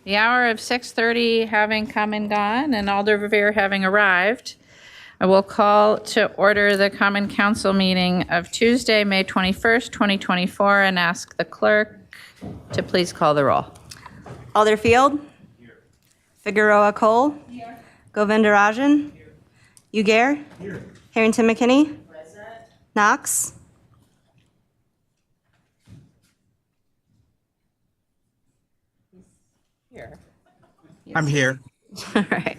The hour of 6:30 having come and gone, and Alder Revere having arrived, I will call to order the Common Council meeting of Tuesday, May 21st, 2024, and ask the clerk to please call the roll. Alderfield. Here. Figueroa Cole. Here. Govindarajan. Here. Ugair. Here. Harrington McKinney. Present. Knox. Here. I'm here. All right.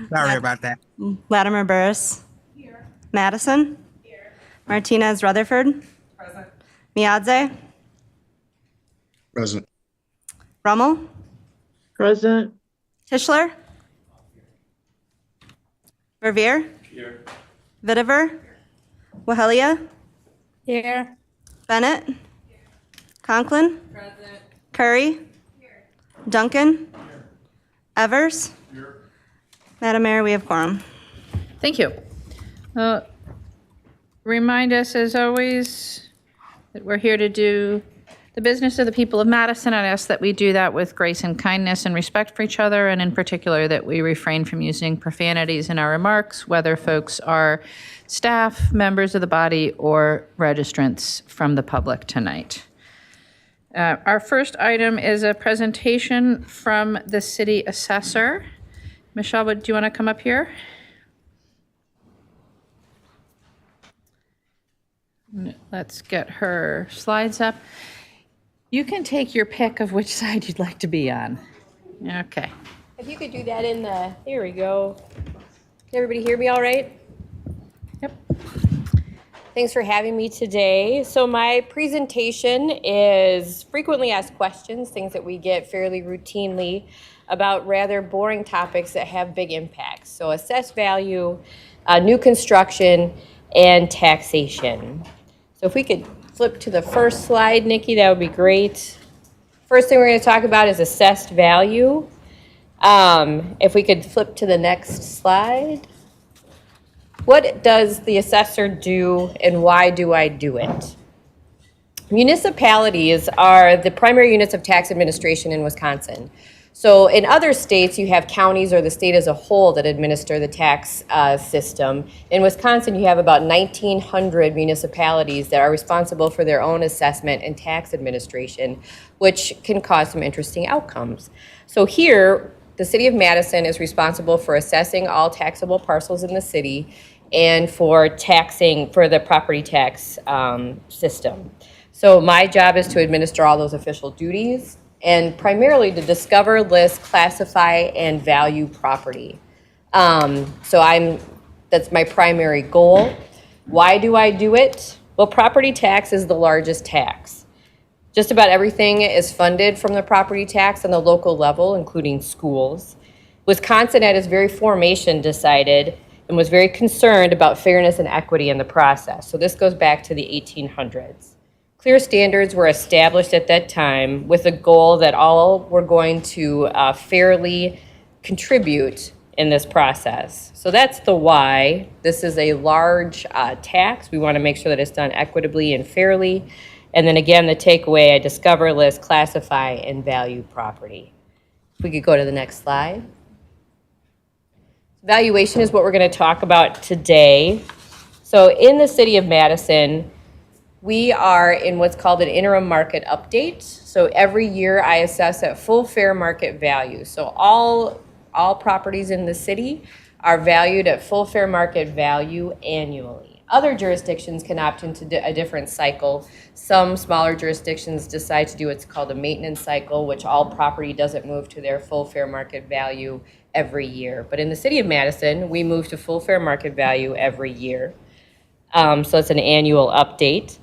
Sorry about that. Latimer Burris. Here. Madison. Here. Martinez Rutherford. Present. Miadze. Present. Rummel. Present. Tischler. Revere. Here. Vitiver. Wahelia. Here. Bennett. Conklin. Present. Curry. Duncan. Evers. Madam Mayor, we have quorum. Thank you. Remind us, as always, that we're here to do the business of the people of Madison. I'd ask that we do that with grace and kindness and respect for each other, and in particular that we refrain from using profanities in our remarks, whether folks are staff, members of the body, or registrants from the public tonight. Our first item is a presentation from the city assessor. Michelle, do you want to come up here? Let's get her slides up. You can take your pick of which side you'd like to be on. Okay. If you could do that in the, there we go. Can everybody hear me all right? Yep. Thanks for having me today. So my presentation is frequently asked questions, things that we get fairly routinely about rather boring topics that have big impacts. So assessed value, new construction, and taxation. So if we could flip to the first slide, Nikki, that would be great. First thing we're going to talk about is assessed value. If we could flip to the next slide. What does the assessor do and why do I do it? Municipalities are the primary units of tax administration in Wisconsin. So in other states, you have counties or the state as a whole that administer the tax system. In Wisconsin, you have about 1,900 municipalities that are responsible for their own assessment and tax administration, which can cause some interesting outcomes. So here, the city of Madison is responsible for assessing all taxable parcels in the city and for taxing for the property tax system. So my job is to administer all those official duties and primarily to discover, list, classify, and value property. That's my primary goal. Why do I do it? Well, property tax is the largest tax. Just about everything is funded from the property tax on the local level, including schools. Wisconsin, at its very formation, decided and was very concerned about fairness and equity in the process. So this goes back to the 1800s. Clear standards were established at that time with a goal that all were going to fairly contribute in this process. So that's the why. This is a large tax. We want to make sure that it's done equitably and fairly. And then again, the takeaway, I discover, list, classify, and value property. If we could go to the next slide. Valuation is what we're going to talk about today. So in the city of Madison, we are in what's called an interim market update. So every year I assess at full fair market value. So all properties in the city are valued at full fair market value annually. Other jurisdictions can opt into a different cycle. Some smaller jurisdictions decide to do what's called a maintenance cycle, which all property doesn't move to their full fair market value every year. But in the city of Madison, we move to full fair market value every year. So it's an annual update.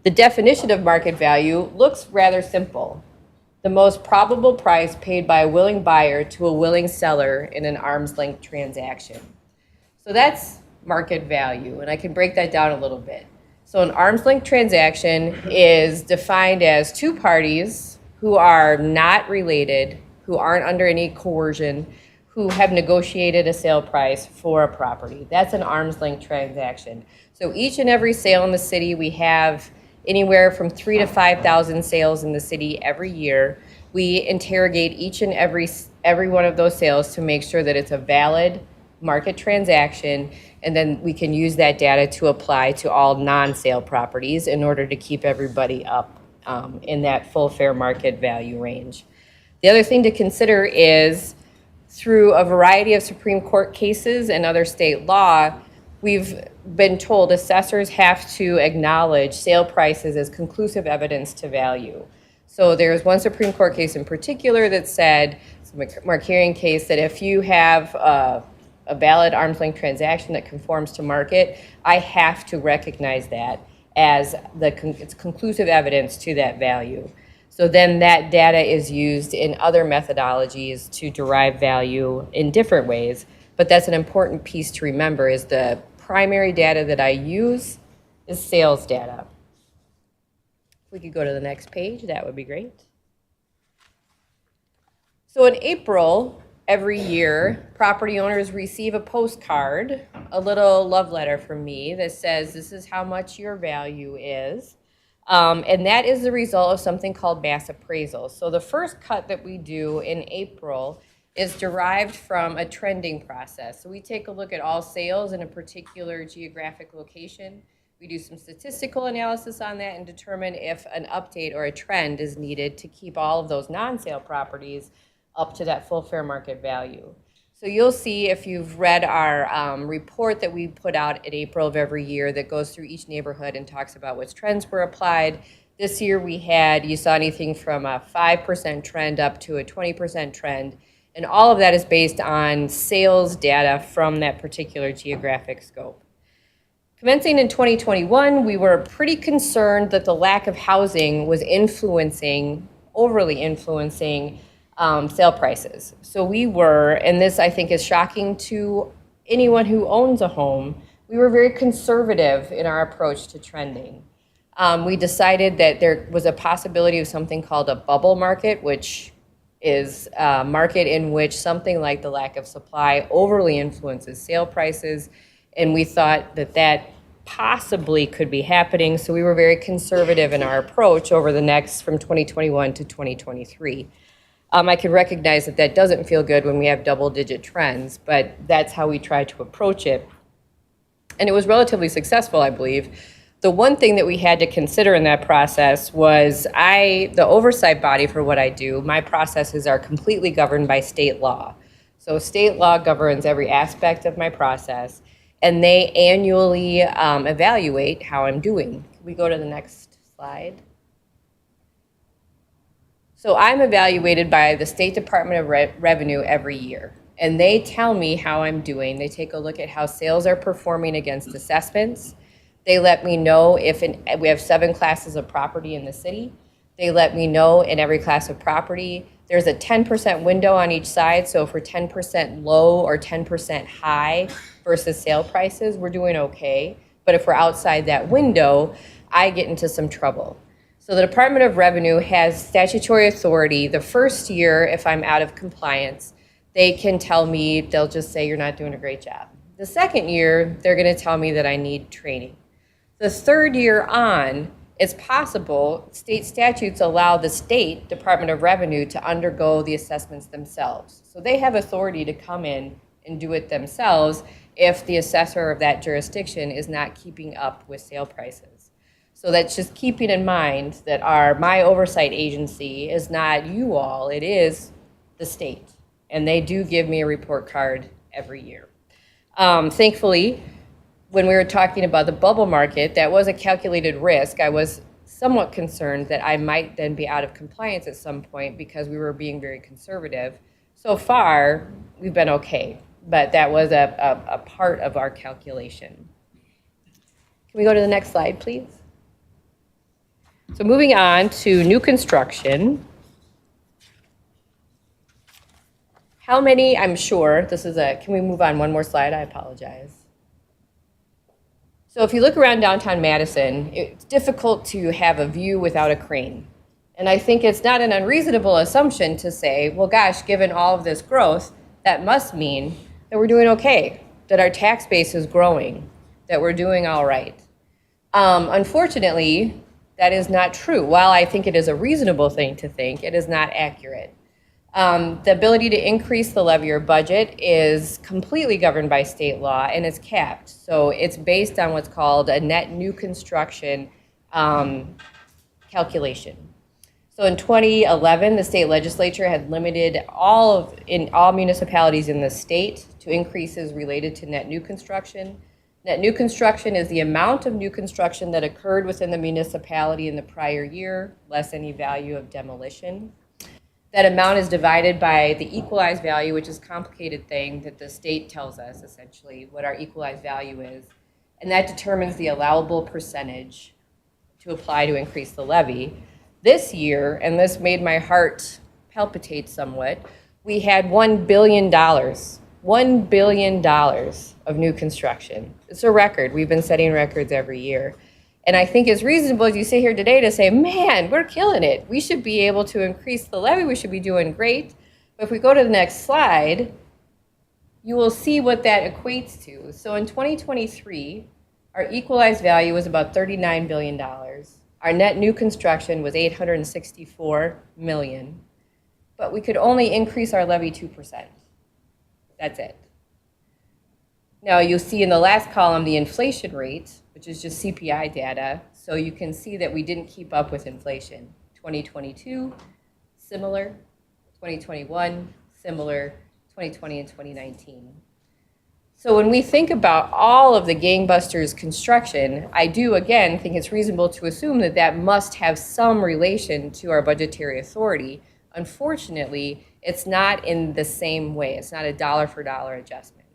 The definition of market value looks rather simple. The most probable price paid by a willing buyer to a willing seller in an arm's length transaction. So that's market value, and I can break that down a little bit. So an arm's length transaction is defined as two parties who are not related, who aren't under any coercion, who have negotiated a sale price for a property. That's an arm's length transaction. So each and every sale in the city, we have anywhere from 3,000 to 5,000 sales in the city every year. We interrogate each and every one of those sales to make sure that it's a valid market transaction, and then we can use that data to apply to all non-sale properties in order to keep everybody up in that full fair market value range. The other thing to consider is through a variety of Supreme Court cases and other state law, we've been told assessors have to acknowledge sale prices as conclusive evidence to value. So there's one Supreme Court case in particular that said, it's a Markarian case, that if you have a valid arm's length transaction that conforms to market, I have to recognize that as it's conclusive evidence to that value. So then that data is used in other methodologies to derive value in different ways. But that's an important piece to remember, is the primary data that I use is sales data. If we could go to the next page, that would be great. So in April, every year, property owners receive a postcard, a little love letter from me that says, this is how much your value is. And that is the result of something called mass appraisal. So the first cut that we do in April is derived from a trending process. So we take a look at all sales in a particular geographic location. We do some statistical analysis on that and determine if an update or a trend is needed to keep all of those non-sale properties up to that full fair market value. So you'll see, if you've read our report that we put out in April of every year that goes through each neighborhood and talks about which trends were applied. This year you saw anything from a 5% trend up to a 20% trend. And all of that is based on sales data from that particular geographic scope. Commencing in 2021, we were pretty concerned that the lack of housing was overly influencing sale prices. So we were, and this I think is shocking to anyone who owns a home, we were very conservative in our approach to trending. We decided that there was a possibility of something called a bubble market, which is a market in which something like the lack of supply overly influences sale prices, and we thought that that possibly could be happening, so we were very conservative in our approach over the next, from 2021 to 2023. I can recognize that that doesn't feel good when we have double-digit trends, but that's how we try to approach it. And it was relatively successful, I believe. The one thing that we had to consider in that process was the oversight body for what I do, my processes are completely governed by state law. So state law governs every aspect of my process, and they annually evaluate how I'm doing. Can we go to the next slide? So I'm evaluated by the State Department of Revenue every year, and they tell me how I'm doing. They take a look at how sales are performing against assessments. They let me know if we have 7 classes of property in the city. They let me know in every class of property, there's a 10% window on each side. So if we're 10% low or 10% high versus sale prices, we're doing okay. But if we're outside that window, I get into some trouble. So the Department of Revenue has statutory authority. The first year, if I'm out of compliance, they can tell me, they'll just say, you're not doing a great job. The second year, they're going to tell me that I need training. The third year on, it's possible, state statutes allow the State Department of Revenue to undergo the assessments themselves. So they have authority to come in and do it themselves if the assessor of that jurisdiction is not keeping up with sale prices. So that's just keeping in mind that my oversight agency is not you all, it is the state. And they do give me a report card every year. Thankfully, when we were talking about the bubble market, that was a calculated risk. I was somewhat concerned that I might then be out of compliance at some point because we were being very conservative. So far, we've been okay, but that was a part of our calculation. Can we go to the next slide, please? So moving on to new construction. How many, I'm sure, can we move on one more slide? I apologize. So if you look around downtown Madison, it's difficult to have a view without a crane. And I think it's not an unreasonable assumption to say, well, gosh, given all of this growth, that must mean that we're doing okay, that our tax base is growing, that we're doing all right. Unfortunately, That is not true. While I think it is a reasonable thing to think, it is not accurate. The ability to increase the levy or budget is completely governed by state law and is capped. So it's based on what's called a net new construction calculation. So in 2011, the state legislature had limited all municipalities in the state to increases related to net new construction. Net new construction is the amount of new construction that occurred within the municipality in the prior year, less any value of demolition. That amount is divided by the equalized value, which is a complicated thing that the state tells us, essentially, what our equalized value is. And that determines the allowable percentage to apply to increase the levy. This year, and this made my heart palpitate somewhat, we had $1 billion. $1 billion of new construction. It's a record. We've been setting records every year. And I think it's reasonable as you sit here today to say, man, we're killing it. We should be able to increase the levy. We should be doing great. But if we go to the next slide, you will see what that equates to. So in 2023, our equalized value was about $39 billion. Our net new construction was $864 million. But we could only increase our levy 2%. That's it. Now you'll see in the last column the inflation rate, which is just CPI data. So you can see that we didn't keep up with inflation. 2022, similar. 2021, similar. 2020 and 2019. So when we think about all of the gangbusters construction, I do, again, think it's reasonable to assume that that must have some relation to our budgetary authority. Unfortunately, it's not in the same way. It's not a dollar for dollar adjustment.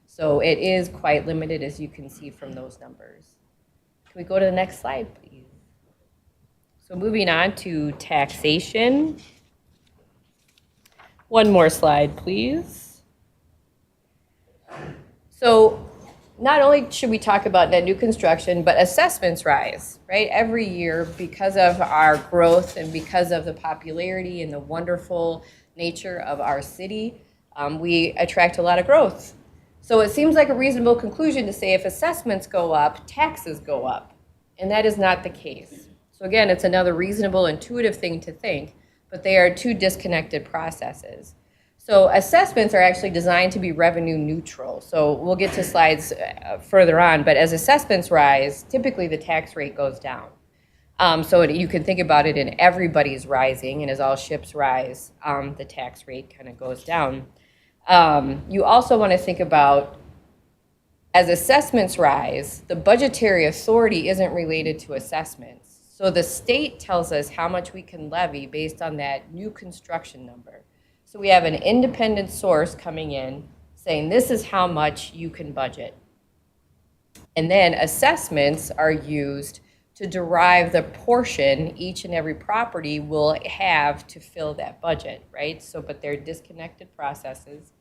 So it is quite limited, as you can see from those numbers. Can we go to the next slide, please? So moving on to taxation. One more slide, please. So not only should we talk about net new construction, but assessments rise, right? Every year, because of our growth and because of the popularity and the wonderful nature of our city, we attract a lot of growth. So it seems like a reasonable conclusion to say if assessments go up, taxes go up. And that is not the case. So again, it's another reasonable, intuitive thing to think, but they are two disconnected processes. So assessments are actually designed to be revenue neutral. So we'll get to slides further on, but as assessments rise, typically the tax rate goes down. So you can think about it in everybody's rising, and as all ships rise, the tax rate kind of goes down. You also want to think about, as assessments rise, the budgetary authority isn't related to assessments. So the state tells us how much we can levy based on that new construction number. So we have an independent source coming in saying this is how much you can budget. And then assessments are used to derive the portion each and every property will have to fill that budget, right? So, but they're disconnected processes.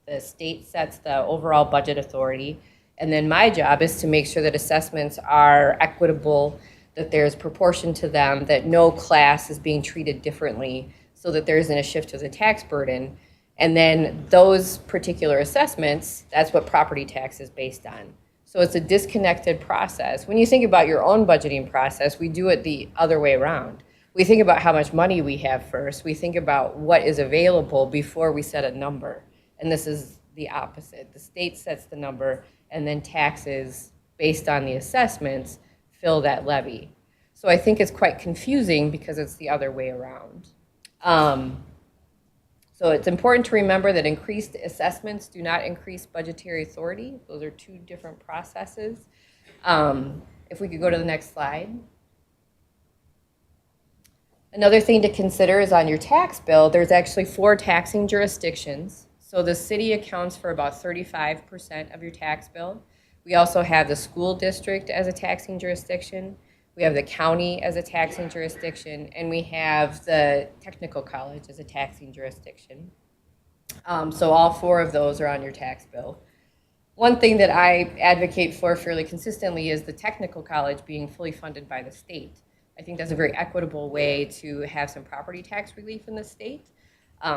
The state sets the overall budget authority. And then my job is to make sure that assessments are equitable, that there's proportion to them, that no class is being treated differently, so that there isn't a shift to the tax burden. And then those particular assessments, that's what property tax is based on. So it's a disconnected process. When you think about your own budgeting process, we do it the other way around. We think about how much money we have first. We think about what is available before we set a number. And this is the opposite. The state sets the number, and then taxes based on the assessments fill that levy. So I think it's quite confusing because it's the other way around. So it's important to remember that increased assessments do not increase budgetary authority. Those are two different processes. If we could go to the next slide. Another thing to consider is on your tax bill, there's actually 4 taxing jurisdictions. So the city accounts for about 35% of your tax bill. We also have the school district as a taxing jurisdiction. We have the county as a taxing jurisdiction, and we have the technical college as a taxing jurisdiction. So all 4 of those are on your tax bill. One thing that I advocate for fairly consistently is the technical college being fully funded by the state. I think that's a very equitable way to have some property tax relief in the state.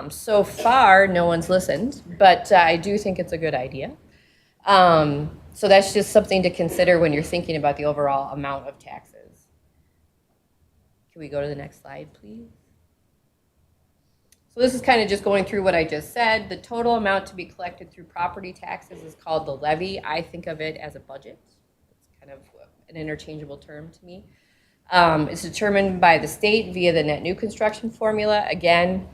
So far, no one's listened, but I do think it's a good idea. So that's just something to consider when you're thinking about the overall amount of taxes. Can we go to the next slide, please? So this is kind of just going through what I just said. The total amount to be collected through property taxes is called the levy. I think of it as a budget. It's kind of an interchangeable term to me. It's determined by the state via the net new construction formula. Again,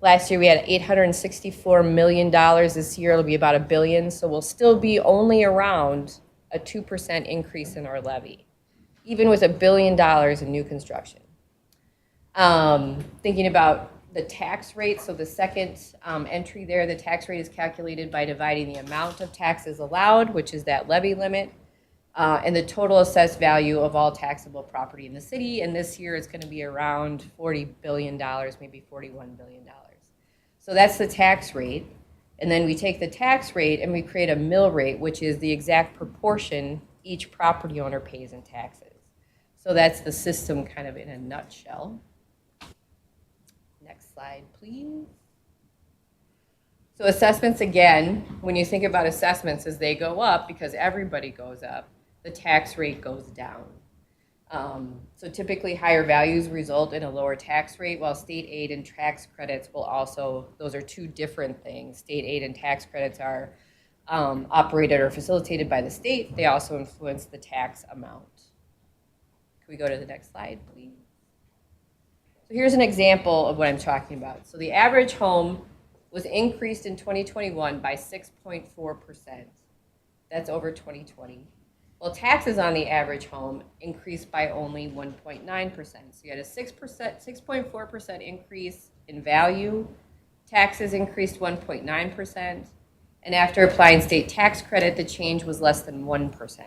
last year we had $864 million. This year it'll be about $1 billion. So we'll still be only around a 2% increase in our levy, even with $1 billion in new construction. Thinking about the tax rate, so the second entry there, the tax rate is calculated by dividing the amount of taxes allowed, which is that levy limit, and the total assessed value of all taxable property in the city. And this year it's going to be around $40 billion, maybe $41 billion. So that's the tax rate. And then we take the tax rate and we create a mill rate, which is the exact proportion each property owner pays in taxes. So that's the system kind of in a nutshell. Next slide, please. So assessments, again, when you think about assessments, as they go up, because everybody goes up, the tax rate goes down. So typically higher values result in a lower tax rate, while state aid and tax credits will also, those are two different things. State aid and tax credits are operated or facilitated by the state. They also influence the tax amount. Can we go to the next slide, please? So here's an example of what I'm talking about. So the average home was increased in 2021 by 6.4%. That's over 2020. Well, taxes on the average home increased by only 1.9%. So you had a 6.4% increase in value. Taxes increased 1.9%. And after applying state tax credit, the change was less than 1%.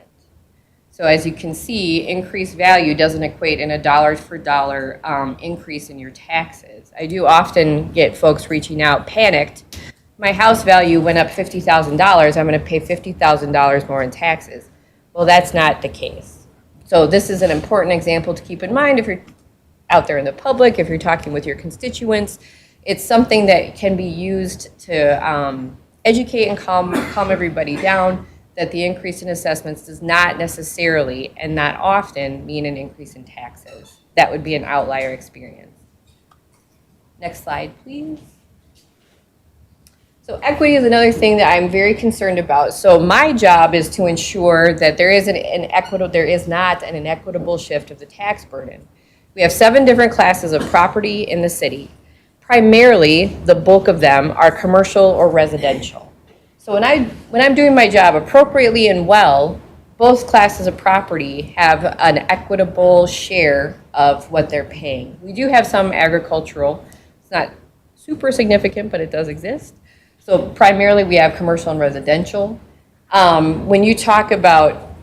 So as you can see, increased value doesn't equate in a dollar for dollar increase in your taxes. I do often get folks reaching out panicked. My house value went up $50,000. I'm going to pay $50,000 more in taxes. Well, that's not the case. So this is an important example to keep in mind if you're out there in the public, if you're talking with your constituents. It's something that can be used to educate and calm everybody down, that the increase in assessments does not necessarily and not often mean an increase in taxes. That would be an outlier experience. Next slide, please. So equity is another thing that I'm very concerned about. So my job is to ensure that there is not an inequitable shift of the tax burden. We have 7 different classes of property in the city. Primarily, the bulk of them are commercial or residential. So when I'm doing my job appropriately and well, both classes of property have an equitable share of what they're paying. We do have some agricultural. It's not super significant, but it does exist. So primarily we have commercial and residential. When you talk about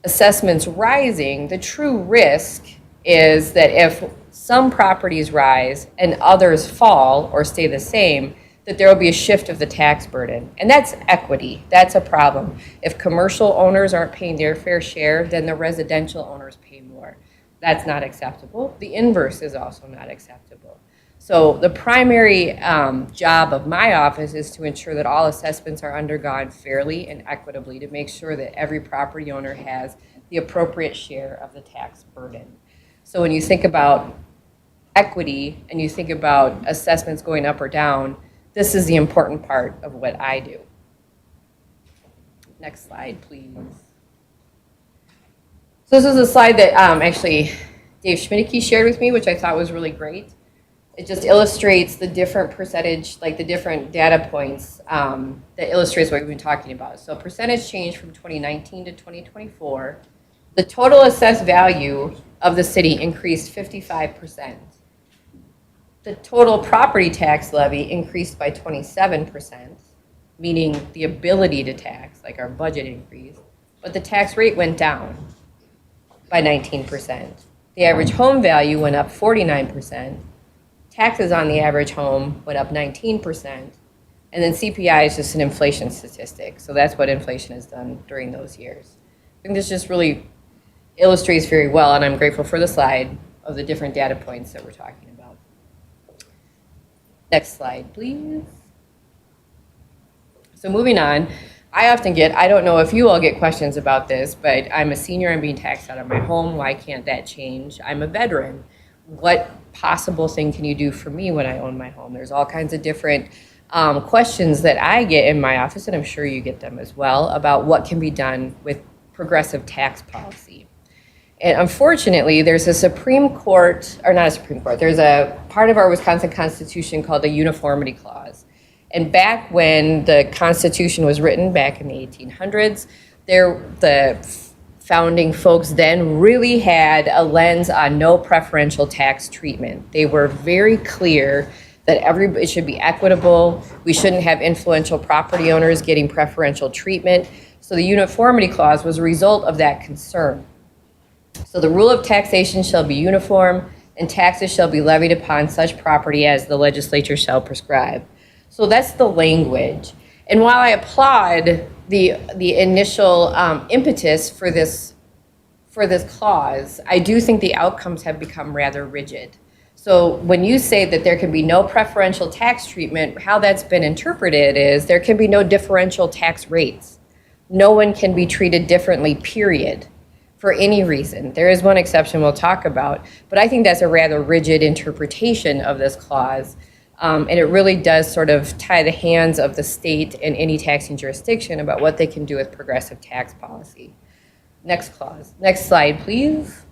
assessments rising, the true risk is that if some properties rise and others fall or stay the same, that there will be a shift of the tax burden. And that's equity. That's a problem. If commercial owners aren't paying their fair share, then the residential owners pay more. That's not acceptable. The inverse is also not acceptable. So the primary job of my office is to ensure that all assessments are undergone fairly and equitably to make sure that every property owner has the appropriate share of the tax burden. So when you think about equity and you think about assessments going up or down, this is the important part of what I do. Next slide, please. So this is a slide that actually Dave Schmidtke shared with me, which I thought was really great. It just illustrates the different percentage, like the different data points that illustrates what we've been talking about. So percentage change from 2019 to 2024, the total assessed value of the city increased 55%. The total property tax levy increased by 27%, meaning the ability to tax, like our budget increased, but the tax rate went down by 19%. The average home value went up 49%. Taxes on the average home went up 19%. And then CPI is just an inflation statistic. So that's what inflation has done during those years. I think this just really illustrates very well, and I'm grateful for the slide of the different data points that we're talking about. Next slide, please. So moving on, I often get, I don't know if you all get questions about this, but I'm a senior, I'm being taxed out of my home. Why can't that change? I'm a veteran. what possible thing can you do for me when I own my home? There's all kinds of different questions that I get in my office, and I'm sure you get them as well, about what can be done with progressive tax policy. And unfortunately, there's a Supreme Court, or not a Supreme Court, there's a part of our Wisconsin Constitution called the Uniformity Clause. And back when the Constitution was written, back in the 1800s, the founding folks then really had a lens on no preferential tax treatment. They were very clear that it should be equitable. We shouldn't have influential property owners getting preferential treatment. So the Uniformity Clause was a result of that concern. So the rule of taxation shall be uniform, and taxes shall be levied upon such property as the legislature shall prescribe. So that's the language. And while I applaud the initial impetus for this clause, I do think the outcomes have become rather rigid. So when you say that there can be no preferential tax treatment, how that's been interpreted is there can be no differential tax rates. No one can be treated differently, period, for any reason. There is one exception we'll talk about, but I think that's a rather rigid interpretation of this clause. And it really does sort of tie the hands of the state and any taxing jurisdiction about what they can do with progressive tax policy. Next clause. Next slide, please.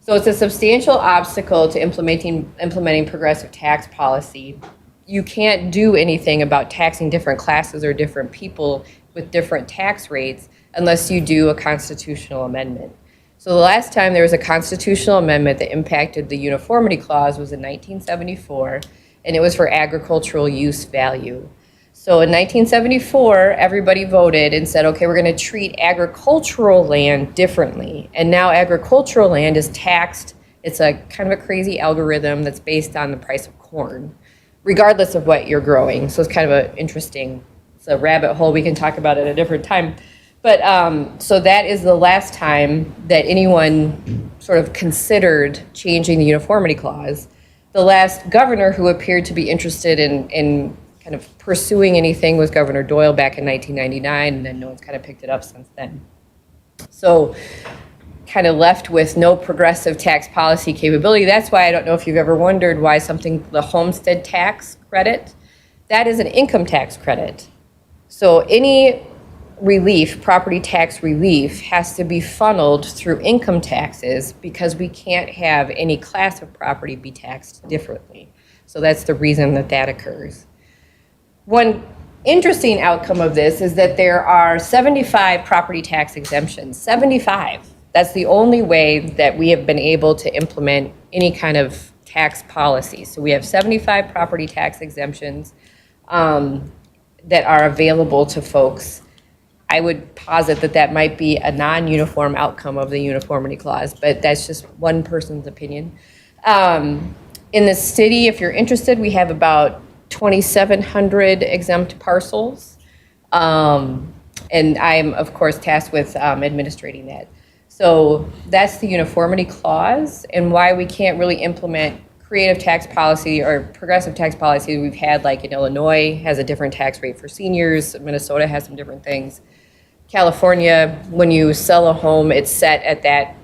So it's a substantial obstacle to implementing progressive tax policy. You can't do anything about taxing different classes or different people with different tax rates unless you do a constitutional amendment. So the last time there was a constitutional amendment that impacted the Uniformity Clause was in 1974, and it was for agricultural use value. So in 1974, everybody voted and said, okay, we're going to treat agricultural land differently. And now agricultural land is taxed. It's a kind of a crazy algorithm that's based on the price of corn, regardless of what you're growing. So it's kind of an interesting, it's a rabbit hole. We can talk about it at a different time. But so that is the last time that anyone sort of considered changing the Uniformity Clause. The last governor who appeared to be interested in kind of pursuing anything was Governor Doyle back in 1999, and then no one's kind of picked it up since then. So kind of left with no progressive tax policy capability. That's why I don't know if you've ever wondered why the homestead tax credit, that is an income tax credit. So any relief, property tax relief, has to be funneled through income taxes because we can't have any class of property be taxed differently. So that's the reason that occurs. One interesting outcome of this is that there are 75 property tax exemptions. 75. That's the only way that we have been able to implement any kind of tax policy. So we have 75 property tax exemptions that are available to folks. I would posit that might be a non-uniform outcome of the Uniformity Clause, but that's just one person's opinion. In the city, if you're interested, we have about 2,700 exempt parcels. And I'm, of course, tasked with administrating that. So that's the Uniformity Clause, and why we can't really implement creative tax policy or progressive tax policy we've had, like in Illinois has a different tax rate for seniors, Minnesota has some different things. California, when you sell a home, it's set at that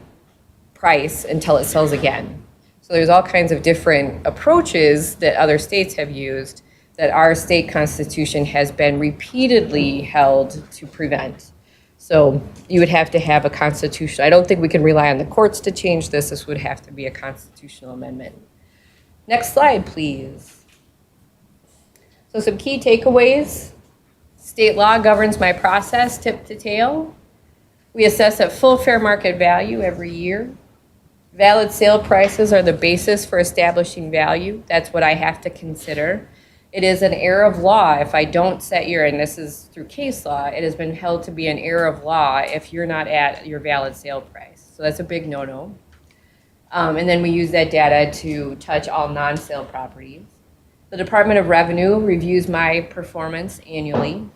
price until it sells again. So there's all kinds of different approaches that other states have used that our state constitution has been repeatedly held to prevent. So you would have to have a constitution. I don't think we can rely on the courts to change this. This would have to be a constitutional amendment. Next slide, please. So some key takeaways. State law governs my process tip to tail. We assess at full fair market value every year. Valid sale prices are the basis for establishing value. That's what I have to consider. It is an error of law if I don't set and this is through case law, it has been held to be an error of law if you're not at your valid sale price. So that's a big no-no. And then we use that data to touch all non-sale properties. The Department of Revenue reviews my performance annually.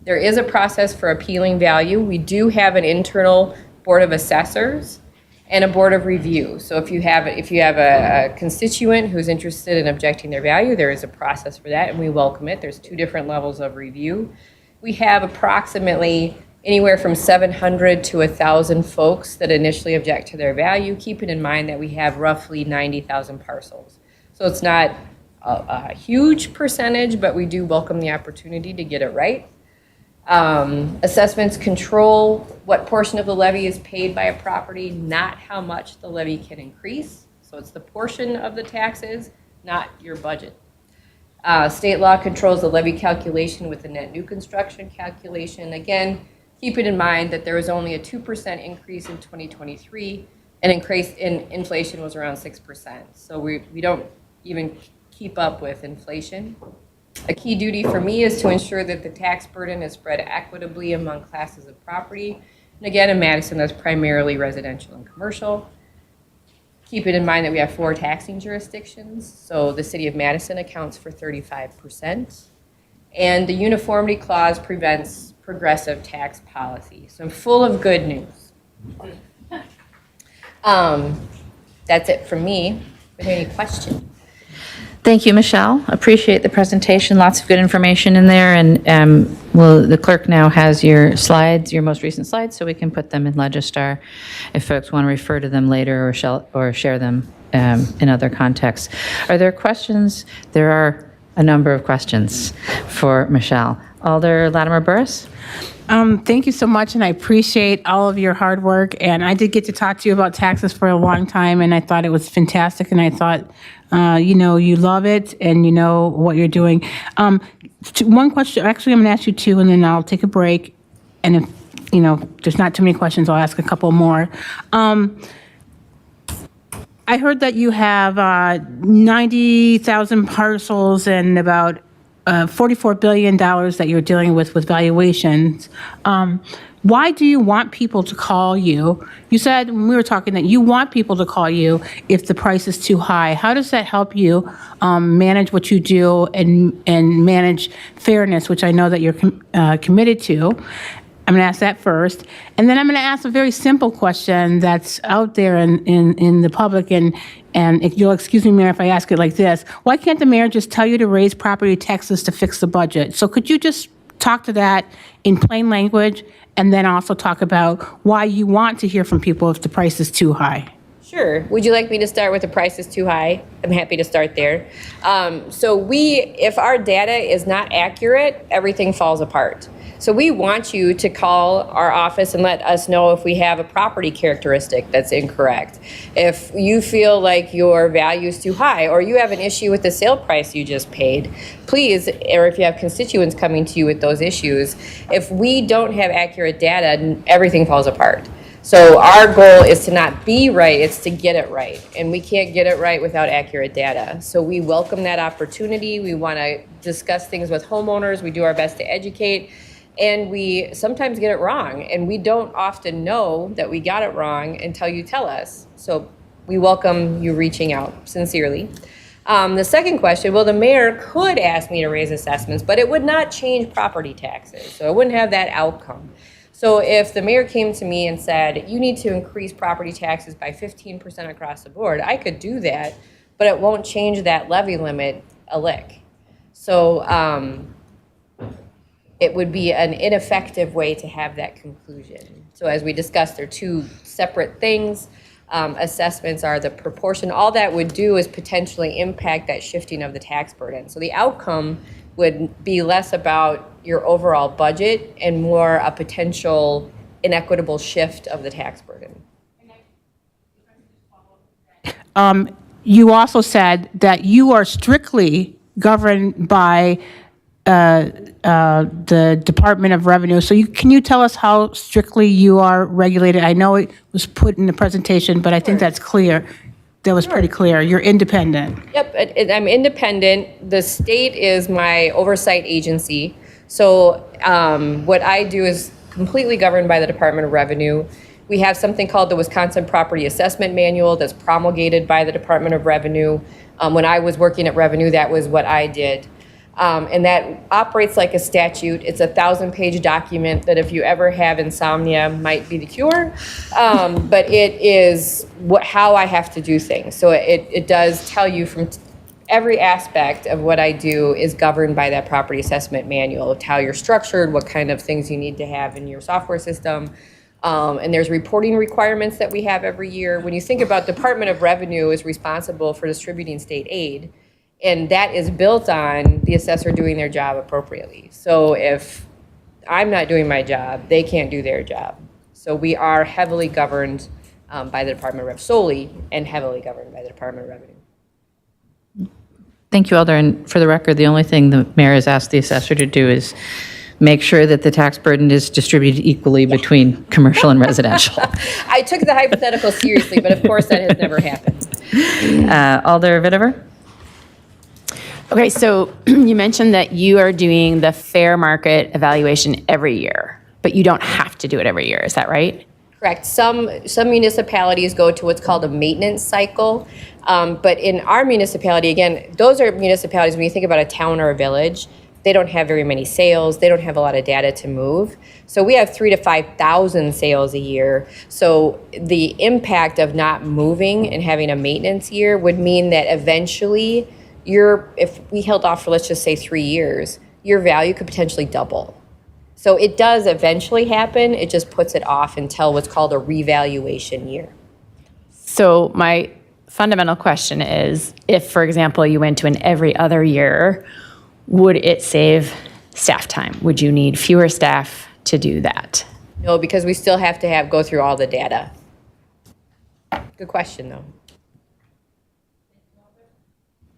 There is a process for appealing value. We do have an internal board of assessors and a board of review. So if you have a constituent who's interested in objecting their value, there is a process for that, and we welcome it. There's 2 different levels of review. We have approximately anywhere from 700 to 1,000 folks that initially object to their value, keeping in mind that we have roughly 90,000 parcels. So it's not a huge percentage, but we do welcome the opportunity to get it right. Assessments control what portion of the levy is paid by a property, not how much the levy can increase. So it's the portion of the taxes, not your budget. State law controls the levy calculation with the net new construction calculation. Again, keeping in mind that there was only a 2% increase in 2023, and increase in inflation was around 6%. So we don't even keep up with inflation. A key duty for me is to ensure that the tax burden is spread equitably among classes of property. And again, in Madison, that's primarily residential and commercial. Keeping in mind that we have 4 taxing jurisdictions. So the city of Madison accounts for 35%. And the uniformity clause prevents progressive tax policy. So I'm full of good news. That's it from me. Are there any questions? Thank you, Michelle. Appreciate the presentation. Lots of good information in there. And the clerk now has your slides, your most recent slides, so we can put them in Legistar if folks want to refer to them later or share them in other contexts. Are there questions? There are a number of questions for Michelle. Alder Latimer Burris? Thank you so much, and I appreciate all of your hard work. And I did get to talk to you about taxes for a long time, and I thought it was fantastic. And I thought, you love it, and you know what you're doing. One question, actually, I'm going to ask you 2, and then I'll take a break. And if there's not too many questions, I'll ask a couple more. I heard that you have 90,000 parcels and about $44 billion that you're dealing with valuations. Why do you want people to call you? You said when we were talking that you want people to call you if the price is too high. How does that help you manage what you do and manage fairness, which I know that you're committed to? I'm going to ask that first. And then I'm going to ask a very simple question that's out there in the public. And if you'll excuse me, Mayor, if I ask it like this, why can't the mayor just tell you to raise property taxes to fix the budget? So could you just talk to that in plain language and then also talk about why you want to hear from people if the price is too high? Sure. Would you like me to start with the price is too high? I'm happy to start there. If our data is not accurate, everything falls apart. So we want you to call our office and let us know if we have a property characteristic that's incorrect. If you feel like your value is too high, or you have an issue with the sale price you just paid, please, or if you have constituents coming to you with those issues, if we don't have accurate data, everything falls apart. So our goal is to not be right, it's to get it right. And we can't get it right without accurate data. So we welcome that opportunity. We want to discuss things with homeowners. We do our best to educate. And we sometimes get it wrong. And we don't often know that we got it wrong until you tell us. So we welcome you reaching out, sincerely. The second question, well, the mayor could ask me to raise assessments, but it would not change property taxes. So it wouldn't have that outcome. So if the mayor came to me and said, you need to increase property taxes by 15% across the board, I could do that, but it won't change that levy limit a lick. So it would be an ineffective way to have that conclusion. So as we discussed, they're 2 separate things. Assessments are the proportion. All that would do is potentially impact that shifting of the tax burden. So the outcome would be less about your overall budget and more a potential inequitable shift of the tax burden. You also said that you are strictly governed by the Department of Revenue. So can you tell us how strictly you are regulated? I know it was put in the presentation, but I think that's clear. That was pretty clear. You're independent. Yep, I'm independent. The state is my oversight agency. So what I do is completely governed by the Department of Revenue. We have something called the Wisconsin Property Assessment Manual that's promulgated by the Department of Revenue. When I was working at Revenue, that was what I did. And that operates like a statute. It's a 1,000-page document that if you ever have insomnia might be the cure. But it is how I have to do things. So it does tell you from every aspect of what I do is governed by that property assessment manual. It's how you're structured, what kind of things you need to have in your software system. And there's reporting requirements that we have every year. When you think about Department of Revenue is responsible for distributing state aid, and that is built on the assessor doing their job appropriately. So if I'm not doing my job, they can't do their job. So we are heavily governed by the Department of Revenue, solely and heavily governed by the Department of Revenue. Thank you, Alder. And for the record, the only thing the mayor has asked the assessor to do is make sure that the tax burden is distributed equally between commercial and residential. I took the hypothetical seriously, but of course that has never happened. Alder Vitever? Okay, so you mentioned that you are doing the fair market evaluation every year, but you don't have to do it every year. Is that right? Correct. Some municipalities go to what's called a maintenance cycle. But in our municipality, again, those are municipalities, when you think about a town or a village, they don't have very many sales. They don't have a lot of data to move. So we have 3,000 to 5,000 sales a year. So the impact of not moving and having a maintenance year would mean that eventually if we held off for, let's just say 3 years, your value could potentially double. So it does eventually happen. It just puts it off until what's called a revaluation year. So my fundamental question is, if, for example, you went to an every other year, would it save staff time? Would you need fewer staff to do that? No, because we still have to go through all the data. Good question, though.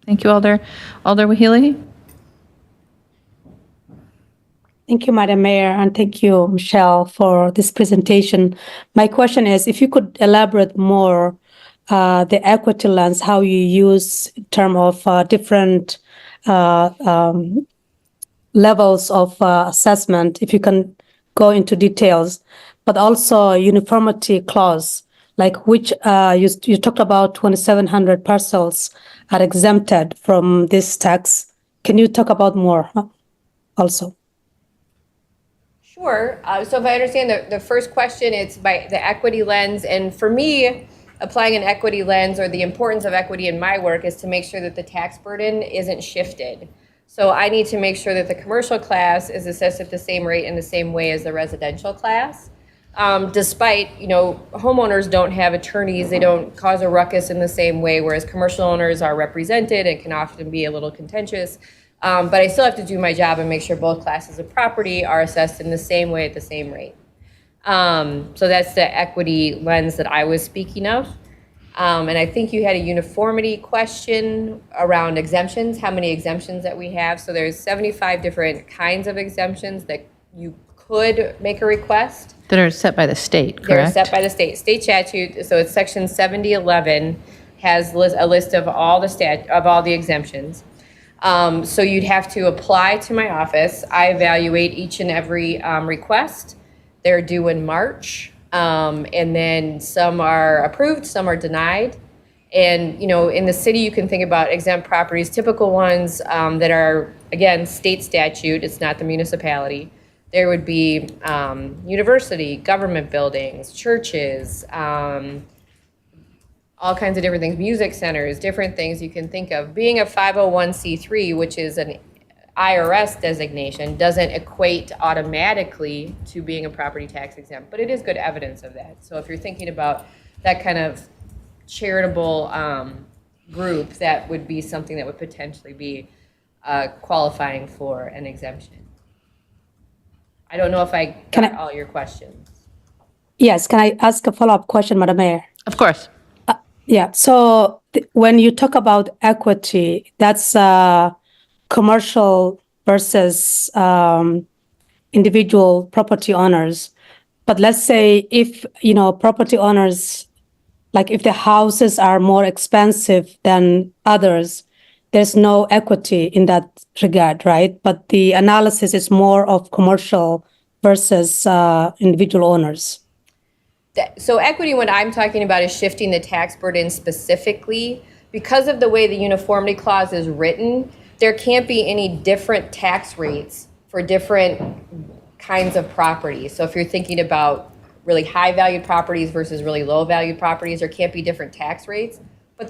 Thank you, Alder. Alder Wahili? Thank you, Madam Mayor, and thank you, Michelle, for this presentation. My question is, if you could elaborate more the equity lens, how you use in terms of different levels of assessment, if you can go into details, but also uniformity clause, like which you talked about 2,700 parcels are exempted from this tax. Can you talk about more also? Sure. So if I understand the first question, it's by the equity lens. And for me, applying an equity lens, or the importance of equity in my work, is to make sure that the tax burden isn't shifted. So I need to make sure that the commercial class is assessed at the same rate in the same way as the residential class. Despite, homeowners don't have attorneys, they don't cause a ruckus in the same way, whereas commercial owners are represented and can often be a little contentious. But I still have to do my job and make sure both classes of property are assessed in the same way at the same rate. So that's the equity lens that I was speaking of. And I think you had a uniformity question around exemptions, how many exemptions that we have. So there's 75 different kinds of exemptions that you could make a request. That are set by the state, correct? They're set by the state statute. So it's section 7011 has a list of all the exemptions. So you'd have to apply to my office. I evaluate each and every request. They're due in March. And then some are approved, some are denied. And, in the city, you can think about exempt properties, typical ones that are, again, state statute. It's not the municipality. There would be university, government buildings, churches, all kinds of different things, music centers, different things you can think of. Being a 501c3, which is an IRS designation, doesn't equate automatically to being a property tax exempt, but it is good evidence of that. So if you're thinking about that kind of charitable group, that would be something that would potentially be qualifying for an exemption. I don't know if I got all your questions. Yes, can I ask a follow-up question, Madam Mayor? Of course. Yeah, so when you talk about equity, that's commercial versus individual property owners. But let's say if, property owners, like if the houses are more expensive than others, there's no equity in that regard, right? But the analysis is more of commercial versus individual owners. So equity, what I'm talking about, is shifting the tax burden specifically. Because of the way the uniformity clause is written, there can't be any different tax rates for different kinds of properties. So if you're thinking about really high valued properties versus really low valued properties, there can't be different tax rates.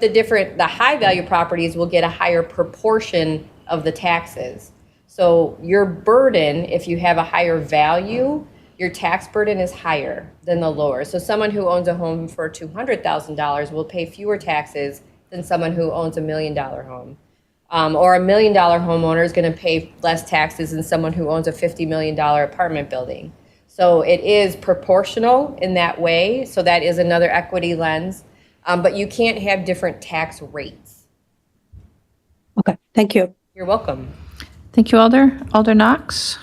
But the high value properties will get a higher proportion of the taxes. So your burden, if you have a higher value, your tax burden is higher than the lower. So someone who owns a home for $200,000 will pay fewer taxes than someone who owns $1 million home. Or $1 million homeowner is going to pay less taxes than someone who owns a $50 million apartment building. So it is proportional in that way. So that is another equity lens. But you can't have different tax rates. Okay, thank you. You're welcome. Thank you, Alder. Alder Knox?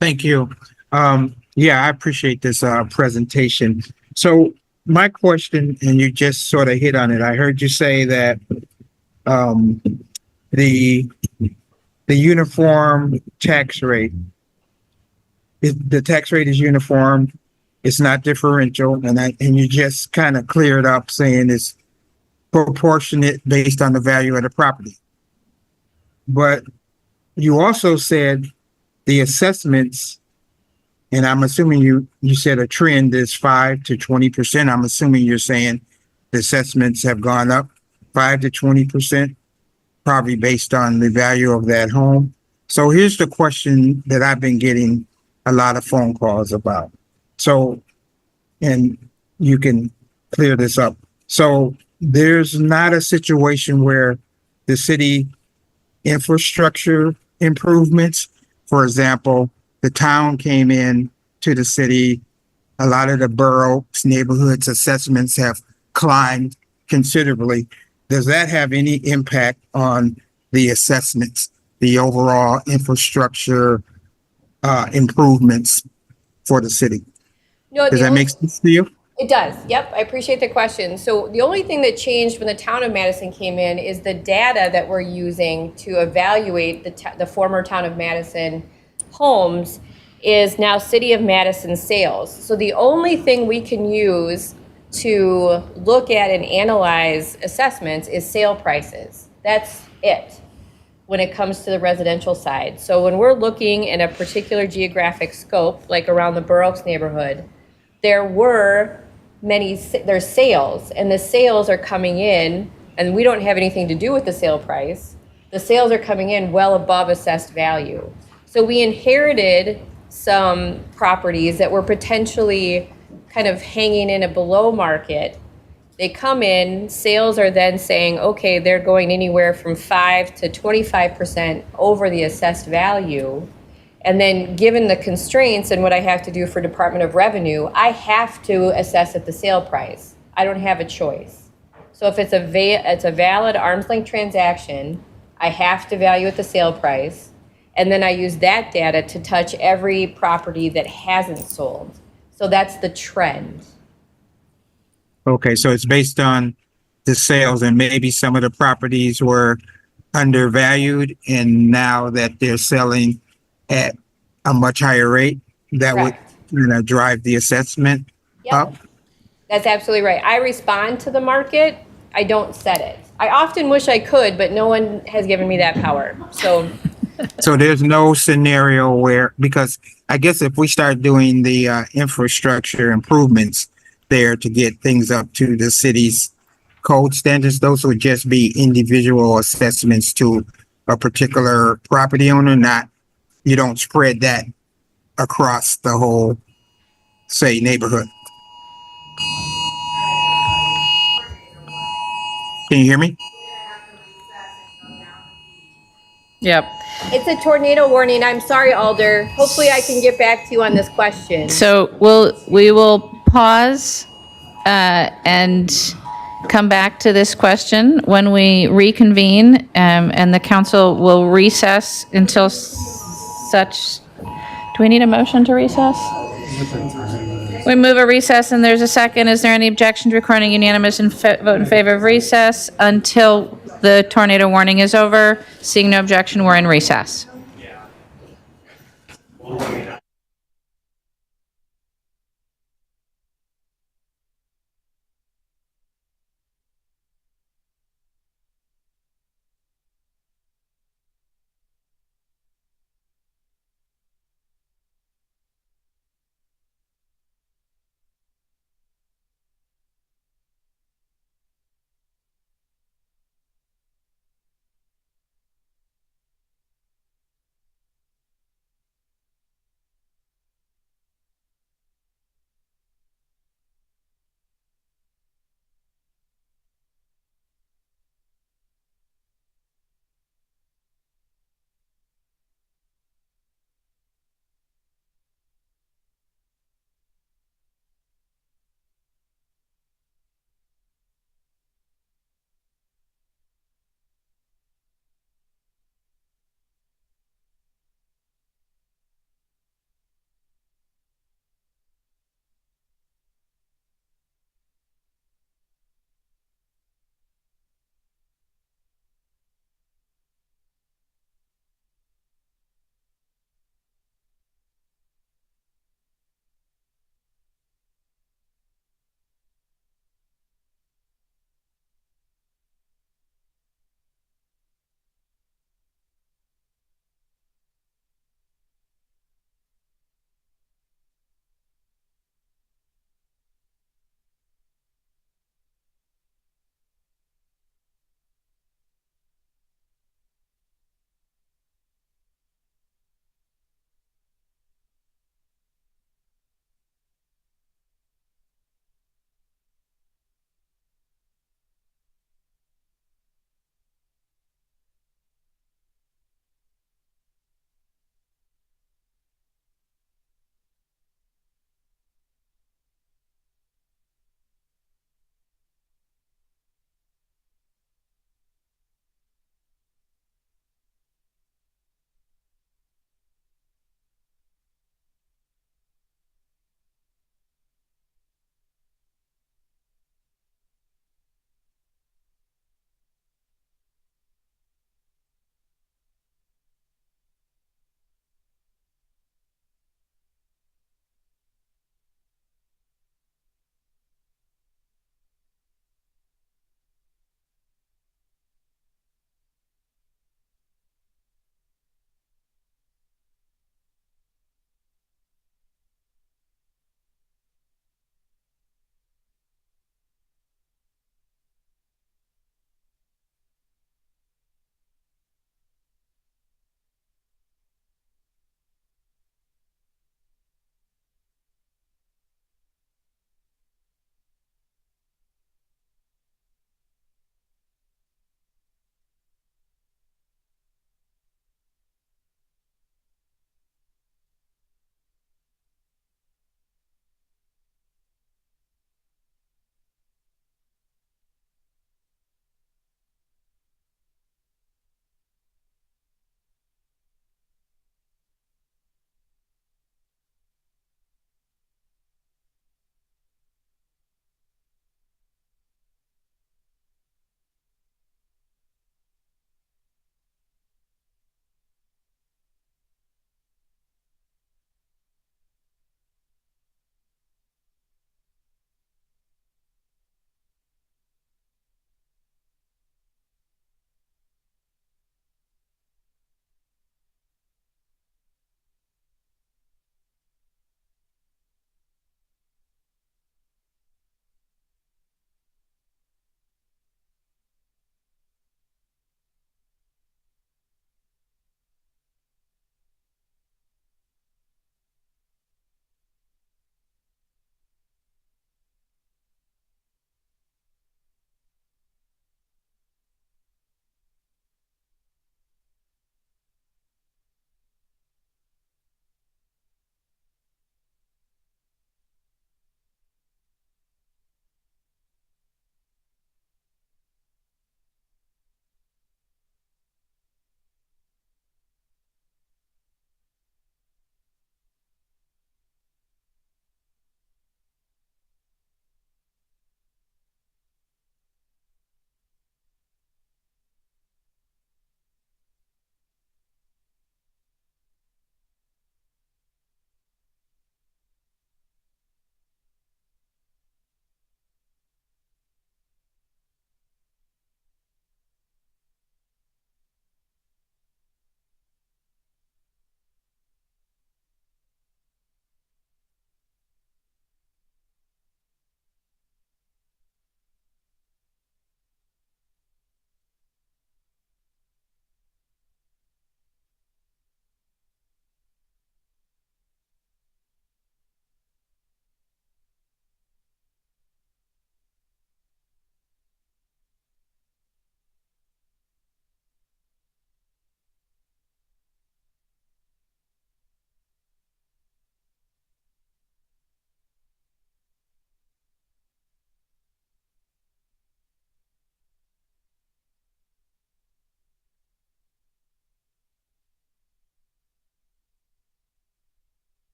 Thank you. Yeah, I appreciate this presentation. So my question, and you just sort of hit on it. I heard you say that the uniform tax rate, the tax rate is uniform. It's not differential, and you just kind of cleared up saying it's proportionate based on the value of the property. But you also said the assessments, and I'm assuming you said a trend is 5 to 20%. I'm assuming you're saying the assessments have gone up 5 to 20%, probably based on the value of that home. So here's the question that I've been getting a lot of phone calls about. So, and you can clear this up. So there's not a situation where the city infrastructure improvements, for example, the town came in to the city, a lot of the boroughs, neighborhoods assessments have climbed considerably. Does that have any impact on the assessments, the overall infrastructure improvements for the city? No, Does that make sense to you? It does. Yep. I appreciate the question. So the only thing that changed when the town of Madison came in is the data that we're using to evaluate the former town of Madison homes is now City of Madison sales. So the only thing we can use to look at and analyze assessments is sale prices. That's it when it comes to the residential side. So when we're looking in a particular geographic scope, like around the Burr Oaks neighborhood, there's sales, and the sales are coming in, and we don't have anything to do with the sale price. The sales are coming in well above assessed value. So we inherited some properties that were potentially kind of hanging in a below market. They come in, sales are then saying, okay, they're going anywhere from 5 to 25% over the assessed value. And then given the constraints and what I have to do for Department of Revenue, I have to assess at the sale price. I don't have a choice. So if it's a valid arm's length transaction, I have to value at the sale price. And then I use that data to touch every property that hasn't sold. So that's the trend. Okay, so it's based on the sales, and maybe some of the properties were undervalued, and now that they're selling at a much higher rate, that Correct. would drive the assessment up. That's absolutely right. I respond to the market. I don't set it. I often wish I could, but no one has given me that power. So there's no scenario where, because I guess if we start doing the infrastructure improvements there to get things up to the city's code standards, those would just be individual assessments to a particular property owner, you don't spread that across the whole, say, neighborhood. Can you hear me? Yep. it's a tornado warning. I'm sorry, Alder. Hopefully I can get back to you on this question. So we will pause and come back to this question when we reconvene, and the council will recess until such. Do we need a motion to recess? We move a recess, and there's a second. Is there any objection to recording unanimous vote in favor of recess until the tornado warning is over? Seeing no objection, we're in recess.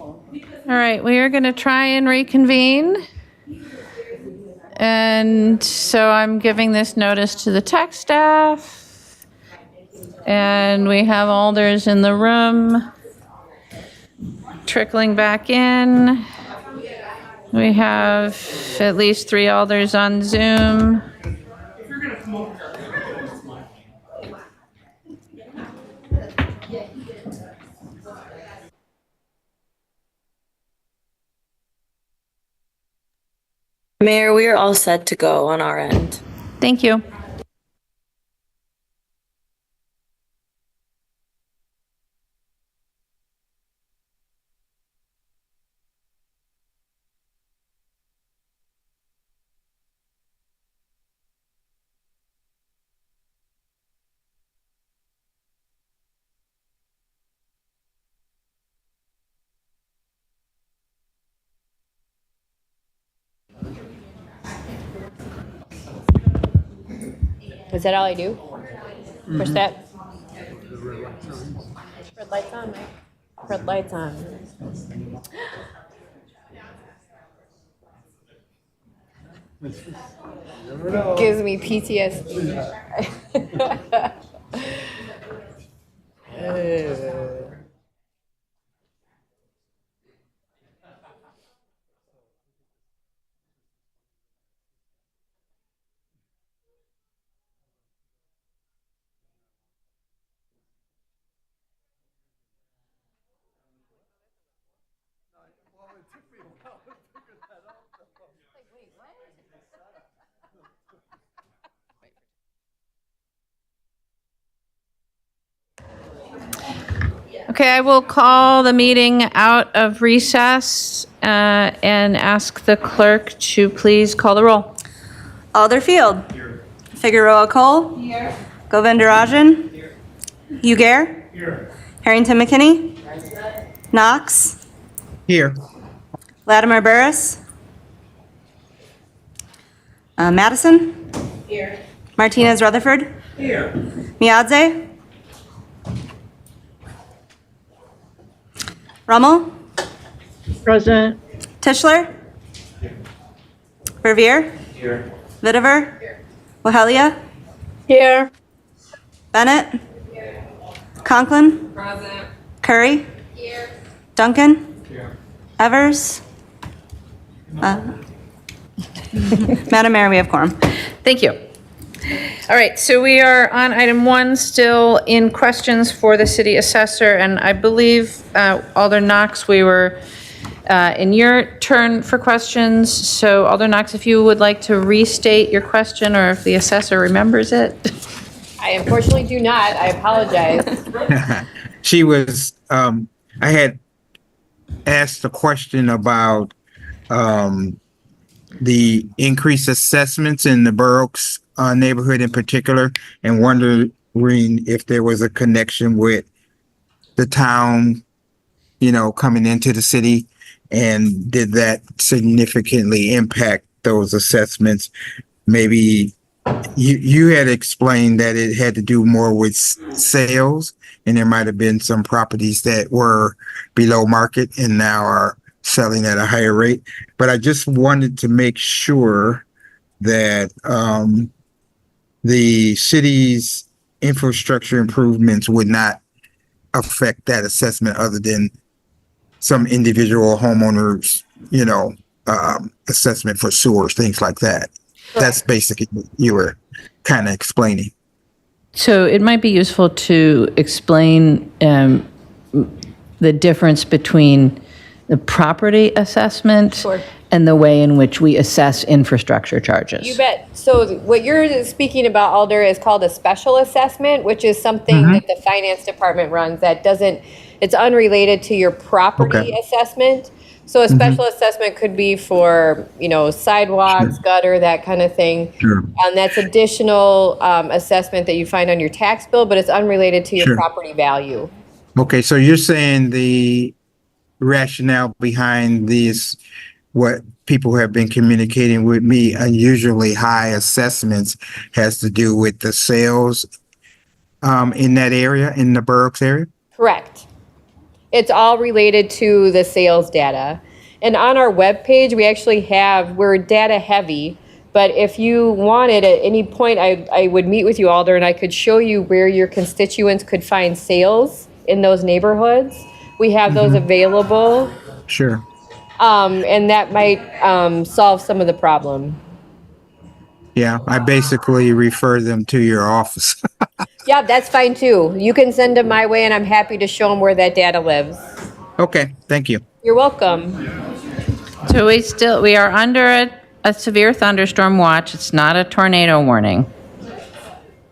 All right, we are going to try and reconvene. And so I'm giving this notice to the tech staff. And we have alders in the room trickling back in. We have at least 3 alders on Zoom. Mayor, we are all set to go on our end. Thank you. Is that all I do? Push that? Red lights on, Mike. Red lights on. Gives me PTSD. Okay, I will call the meeting out of recess and ask the clerk to please call the roll. Alderfield. Figueroa Cole. Here. Govindarajan. Here. Huger. Here. Harrington McKinney. Knox. Here. Latimer Burris. Madison. Here. Martinez Rutherford. Here. Miadze. Rummel. Present. Tischler. Vervier. Here. Vitiver. Here. Wahelia. Here. Bennett. Here. Conklin. Present. Curry. Here. Duncan. Here. Evers. Madam Mayor, we have quorum. Thank you. All right, so we are on item 1, still in questions for the city assessor, and I believe, Alder Knox, we were in your turn for questions. So Alder Knox, if you would like to restate your question, or if the assessor remembers it. I unfortunately do not. I apologize. She was, I had asked a question about the increased assessments in the Burroughs neighborhood in particular, and wondering if there was a connection with the town, coming into the city, and did that significantly impact those assessments? Maybe you had explained that it had to do more with sales, and there might have been some properties that were below market and now are selling at a higher rate. But I just wanted to make sure that the city's infrastructure improvements would not affect that assessment, other than some individual homeowners, assessment for sewers, things like that. That's basically what you were kind of explaining. So it might be useful to explain the difference between the property assessment Sure. and the way in which we assess infrastructure charges. You bet. So what you're speaking about, Alder, is called a special assessment, which is something that the finance department runs that it's unrelated to your property assessment. So a special assessment could be for, sidewalks, gutter, that kind of thing. Sure. And that's additional assessment that you find on your tax bill, but it's unrelated to your Sure. property value. Okay, so you're saying the rationale behind these, what people have been communicating with me, unusually high assessments, has to do with the sales in that area, in the Burroughs area? Correct. It's all related to the sales data. And on our webpage, we actually we're data heavy, but if you wanted at any point, I would meet with you, Alder, and I could show you where your constituents could find sales in those neighborhoods. We have those available, Sure. and that might solve some of the problem. Yeah, I basically refer them to your office. Yeah, that's fine too. You can send them my way, and I'm happy to show them where that data lives. Okay, thank you. You're welcome. So we are under a severe thunderstorm watch. It's not a tornado warning.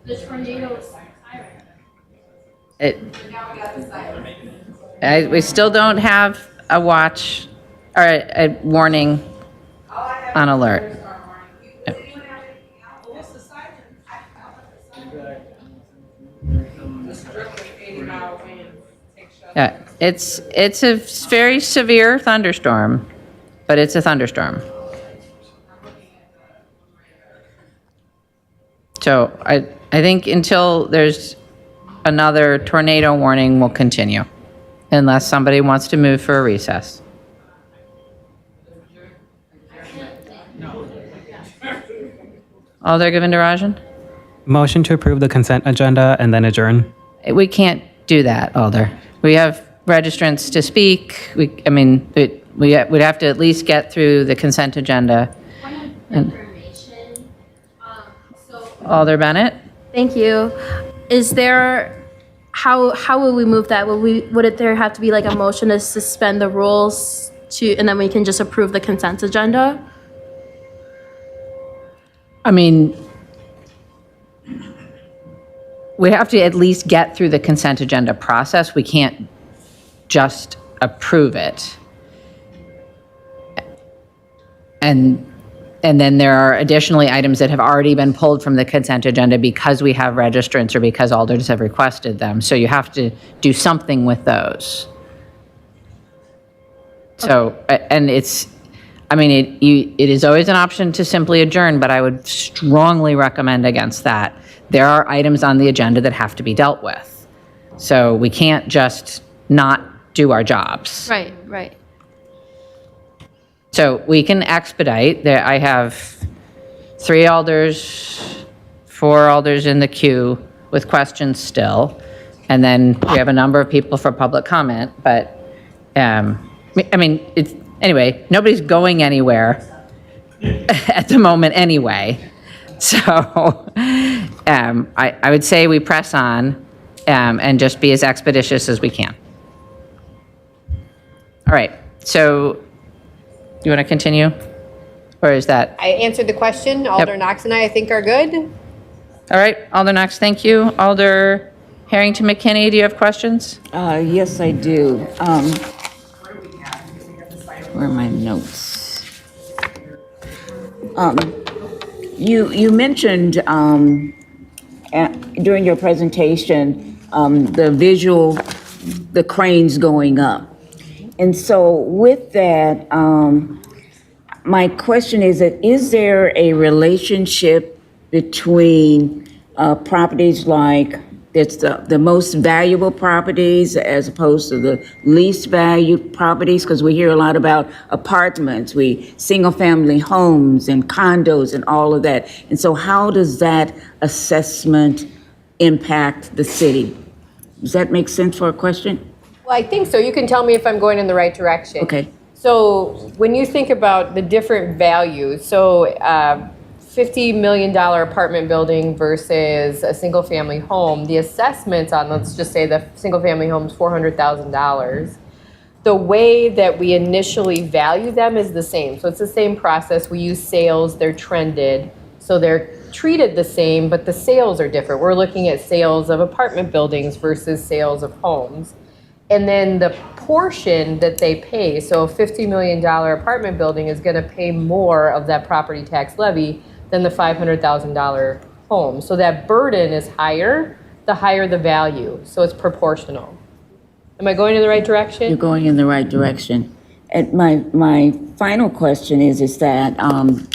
The tornado is siren. We still don't have a watch or a warning on alert. Yeah, it's a very severe thunderstorm, but it's a thunderstorm. So I think until there's another tornado warning, we'll continue, unless somebody wants to move for a recess. Alder Govindarajan? Motion to approve the consent agenda and then adjourn. We can't do that, Alder. We have registrants to speak. We'd have to at least get through the consent agenda. And- Alder Bennett? Thank you. Is there, how will we move that? Would there have to be like a motion to suspend the rules and then we can just approve the consent agenda? I mean, we have to at least get through the consent agenda process. We can't just approve it. And then there are additionally items that have already been pulled from the consent agenda because we have registrants or because alders have requested them. So you have to do something with those. So, and it is always an option to simply adjourn, but I would strongly recommend against that. There are items on the agenda that have to be dealt with. So we can't just not do our jobs. Right, right. So we can expedite. I have 3 alders, 4 alders in the queue with questions still. And then we have a number of people for public comment, but, anyway, nobody's going anywhere at the moment anyway. So I would say we press on and just be as expeditious as we can. All right, so you want to continue? Or is that? I answered the question. Alder Knox and I think, are good. All right, Alder Knox, thank you. Alder Harrington McKinney, do you have questions? Yes, I do. Where are my notes? You mentioned during your presentation the visual, the cranes going up. And so with that, my question is there a relationship between properties like it's the most valuable properties as opposed to the least valued properties? Because we hear a lot about apartments, single-family homes and condos and all of that. And so how does that assessment impact the city? Does that make sense for a question? Well, I think so. You can tell me if I'm going in the right direction. Okay. So when you think about the different values, so $50 million apartment building versus a single family home, the assessments on, let's just say the single family home's $400,000. The way that we initially value them is the same. So it's the same process. We use sales, they're trended. So they're treated the same, but the sales are different. We're looking at sales of apartment buildings versus sales of homes. And then the portion that they pay, so a $50 million apartment building is going to pay more of that property tax levy than the $500,000 home. So that burden is higher, the higher the value. So it's proportional. Am I going in the right direction? You're going in the right direction. And my final question is that,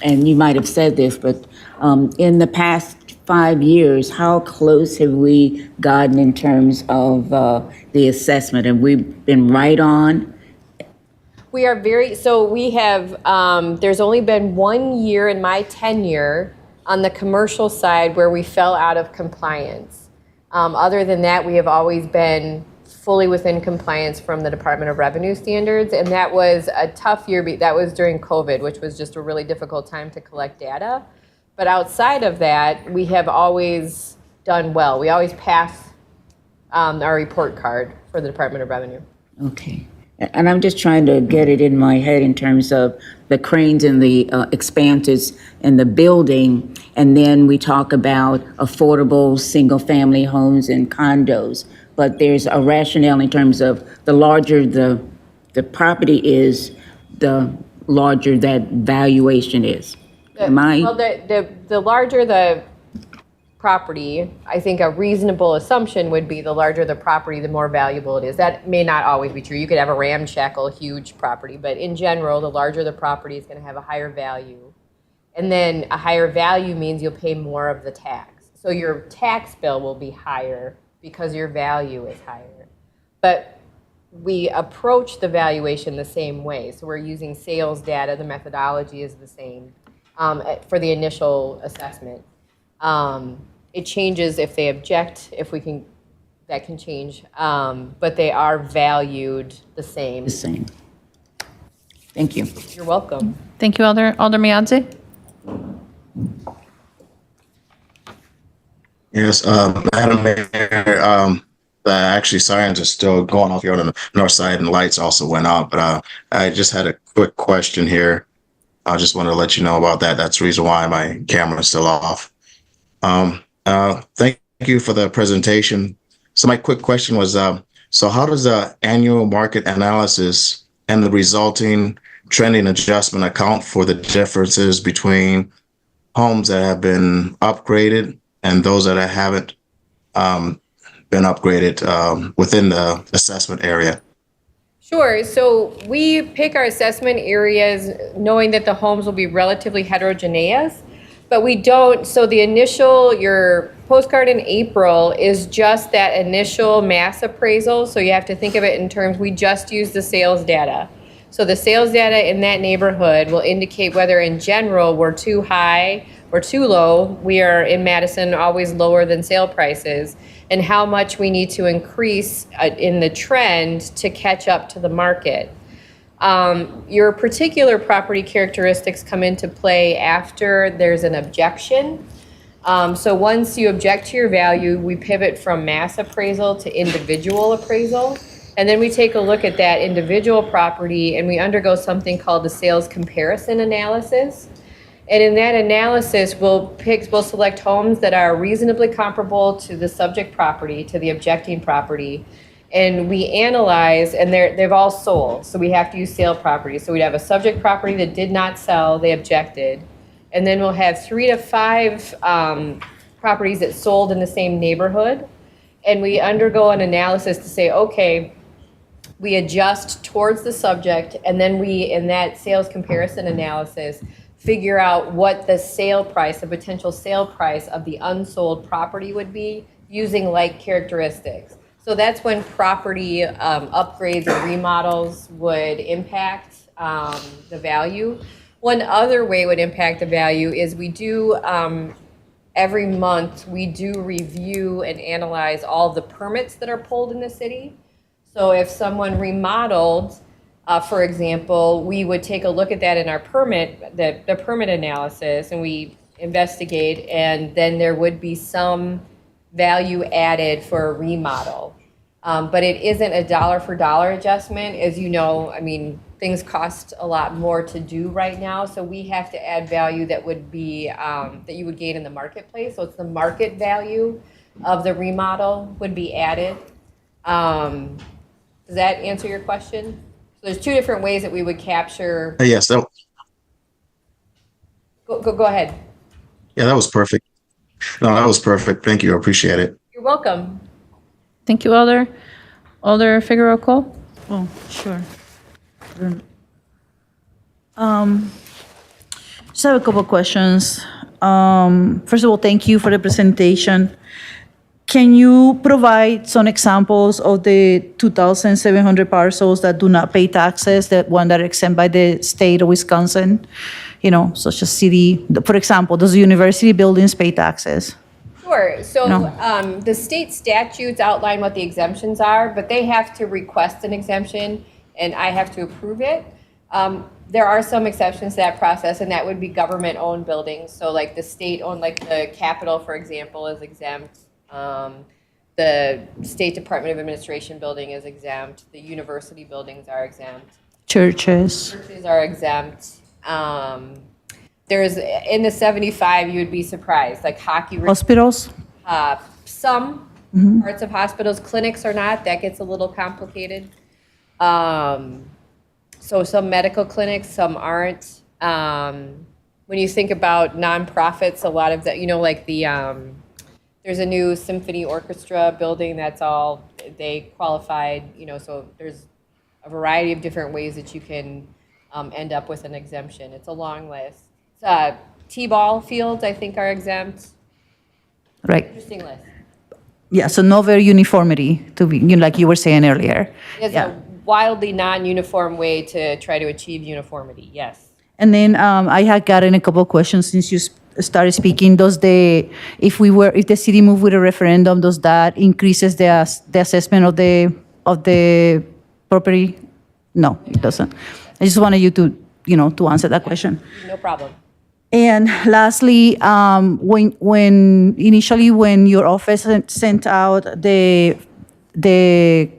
and you might have said this, but in the past 5 years, how close have we gotten in terms of the assessment? Have we been right on? We are so we have, there's only been 1 year in my tenure on the commercial side where we fell out of compliance. Other than that, we have always been fully within compliance from the Department of Revenue standards, and that was a tough year. That was during COVID, which was just a really difficult time to collect data. But outside of that, we have always done well. We always pass our report card for the Department of Revenue. Okay. And I'm just trying to get it in my head in terms of the cranes and the expanses in the building. And then we talk about affordable single-family homes and condos. But there's a rationale in terms of the larger the property is, the larger that valuation is. Am I? Well, the larger the property, I think a reasonable assumption would be the larger the property, the more valuable it is. That may not always be true. You could have a ramshackle, huge property, but in general, the larger the property is going to have a higher value. And then a higher value means you'll pay more of the tax. So your tax bill will be higher because your value is higher. But we approach the valuation the same way. So we're using sales data. The methodology is the same for the initial assessment. It changes if they object, if we can, that can change. But they are valued the same. The same. Thank you. You're welcome. Thank you, Alder Miadze. Yes, Madam Mayor, actually sirens are still going off here on the north side and lights also went out, but I just had a quick question here. I just wanted to let you know about that. That's the reason why my camera is still off. Thank you for the presentation. So my quick question was, so how does the annual market analysis and the resulting trending adjustment account for the differences between homes that have been upgraded and those that haven't been upgraded within the assessment area? Sure. So we pick our assessment areas knowing that the homes will be relatively heterogeneous, but we don't. So the initial, your postcard in April is just that initial mass appraisal. So you have to think of it in terms, we just use the sales data. So the sales data in that neighborhood will indicate whether in general we're too high or too low. We are in Madison always lower than sale prices, and how much we need to increase in the trend to catch up to the market. Your particular property characteristics come into play after there's an objection. So once you object to your value, we pivot from mass appraisal to individual appraisal. And then we take a look at that individual property and we undergo something called the sales comparison analysis. And in that analysis, we'll select homes that are reasonably comparable to the subject property, to the objecting property. And we analyze, and they've all sold, so we have to use sale properties. So we'd have a subject property that did not sell, they objected. And then we'll have 3 to 5 properties that sold in the same neighborhood. And we undergo an analysis to say, okay, we adjust towards the subject, and then we, in that sales comparison analysis, figure out what the sale price, the potential sale price of the unsold property would be using like characteristics. So that's when property upgrades or remodels would impact the value. One other way it would impact the value is we do, every month, we do review and analyze all the permits that are pulled in the city. So if someone remodeled, for example, we would take a look at that in our permit, the permit analysis, and we investigate, and then there would be some value added for a remodel. But it isn't a dollar for dollar adjustment. As you know, I mean, things cost a lot more to do right now, so we have to add value that would be, that you would gain in the marketplace. So it's the market value of the remodel would be added. Does that answer your question? So there's 2 different ways that we would capture. Yes. Go ahead. Yeah, that was perfect. No, that was perfect. Thank you. I appreciate it. You're welcome. Thank you, Alder. Alder Figueroa Cole? Oh, sure. Just have a couple questions. First of all, thank you for the presentation. Can you provide some examples of the 2,700 parcels that do not pay taxes, that one that are exempt by the state of Wisconsin? You know, such as city, for example, does the university buildings pay taxes? Sure. So No. the state statutes outline what the exemptions are, but they have to request an exemption, and I have to approve it. There are some exceptions to that process, and that would be government-owned buildings. So like the state-owned, like the Capitol, for example, is exempt. The State Department of Administration building is exempt. The university buildings are exempt. Churches? Churches are exempt. There's, in the 75, you would be surprised, like hockey. Hospitals? Some parts of hospitals, clinics are not. That gets a little complicated. So some medical clinics, some aren't. When you think about nonprofits, a lot of that, you know, like the, there's a new symphony orchestra building that's all, they qualified, you know, so there's a variety of different ways that you can end up with an exemption. It's a long list. T-ball fields, I think, are exempt. Right. Interesting list. Yeah, so no very uniformity, to be, you know, like you were saying earlier. It's Yeah. a wildly non-uniform way to try to achieve uniformity, yes. And then I had gotten a couple of questions since you started speaking. If the city moved with a referendum, does that increases the assessment of the property? No, it doesn't. I just wanted you to, you know, to answer that question. No problem. And lastly, when your office sent out the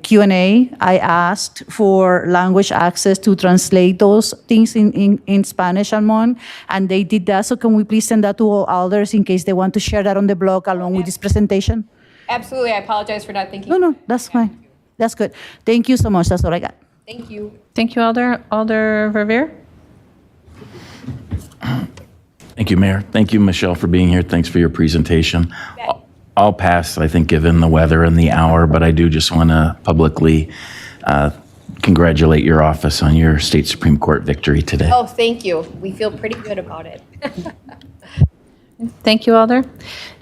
Q&A, I asked for language access to translate those things in Spanish and Mon, and they did that. So can we please send that to all others in case they want to share that on the blog along with this presentation? Absolutely. I apologize for not thinking. No, that's fine. That's good. Thank you so much. That's all I got. Thank you. Thank you, Alder Verveer. Thank you, Mayor. Thank you, Michelle, for being here. Thanks for your presentation. I'll pass, I think, given the weather and the hour, but I do just want to publicly congratulate your office on your state Supreme Court victory today. Oh, thank you. We feel pretty good about it. Thank you, Alder.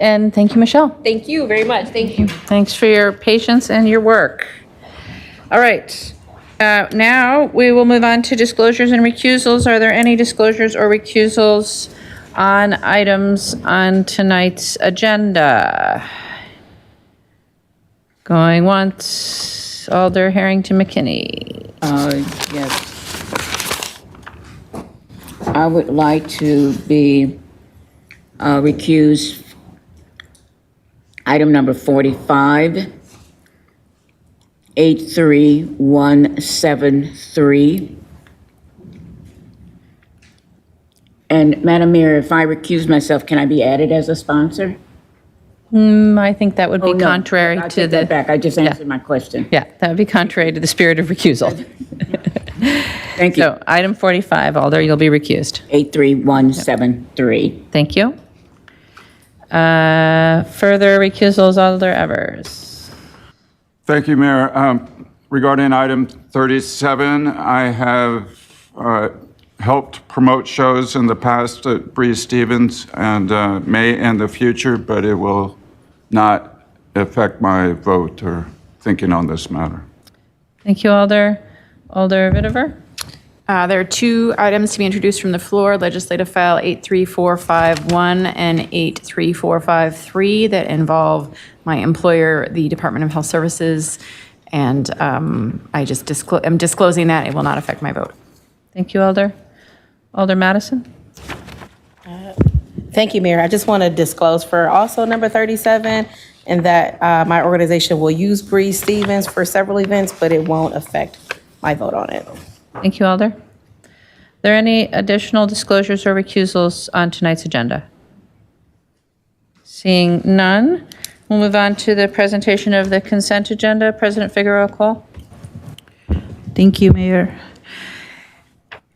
And thank you, Michelle. Thank you very much. Thank you. Thanks for your patience and your work. All right. Now we will move on to disclosures and recusals. Are there any disclosures or recusals on items on tonight's agenda? Going once, Alder Harrington McKinney. Yes. I would like to be recused. Item number 45, 83173. And Madam Mayor, if I recuse myself, can I be added as a sponsor? I think that would be contrary I to take the. that back. I just answered my question. Yeah, that would be contrary to the spirit of recusal. Thank you. So item 45, Alder, you'll be recused. 83173. Thank you. Further recusals, Alder Evers. Thank you, Mayor. Regarding item 37, I have helped promote shows in the past at Bree Stevens and may in the future, but it will not affect my vote or thinking on this matter. Thank you, Alder. Alder Vitiver. There are two items to be introduced from the floor, Legislative File 83451 and 83453, that involve my employer, the Department of Health Services, and I just am disclosing that. It will not affect my vote. Thank you, Alder. Alder Madison. Thank you, Mayor. I just want to disclose for also number 37, and that my organization will use Bree Stevens for several events, but it won't affect my vote on it. Thank you, Alder. Are there any additional disclosures or recusals on tonight's agenda? Seeing none, we'll move on to the presentation of the consent agenda. President Figueroa Cole. Thank you, Mayor.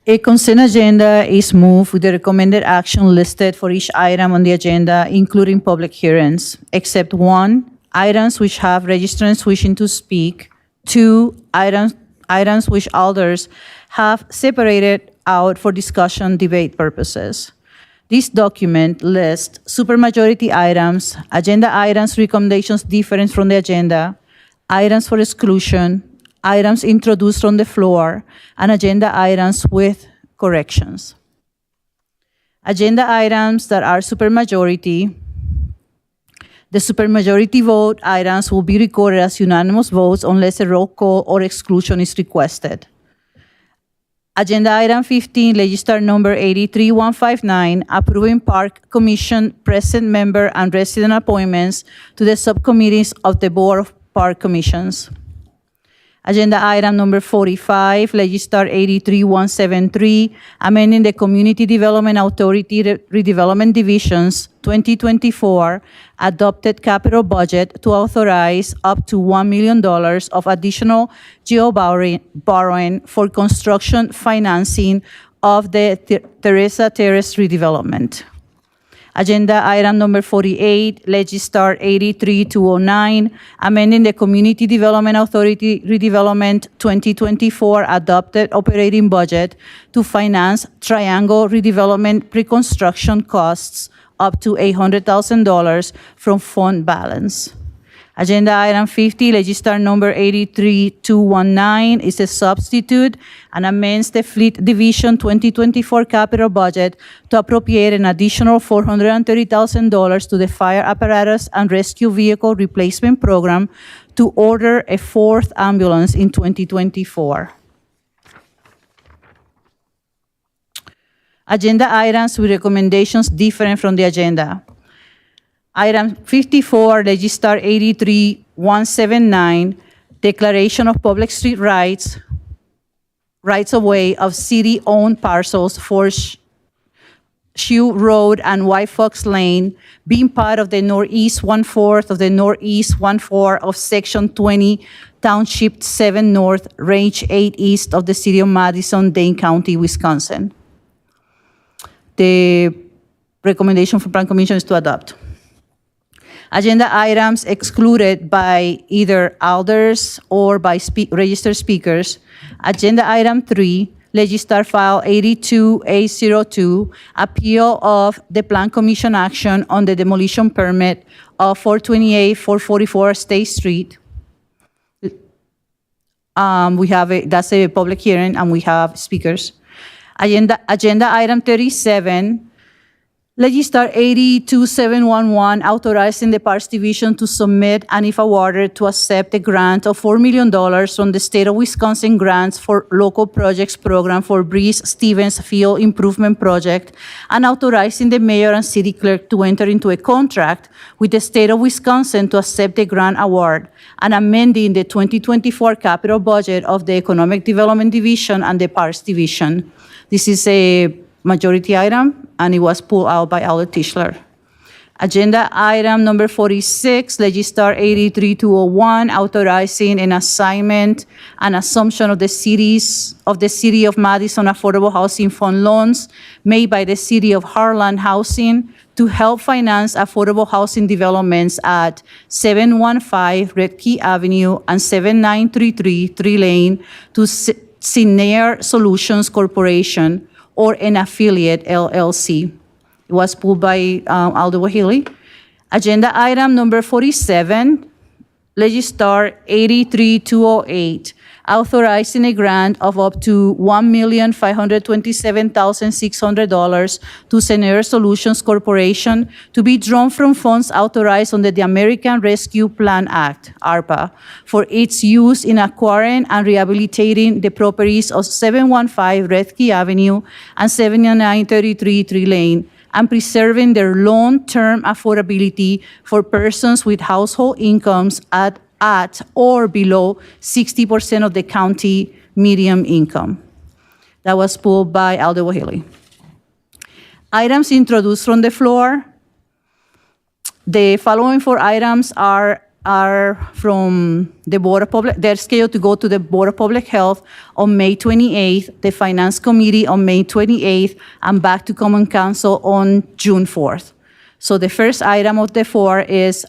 A consent agenda is moved with the recommended action listed for each item on the agenda, including public hearings, except 1, items which have registrants wishing to speak, 2, items which alders have separated out for discussion debate purposes. This document lists supermajority items, agenda items recommendations different from the agenda, items for exclusion, items introduced from the floor, and agenda items with corrections. Agenda items that are supermajority. The supermajority vote items will be recorded as unanimous votes unless a roll call or exclusion is requested. Agenda item 15, Legistar number 83159, approving Park Commission present member and resident appointments to the subcommittees of the Board of Park Commissions. Agenda item number 45, Legistar 83173, amending the Community Development Authority Redevelopment Division's 2024 adopted capital budget to authorize up to $1 million of additional GO borrowing for construction financing of the Teresa Terrace redevelopment. Agenda item number 48, Legistar 83209, amending the Community Development Authority Redevelopment 2024 adopted operating budget to finance Triangle redevelopment pre-construction costs up to $800,000 from fund balance. Agenda item 50, Legistar number 83219, is a substitute and amends the Fleet Division 2024 capital budget to appropriate an additional $430,000 to the Fire Apparatus and Rescue Vehicle Replacement Program to order a fourth ambulance in 2024. Agenda items with recommendations different from the agenda. Item 54, Legistar 83179, declaration of public street rights of way of city-owned parcels for Shoe Road and White Fox Lane, being part of the Northeast 1/4 of the Northeast 1/4 of Section 20, Township 7 North, Range 8 East of the City of Madison, Dane County, Wisconsin. The recommendation for Plan Commission is to adopt. Agenda items excluded by either alders or by registered speakers. Agenda item 3, Legistar File 82802, appeal of the Plan Commission action on the demolition permit of 428-444 State Street. That's a public hearing, and we have speakers. Agenda item 37, Legistar 82711, authorizing the Parks Division to submit and, if awarded, to accept a grant of $4 million from the State of Wisconsin Grants for Local Projects Program for Breeze Stevens Field Improvement Project, and authorizing the mayor and city clerk to enter into a contract with the State of Wisconsin to accept the grant award, and amending the 2024 capital budget of the Economic Development Division and the Parks Division. This is a majority item, and it was pulled out by Alder Tischler. Agenda item number 46, Legistar 83201, authorizing an assignment and assumption of the City of Madison Affordable Housing Fund loans made by the City of Harlan Housing to help finance affordable housing developments at 715 Red Key Avenue and 7933 Tree Lane to Sinair Solutions Corporation, or an affiliate, LLC. It was pulled by Aldo Wahili. Agenda item number 47, Legistar 83208, authorizing a grant of up to $1,527,600 to Sinair Solutions Corporation to be drawn from funds authorized under the American Rescue Plan Act, ARPA, for its use in acquiring and rehabilitating the properties of 715 Red Key Avenue and 7933 Tree Lane, and preserving their long-term affordability for persons with household incomes at or below 60% of the county median income. That was pulled by Aldo Wahili. Items introduced from the floor. The following 4 items are from the Board of Public, they're scheduled to go to the Board of Public Health on May 28th, the Finance Committee on May 28th, and back to Common Council on June 4th. So the first item of the 4 is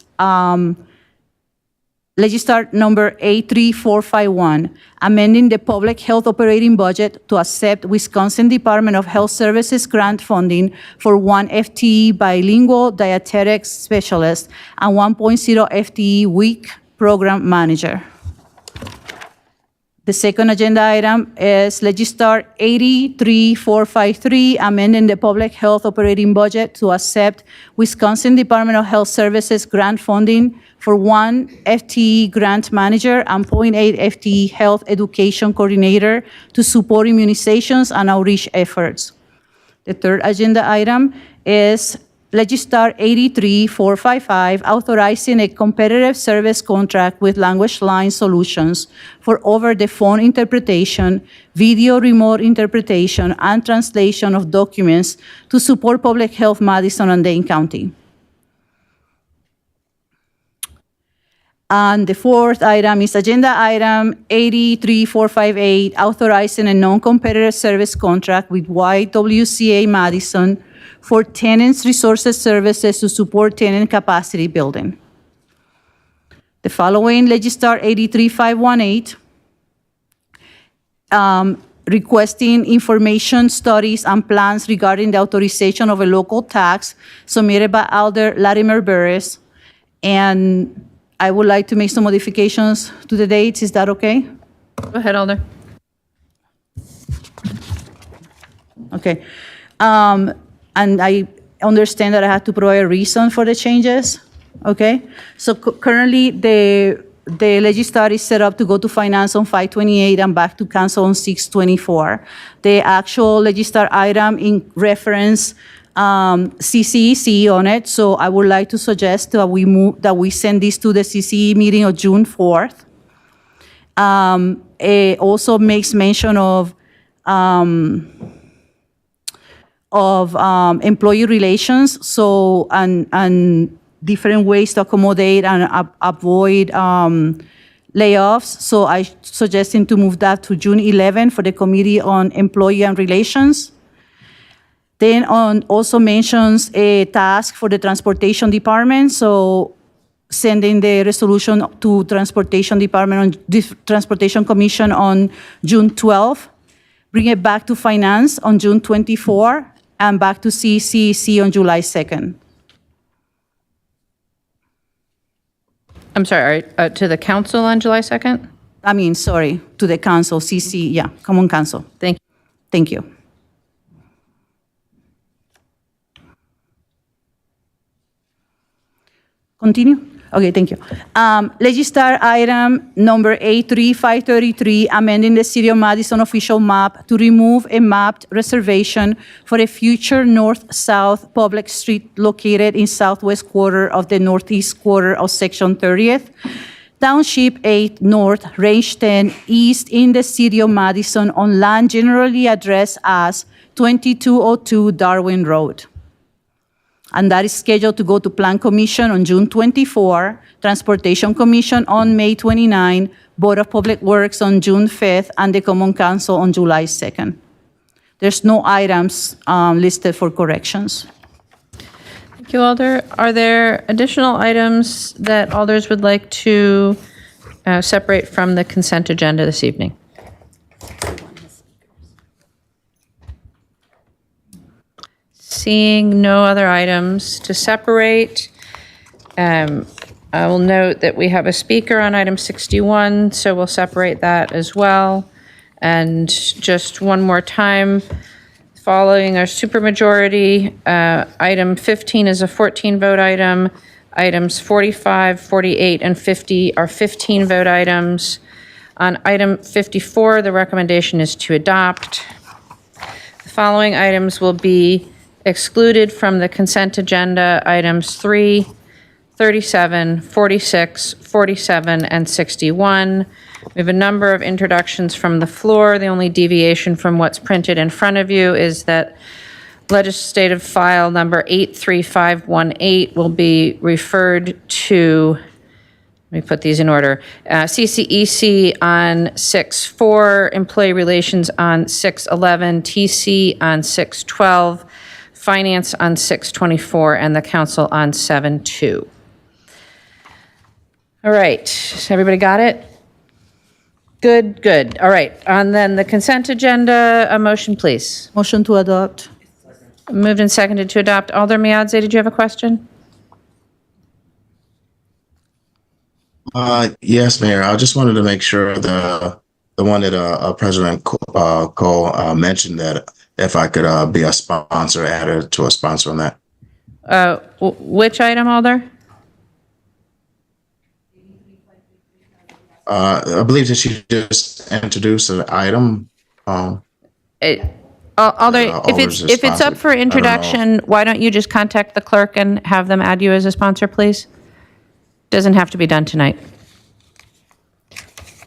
Legistar number 83451, amending the public health operating budget to accept Wisconsin Department of Health Services grant funding for 1 FTE bilingual dietetics specialist and 1.0 FTE week program manager. The second agenda item is Legistar 83453, amending the public health operating budget to accept Wisconsin Department of Health Services grant funding for 1 FTE grant manager and 0.8 FTE health education coordinator to support immunizations and outreach efforts. The third agenda item is Legistar 83455, authorizing a competitive service contract with Language Line Solutions for over-the-phone interpretation, video remote interpretation, and translation of documents to support public health Madison and Dane County. And the fourth item is agenda item 83458, authorizing a non-competitive service contract with YWCA Madison for tenants resources services to support tenant capacity building. The following Legistar 83518, requesting information, studies, and plans regarding the authorization of a local tax submitted by Alder Latimer Burris. And I would like to make some modifications to the dates. Is that okay? Go ahead, Alder. Okay. And I understand that I have to provide a reason for the changes, okay? So currently, the Legistar is set up to go to Finance on 5/28 and back to Council on 6/24. The actual Legistar item in reference CCEC on it, so I would like to suggest that we send this to the CCE meeting of June 4th. It also makes mention of employee relations, so and different ways to accommodate and avoid layoffs. So I suggesting to move that to June 11 for the Committee on Employee and Relations. Then also mentions a task for the Transportation Department, so sending the resolution to Transportation Department on Transportation Commission on June 12. Bring it back to Finance on June 24 and back to CCC on July 2nd. I'm sorry, to the council on July 2nd? I mean, sorry, to the council, CC, yeah, Common Council. Thank you. Thank you. Continue? Okay, thank you. Legistar item number 83533, amending the City of Madison official map to remove a mapped reservation for a future north-south public street located in southwest quarter of the northeast quarter of Section 30th, Township 8 North, Range 10 East in the City of Madison on land generally addressed as 2202 Darwin Road. And that is scheduled to go to Plan Commission on June 24, Transportation Commission on May 29, Board of Public Works on June 5th, and the Common Council on July 2nd. There's no items listed for corrections. Thank you, Alder. Are there additional items that alders would like to separate from the consent agenda this evening? Seeing no other items to separate, I will note that we have a speaker on item 61, so we'll separate that as well. And just one more time, following our supermajority, item 15 is a 14-vote item. Items 45, 48, and 50 are 15-vote items. On item 54, the recommendation is to adopt. The following items will be excluded from the consent agenda: items 3, 37, 46, 47, and 61. We have a number of introductions from the floor. The only deviation from what's printed in front of you is that legislative file number 83518 will be referred to, let me put these in order, CCEC on 6/4, Employee Relations on 6/11, TC on 6/12, Finance on 6/24, and the Council on 7/2. All right, everybody got it? Good, good. All right, and then the consent agenda, a motion, please. Motion to adopt. Moved and seconded to adopt. Alder Miadze, did you have a question? Yes, Mayor. I just wanted to make sure the one that President Cole mentioned, that if I could be a sponsor, added to a sponsor on that. Which item, Alder? I believe that she just introduced an item. Alder, Alder's if it's up for responsible. I don't know. introduction, why don't you just contact the clerk and have them add you as a sponsor, please? Doesn't have to be done tonight.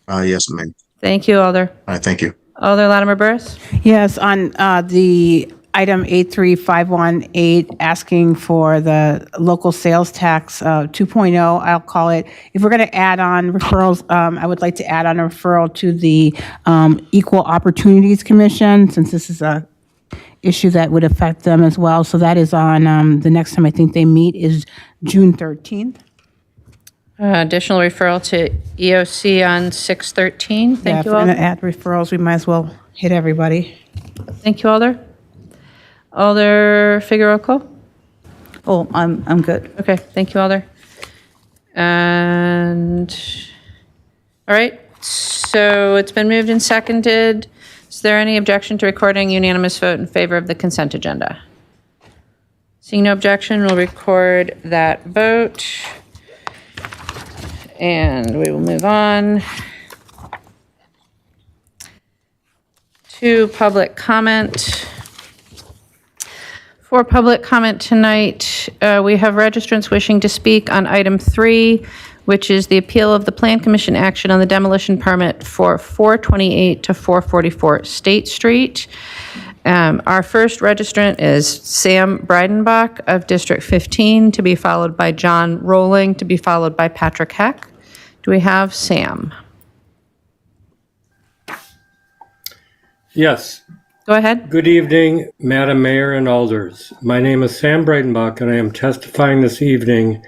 Yes, ma'am. Thank you, Alder. All right, thank you. Alder Latimer Burris? Yes, on the item 83518, asking for the local sales tax 2.0, I'll call it. If we're going to add on referrals, I would like to add on a referral to the Equal Opportunities Commission, since this is a issue that would affect them as well. So that is on, the next time I think they meet is June 13th. Additional referral to EOC on 6/13. Thank you, If we're going Alder. to add referrals, we might as well hit everybody. Thank you, Alder. Alder Figueroa Cole? Oh, I'm good. Okay, thank you, Alder. And, all right, so it's been moved and seconded. Is there any objection to recording unanimous vote in favor of the consent agenda? Seeing no objection, we'll record that vote. And we will move on to public comment. For public comment tonight, we have registrants wishing to speak on item 3, which is the appeal of the Plan Commission action on the demolition permit for 428 to 444 State Street. Our first registrant is Sam Breidenbach of District 15, to be followed by John Rowling, to be followed by Patrick Heck. Do we have Sam? Yes. Go ahead. Good evening, Madam Mayor and Alders. My name is Sam Breidenbach, and I am testifying this evening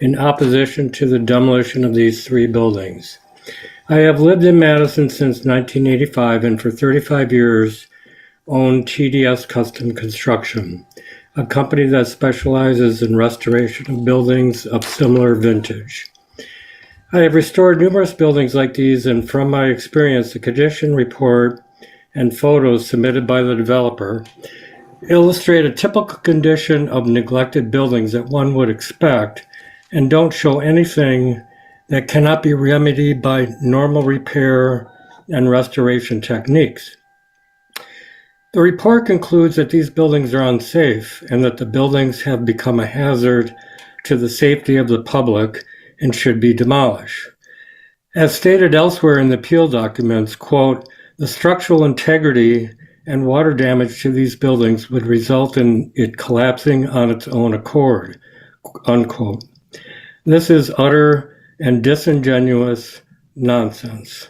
in opposition to the demolition of these 3 buildings. I have lived in Madison since 1985, and for 35 years owned TDS Custom Construction, a company that specializes in restoration of buildings of similar vintage. I have restored numerous buildings like these, and from my experience, the condition report and photos submitted by the developer illustrate a typical condition of neglected buildings that one would expect, and don't show anything that cannot be remedied by normal repair and restoration techniques. The report concludes that these buildings are unsafe and that the buildings have become a hazard to the safety of the public and should be demolished. As stated elsewhere in the appeal documents, quote, the structural integrity and water damage to these buildings would result in it collapsing on its own accord, unquote. This is utter and disingenuous nonsense.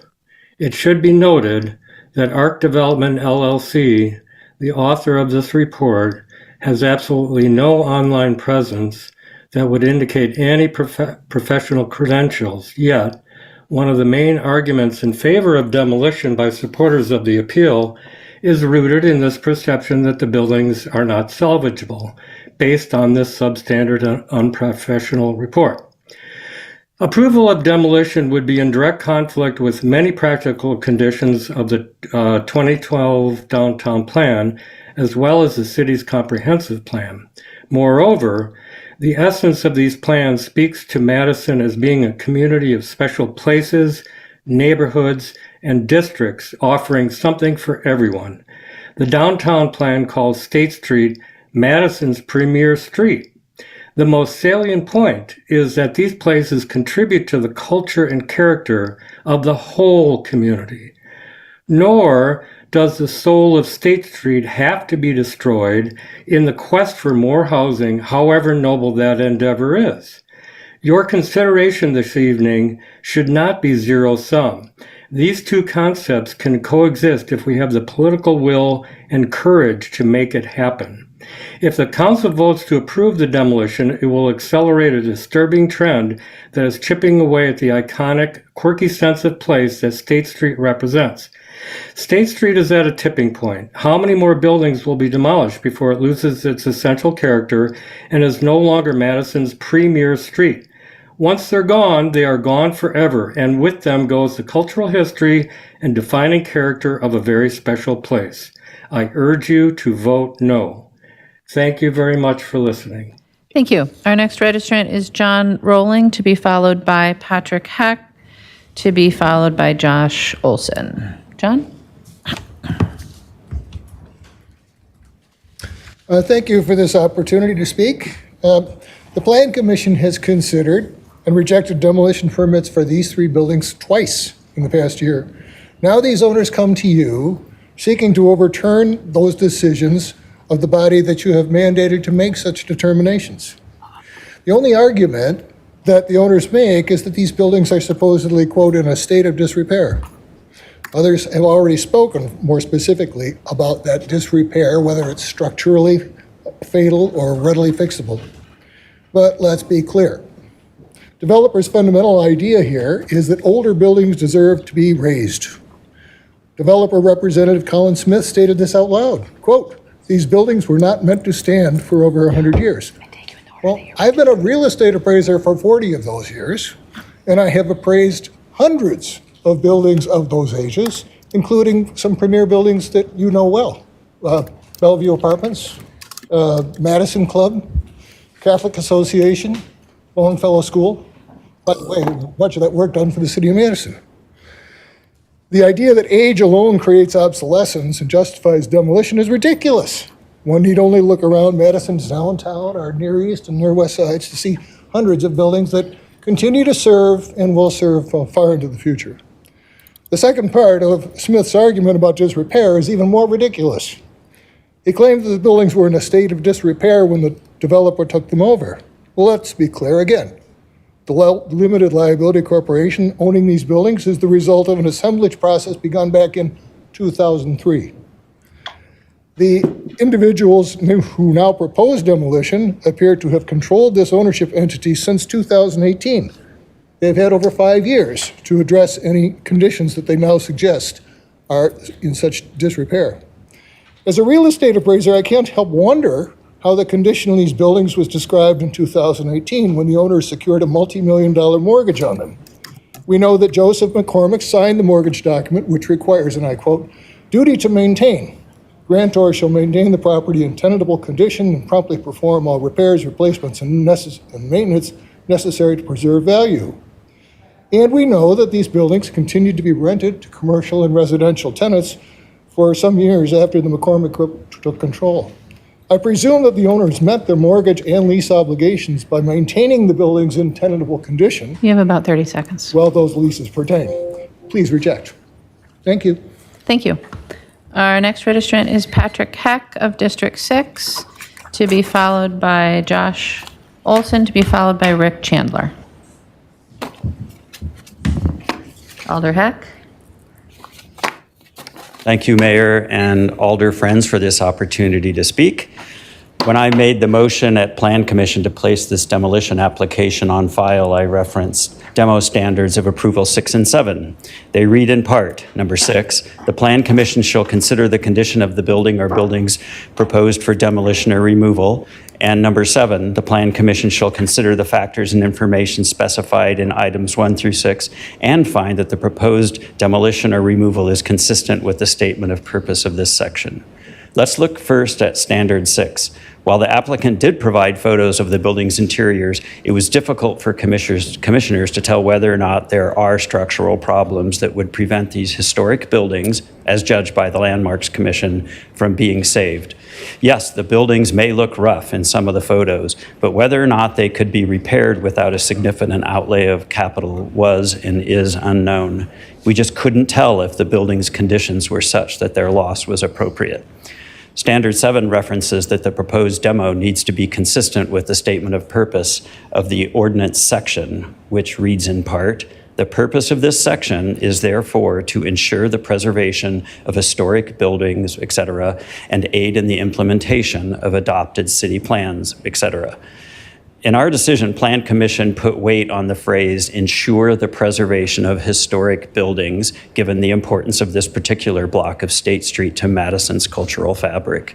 It should be noted that ARC Development LLC, the author of this report, has absolutely no online presence that would indicate any professional credentials, yet one of the main arguments in favor of demolition by supporters of the appeal is rooted in this perception that the buildings are not salvageable, based on this substandard and unprofessional report. Approval of demolition would be in direct conflict with many practical conditions of the 2012 downtown plan, as well as the city's comprehensive plan. Moreover, the essence of these plans speaks to Madison as being a community of special places, neighborhoods, and districts offering something for everyone. The downtown plan calls State Street Madison's premier street. The most salient point is that these places contribute to the culture and character of the whole community. Nor does the soul of State Street have to be destroyed in the quest for more housing, however noble that endeavor is. Your consideration this evening should not be zero-sum. These two concepts can coexist if we have the political will and courage to make it happen. If the council votes to approve the demolition, it will accelerate a disturbing trend that is chipping away at the iconic, quirky sense of place that State Street represents. State Street is at a tipping point. How many more buildings will be demolished before it loses its essential character and is no longer Madison's premier street? Once they're gone, they are gone forever, and with them goes the cultural history and defining character of a very special place. I urge you to vote no. Thank you very much for listening. Thank you. Our next registrant is John Rowling, to be followed by Patrick Heck, to be followed by Josh Olson. John? Thank you for this opportunity to speak. The Plan Commission has considered and rejected demolition permits for these 3 buildings twice in the past year. Now these owners come to you seeking to overturn those decisions of the body that you have mandated to make such determinations. The only argument that the owners make is that these buildings are supposedly, quote, in a state of disrepair. Others have already spoken more specifically about that disrepair, whether it's structurally fatal or readily fixable. But let's be clear. Developers' fundamental idea here is that older buildings deserve to be raised. Developer Representative Colin Smith stated this out loud, quote, "These buildings were not meant to stand for over 100 years. Well, I've been a real estate appraiser for 40 of those years, and I have appraised hundreds of buildings of those ages, including some premier buildings that you know well. Bellevue Apartments, Madison Club, Catholic Association, Longfellow School. By the way, much of that work done for the city of Madison. The idea that age alone creates obsolescence and justifies demolition is ridiculous. One need only look around Madison's downtown, our Near East and Near West sides to see hundreds of buildings that continue to serve and will serve far into the future. The second part of Smith's argument about disrepair is even more ridiculous. He claimed that the buildings were in a state of disrepair when the developer took them over. Well, let's be clear again. The limited liability corporation owning these buildings is the result of an assemblage process begun back in 2003. The individuals who now propose demolition appear to have controlled this ownership entity since 2018. They've had over 5 years to address any conditions that they now suggest are in such disrepair. As a real estate appraiser, I can't help wonder how the condition of these buildings was described in 2018 when the owners secured a multi-million-dollar mortgage on them. We know that Joseph McCormick signed the mortgage document, which requires, and I quote, "duty to maintain. Grantor shall maintain the property in tenantable condition and promptly perform all repairs, replacements, and maintenance necessary to preserve value." And we know that these buildings continued to be rented to commercial and residential tenants for some years after the McCormick Group took control. I presume that the owners met their mortgage and lease obligations by maintaining the buildings in tenantable condition. You have about 30 seconds. While those leases pertain. Please reject. Thank you. Thank you. Our next registrant is Patrick Heck of District 6, to be followed by Josh Olson, to be followed by Rick Chandler. Alder Heck. Thank you, Mayor and Alder friends, for this opportunity to speak. When I made the motion at Plan Commission to place this demolition application on file, I referenced demo standards of approval 6 and 7. They read in part, number 6, the Plan Commission shall consider the condition of the building or buildings proposed for demolition or removal. And number 7, the Plan Commission shall consider the factors and information specified in items 1 through 6 and find that the proposed demolition or removal is consistent with the statement of purpose of this section. Let's look first at Standard 6. While the applicant did provide photos of the building's interiors, it was difficult for commissioners to tell whether or not there are structural problems that would prevent these historic buildings, as judged by the Landmarks Commission, from being saved. Yes, the buildings may look rough in some of the photos, but whether or not they could be repaired without a significant outlay of capital was and is unknown. We just couldn't tell if the building's conditions were such that their loss was appropriate. Standard 7 references that the proposed demo needs to be consistent with the statement of purpose of the ordinance section, which reads in part, The purpose of this section is therefore to ensure the preservation of historic buildings, etc., and aid in the implementation of adopted city plans, etc. In our decision, Plan Commission put weight on the phrase, ensure the preservation of historic buildings, given the importance of this particular block of State Street to Madison's cultural fabric.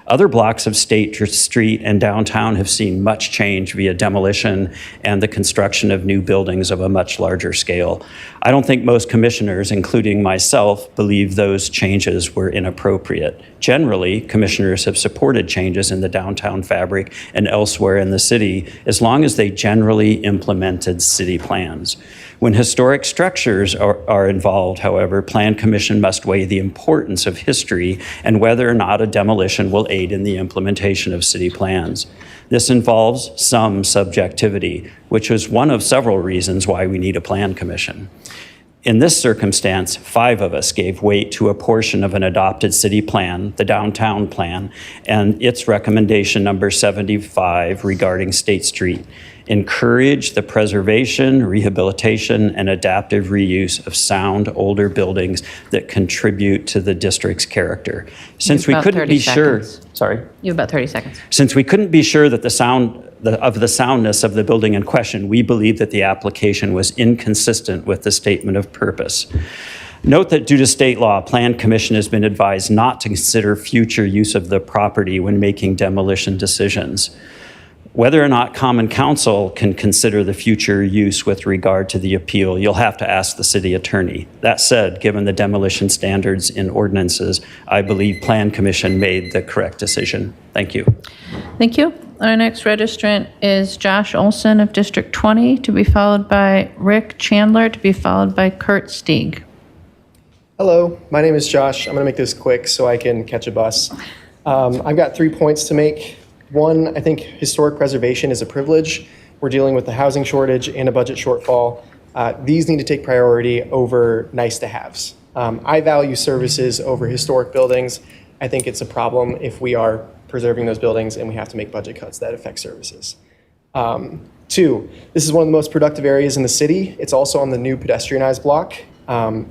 Other blocks of State Street and downtown have seen much change via demolition and the construction of new buildings of a much larger scale. I don't think most commissioners, including myself, believe those changes were inappropriate. Generally, commissioners have supported changes in the downtown fabric and elsewhere in the city as long as they generally implemented city plans. When historic structures are involved, however, Plan Commission must weigh the importance of history and whether or not a demolition will aid in the implementation of city plans. This involves some subjectivity, which is one of several reasons why we need a Plan Commission. In this circumstance, 5 of us gave weight to a portion of an adopted city plan, the downtown plan, and its recommendation number 75 regarding State Street. Encourage the preservation, rehabilitation, and adaptive reuse of sound older buildings that contribute to the district's character. Since we couldn't be sure, sorry. You have about 30 seconds. Since we couldn't be sure that the soundness of the building in question, we believe that the application was inconsistent with the statement of purpose. Note that due to state law, Plan Commission has been advised not to consider future use of the property when making demolition decisions. Whether or not Common Council can consider the future use with regard to the appeal, you'll have to ask the city attorney. That said, given the demolition standards in ordinances, I believe Plan Commission made the correct decision. Thank you. Thank you. Our next registrant is Josh Olson of District 20, to be followed by Rick Chandler, to be followed by Kurt Stieg. Hello, my name is Josh. I'm going to make this quick so I can catch a bus. I've got 3 points to make. One, I think historic preservation is a privilege. We're dealing with the housing shortage and a budget shortfall. These need to take priority over nice to haves. I value services over historic buildings. I think it's a problem if we are preserving those buildings and we have to make budget cuts that affect services. 2, this is one of the most productive areas in the city. It's also on the new pedestrianized block.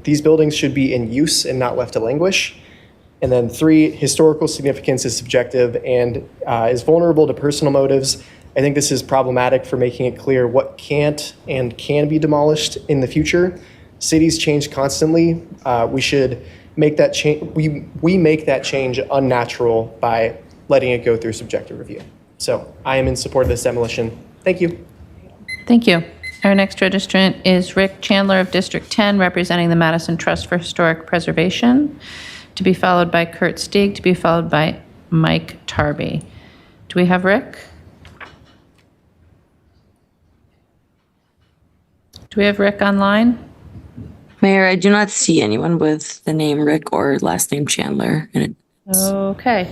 These buildings should be in use and not left to languish. And then 3, historical significance is subjective and is vulnerable to personal motives. I think this is problematic for making it clear what can't and can be demolished in the future. Cities change constantly. We should make that change. We make that change unnatural by letting it go through subjective review. So I am in support of this demolition. Thank you. Thank you. Our next registrant is Rick Chandler of District 10, representing the Madison Trust for Historic Preservation, to be followed by Kurt Stieg, to be followed by Mike Tarby. Do we have Rick? Do we have Rick online? Mayor, I do not see anyone with the name Rick or last name Chandler in it. Okay.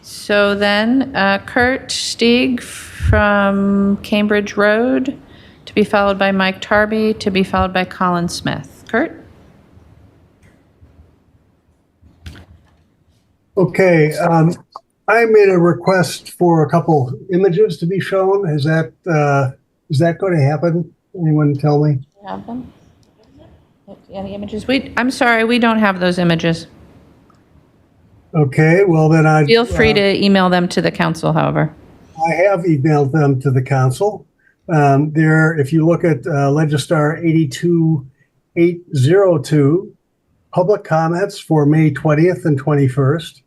So then, Kurt Stieg from Cambridge Road, to be followed by Mike Tarby, to be followed by Colin Smith. Kurt? Okay, I made a request for a couple images to be shown. Is that going to happen? Anyone tell me? Have them? Any images? I'm sorry, we don't have those images. Okay, well then Feel free to email them to the council, however. I have emailed them to the council. If you look at Legistar 82802, public comments for May 20th and 21st,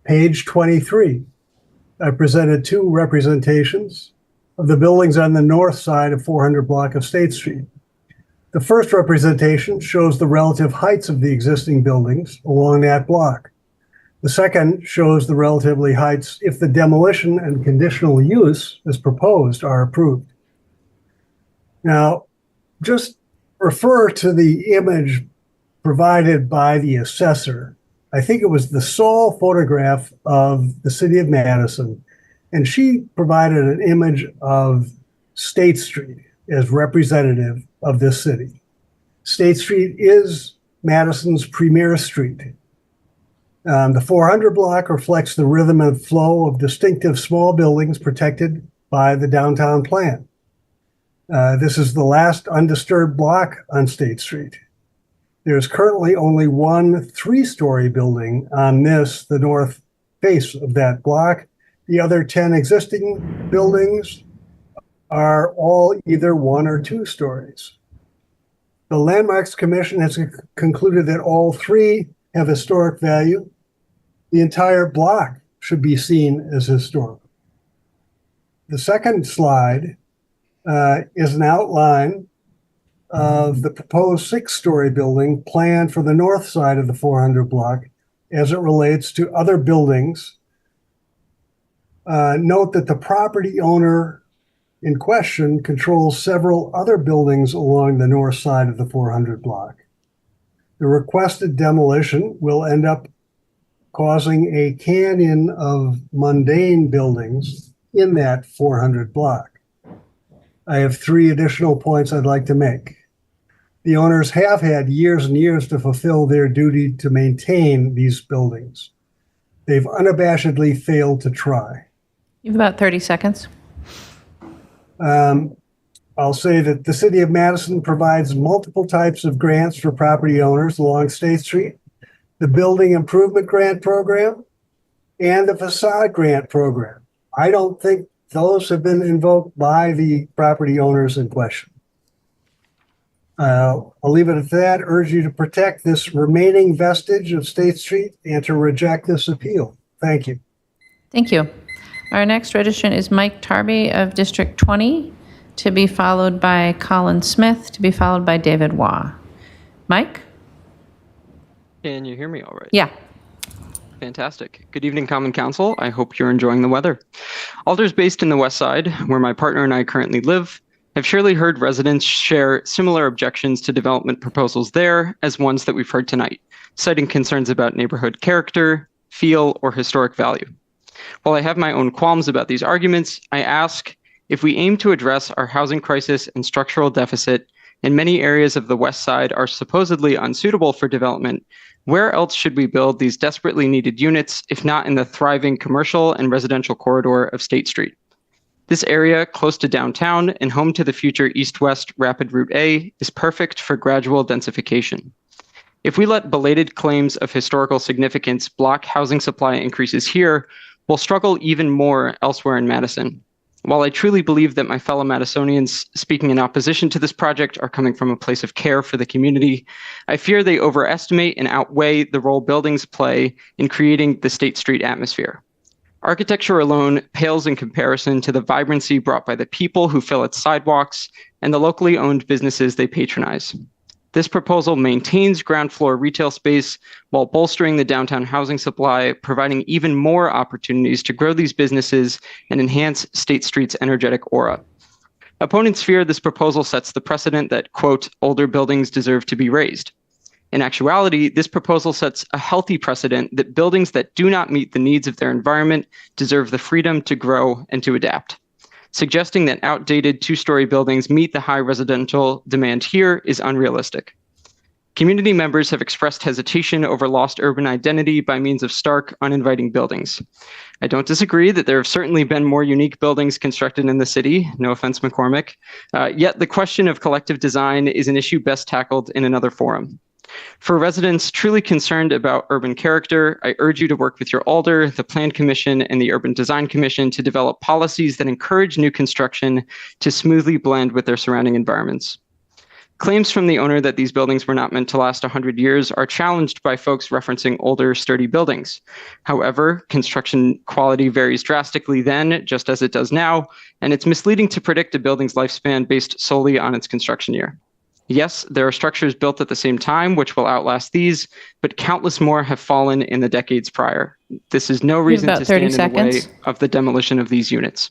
page 23. I presented 2 representations of the buildings on the north side of 400 block of State Street. The first representation shows the relative heights of the existing buildings along that block. The second shows the relatively heights if the demolition and conditional use as proposed are approved. Now, just refer to the image provided by the assessor. I think it was the sole photograph of the city of Madison, and she provided an image of State Street as representative of this city. State Street is Madison's premier street. The 400 block reflects the rhythm and flow of distinctive small buildings protected by the downtown plan. This is the last undisturbed block on State Street. There's currently only one 3-story building on the north face of that block. The other 10 existing buildings are all either 1 or 2 stories. The Landmarks Commission has concluded that all 3 have historic value. The entire block should be seen as historical. The second slide is an outline of the proposed 6-story building planned for the north side of the 400 block as it relates to other buildings. Note that the property owner in question controls several other buildings along the north side of the 400 block. The requested demolition will end up causing a canyon of mundane buildings in that 400 block. I have 3 additional points I'd like to make. The owners have had years and years to fulfill their duty to maintain these buildings. They've unabashedly failed to try. You have about 30 seconds. I'll say that the City of Madison provides multiple types of grants for property owners along State Street, the Building Improvement Grant Program, and the Facade Grant Program. I don't think those have been invoked by the property owners in question. I'll leave it at that. Urge you to protect this remaining vestige of State Street and to reject this appeal. Thank you. Thank you. Our next registrant is Mike Tarby of District 20, to be followed by Colin Smith, to be followed by David Waugh. Mike? Can you hear me all right? Yeah. Fantastic. Good evening, Common Council. I hope you're enjoying the weather. Alder's based in the West Side, where my partner and I currently live. I've surely heard residents share similar objections to development proposals there as ones that we've heard tonight, citing concerns about neighborhood character, feel, or historic value. While I have my own qualms about these arguments, I ask, if we aim to address our housing crisis and structural deficit, and many areas of the West Side are supposedly unsuitable for development, where else should we build these desperately needed units, if not in the thriving commercial and residential corridor of State Street? This area, close to downtown and home to the future East-West Rapid Route A, is perfect for gradual densification. If we let belated claims of historical significance block housing supply increases here, we'll struggle even more elsewhere in Madison. While I truly believe that my fellow Madisonians speaking in opposition to this project are coming from a place of care for the community, I fear they overestimate and outweigh the role buildings play in creating the State Street atmosphere. Architecture alone pales in comparison to the vibrancy brought by the people who fill its sidewalks and the locally owned businesses they patronize. This proposal maintains ground floor retail space while bolstering the downtown housing supply, providing even more opportunities to grow these businesses and enhance State Street's energetic aura. Opponents fear this proposal sets the precedent that, quote, older buildings deserve to be raised. In actuality, this proposal sets a healthy precedent that buildings that do not meet the needs of their environment deserve the freedom to grow and to adapt. Suggesting that outdated 2-story buildings meet the high residential demand here is unrealistic. Community members have expressed hesitation over lost urban identity by means of stark, uninviting buildings. I don't disagree that there have certainly been more unique buildings constructed in the city, no offense, McCormick, yet the question of collective design is an issue best tackled in another forum. For residents truly concerned about urban character, I urge you to work with your alder, the Plan Commission, and the Urban Design Commission to develop policies that encourage new construction to smoothly blend with their surrounding environments. Claims from the owner that these buildings were not meant to last 100 years are challenged by folks referencing older, sturdy buildings. However, construction quality varies drastically then, just as it does now, and it's misleading to predict a building's lifespan based solely on its construction year. Yes, there are structures built at the same time which will outlast these, but countless more have fallen in the decades prior. This is no reason to stand in the way of the demolition of these units.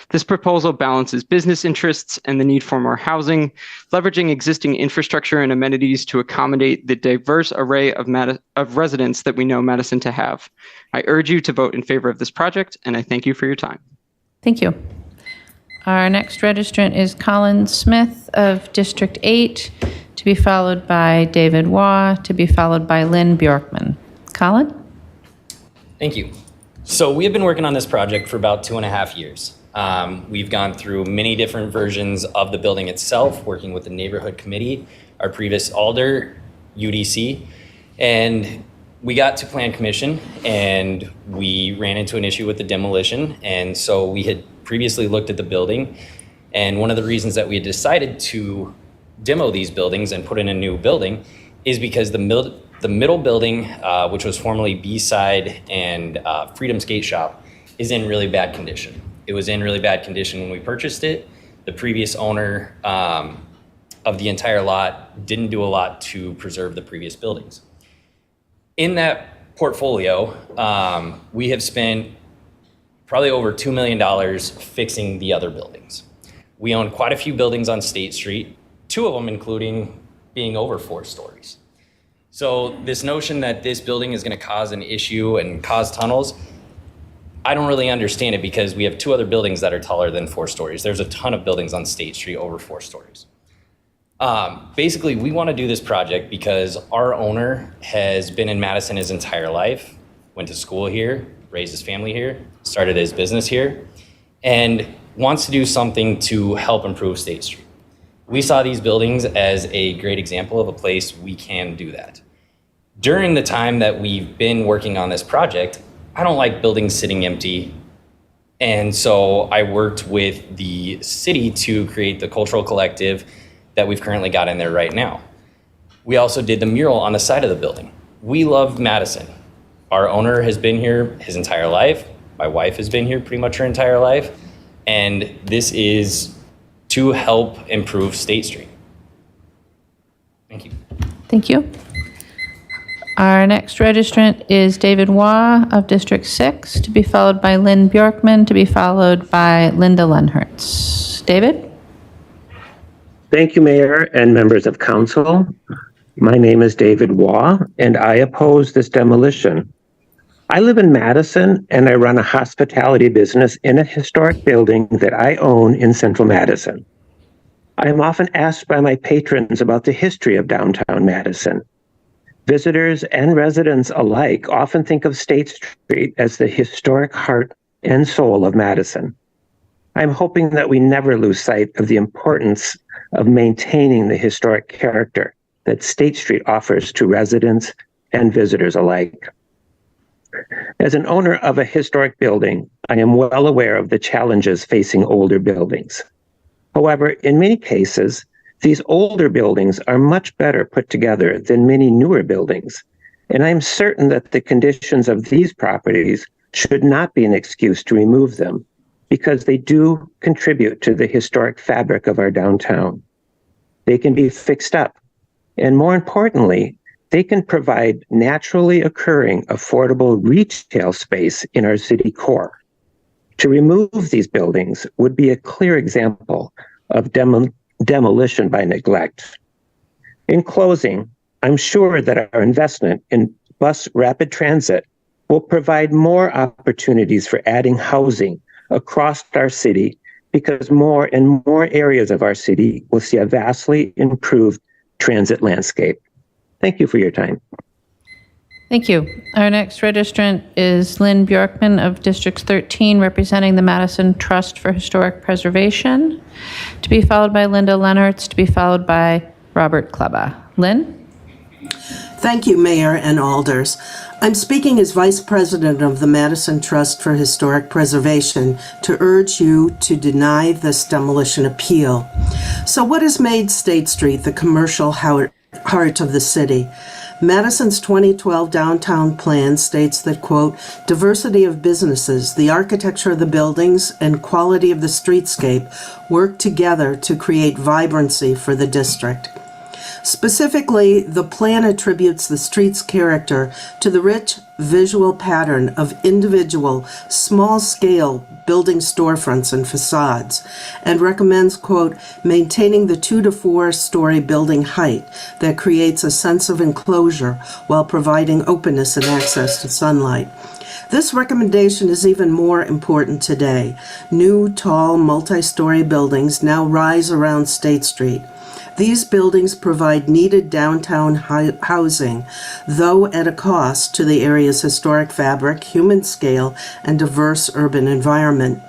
This proposal balances business interests and the need for more housing, leveraging existing infrastructure and amenities to accommodate the diverse array of residents that we know Madison to have. I urge you to vote in favor of this project, and I thank you for your time. Thank you. Our next registrant is Colin Smith of District 8, to be followed by David Waugh, to be followed by Lynn Bjorkman. Colin? Thank you. So we have been working on this project for about 2.5 years. We've gone through many different versions of the building itself, working with the neighborhood committee, our previous alder, UDC, and we got to Plan Commission and we ran into an issue with the demolition. And so we had previously looked at the building, and one of the reasons that we had decided to demo these buildings and put in a new building is because the middle building, which was formerly B-Side and Freedom Skate Shop, is in really bad condition. It was in really bad condition when we purchased it. The previous owner of the entire lot didn't do a lot to preserve the previous buildings. In that portfolio, we have spent probably over $2 million fixing the other buildings. We own quite a few buildings on State Street, 2 of them including being over 4 stories. So this notion that this building is going to cause an issue and cause tunnels, I don't really understand it, because we have 2 other buildings that are taller than 4 stories. There's a ton of buildings on State Street over 4 stories. Basically, we want to do this project because our owner has been in Madison his entire life, went to school here, raised his family here, started his business here, and wants to do something to help improve State Street. We saw these buildings as a great example of a place we can do that. During the time that we've been working on this project, I don't like buildings sitting empty. And so I worked with the city to create the cultural collective that we've currently got in there right now. We also did the mural on the side of the building. We love Madison. Our owner has been here his entire life. My wife has been here pretty much her entire life. And this is to help improve State Street. Thank you. Thank you. Our next registrant is David Waugh of District 6, to be followed by Lynn Bjorkman, to be followed by Linda Lenhertz. David? Thank you, Mayor and members of council. My name is David Waugh, and I oppose this demolition. I live in Madison, and I run a hospitality business in a historic building that I own in central Madison. I am often asked by my patrons about the history of downtown Madison. Visitors and residents alike often think of State Street as the historic heart and soul of Madison. I'm hoping that we never lose sight of the importance of maintaining the historic character that State Street offers to residents and visitors alike. As an owner of a historic building, I am well aware of the challenges facing older buildings. However, in many cases, these older buildings are much better put together than many newer buildings, and I am certain that the conditions of these properties should not be an excuse to remove them, because they do contribute to the historic fabric of our downtown. They can be fixed up, and more importantly, they can provide naturally occurring affordable retail space in our city core. To remove these buildings would be a clear example of demolition by neglect. In closing, I'm sure that our investment in bus rapid transit will provide more opportunities for adding housing across our city, because more and more areas of our city will see a vastly improved transit landscape. Thank you for your time. Thank you. Our next registrant is Lynn Bjorkman of District 13, representing the Madison Trust for Historic Preservation, to be followed by Linda Lenhertz, to be followed by Robert Kleba. Lynn? Thank you, Mayor and Alders. I'm speaking as Vice President of the Madison Trust for Historic Preservation to urge you to deny this demolition appeal. So what has made State Street the commercial heart of the city? Madison's 2012 downtown plan states that, quote, diversity of businesses, the architecture of the buildings, and quality of the streetscape work together to create vibrancy for the district. Specifically, the plan attributes the street's character to the rich visual pattern of individual, small-scale building storefronts and facades, and recommends, quote, maintaining the 2 to 4 story building height that creates a sense of enclosure while providing openness and access to sunlight. This recommendation is even more important today. New, tall, multi-story buildings now rise around State Street. These buildings provide needed downtown housing, though at a cost to the area's historic fabric, human scale, and diverse urban environment.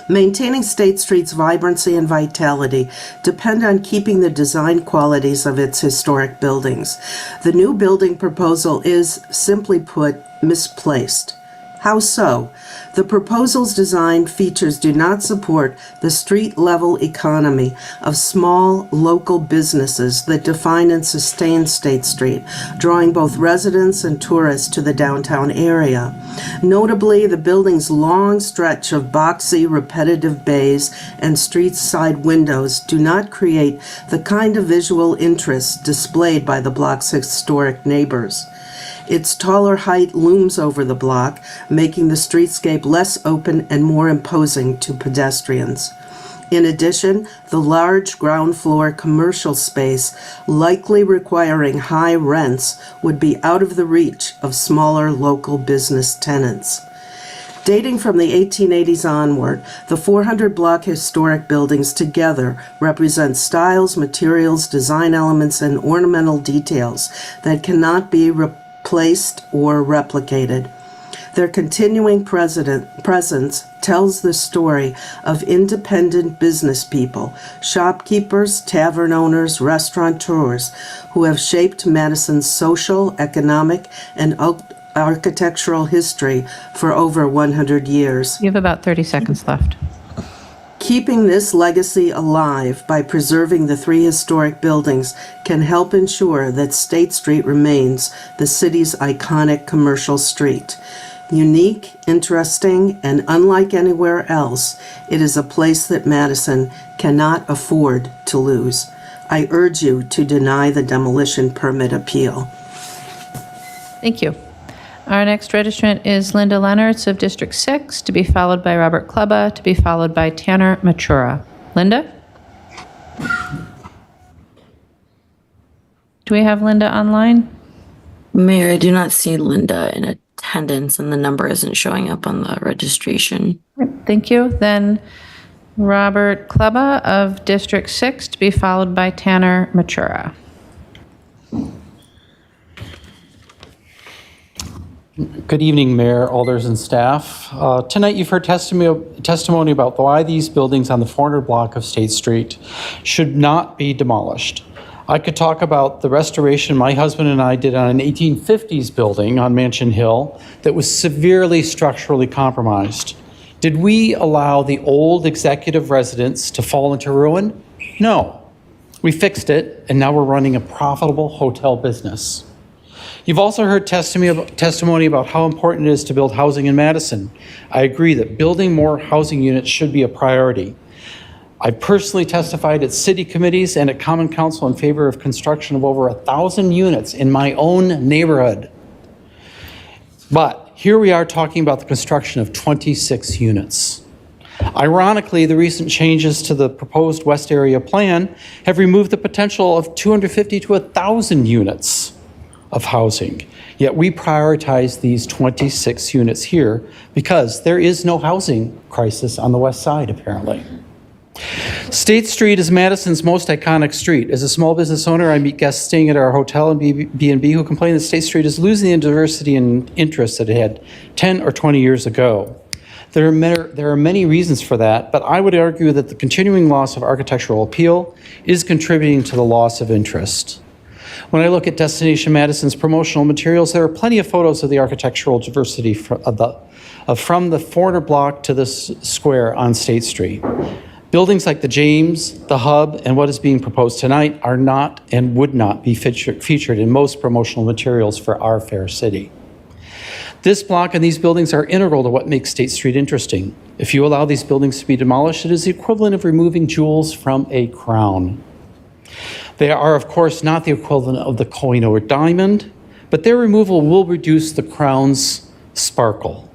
Maintaining State Street's vibrancy and vitality depend on keeping the design qualities of its historic buildings. The new building proposal is, simply put, misplaced. How so? The proposal's design features do not support the street-level economy of small, local businesses that define and sustain State Street, drawing both residents and tourists to the downtown area. Notably, the building's long stretch of boxy, repetitive bays and street-side windows do not create the kind of visual interest displayed by the block's historic neighbors. Its taller height looms over the block, making the streetscape less open and more imposing to pedestrians. In addition, the large ground floor commercial space, likely requiring high rents, would be out of the reach of smaller local business tenants. Dating from the 1880s onward, the 400-block historic buildings together represent styles, materials, design elements, and ornamental details that cannot be replaced or replicated. Their continuing presence tells the story of independent business people, shopkeepers, tavern owners, restaurateurs, who have shaped Madison's social, economic, and architectural history for over 100 years. You have about 30 seconds left. Keeping this legacy alive by preserving the three historic buildings can help ensure that State Street remains the city's iconic commercial street. Unique, interesting, and unlike anywhere else, it is a place that Madison cannot afford to lose. I urge you to deny the demolition permit appeal. Thank you. Our next registrant is Linda Leonards of District 6, to be followed by Robert Kleba, to be followed by Tanner Matura. Linda? Do we have Linda online? Mayor, I do not see Linda in attendance, and the number isn't showing up on the registration. Thank you. Then Robert Kleba of District 6, to be followed by Tanner Matura. Good evening, Mayor, alders, and staff. Tonight you've heard testimony about why these buildings on the 400 block of State Street should not be demolished. I could talk about the restoration my husband and I did on an 1850s building on Mansion Hill that was severely structurally compromised. Did we allow the old executive residence to fall into ruin? No. We fixed it, and now we're running a profitable hotel business. You've also heard testimony about how important it is to build housing in Madison. I agree that building more housing units should be a priority. I personally testified at city committees and at Common Council in favor of construction of over 1,000 units in my own neighborhood. But here we are talking about the construction of 26 units. Ironically, the recent changes to the proposed West Area Plan have removed the potential of 250 to 1,000 units of housing. Yet we prioritize these 26 units here because there is no housing crisis on the west side, apparently. State Street is Madison's most iconic street. As a small business owner, I meet guests staying at our hotel and B&B who complain that State Street is losing the diversity and interest that it had 10 or 20 years ago. There are many reasons for that, but I would argue that the continuing loss of architectural appeal is contributing to the loss of interest. When I look at Destination Madison's promotional materials, there are plenty of photos of the architectural diversity from the 400 block to the square on State Street. Buildings like the James, the Hub, and what is being proposed tonight are not and would not be featured in most promotional materials for our fair city. This block and these buildings are integral to what makes State Street interesting. If you allow these buildings to be demolished, it is the equivalent of removing jewels from a crown. They are, of course, not the equivalent of the Koh-i-Noor diamond, but their removal will reduce the crown's sparkle.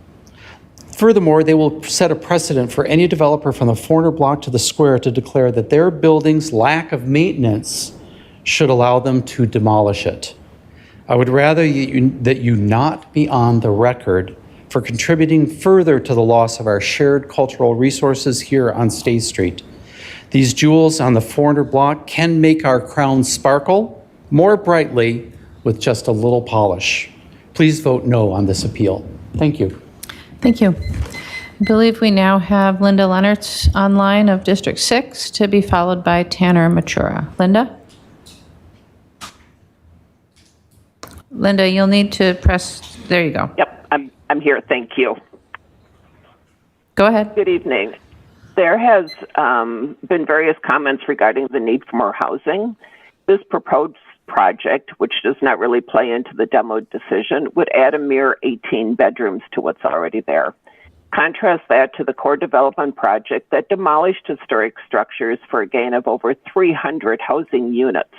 Furthermore, they will set a precedent for any developer from the 400 block to the square to declare that their building's lack of maintenance should allow them to demolish it. I would rather that you not be on the record for contributing further to the loss of our shared cultural resources here on State Street. These jewels on the 400 block can make our crown sparkle more brightly with just a little polish. Please vote no on this appeal. Thank you. Thank you. I believe we now have Linda Leonard's online of District 6 to be followed by Tanner Matura. Linda? Linda, you'll need to press, there you go. Yep, I'm here. Thank you. Go ahead. Good evening. There has been various comments regarding the need for more housing. This proposed project, which does not really play into the demo decision, would add a mere 18 bedrooms to what's already there. Contrast that to the core development project that demolished historic structures for a gain of over 300 housing units.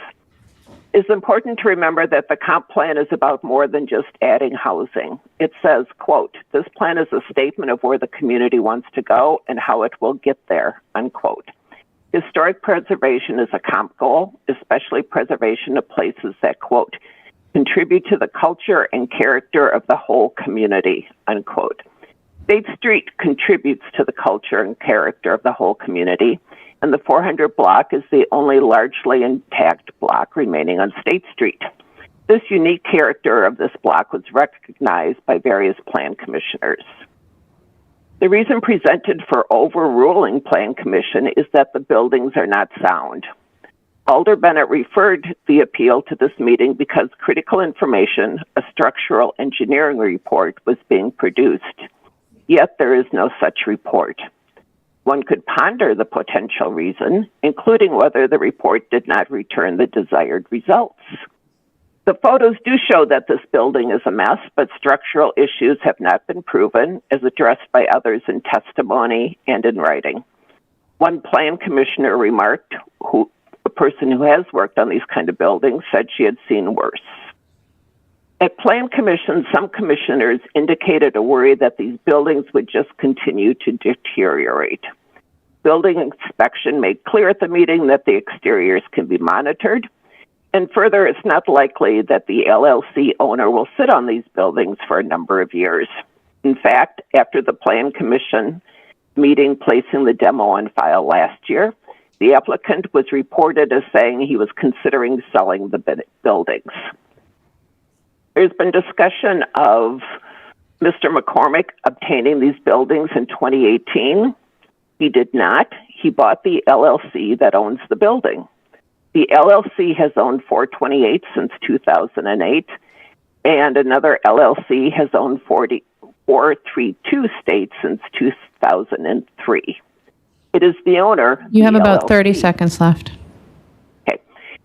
It's important to remember that the comp plan is about more than just adding housing. It says, quote, "This plan is a statement of where the community wants to go and how it will get there," unquote. Historic preservation is a comp goal, especially preservation of places that, quote, "contribute to the culture and character of the whole community," unquote. State Street contributes to the culture and character of the whole community, and the 400 block is the only largely intact block remaining on State Street. This unique character of this block was recognized by various plan commissioners. The reason presented for overruling Plan Commission is that the buildings are not sound. Alder Bennett referred the appeal to this meeting because critical information, a structural engineering report, was being produced. Yet there is no such report. One could ponder the potential reason, including whether the report did not return the desired results. The photos do show that this building is a mess, but structural issues have not been proven, as addressed by others in testimony and in writing. One plan commissioner remarked, a person who has worked on these kind of buildings said she had seen worse. At Plan Commission, some commissioners indicated a worry that these buildings would just continue to deteriorate. Building inspection made clear at the meeting that the exteriors can be monitored. And further, it's not likely that the LLC owner will sit on these buildings for a number of years. In fact, after the Plan Commission meeting placing the demo on file last year, the applicant was reported as saying he was considering selling the buildings. There's been discussion of Mr. McCormick obtaining these buildings in 2018. He did not. He bought the LLC that owns the building. The LLC has owned 428 since 2008, and another LLC has owned 432 states since 2003. It is the owner. You have the about LLC. 30 seconds left.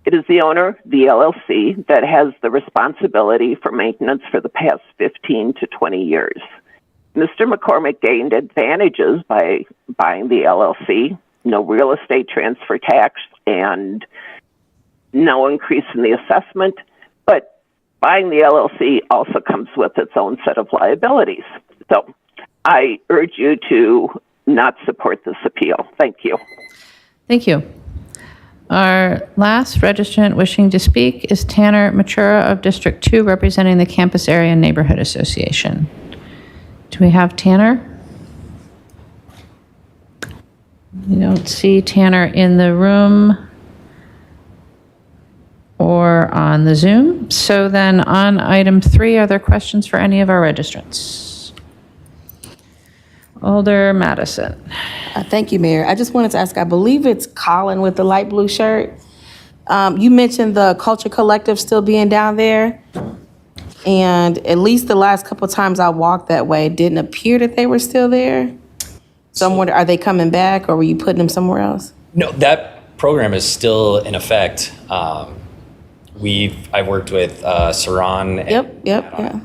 It is the owner, the LLC, that has the responsibility for maintenance for the past 15 to 20 years. Mr. McCormick gained advantages by buying the LLC, no real estate transfer tax, and no increase in the assessment, but buying the LLC also comes with its own set of liabilities. So I urge you to not support this appeal. Thank you. Thank you. Our last registrant wishing to speak is Tanner Matura of District 2, representing the Campus Area Neighborhood Association. Do we have Tanner? We don't see Tanner in the room or on the Zoom. So then on item 3, are there questions for any of our registrants? Alder Madison. Thank you, Mayor. I just wanted to ask, I believe it's Colin with the light blue shirt. You mentioned the Culture Collective still being down there. And at least the last couple of times I walked that way, it didn't appear that they were still there. So I'm wondering, are they coming back or were you putting them somewhere else? No, that program is still in effect. I've worked with Saran. Yep.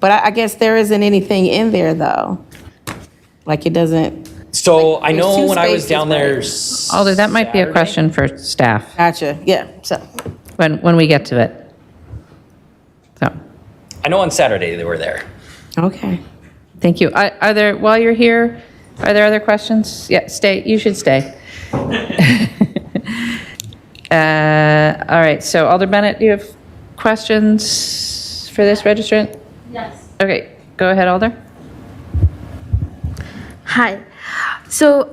But I guess there isn't anything in there though. Like it doesn't. So I know two when I was spaces, down there. Alder, that might be a question for staff. Gotcha. Yeah. So when we get to it. So. I know on Saturday they were there. Okay. Thank you. Are there, while you're here, are there other questions? Yeah, stay. You should stay. All right. So Alder Bennett, do you have questions for this registrant? Yes. Okay. Go ahead, Alder. Hi. So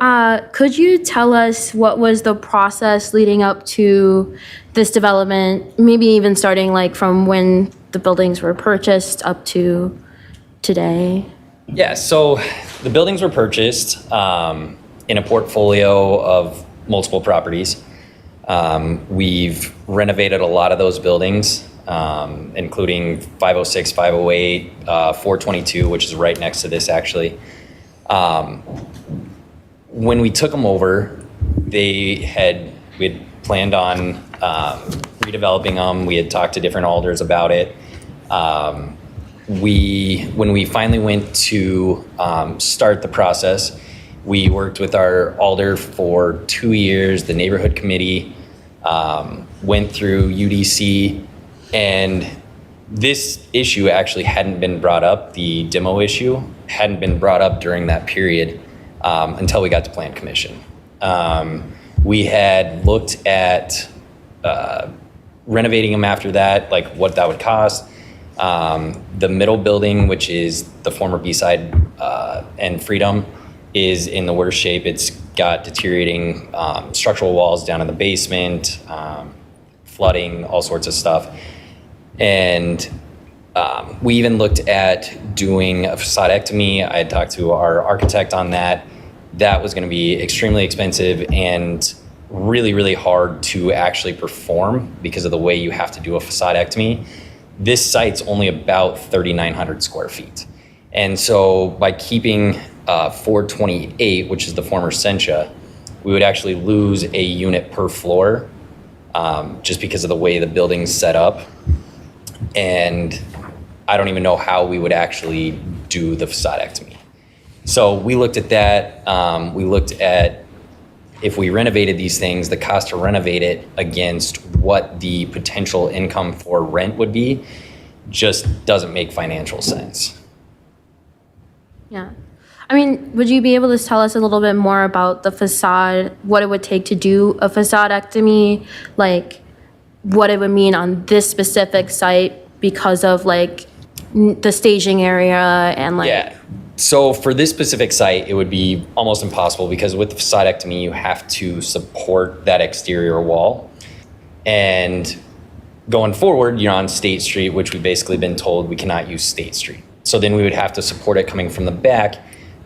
could you tell us what was the process leading up to this development, maybe even starting like from when the buildings were purchased up to today? Yeah, so the buildings were purchased in a portfolio of multiple properties. We've renovated a lot of those buildings, including 506, 508, 422, which is right next to this actually. When we took them over, we had planned on redeveloping them. We had talked to different alders about it. When we finally went to start the process, we worked with our alder for 2 years, the neighborhood committee, went through UDC, and this issue actually hadn't been brought up, the demo issue hadn't been brought up during that period until we got to Plan Commission. We had looked at renovating them after that, like what that would cost. The middle building, which is the former B-side and Freedom, is in the worst shape. It's got deteriorating structural walls down in the basement, flooding, all sorts of stuff. And we even looked at doing a facadectomy. I had talked to our architect on that. That was going to be extremely expensive and really, really hard to actually perform because of the way you have to do a facadectomy. This site's only about 3,900 square feet. And so by keeping 428, which is the former Sencha, we would actually lose a unit per floor just because of the way the building's set up. And I don't even know how we would actually do the facadectomy. So we looked at that. We looked at if we renovated these things, the cost to renovate it against what the potential income for rent would be just doesn't make financial sense. Yeah. I mean, would you be able to tell us a little bit more about the facade, what it would take to do a facadectomy, like what it would mean on this specific site because of like the staging area and like... Yeah. So for this specific site, it would be almost impossible because with the facadectomy, you have to support that exterior wall. And going forward, you're on State Street, which we've basically been told we cannot use State Street. So then we would have to support it coming from the back.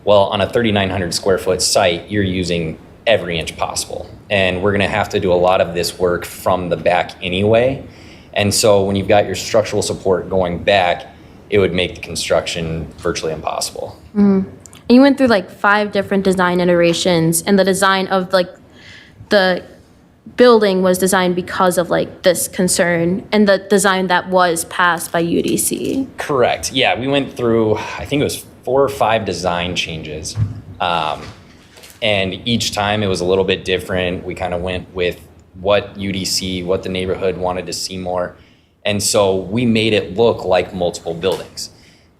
Well, on a 3,900 square foot site, you're using every inch possible. And we're gonna have to do a lot of this work from the back anyway. And so when you've got your structural support going back, it would make the construction virtually impossible. Mm-hmm. And you went through like 5 different design iterations, and the design of like the building was designed because of like this concern and the design that was passed by UDC. Correct. Yeah, we went through, I think it was 4 or 5 design changes. And each time it was a little bit different. We kind of went with what UDC, what the neighborhood wanted to see more. And so we made it look like multiple buildings.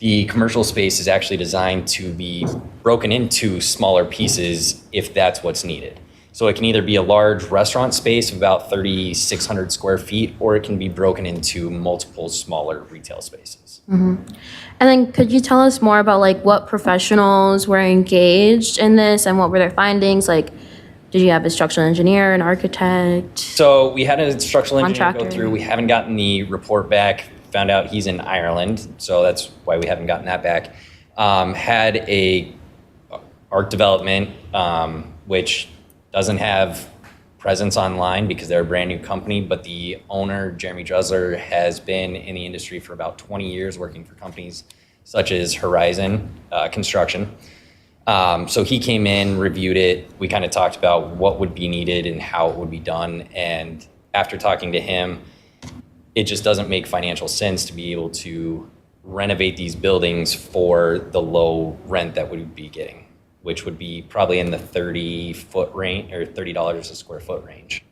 The commercial space is actually designed to be broken into smaller pieces if that's what's needed. So it can either be a large restaurant space of about 3,600 square feet, or it can be broken into multiple smaller retail spaces. Mm-hmm. And then could you tell us more about like what professionals were engaged in this and what were their findings? Like, did you have a structural engineer, an architect? So we had a structural engineer go Contractor. through. We haven't gotten the report back. Found out he's in Ireland, so that's why we haven't gotten that back. Had a art development, which doesn't have presence online because they're a brand new company, but the owner, Jeremy Dressler, has been in the industry for about 20 years working for companies such as Horizon Construction. So he came in, reviewed it. We kind of talked about what would be needed and how it would be done. And after talking to him, it just doesn't make financial sense to be able to renovate these buildings for the low rent that we would be getting, which would be probably in the 30-foot range or $30 a square foot range.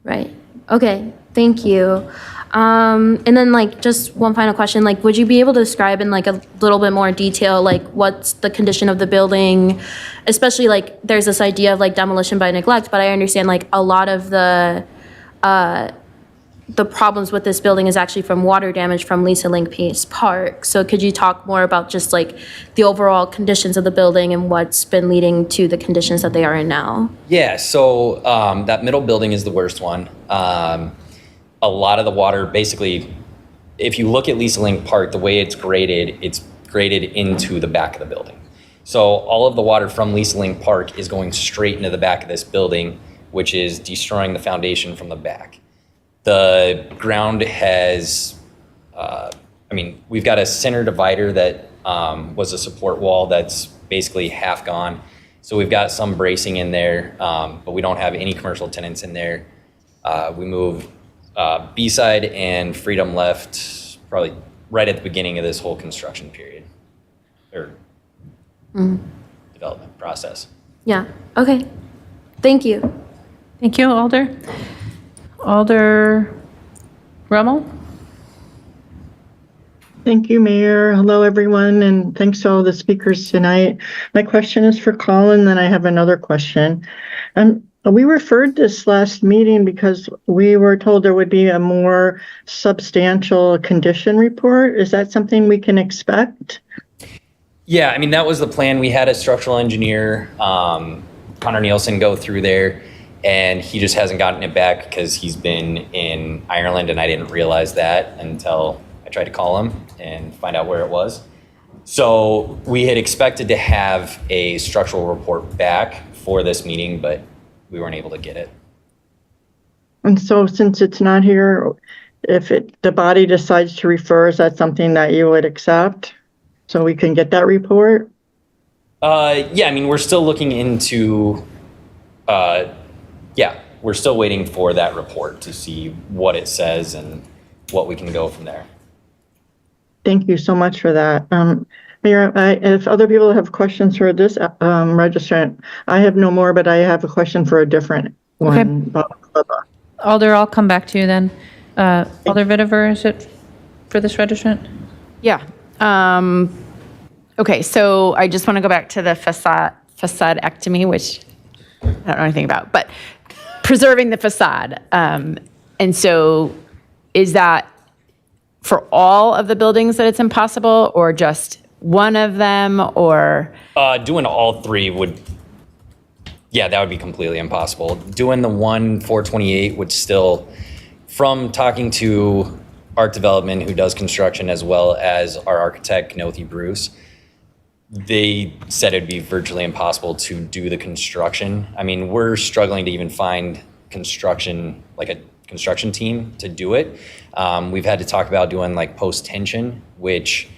Right. Okay. Thank you. And then like just one final question, like would you be able to describe in like a little bit more detail, like what's the condition of the building, especially like there's this idea of like demolition by neglect, but I understand like a lot of the problems with this building is actually from water damage from Lisa Link Pace Park. So could you talk more about just like the overall conditions of the building and what's been leading to the conditions that they are in now? Yeah, so that middle building is the worst one. A lot of the water, basically, if you look at Lisa Link Park, the way it's graded, it's graded into the back of the building. So all of the water from Lisa Link Park is going straight into the back of this building, which is destroying the foundation from the back. The ground has, we've got a center divider that was a support wall that's basically half gone. So we've got some bracing in there, but we don't have any commercial tenants in there. We moved B-side and Freedom left probably right at the beginning of this whole construction period, or development process. Yeah, okay. Thank you. Thank you, Alder. Alder Rummel? Thank you, Mayor. Hello, everyone, and thanks to all the speakers tonight. My question is for Colin, then I have another question. We referred this last meeting because we were told there would be a more substantial condition report. Is that something we can expect? Yeah, I mean, that was the plan. We had a structural engineer, Connor Nielsen, go through there, and he just hasn't gotten it back because he's been in Ireland, and I didn't realize that until I tried to call him and find out where it was. So we had expected to have a structural report back for this meeting, but we weren't able to get it. And so since it's not here, if the body decides to refer, is that something that you would accept? So we can get that report? Yeah, I mean, we're still looking into, we're still waiting for that report to see what it says and what we can go from there. Thank you so much for that. Mayor, if other people have questions for this registrant, I have no more, but I have a question for a different one. Okay. Alder, I'll come back to you then. Alder Vitiver, is it for this registrant? Yeah. Okay, so I just want to go back to the facade-ectomy, which I don't know anything about, but preserving the facade. And so is that for all of the buildings that it's impossible, or just one of them, or? Doing all three would, that would be completely impossible. Doing the 428 would still, from talking to Art Development, who does construction, as well as our architect, Knothi Bruce, they said it'd be virtually impossible to do the construction. I mean, we're struggling to even find construction, like a construction team to do it. We've had to talk about doing like post-tension, which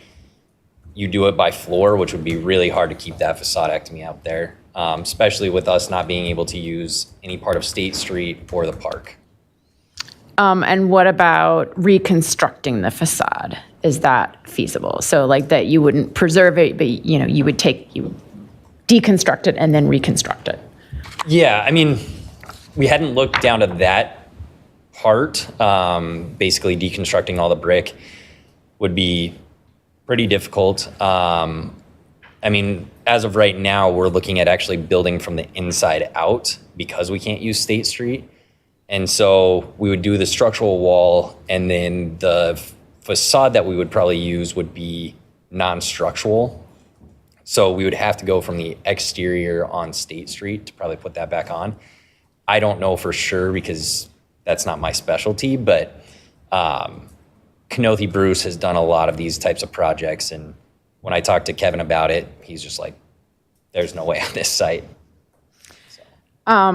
you do it by floor, which would be really hard to keep that facade-ectomy out there, especially with us not being able to use any part of State Street or the park. And what about reconstructing the facade? Is that feasible? So like that you wouldn't preserve it, but you would deconstruct it and then reconstruct it. Yeah, I mean, we hadn't looked down to that part. Basically deconstructing all the brick would be pretty difficult. I mean, as of right now, we're looking at actually building from the inside out because we can't use State Street. And so we would do the structural wall, and then the facade that we would probably use would be non-structural. So we would have to go from the exterior on State Street to probably put that back on. I don't know for sure because that's not my specialty, but Knothi Bruce has done a lot of these types of projects. And when I talked to Kevin about it, he's just like, there's no way on this site. I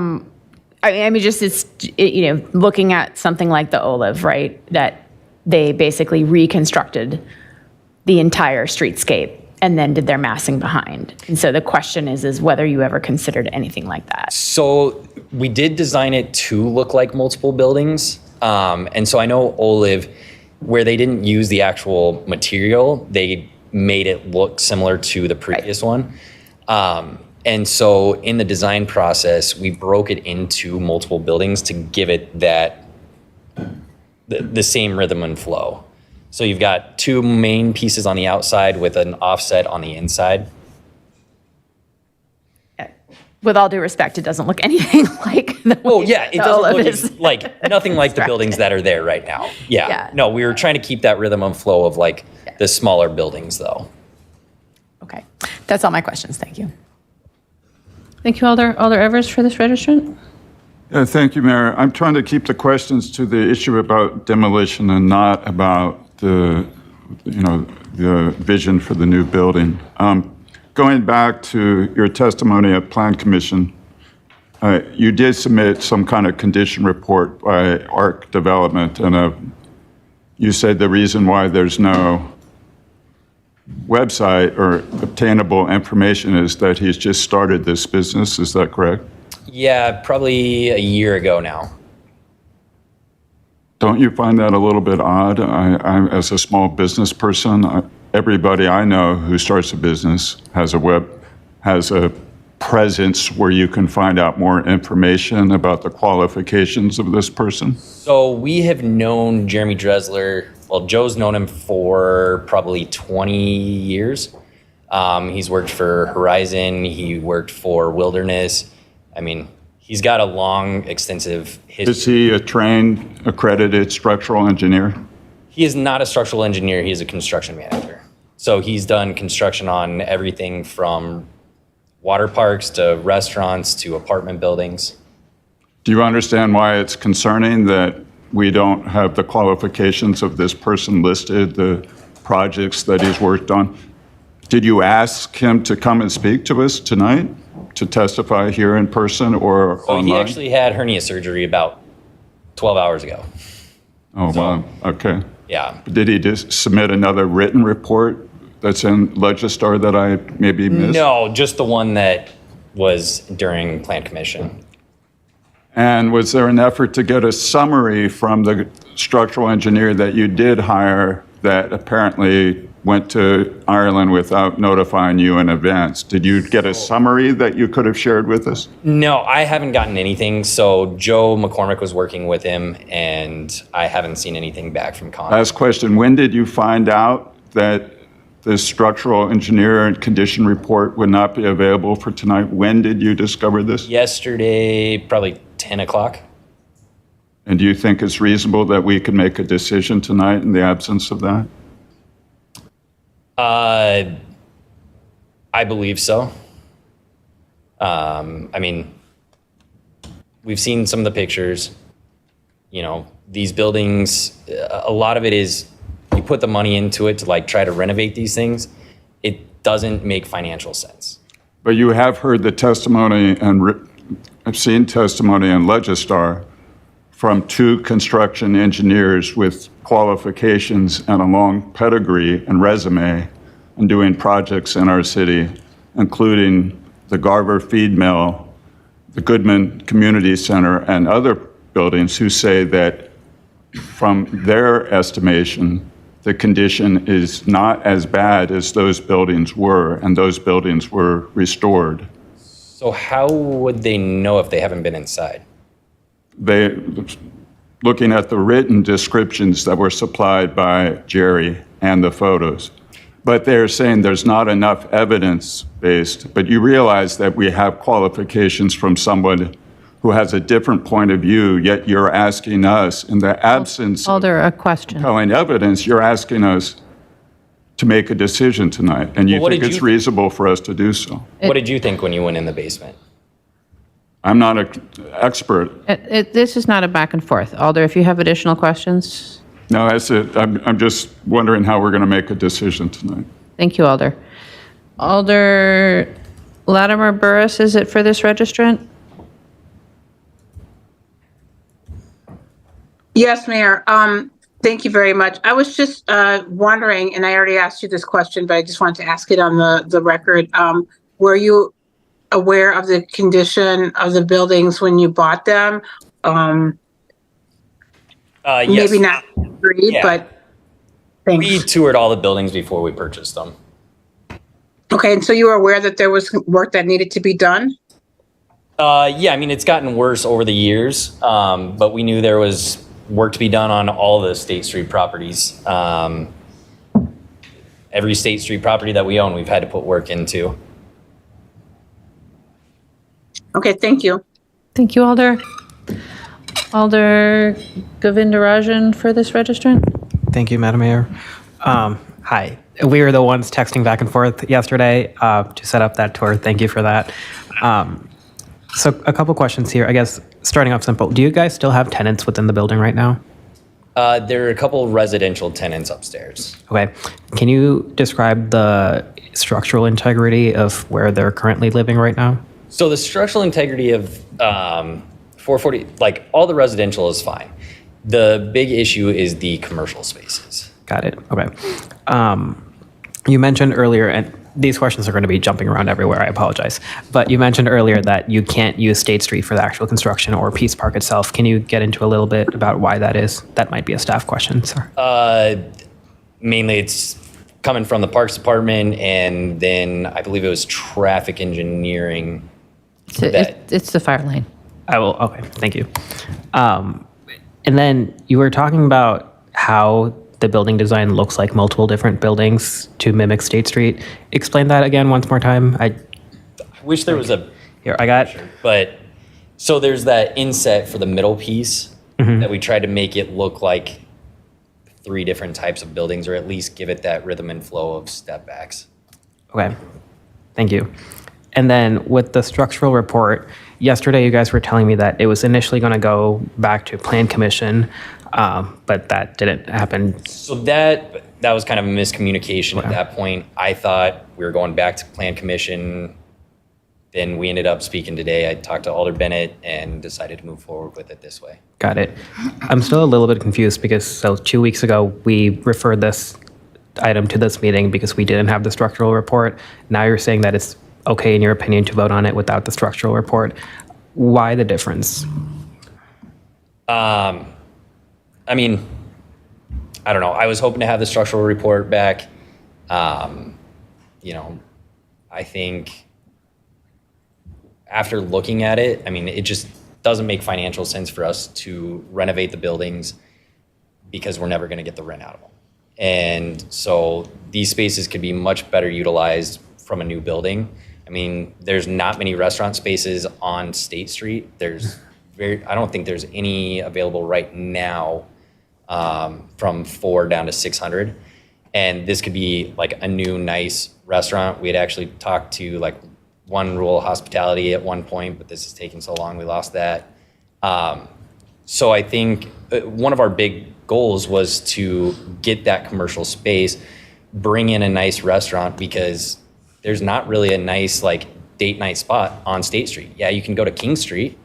mean, just looking at something like the Olive, right? That they basically reconstructed the entire streetscape and then did their massing behind. And so the question is whether you ever considered anything like that. So we did design it to look like multiple buildings. And so I know Olive, where they didn't use the actual material, they made it look similar to the previous one. And so in the design process, we broke it into multiple buildings to give it that, the same rhythm and flow. So you've got two main pieces on the outside with an offset on the inside. With all due respect, it doesn't look anything like the Oh yeah, it doesn't look like nothing like the buildings that are there right now. Yeah. No, we were trying to keep that rhythm and flow of like the smaller buildings though. Okay, that's all my questions. Thank you. Thank you, Alder. Alder Evers for this registrant. Thank you, Mayor. I'm trying to keep the questions to the issue about demolition and not about the the vision for the new building. Going back to your testimony at Plan Commission, you did submit some kind of condition report by ARC Development, and you said the reason why there's no website or obtainable information is that he's just started this business. Is that correct? Yeah, probably a year ago now. Don't you find that a little bit odd? I as a small business person, everybody I know who starts a business has a presence where you can find out more information about the qualifications of this person. So we have known Jeremy Dressler, well, Joe's known him for probably 20 years. He's worked for Horizon, he worked for Wilderness. I mean, he's got a long, extensive history. Is he a trained, accredited structural engineer? He is not a structural engineer, he is a construction manager. So he's done construction on everything from water parks to restaurants to apartment buildings. Do you understand why it's concerning that we don't have the qualifications of this person listed, the projects that he's worked on? Did you ask him to come and speak to us tonight, to testify here in person or So online? he actually had hernia surgery about 12 hours ago. Oh, wow, okay. Yeah. Did he just submit another written report that's in Legistar that I maybe missed? No, just the one that was during Plan Commission. And was there an effort to get a summary from the structural engineer that you did hire that apparently went to Ireland without notifying you in advance? Did you get a summary that you could have shared with us? No, I haven't gotten anything. So Joe McCormick was working with him, and I haven't seen anything back from Con. Last question, when did you find out that the structural engineer and condition report would not be available for tonight? When did you discover this? Yesterday, probably 10 o'clock. And do you think it's reasonable that we could make a decision tonight in the absence of that? I believe so. I mean, we've seen some of the pictures. You know, these buildings, a lot of it is you put the money into it to like try to renovate these things. It doesn't make financial sense. But you have heard the testimony and I've seen testimony in Legistar from two construction engineers with qualifications and a long pedigree and resume and doing projects in our city, including the Garver Feed Mill, the Goodman Community Center, and other buildings who say that from their estimation, the condition is not as bad as those buildings were, and those buildings were restored. So how would they know if they haven't been inside? Looking at the written descriptions that were supplied by Jerry and the photos. But they're saying there's not enough evidence-based, but you realize that we have qualifications from someone who has a different point of view, yet you're asking us, in the absence of a question. compelling evidence, you're asking us to make a decision tonight, and you Well, what think did it's you- reasonable for us to do so. What did you think when you went in the basement? I'm not an expert. This is not a back and forth. Alder, if you have additional questions. No, that's it. I'm just wondering how we're going to make a decision tonight. Thank you, Alder. Alder Latimer Burris, is it for this registrant? Yes, Mayor. Thank you very much. I was just wondering, and I already asked you this question, but I just wanted to ask it on the record. Were you aware of the condition of the buildings when you bought them? Yes. Maybe not agree, Yeah. but thanks. We toured all the buildings before we purchased them. Okay, and so you were aware that there was work that needed to be done? Yeah, I mean, it's gotten worse over the years, but we knew there was work to be done on all the State Street properties. Every State Street property that we own, we've had to put work into. Okay, thank you. Thank you, Alder. Alder Govindarajan for this registrant? Thank you, Madam Mayor. Hi. We were the ones texting back and forth yesterday to set up that tour. Thank you for that. So a couple questions here. I guess starting off simple. Do you guys still have tenants within the building right now? There are a couple residential tenants upstairs. Okay. Can you describe the structural integrity of where they're currently living right now? So the structural integrity of 440, like all the residential is fine. The big issue is the commercial spaces. Got it. Okay. You mentioned earlier, and these questions are going to be jumping around everywhere, I apologize. But you mentioned earlier that you can't use State Street for the actual construction or Peace Park itself. Can you get into a little bit about why that is? That might be a staff question, sir. Mainly it's coming from the Parks Department, and then I believe it was traffic engineering. It's the fire lane. Okay, thank you. And then you were talking about how the building design looks like multiple different buildings to mimic State Street. Explain that again once more time. I wish there was a... Here, I got... But, so there's that inset for the middle piece that we tried to make it look like 3 different types of buildings, or at least give it that rhythm and flow of step backs. Okay, thank you. And then with the structural report, yesterday you guys were telling me that it was initially going to go back to Plan Commission, but that didn't happen. So that was kind of a miscommunication at that point. I thought we were going back to Plan Commission. Then we ended up speaking today. I talked to Alder Bennett and decided to move forward with it this way. Got it. I'm still a little bit confused because 2 weeks ago we referred this item to this meeting because we didn't have the structural report. Now you're saying that it's okay in your opinion to vote on it without the structural report. Why the difference? I mean, I don't know. I was hoping to have the structural report back. You know, I think after looking at it, I mean, it just doesn't make financial sense for us to renovate the buildings because we're never going to get the rent out of them. And so these spaces could be much better utilized from a new building. I mean, there's not many restaurant spaces on State Street. I don't think there's any available right now from 4 down to 600. And this could be like a new, nice restaurant. We had actually talked to like One Rule Hospitality at one point, but this is taking so long, we lost that. So I think one of our big goals was to get that commercial space, bring in a nice restaurant, because there's not really a nice like date night spot on State Street. Yeah, you can go to King Street,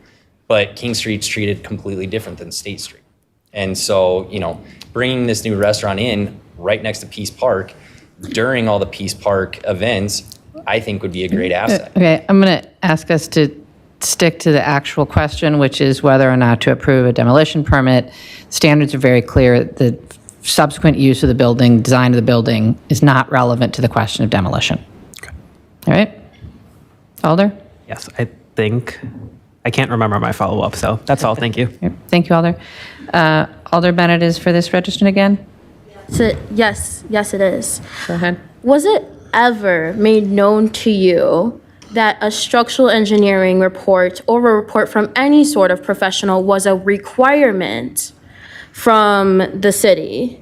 but King Street's treated completely different than State Street. And so, you know, bringing this new restaurant in right next to Peace Park during all the Peace Park events, I think would be a great asset. Okay, I'm going to ask us to stick to the actual question, which is whether or not to approve a demolition permit. Standards are very clear. The subsequent use of the building, design of the building, is not relevant to the question of demolition. All right? Alder? Yes, I think. I can't remember my follow-up, so that's all. Thank you. Thank you, Alder. Alder Bennett is for this registrant again? Yes, it is. Go ahead. Was it ever made known to you that a structural engineering report or a report from any sort of professional was a requirement from the city?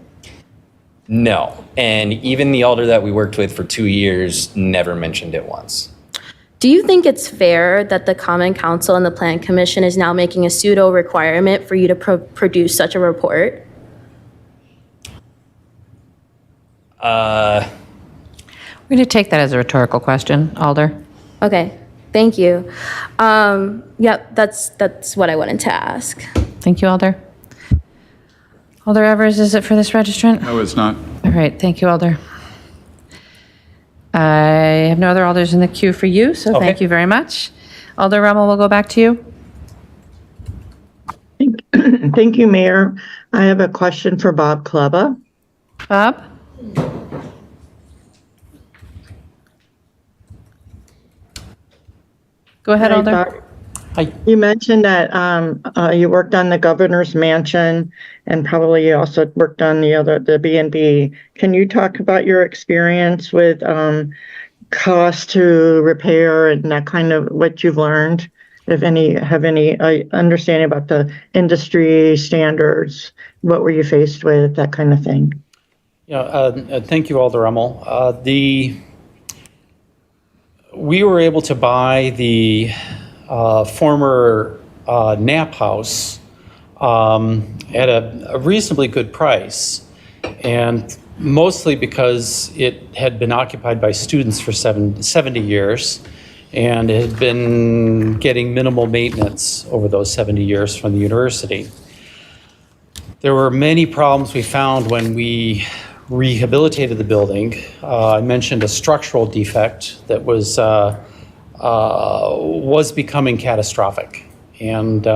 No, and even the alder that we worked with for 2 years never mentioned it once. Do you think it's fair that the Common Council and the Plan Commission is now making a pseudo requirement for you to produce such a report? We're going to take that as a rhetorical question, Alder. Okay, thank you. Yep, that's what I wanted to ask. Thank you, Alder. Alder Evers, is it for this registrant? No, it's not. All right, thank you, Alder. I have no other alders in the queue for you, so thank you very much. Alder Rummel, we'll go back to you. Thank you, Mayor. I have a question for Bob Kleba. Bob? Go ahead, Hi, Alder. Bob. You mentioned that you worked on the governor's mansion and probably you also worked on the B&B. Can you talk about your experience with cost to repair and that kind of what you've learned? Have any understanding about the industry standards? What were you faced with? That kind of thing. Yeah, thank you, Alder Rummel. We were able to buy the former Knapp House at a reasonably good price, and mostly because it had been occupied by students for 70 years, and it had been getting minimal maintenance over those 70 years from the university. There were many problems we found when we rehabilitated the building. I mentioned a structural defect that was becoming catastrophic. And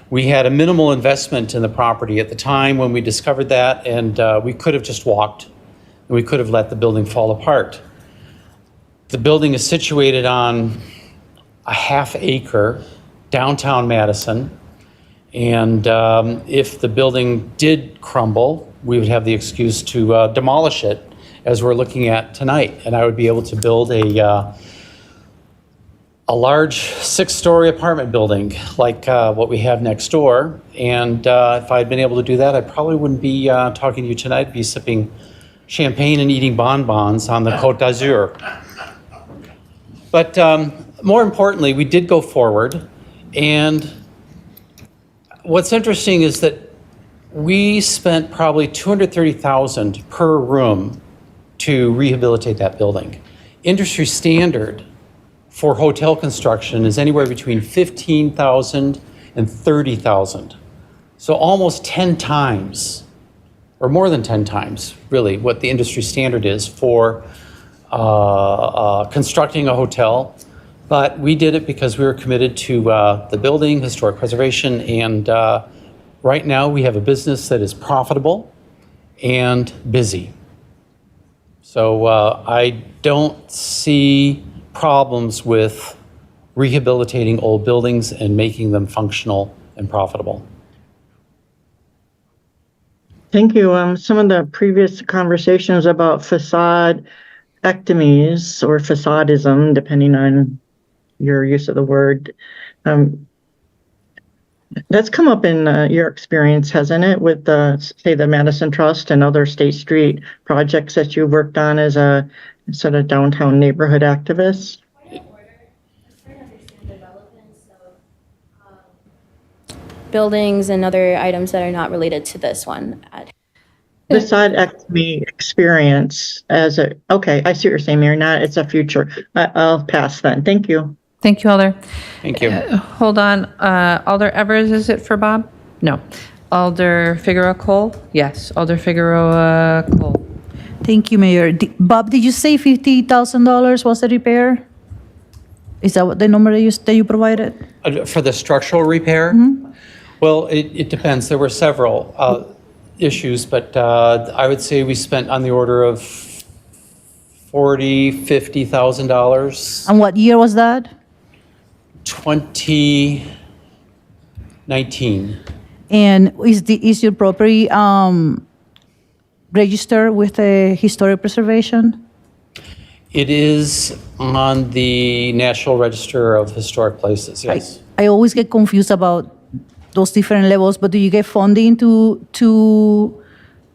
we had a minimal investment in the property at the time when we discovered that, and we could have just walked, and we could have let the building fall apart. The building is situated on a half-acre downtown Madison, and if the building did crumble, we would have the excuse to demolish it, as we're looking at tonight, and I would be able to build a large 6-story apartment building like what we have next door. And if I'd been able to do that, I probably wouldn't be talking to you tonight. I'd be sipping champagne and eating bonbons on the Côte d'Azur. But more importantly, we did go forward. And what's interesting is that we spent probably $230,000 per room to rehabilitate that building. Industry standard for hotel construction is anywhere between $15,000 and $30,000. So almost 10 times, or more than 10 times, really, what the industry standard is for constructing a hotel. But we did it because we were committed to the building, historic preservation, and right now we have a business that is profitable and busy. So I don't see problems with rehabilitating old buildings and making them functional and profitable. Thank you. Some of the previous conversations about facade-ectomies or facadism, depending on your use of the word, that's come up in your experience, hasn't it, with say the Madison Trust and other State Street projects that you've worked on as a sort of downtown neighborhood activist? Buildings and other items that are not related to this one. Facade-ectomy experience okay, I see what you're saying, Mary. Not, it's a future. I'll pass then. Thank you. Thank you, Alder. Thank you. Hold on. Alder Evers, is it for Bob? No. Alder Figueroa Cole? Yes. Alder Figueroa Cole. Thank you, Mayor. Bob, did you say $50,000 was the repair? Is that what the number that you provided? For the structural repair? Well, it depends. There were several issues, but I would say we spent on the order of $40,000-$50,000. And what year was that? 2019. And is your property registered with the Historic Preservation? It is on the National Register of Historic Places, yes. I always get confused about those different levels, but do you get funding to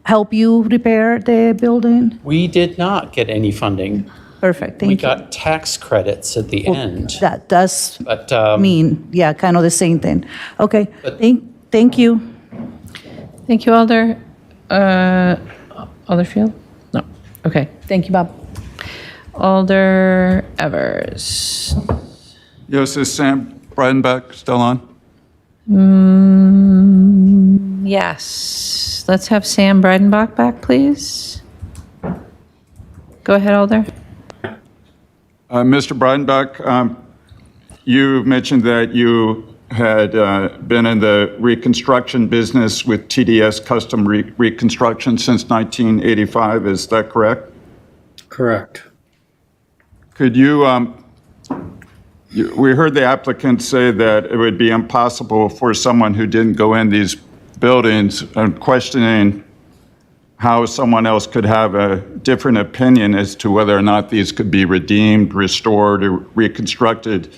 help you repair the building? We did not get any funding. Perfect, thank We you. got tax credits at the end. That does But mean, yeah, kind of the same thing. Okay, thank you. Thank you, Alder. Alderfield? No. Okay. Thank you, Bob. Alder Evers. Yes, is Sam Breidenbach still on? Yes. Let's have Sam Breidenbach back, please. Go ahead, Alder. Mr. Breidenbach, you mentioned that you had been in the reconstruction business with TDS Custom Reconstruction since 1985. Is that correct? Correct. Could you, we heard the applicant say that it would be impossible for someone who didn't go in these buildings and questioning how someone else could have a different opinion as to whether or not these could be redeemed, restored, or reconstructed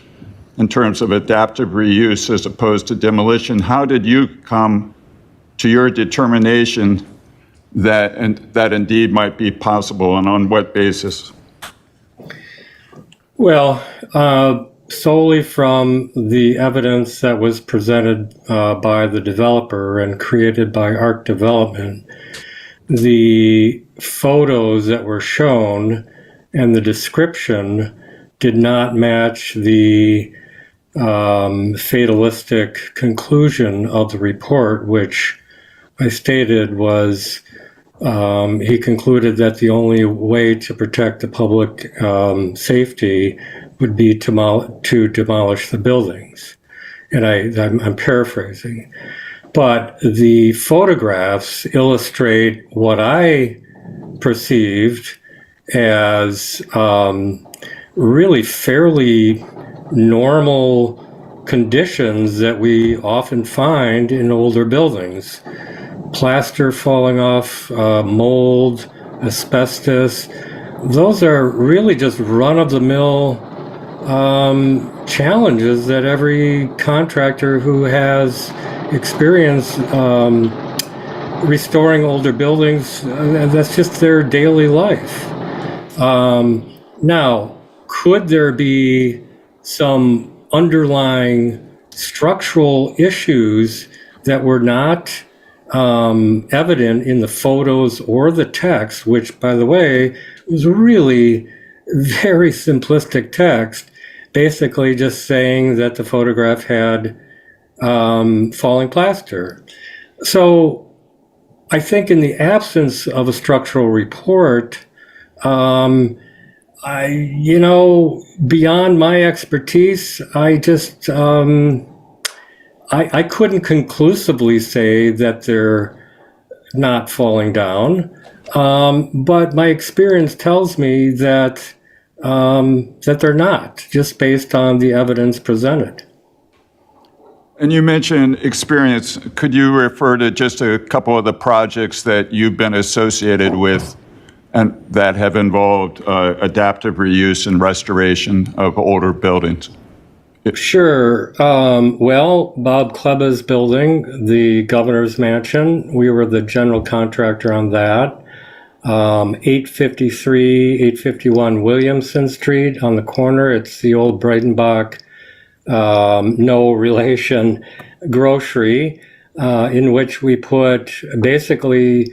in terms of adaptive reuse as opposed to demolition. How did you come to your determination that indeed might be possible, and on what basis? Well, solely from the evidence that was presented by the developer and created by ARC Development. The photos that were shown and the description did not match the fatalistic conclusion of the report, which I stated was he concluded that the only way to protect the public safety would be to demolish the buildings. And I'm paraphrasing. But the photographs illustrate what I perceived as really fairly normal conditions that we often find in older buildings. Plaster falling off, mold, asbestos. Those are really just run-of-the-mill challenges that every contractor who has experience restoring older buildings, that's just their daily life. Now, could there be some underlying structural issues that were not evident in the photos or the text, which, by the way, was really very simplistic text, basically just saying that the photograph had falling plaster. So I think in the absence of a structural report, beyond my expertise, I just, I couldn't conclusively say that they're not falling down. But my experience tells me that, that they're not, just based on the evidence presented. And you mentioned experience. Could you refer to just a couple of the projects that you've been associated with and that have involved adaptive reuse and restoration of older buildings? Sure. Well, Bob Kleba's building, the governor's mansion, we were the general contractor on that. 853, 851 Williamson Street on the corner. It's the old Breitenbach, no relation grocery, in which we put basically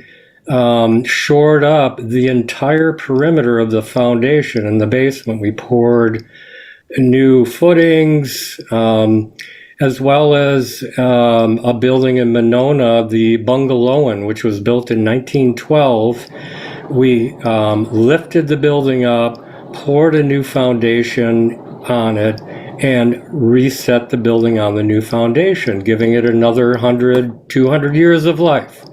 shored up the entire perimeter of the foundation in the basement. We poured new footings, as well as a building in Monona, the Bungalowan, which was built in 1912. We lifted the building up, poured a new foundation on it, and reset the building on the new foundation, giving it another 100, 200 years of life.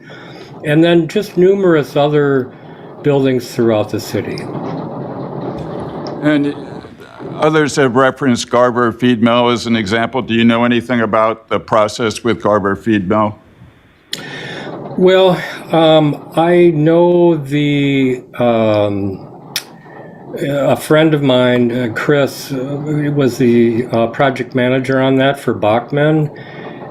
And then just numerous other buildings throughout the city. And others have referenced Garber Feed Mill as an example. Do you know anything about the process with Garber Feed Mill? Well, I know a friend of mine, Chris, was the project manager on that for Bachman.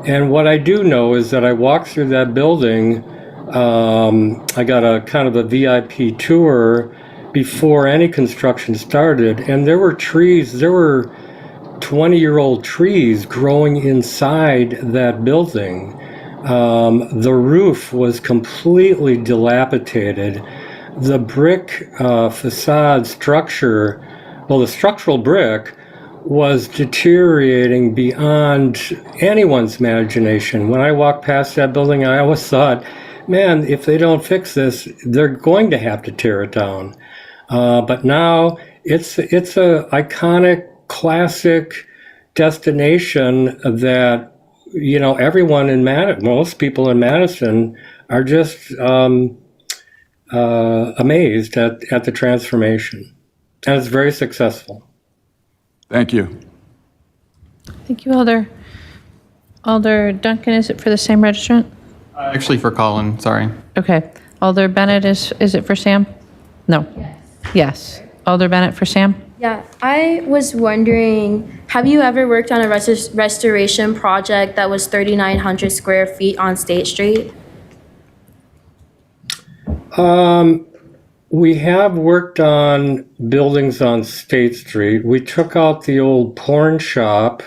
And what I do know is that I walked through that building. I got a kind of a VIP tour before any construction started, and there were trees, there were 20-year-old trees growing inside that building. The roof was completely dilapidated. The brick facade structure, well, the structural brick was deteriorating beyond anyone's imagination. When I walked past that building, I always thought, man, if they don't fix this, they're going to have to tear it down. But now it's a iconic, classic destination that, everyone in most people in Madison are just amazed at the transformation. And it's very successful. Thank you. Thank you, Alder. Alder Duncan, is it for the same registrant? Actually for Colin, sorry. Okay. Alder Bennett, is it for Sam? No. Yes. Alder Bennett for Sam? Yeah, I was wondering, have you ever worked on a restoration project that was 3,900 square feet on State Street? we have worked on buildings on State Street. We took out the old porn shop,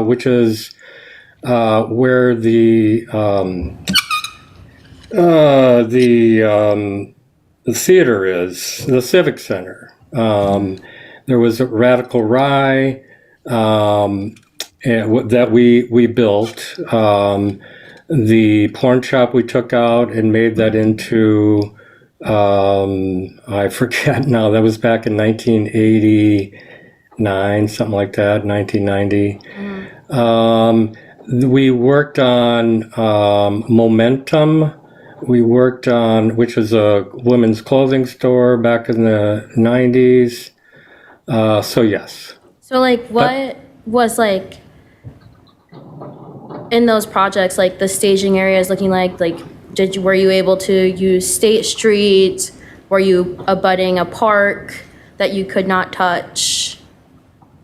which is where the theater is, the Civic Center. There was a Radical Rye that we built. The porn shop we took out and made that into, I forget now, that was back in 1989, something like that, 1990. We worked on Momentum. We worked on, which was a women's clothing store back in the 90s. So yes. So like what was like in those projects, like the staging areas looking like were you able to use State Street? Were you abutting a park that you could not touch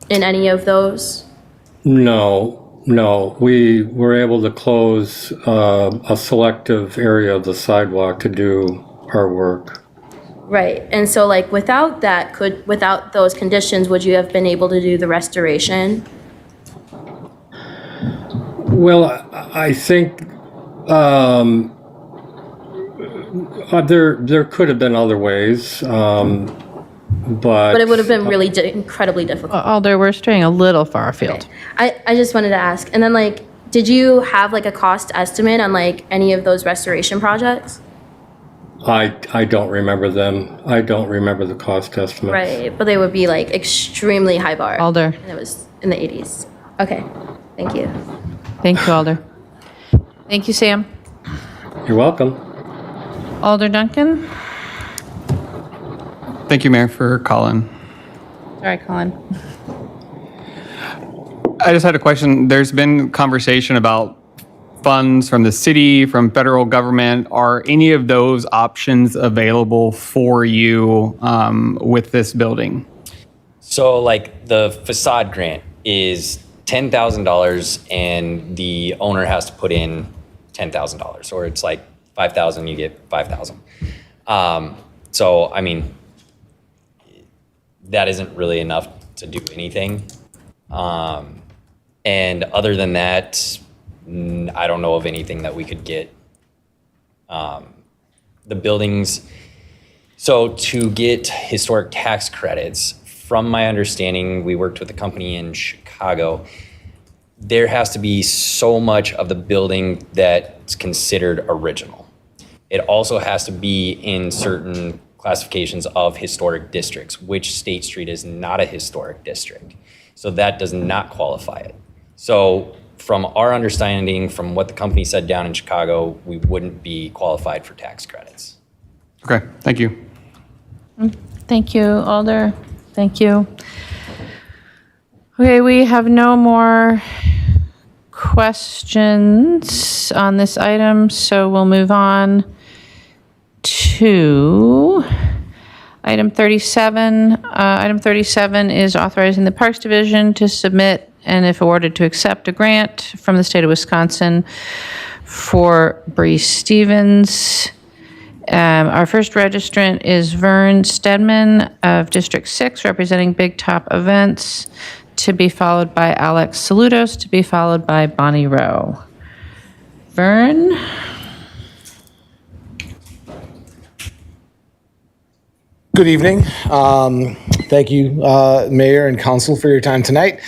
in any of those? No. We were able to close a selective area of the sidewalk to do our work. Right. And so like without those conditions, would you have been able to do the restoration? Well, I think there could have been other ways, but it would have been really incredibly difficult. Alder, we're straying a little far afield. I just wanted to ask, and then like, did you have like a cost estimate on like any of those restoration projects? I don't remember them. I don't remember the cost estimates. Right, but they would be like extremely high bar. Alder. And it was in the 80s. Okay, thank you. Thank you, Alder. Thank you, Sam. You're welcome. Alder Duncan? Thank you, Mayor, for calling. Sorry, Colin. I just had a question. There's been conversation about funds from the city, from federal government. Are any of those options available for you with this building? So like the facade grant is $10,000 and the owner has to put in $10,000, or it's like $5,000, you get $5,000. So, I mean, that isn't really enough to do anything. And other than that, I don't know of anything that we could get. The buildings, so to get historic tax credits, from my understanding, we worked with a company in Chicago. There has to be so much of the building that's considered original. It also has to be in certain classifications of historic districts, which State Street is not a historic district. So that does not qualify it. So from our understanding, from what the company said down in Chicago, we wouldn't be qualified for tax credits. Okay, thank you. Thank you, Alder. Thank you. Okay, we have no more questions on this item, so we'll move on to item 37. Item 37 is authorizing the Parks Division to submit and, if awarded, to accept a grant from the state of Wisconsin for Bree Stevens. Our first registrant is Vern Stedman of District 6, representing Big Top Events, to be followed by Alex Saludos, to be followed by Bonnie Rowe. Vern? Good evening. Thank you, Mayor and Council, for your time tonight.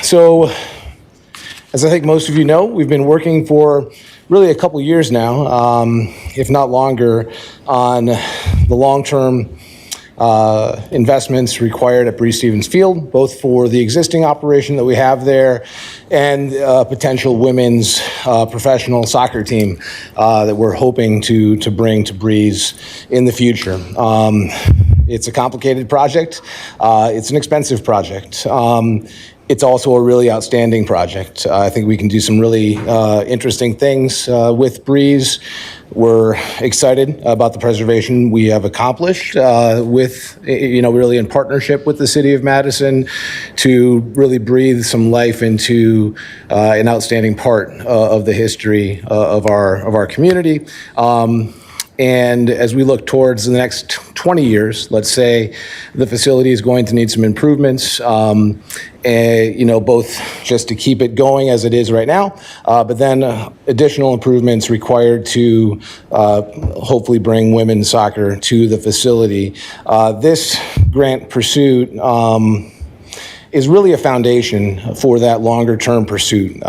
So, as I think most of you know, we've been working for really a couple years now, if not longer, on the long-term investments required at Bree Stevens Field, both for the existing operation that we have there and potential women's professional soccer team that we're hoping to bring to Breeze in the future. It's a complicated project. It's an expensive project. It's also a really outstanding project. I think we can do some really interesting things with Breeze. We're excited about the preservation we have accomplished with, really in partnership with the City of Madison to really breathe some life into an outstanding part of the history of our community. And as we look towards the next 20 years, let's say the facility is going to need some improvements, both just to keep it going as it is right now, but then additional improvements required to hopefully bring women's soccer to the facility. This grant pursuit is really a foundation for that longer term pursuit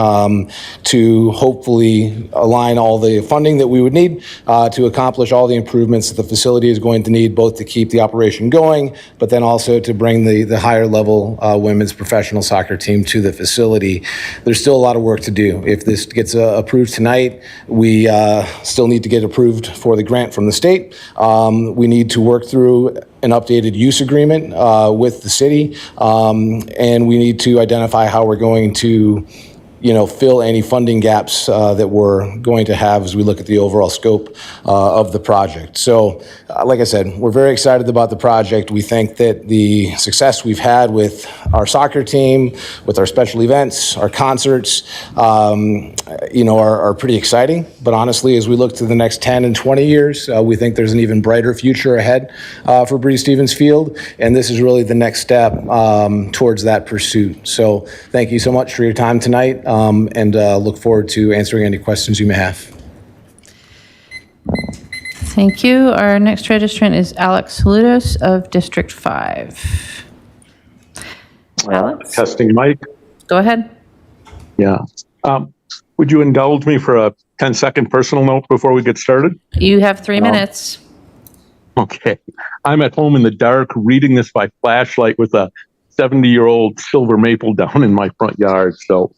to hopefully align all the funding that we would need to accomplish all the improvements that the facility is going to need, both to keep the operation going, but then also to bring the higher level women's professional soccer team to the facility. There's still a lot of work to do. If this gets approved tonight, we still need to get approved for the grant from the state. We need to work through an updated use agreement with the city, and we need to identify how we're going to fill any funding gaps that we're going to have as we look at the overall scope of the project. So, like I said, we're very excited about the project. We think that the success we've had with our soccer team, with our special events, our concerts, are pretty exciting. But honestly, as we look to the next 10 and 20 years, we think there's an even brighter future ahead for Breese Stevens Field. And this is really the next step towards that pursuit. So thank you so much for your time tonight. And look forward to answering any questions you may have. Thank you. Our next registrant is Alex Saludos of District 5. Alex? Testing mic. Go ahead. Yeah. Would you indulge me for a 10-second personal note before we get started? You have 3 minutes. Okay. I'm at home in the dark reading this by flashlight with a 70-year-old silver maple down in my front yard. So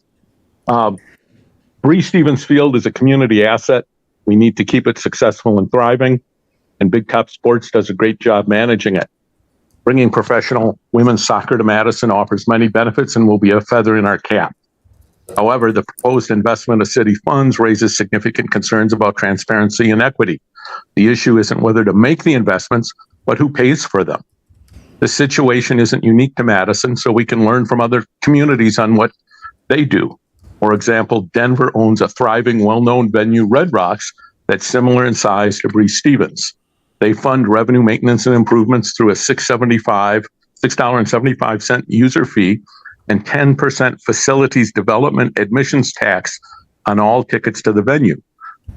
Breese Stevens Field is a community asset. We need to keep it successful and thriving, and Big Top Sports does a great job managing it. Bringing professional women's soccer to Madison offers many benefits and will be a feather in our cap. However, the proposed investment of city funds raises significant concerns about transparency and equity. The issue isn't whether to make the investments, but who pays for them. The situation isn't unique to Madison, so we can learn from other communities on what they do. For example, Denver owns a thriving, well-known venue, Red Rocks, that's similar in size to Breese Stevens. They fund revenue maintenance and improvements through a $6.75 user fee and 10% facilities development admissions tax on all tickets to the venue,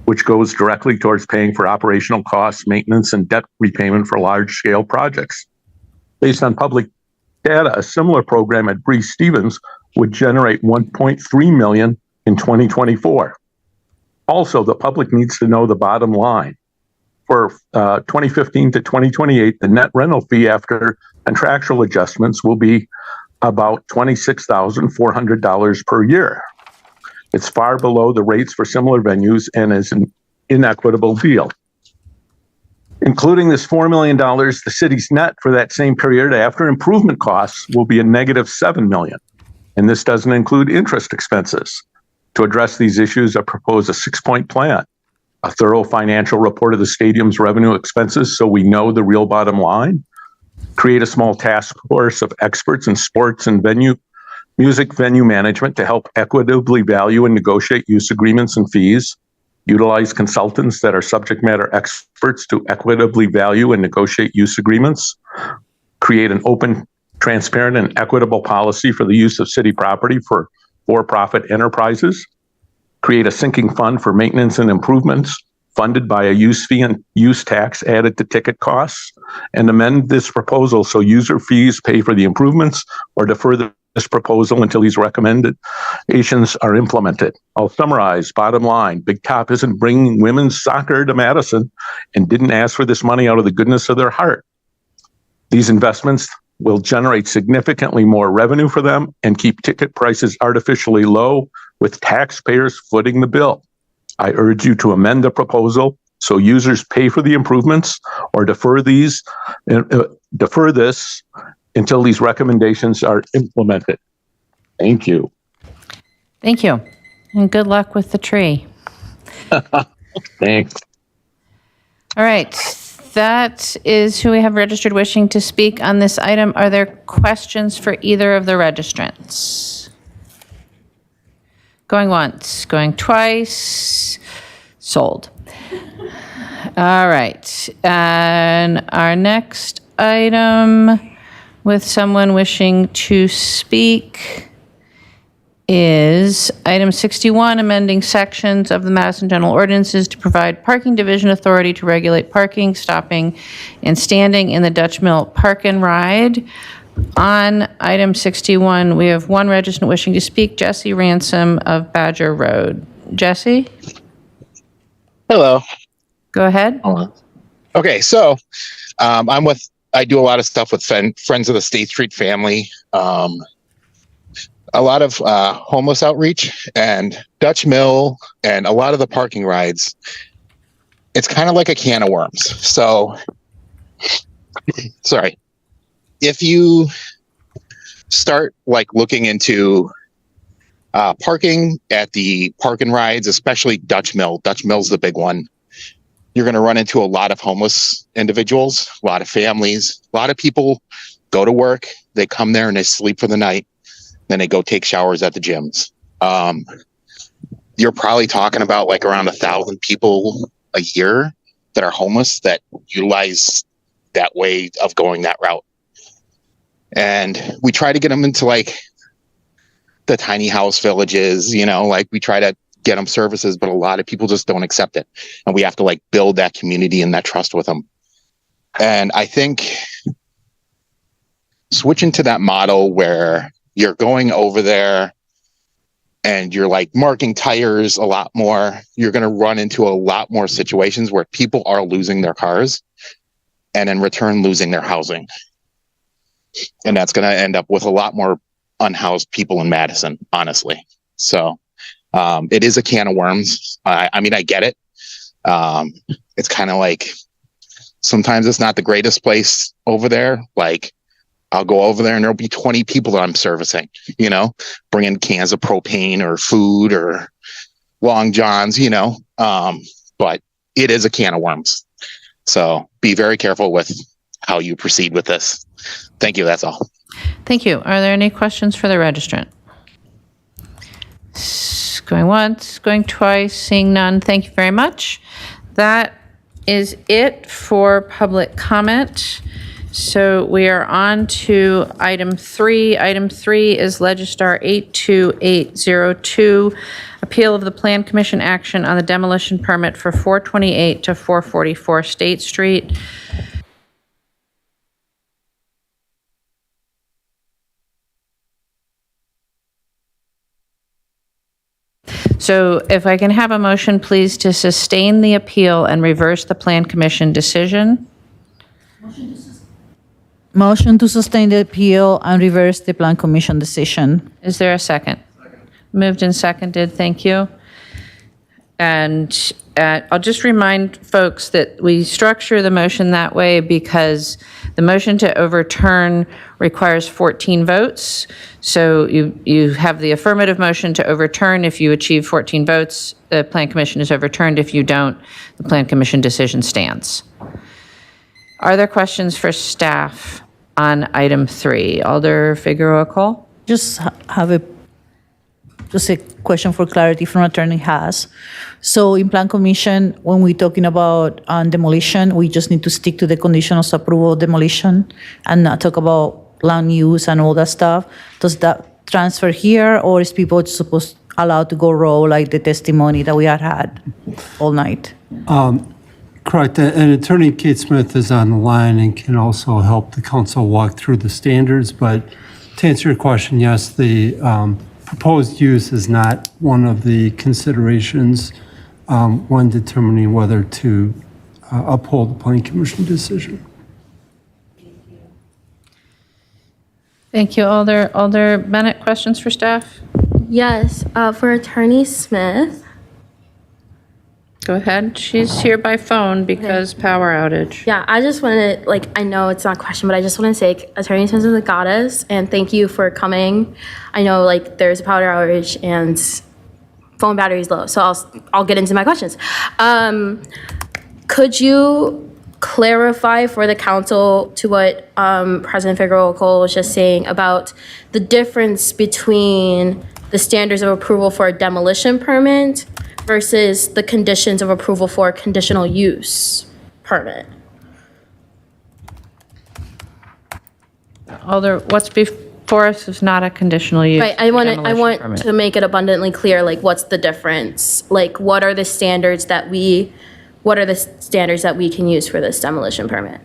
which goes directly towards paying for operational costs, maintenance, and debt repayment for large-scale projects. Based on public data, a similar program at Breese Stevens would generate $1.3 million in 2024. Also, the public needs to know the bottom line. For 2015 to 2028, the net rental fee after contractual adjustments will be about $26,400 per year. It's far below the rates for similar venues and is an inequitable deal. Including this $4 million, the city's net for that same period after improvement costs will be a negative $7 million. And this doesn't include interest expenses. To address these issues, I propose a 6-point plan, a thorough financial report of the stadium's revenue expenses so we know the real bottom line, create a small task force of experts in sports and music venue management to help equitably value and negotiate use agreements and fees, utilize consultants that are subject matter experts to equitably value and negotiate use agreements, create an open, transparent, and equitable policy for the use of city property for for-profit enterprises, create a sinking fund for maintenance and improvements funded by a use fee and use tax added to ticket costs, and amend this proposal so user fees pay for the improvements or defer this proposal until these recommendations are implemented. I'll summarize. Bottom line, Big Top isn't bringing women's soccer to Madison and didn't ask for this money out of the goodness of their heart. These investments will generate significantly more revenue for them and keep ticket prices artificially low with taxpayers footing the bill. I urge you to amend the proposal so users pay for the improvements or defer this until these recommendations are implemented. Thank you. Thank you. And good luck with the tree. Thanks. All right. That is who we have registered wishing to speak on this item. Are there questions for either of the registrants? Going once, going twice, sold. All right. And our next item with someone wishing to speak is item 61, amending sections of the Madison General Ordinances to provide parking division authority to regulate parking, stopping, and standing in the Dutch Mill Park and Ride. On item 61, we have one registrant wishing to speak, Jesse Ransom of Badger Road. Jesse? Hello. Go ahead. Okay, so I do a lot of stuff with Friends of the State Street family. A lot of homeless outreach and Dutch Mill and a lot of the parking rides. It's kind of like a can of worms. So, sorry. If you start like looking into parking at the park and rides, especially Dutch Mill's the big one. You're going to run into a lot of homeless individuals, a lot of families, a lot of people go to work. They come there and they sleep for the night. Then they go take showers at the gyms. You're probably talking about like around 1,000 people a year that are homeless that utilize that way of going that route. And we try to get them into like the tiny house villages, like we try to get them services, but a lot of people just don't accept it. And we have to like build that community and that trust with them. And I think switching to that model where you're going over there and you're like marking tires a lot more, you're going to run into a lot more situations where people are losing their cars and in return losing their housing. And that's going to end up with a lot more unhoused people in Madison, honestly. So it is a can of worms. I mean, I get it. It's kind of like sometimes it's not the greatest place over there. Like I'll go over there and there'll be 20 people that I'm servicing, bringing cans of propane or food or Long Johns, but it is a can of worms. So be very careful with how you proceed with this. Thank you. That's all. Thank you. Are there any questions for the registrant? Going once, going twice, seeing none. Thank you very much. That is it for public comment. So we are on to item 3. Item 3 is Legistar 82802, appeal of the Plan Commission action on the demolition permit for 428 to 444 State Street. So if I can have a motion, please, to sustain the appeal and reverse the Plan Commission decision. Motion to sustain the appeal and reverse the Plan Commission decision. Is there a second? Moved and seconded. Thank you. And I'll just remind folks that we structure the motion that way because the motion to overturn requires 14 votes. So you have the affirmative motion to overturn. If you achieve 14 votes, the Plan Commission is overturned. If you don't, the Plan Commission decision stands. Are there questions for staff on item 3? Alder Figueroa Cole? Just have a question for clarity from Attorney Haas. So in Plan Commission, when we're talking about demolition, we just need to stick to the conditions of approval of demolition and not talk about land use and all that stuff. Does that transfer here, or is people supposed allowed to go raw like the testimony that we had all night? Correct. And Attorney Kate Smith is on the line and can also help the council walk through the standards. But to answer your question, yes, the proposed use is not one of the considerations when determining whether to uphold the Plan Commission decision. Thank you, Alder. Alder Bennett, questions for staff? Yes, for Attorney Smith. Go ahead. She's here by phone because power outage. Yeah, I just want to, I know it's not a question, but I just want to say Attorney Smith is a goddess, and thank you for coming. I know, there's a power outage and phone battery is low, so I'll get into my questions. Could you clarify for the council to what President Figueroa Cole was just saying about the difference between the standards of approval for a demolition permit versus the conditions of approval for a conditional use permit? Alder, what's before us is not a conditional use. Right, I want demolition permit. to make it abundantly clear, like, what's the difference? Like, what are the standards that we can use for this demolition permit?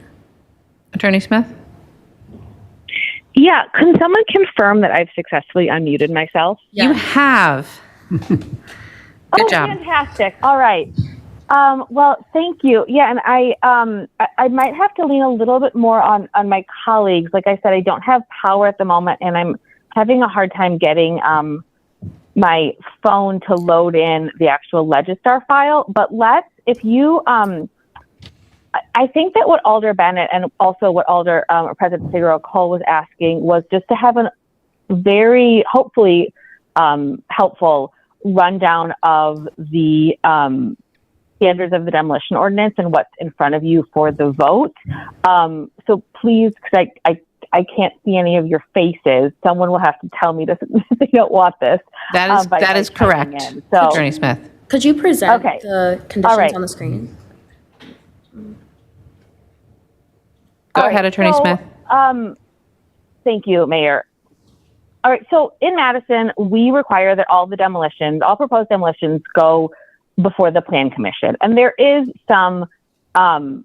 Attorney Smith? Yeah, can someone confirm that I've successfully unmuted myself? You have. Good job. Fantastic. All right. Well, thank you. Yeah, and I might have to lean a little bit more on my colleagues. Like I said, I don't have power at the moment, and I'm having a hard time getting my phone to load in the actual Legistar file. But if you, I think that what Alder Bennett and also what Alder President Figueroa Cole was asking was just to have a very, hopefully, helpful rundown of the standards of the demolition ordinance and what's in front of you for the vote. So please, because I can't see any of your faces, someone will have to tell me they don't want this. That is correct, So, Attorney Smith. Could you present Okay. the conditions All right. on the screen? Go ahead, Attorney Smith. Thank you, Mayor. All right, so in Madison, we require that all proposed demolitions go before the Plan Commission. And there is some carve-outs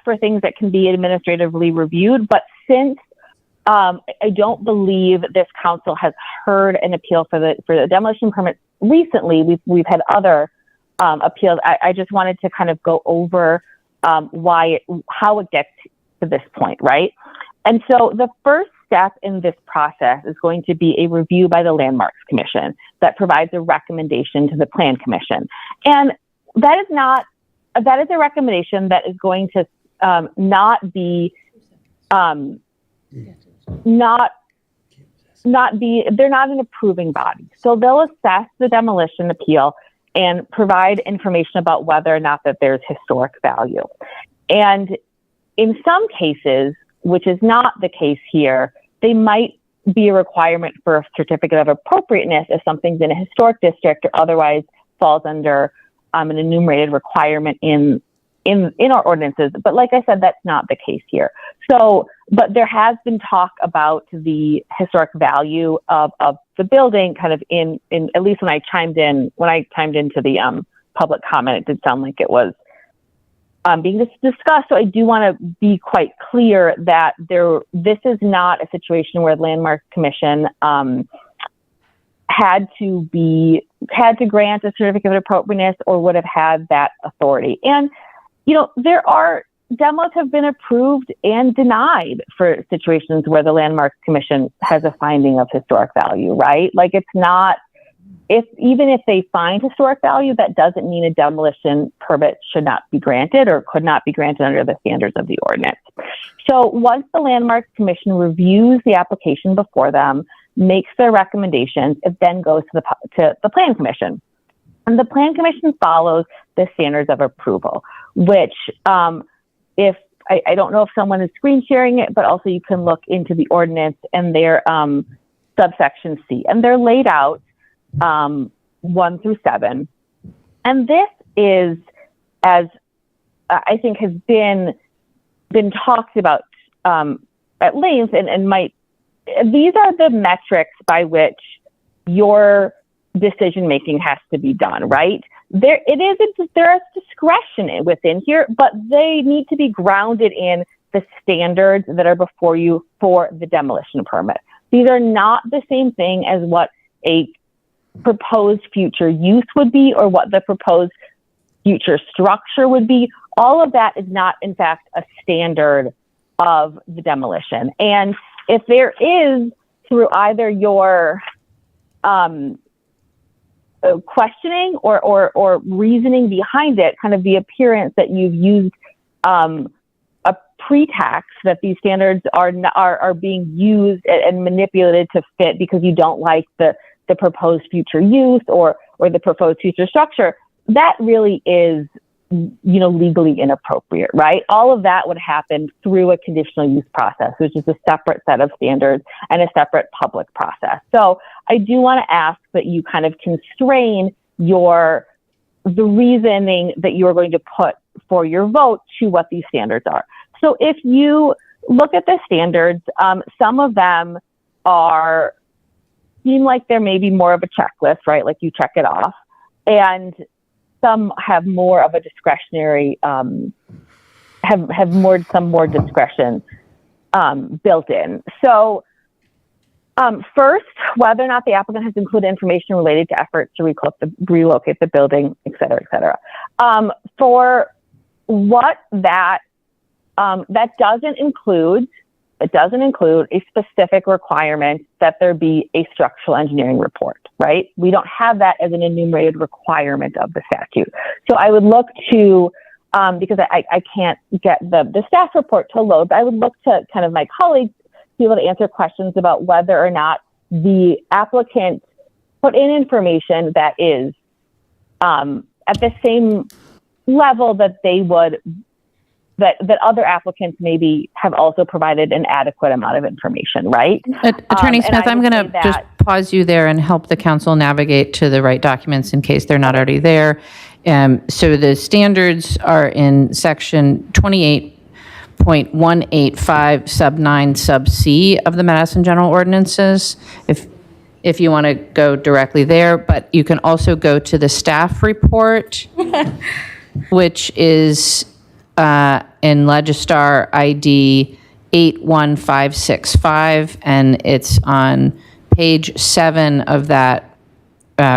for things that can be administratively reviewed, but since I don't believe this council has heard an appeal for the demolition permit recently, we've had other appeals. I just wanted to kind of go over how it gets to this point, right? And so the first step in this process is going to be a review by the Landmarks Commission that provides a recommendation to the Plan Commission. And that is a recommendation that is going to not be, they're not an approving body. So they'll assess the demolition appeal and provide information about whether or not that there's historic value. And in some cases, which is not the case here, they might be a requirement for a certificate of appropriateness if something's in a historic district or otherwise falls under an enumerated requirement in our ordinances. But like I said, that's not the case here. So, but there has been talk about the historic value of the building kind of in at least when I chimed into the public comment, it did sound like it was being discussed. So I do want to be quite clear that this is not a situation where the Landmarks Commission had to grant a certificate of appropriateness or would have had that authority. And, demos have been approved and denied for situations where the Landmarks Commission has a finding of historic value, right? Like it's not, even if they find historic value, that doesn't mean a demolition permit should not be granted or could not be granted under the standards of the ordinance. So once the Landmarks Commission reviews the application before them, makes their recommendations, it then goes to the Plan Commission. And the Plan Commission follows the standards of approval, which if I don't know if someone is screen sharing it, but also you can look into the ordinance and their subsection C, and they're laid out 1 through 7. And this is, as I think has been talked about at length and these are the metrics by which your decision making has to be done, right? There is discretion within here, but they need to be grounded in the standards that are before you for the demolition permit. These are not the same thing as what a proposed future use would be or what the proposed future structure would be. All of that is not, in fact, a standard of the demolition. And if there is, through either your questioning or reasoning behind it, kind of the appearance that you've used a pretext that these standards are being used and manipulated to fit because you don't like the proposed future use or the proposed future structure, that really is legally inappropriate, right? All of that would happen through a conditional use process, which is a separate set of standards and a separate public process. So I do want to ask that you kind of constrain the reasoning that you are going to put for your vote to what these standards are. So if you look at the standards, some of them seem like they're maybe more of a checklist, right? Like you check it off. And some have more of a discretionary, have some more discretion built in. So first, whether or not the applicant has included information related to efforts to relocate the building, et cetera, et cetera. For what that doesn't include a specific requirement that there be a structural engineering report, right? We don't have that as an enumerated requirement of the statute. So I would look to, because I can't get the staff report to load, but I would look to kind of my colleagues to be able to answer questions about whether or not the applicant put in information that is at the same level that they would that other applicants maybe have also provided an adequate amount of information, right? Attorney Smith, I'm going to just that- pause you there and help the council navigate to the right documents in case they're not already there. So the standards are in section 28.185 sub 9 sub C of the Madison General Ordinances. If you want to go directly there, but you can also go to the staff report, which is in Legistar ID 81565, and it's on page 7 of that,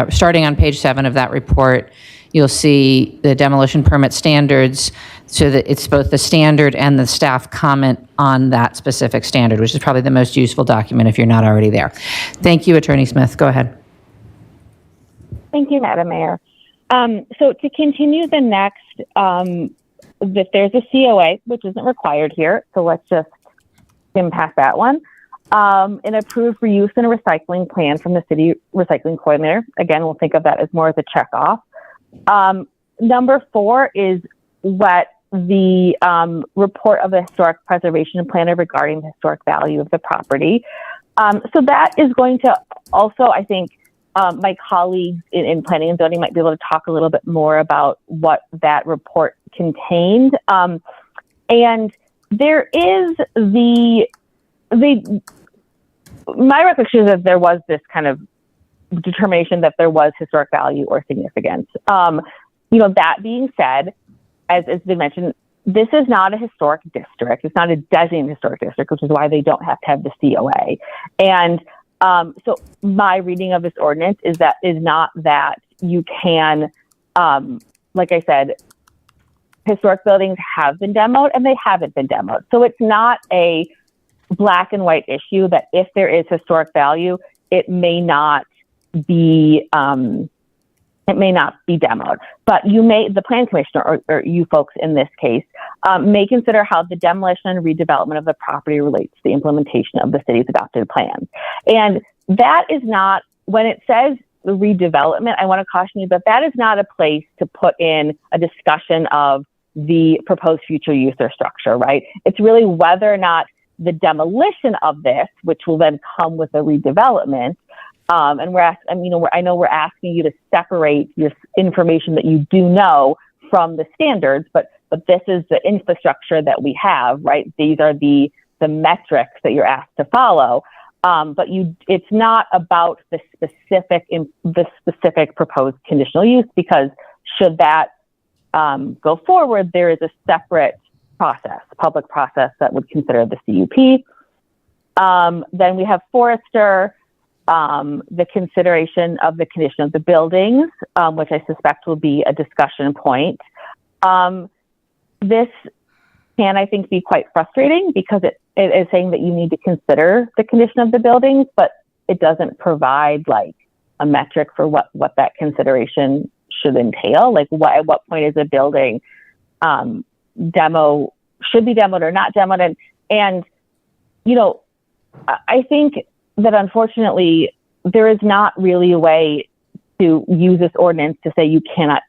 starting on page 7 of that report, you'll see the demolition permit standards, so that it's both the standard and the staff comment on that specific standard, which is probably the most useful document if you're not already there. Thank you, Attorney Smith. Go ahead. Thank you, Madam Mayor. So to continue the next, that there's a COA, which isn't required here, so let's just skim past that one. An approved reuse and recycling plan from the city recycling coordinator. Again, we'll think of that as more as a check off. Number 4 is what the report of the historic preservation planner regarding the historic value of the property. So that is going to also, I think, my colleagues in planning and zoning might be able to talk a little bit more about what that report contained. And there is my recollection is that there was this kind of determination that there was historic value or significance. That being said, as has been mentioned, this is not a historic district. It's not a designated historic district, which is why they don't have to have the COA. And so my reading of this ordinance is not that you can, like I said, historic buildings have been demoed and they haven't been demoed. So it's not a black and white issue that if there is historic value, it may not be demoed. But the plan commissioner or you folks in this case may consider how the demolition and redevelopment of the property relates to the implementation of the city's adopted plans. And that is not, when it says the redevelopment, I want to caution you that that is not a place to put in a discussion of the proposed future use or structure, right? It's really whether or not the demolition of this, which will then come with a redevelopment, and I know we're asking you to separate your information that you do know from the standards, but this is the infrastructure that we have, right? These are the metrics that you're asked to follow. But it's not about the specific proposed conditional use, because should that go forward, there is a separate process, public process that would consider the CUP. Then we have Forester, the consideration of the condition of the buildings, which I suspect will be a discussion point. This can, I think, be quite frustrating because it is saying that you need to consider the condition of the buildings, but it doesn't provide like a metric for what that consideration should entail. Like at what point is a building should be demoed or not demoed? And I think that unfortunately there is not really a way to use this ordinance to say you cannot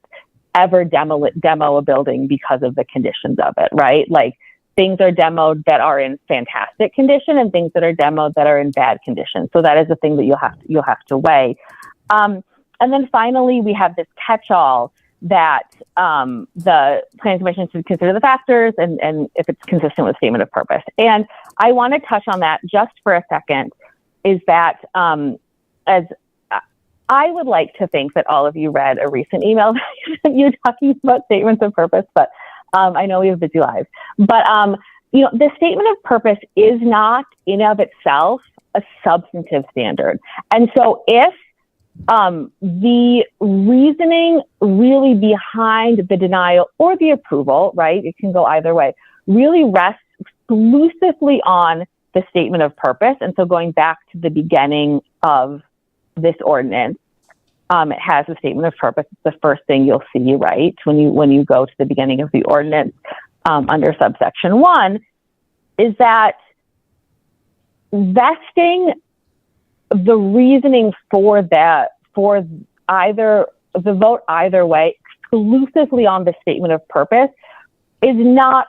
ever demo a building because of the conditions of it, right? Like things are demoed that are in fantastic condition and things that are demoed that are in bad condition. So that is the thing that you'll have to weigh. And then finally, we have this catch-all that the Planning Commission should consider the factors and if it's consistent with statement of purpose. And I want to touch on that just for a second, is that as I would like to think that all of you read a recent email that I sent you talking about statements of purpose, but I know we have busy lives. But the statement of purpose is not in of itself a substantive standard. And so if the reasoning really behind the denial or the approval, right, it can go either way, really rests exclusively on the statement of purpose. And so going back to the beginning of this ordinance, it has a statement of purpose. It's the first thing you'll see, right, when you go to the beginning of the ordinance under subsection 1, is that vesting the reasoning for either the vote either way exclusively on the statement of purpose is not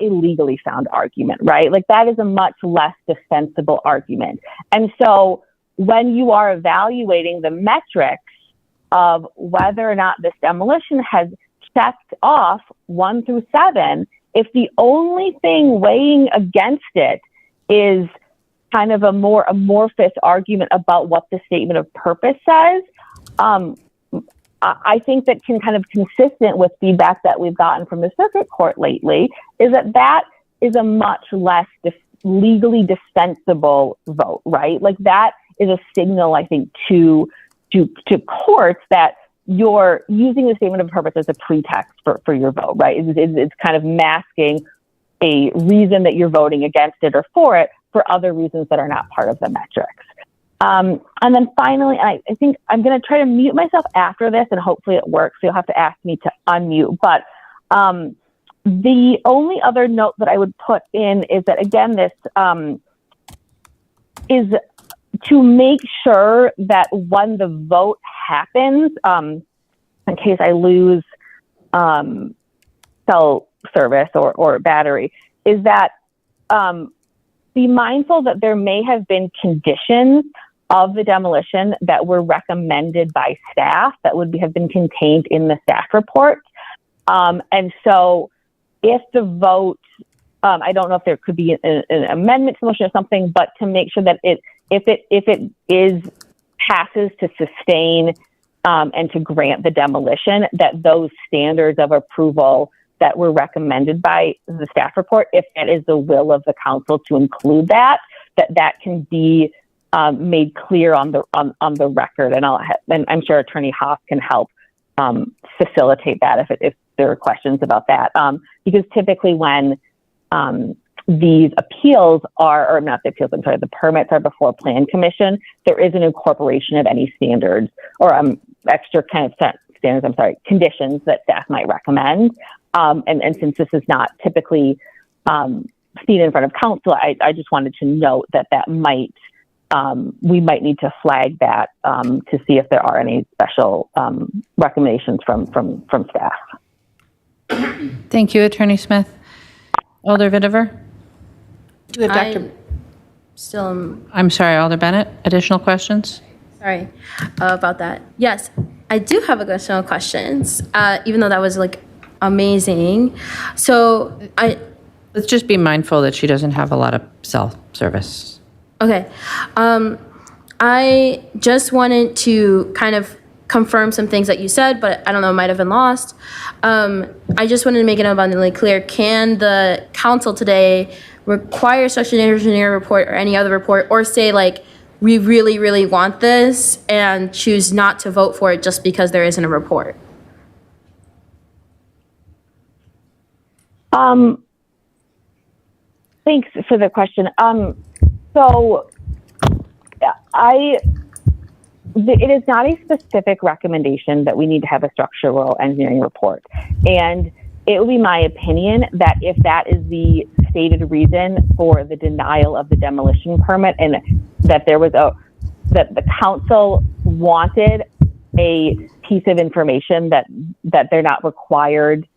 a legally sound argument, right? Like that is a much less defensible argument. And so when you are evaluating the metrics of whether or not this demolition has checked off 1 through 7, if the only thing weighing against it is kind of a more amorphous argument about what the statement of purpose says, I think that can kind of consistent with feedback that we've gotten from the circuit court lately is that is a much less legally defensible vote, right? Like that is a signal, I think, to courts that you're using the statement of purpose as a pretext for your vote, right? It's kind of masking a reason that you're voting against it or for it for other reasons that are not part of the metrics. And then finally, I think I'm going to try to mute myself after this and hopefully it works. So you'll have to ask me to unmute. But the only other note that I would put in is that, again, this is to make sure that when the vote happens, in case I lose cell service or battery, is that be mindful that there may have been conditions of the demolition that were recommended by staff that would have been contained in the staff report. And so if the vote, I don't know if there could be an amendment to the motion or something, but to make sure that if it passes to sustain and to grant the demolition, that those standards of approval that were recommended by the staff report, if that is the will of the council to include that can be made clear on the record. And I'm sure Attorney Hoff can help facilitate that if there are questions about that. Because typically when these appeals are, or not the appeals, I'm sorry, the permits are before Plan Commission, there is an incorporation of any standards or extra kind of standards, conditions that staff might recommend. And since this is not typically seen in front of council, I just wanted to note that might, we might need to flag that to see if there are any special recommendations from staff. Thank you, Attorney Smith. Alder Vitiver? Do we have Dr. Still, I'm sorry, Alder Bennett, additional questions? sorry about that. Yes, I do have additional questions, even though that was like amazing. So let's just be mindful that she doesn't have a lot of cell service. Okay. I just wanted to kind of confirm some things that you said, but I don't know, might have been lost. I just wanted to make it abundantly clear. Can the council today require such an engineer report or any other report, or say like, we really, really want this and choose not to vote for it just because there isn't a report? Thanks for the question. So it is not a specific recommendation that we need to have a structural engineering report. And it would be my opinion that if that is the stated reason for the denial of the demolition permit, and that there was that the council wanted a piece of information that they're not required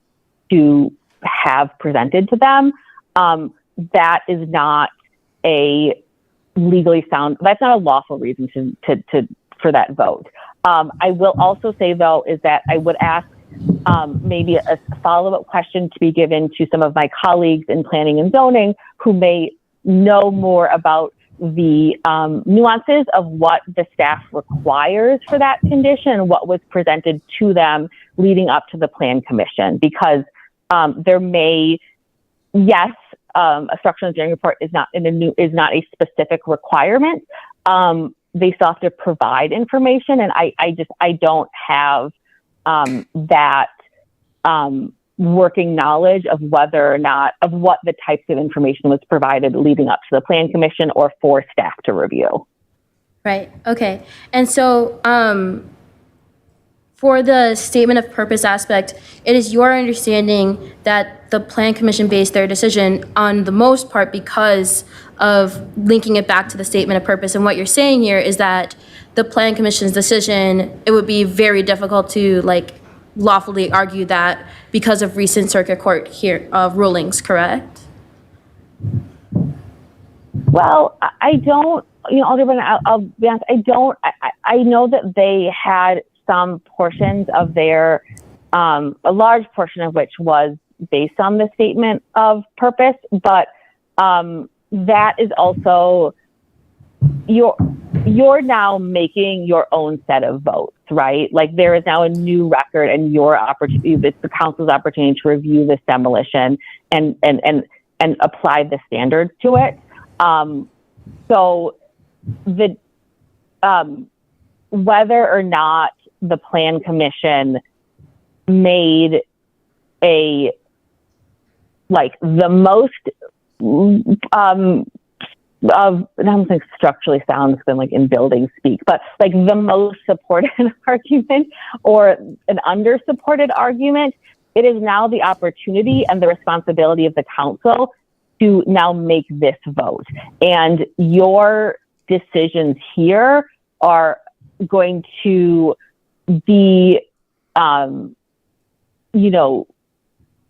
to have presented to them, that is not a legally sound, that's not a lawful reason for that vote. I will also say, though, is that I would ask maybe a follow-up question to be given to some of my colleagues in planning and zoning who may know more about the nuances of what the staff requires for that condition and what was presented to them leading up to the plan commission, because there may, yes, a structural engineering report is not a specific requirement. They still have to provide information, and I don't have that working knowledge of whether or not of what the types of information was provided leading up to the plan commission or for staff to review. Right. Okay. And so for the statement of purpose aspect, it is your understanding that the plan commission based their decision on the most part because of linking it back to the statement of purpose. And what you're saying here is that the plan commission's decision, it would be very difficult to lawfully argue that because of recent circuit court rulings, correct? Well, I don't, Alderman, I'll be honest, I know that they had some portions of their, a large portion of which was based on the statement of purpose, but that is also, you're now making your own set of votes, right? Like there is now a new record and your opportunity, it's the council's opportunity to review this demolition and apply the standards to it. So the, whether or not the plan commission made the most, I don't think structurally sound has been in building speak, but the most supported argument or an under-supported argument, it is now the opportunity and the responsibility of the council to now make this vote. And your decisions here are going to be,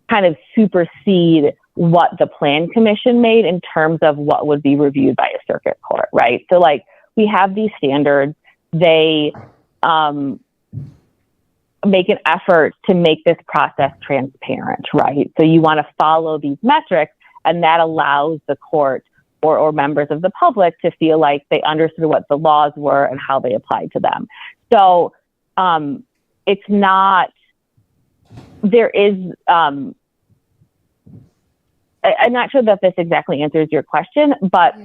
kind of supersede what the plan commission made in terms of what would be reviewed by a circuit court, right? So we have these standards, they make an effort to make this process transparent, right? So you want to follow these metrics, and that allows the court or members of the public to feel like they understood what the laws were and how they applied to them. So it's not, there is, I'm not sure that this exactly answers your question, but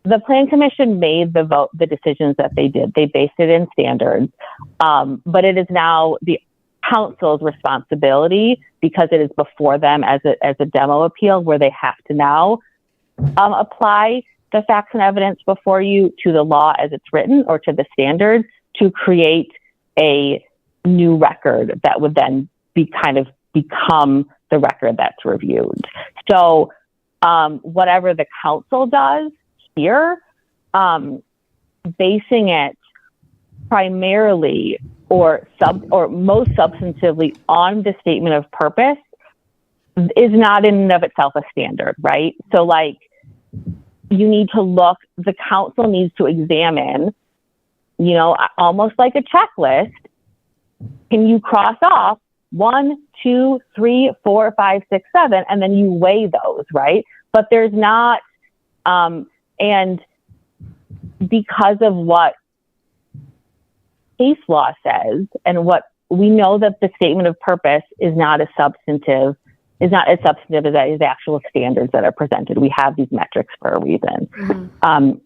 the plan commission made the decisions that they did. They based it in standards, but it is now the council's responsibility, because it is before them as a demo appeal, where they have to now apply the facts and evidence before you to the law as it's written or to the standards to create a new record that would then become the record that's reviewed. So whatever the council does here, basing it primarily or most substantively on the statement of purpose is not in and of itself a standard, right? So you need to look, the council needs to examine, almost like a checklist. Can you cross off 1, 2, 3, 4, 5, 6, 7, and then you weigh those, right? But there's not, and because of what case law says and what we know, that the statement of purpose is not as substantive as the actual standards that are presented. We have these metrics for a reason. Mm-hmm.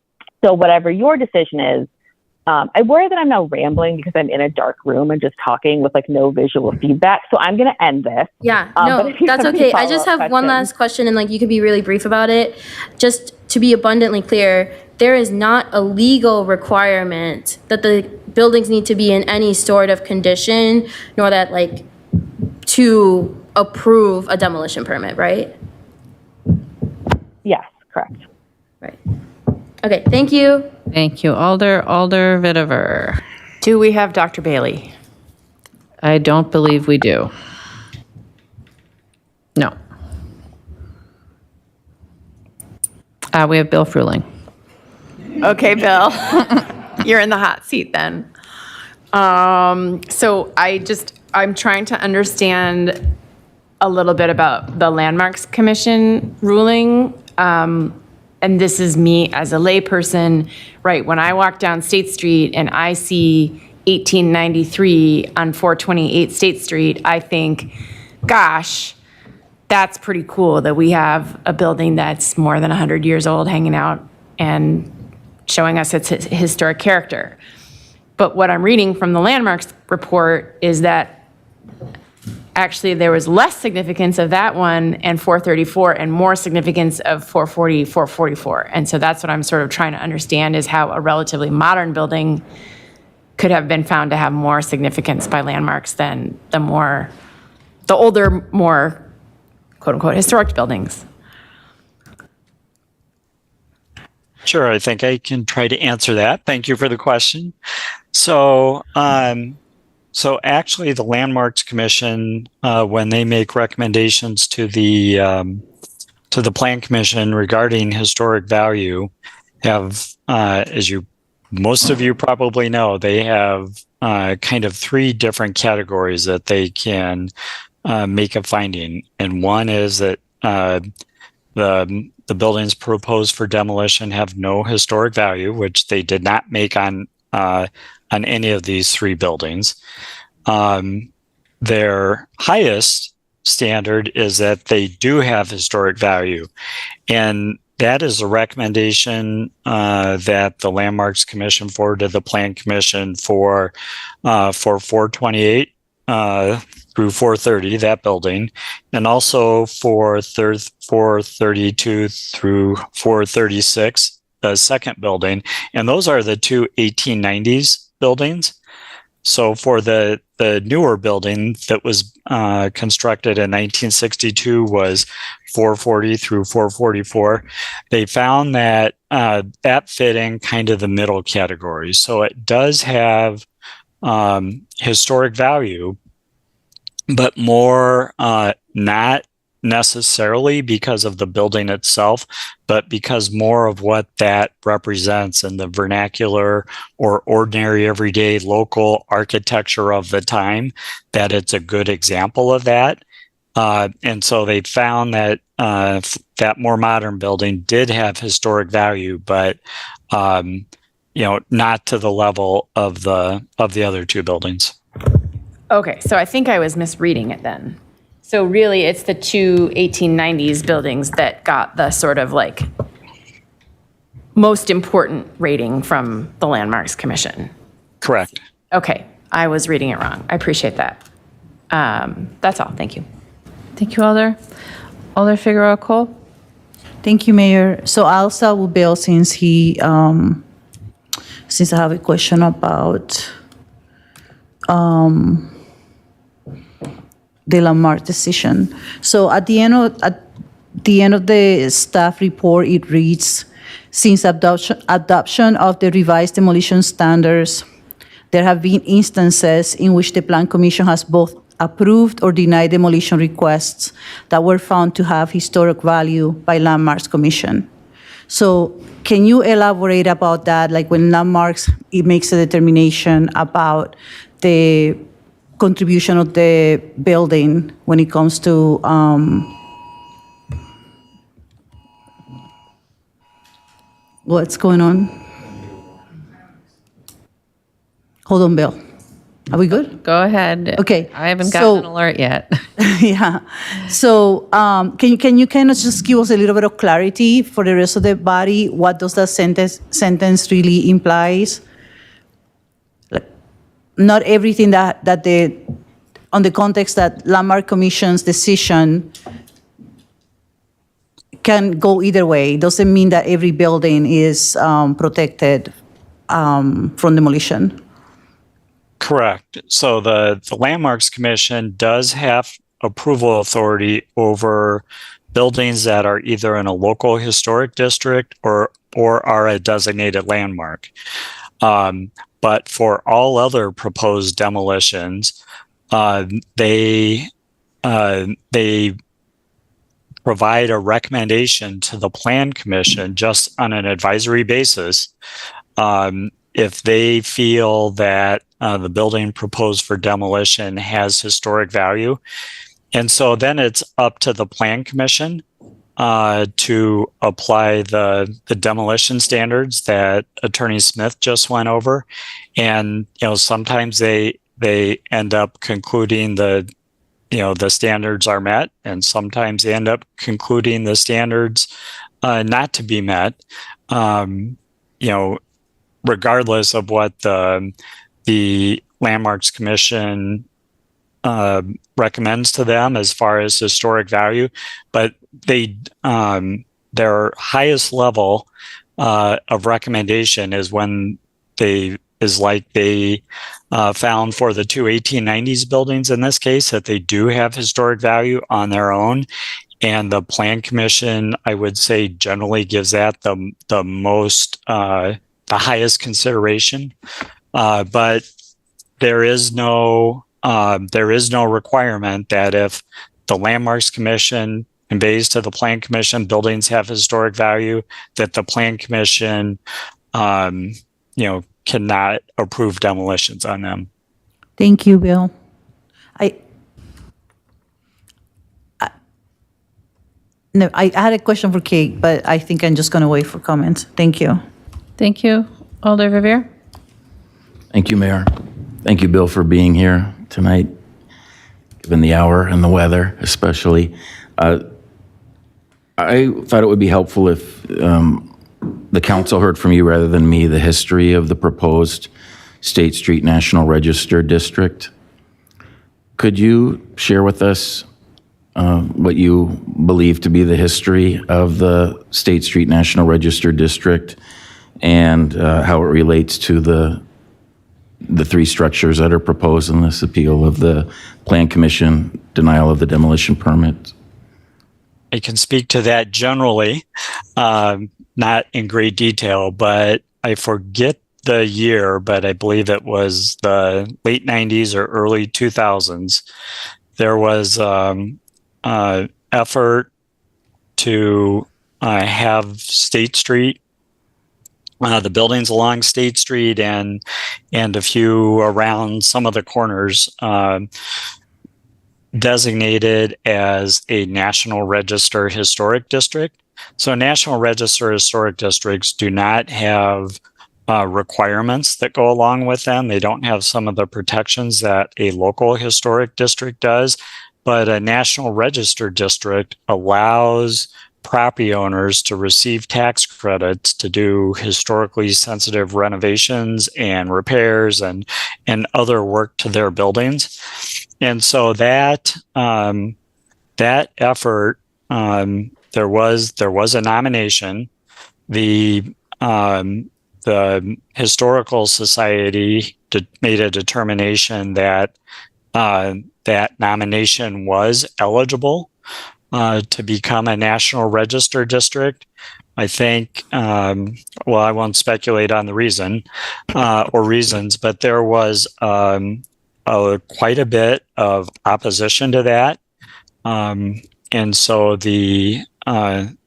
So whatever your decision is, I worry that I'm now rambling because I'm in a dark room and just talking with no visual feedback. So I'm going to end this. Yeah, no, that's okay. I just have one last question, and you could be really brief about it. Just to be abundantly clear, there is not a legal requirement that the buildings need to be in any sort of condition, nor that to approve a demolition permit, right? Yes, correct. Right. Okay, thank you. Thank you, Alder Vitiver. Do we have Dr. Bailey? I don't believe we do. No. We have Bill Fruling. Okay, Bill, you're in the hot seat then. So I'm trying to understand a little bit about the Landmarks Commission ruling. And this is me as a layperson, right? When I walk down State Street and I see 1893 on 428 State Street, I think, gosh, that's pretty cool that we have a building that's more than 100 years old hanging out and showing us its historic character. But what I'm reading from the Landmarks report is that actually there was less significance of that one and 434 and more significance of 440, 444. And so that's what I'm sort of trying to understand is how a relatively modern building could have been found to have more significance by landmarks than the older, more quote unquote historic buildings. Sure, I think I can try to answer that. Thank you for the question. So actually the Landmarks Commission, when they make recommendations to the Plan Commission regarding historic value, have, as most of you probably know, they have kind of three different categories that they can make a finding. And one is that the buildings proposed for demolition have no historic value, which they did not make on any of these three buildings. Their highest standard is that they do have historic value. And that is a recommendation that the Landmarks Commission forwarded to the Plan Commission for 428 through 430, that building, and also for 432 through 436, the second building. And those are the two 1890s buildings. So for the newer building that was constructed in 1962 was 440 through 444. They found that that fit in kind of the middle category. So it does have historic value, but more not necessarily because of the building itself, but because more of what that represents in the vernacular or ordinary everyday local architecture of the time, that it's a good example of that. And so they found that that more modern building did have historic value, but not to the level of the other two buildings. Okay, so I think I was misreading it then. So really, it's the two 1890s buildings that got the sort of like most important rating from the Landmarks Commission. Correct. Okay, I was reading it wrong. I appreciate that. That's all. Thank you. Thank you, Alder. Alder Figueroa Cole. Thank you, Mayor. So I'll start with Bill since I have a question about the Landmark decision. So at the end of the staff report, it reads, since adoption of the revised demolition standards, there have been instances in which the Plan Commission has both approved or denied demolition requests that were found to have historic value by Landmarks Commission. So can you elaborate about that? Like when Landmarks, it makes a determination about the contribution of the building when it comes to what's going on? Hold on, Bill. Are we good? Go ahead. Okay. I haven't gotten an alert yet. Yeah. So can you kind of just give us a little bit of clarity for the rest of the body? What does that sentence really implies? Not everything that on the context that Landmark Commission's decision can go either way. It doesn't mean that every building is protected from demolition. Correct. So the Landmarks Commission does have approval authority over buildings that are either in a local historic district or are a designated landmark. But for all other proposed demolitions, they provide a recommendation to the Plan Commission just on an advisory basis if they feel that the building proposed for demolition has historic value. And so then it's up to the Plan Commission to apply the demolition standards that Attorney Smith just went over. And, sometimes they end up concluding the standards are met, and sometimes they end up concluding the standards not to be met. Regardless of what the Landmarks Commission recommends to them as far as historic value, but their highest level of recommendation is when they found for the two 1890s buildings in this case that they do have historic value on their own. And the Plan Commission, I would say, generally gives that the most, the highest consideration. But there is no requirement that if the Landmarks Commission conveys to the Plan Commission buildings have historic value, that the Plan Commission, cannot approve demolitions on them. Thank you, Bill. I had a question for Kate, but I think I'm just going to wait for comments. Thank you. Thank you. Alder Rivera? Thank you, Mayor. Thank you, Bill, for being here tonight, given the hour and the weather, especially. I thought it would be helpful if the council heard from you rather than me the history of the proposed State Street National Register District. Could you share with us what you believe to be the history of the State Street National Register District and how it relates to the three structures that are proposed in this appeal of the Plan Commission denial of the demolition permit? I can speak to that generally, not in great detail, but I forget the year, but I believe it was the late 90s or early 2000s. There was effort to have State Street, the buildings along State Street and a few around some of the corners designated as a National Register Historic District. So National Register Historic Districts do not have requirements that go along with them. They don't have some of the protections that a local historic district does, but a National Register District allows property owners to receive tax credits to do historically sensitive renovations and repairs and other work to their buildings. And so that effort, there was a nomination. The Historical Society made a determination that that nomination was eligible to become a National Register District. I think, I won't speculate on the reason or reasons, but there was quite a bit of opposition to that. And so the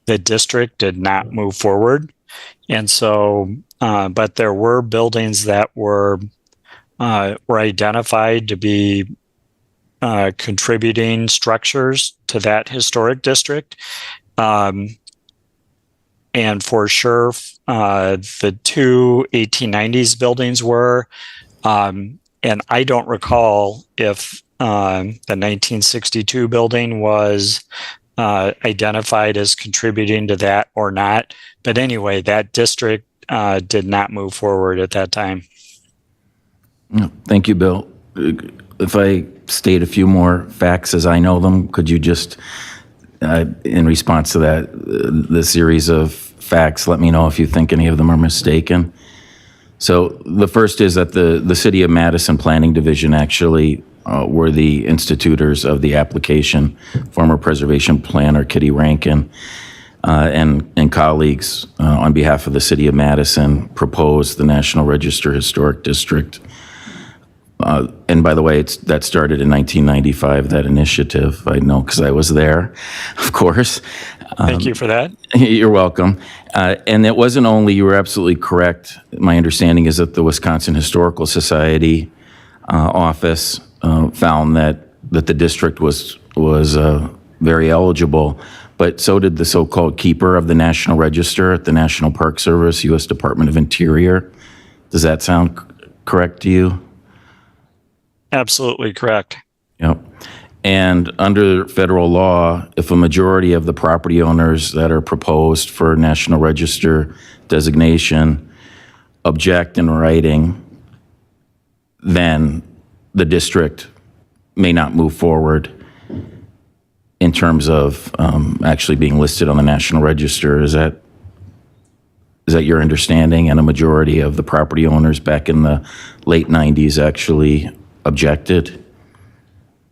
district did not move forward. And so, but there were buildings that were identified to be contributing structures to that historic district. And for sure, the two 1890s buildings were, and I don't recall if the 1962 building was identified as contributing to that or not. But anyway, that district did not move forward at that time. Thank you, Bill. If I state a few more facts as I know them, could you just, in response to that, the series of facts, let me know if you think any of them are mistaken. So the first is that the City of Madison Planning Division actually were the institutors of the application. Former Preservation Planner Kitty Rankin and colleagues on behalf of the City of Madison proposed the National Register Historic District. And by the way, that started in 1995, that initiative. I know because I was there, of course. Thank you for that. You're welcome. And it wasn't only, you were absolutely correct. My understanding is that the Wisconsin Historical Society office found that the district was very eligible, but so did the so-called keeper of the National Register at the National Park Service, U.S. Department of Interior. Does that sound correct to you? Absolutely correct. Yep. And under federal law, if a majority of the property owners that are proposed for National Register designation object in writing, then the district may not move forward in terms of actually being listed on the National Register. Is that your understanding? And a majority of the property owners back in the late 90s actually objected?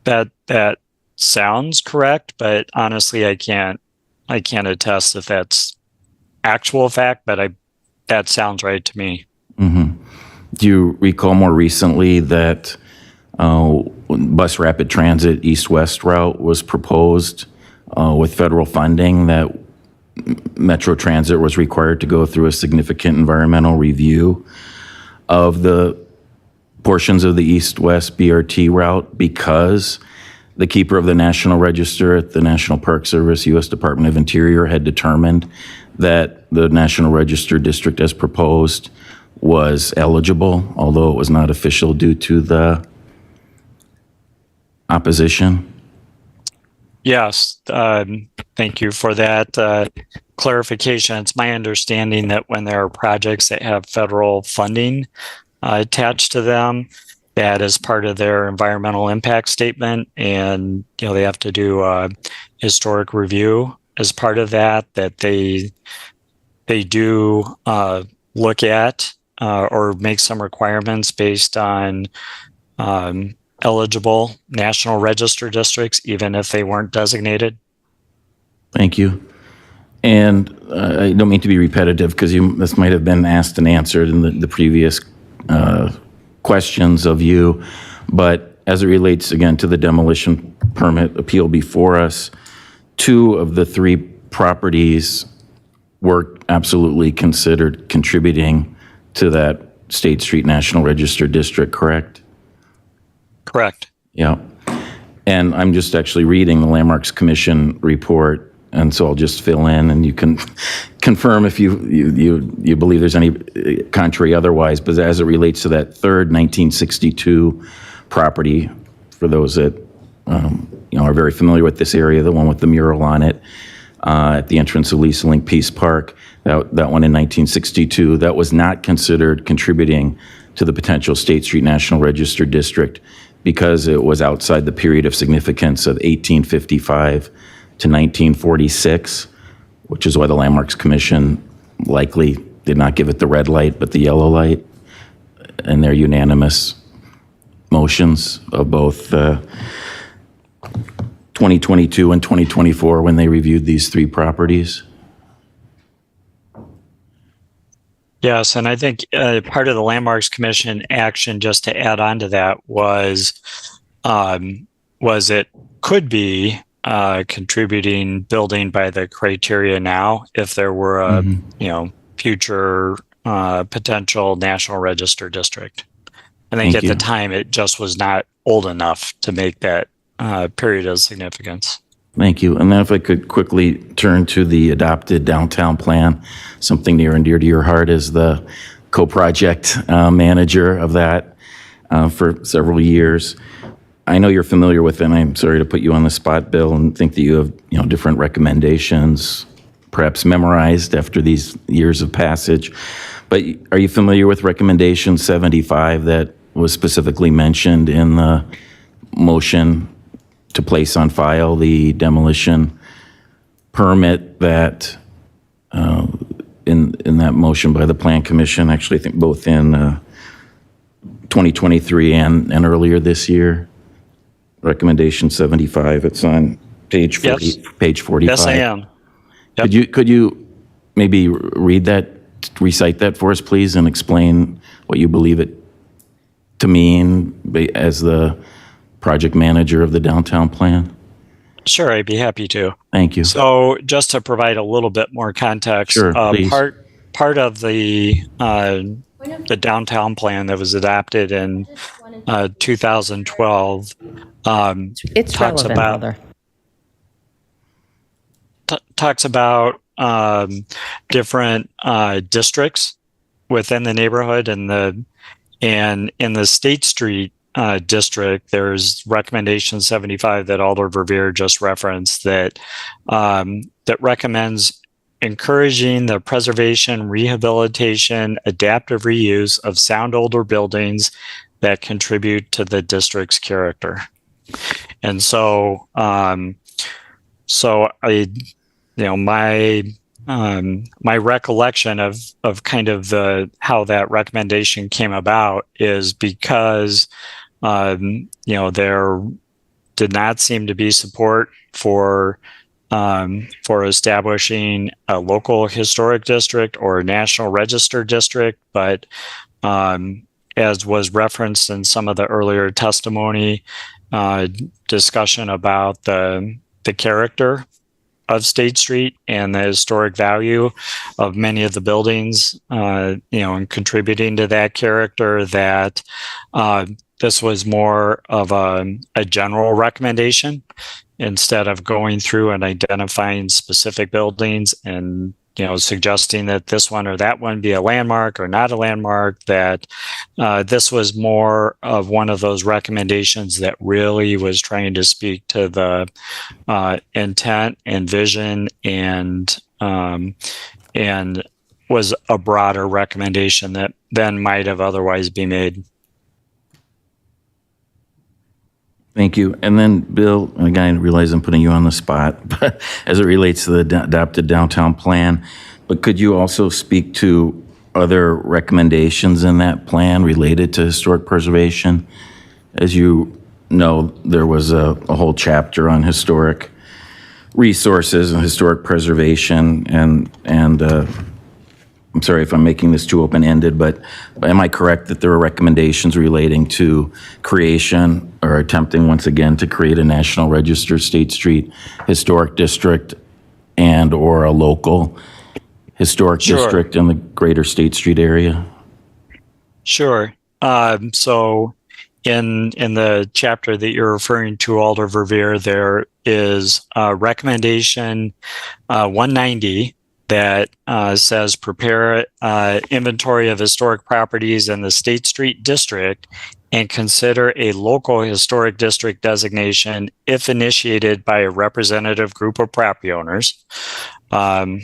That sounds correct, but honestly, I can't attest if that's actual fact, but that sounds right to me. Mm-hmm. Do you recall more recently that bus rapid transit east-west route was proposed with federal funding, that Metro Transit was required to go through a significant environmental review of the portions of the east-west BRT route because the keeper of the National Register at the National Park Service, U.S. Department of Interior, had determined that the National Register district as proposed was eligible, although it was not official due to the opposition? Yes, thank you for that clarification. It's my understanding that when there are projects that have federal funding attached to them, that is part of their environmental impact statement, and they have to do a historic review as part of that they do look at or make some requirements based on eligible National Register districts, even if they weren't designated. Thank you. And I don't mean to be repetitive because this might have been asked and answered in the previous questions of you, but as it relates again to the demolition permit appeal before us, 2 of the 3 properties were absolutely considered contributing to that State Street National Register district, correct? Correct. Yeah. And I'm just actually reading the Landmarks Commission report, and so I'll just fill in, and you can confirm if you believe there's any contrary otherwise. But as it relates to that third 1962 property, for those that are very familiar with this area, the one with the mural on it at the entrance of Lisa Link Peace Park, that one in 1962, that was not considered contributing to the potential State Street National Register district because it was outside the period of significance of 1855 to 1946, which is why the Landmarks Commission likely did not give it the red light, but the yellow light, and their unanimous motions of both 2022 and 2024 when they reviewed these 3 properties. Yes, and I think part of the Landmarks Commission action, just to add on to that, was it could be contributing building by the criteria now if there were a future potential National Register district. I think at the time it just was not old enough to make that period of significance. Thank you. And then if I could quickly turn to the adopted downtown plan, something near and dear to your heart as the co-project manager of that for several years. I know you're familiar with it, and I'm sorry to put you on the spot, Bill, and think that you have different recommendations, perhaps memorized after these years of passage. But are you familiar with recommendation 75 that was specifically mentioned in the motion to place on file the demolition permit that in that motion by the Plan Commission, actually I think both in 2023 and earlier this year? Recommendation 75, it's on page 40, Yes. page 45. Yes, I am. Yep. Could you maybe recite that for us, please, and explain what you believe it to me as the project manager of the downtown plan? Sure, I'd be happy to. Thank you. So just to provide a little bit more context, Sure, please. part of the downtown plan that was adopted in 2012 It's talks relevant, about Alder. talks about different districts within the neighborhood, and in the State Street district, there's recommendation 75 that Alder Verveer just referenced that recommends encouraging the preservation, rehabilitation, adaptive reuse of sound older buildings that contribute to the district's character. And so, my recollection of kind of how that recommendation came about is because there did not seem to be support for establishing a local historic district or a National Register district, but as was referenced in some of the earlier testimony, discussion about the character of State Street and the historic value of many of the buildings, and contributing to that character, that this was more of a general recommendation instead of going through and identifying specific buildings and suggesting that this one or that one be a landmark or not a landmark, that this was more of one of those recommendations that really was trying to speak to the intent and vision and was a broader recommendation that then might have otherwise been made. Thank you. And then, Bill, again, I realize I'm putting you on the spot, but as it relates to the adopted downtown plan, but could you also speak to other recommendations in that plan related to historic preservation? As you know, there was a whole chapter on historic resources and historic preservation, and I'm sorry if I'm making this too open-ended, but am I correct that there are recommendations relating to creation or attempting once again to create a National Register State Street Historic District and or a local historic district in the greater State Street area? Sure. So in the chapter that you're referring to, Alder Verveer, there is recommendation 190 that says prepare inventory of historic properties in the State Street District and consider a local historic district designation if initiated by a representative group of property owners. And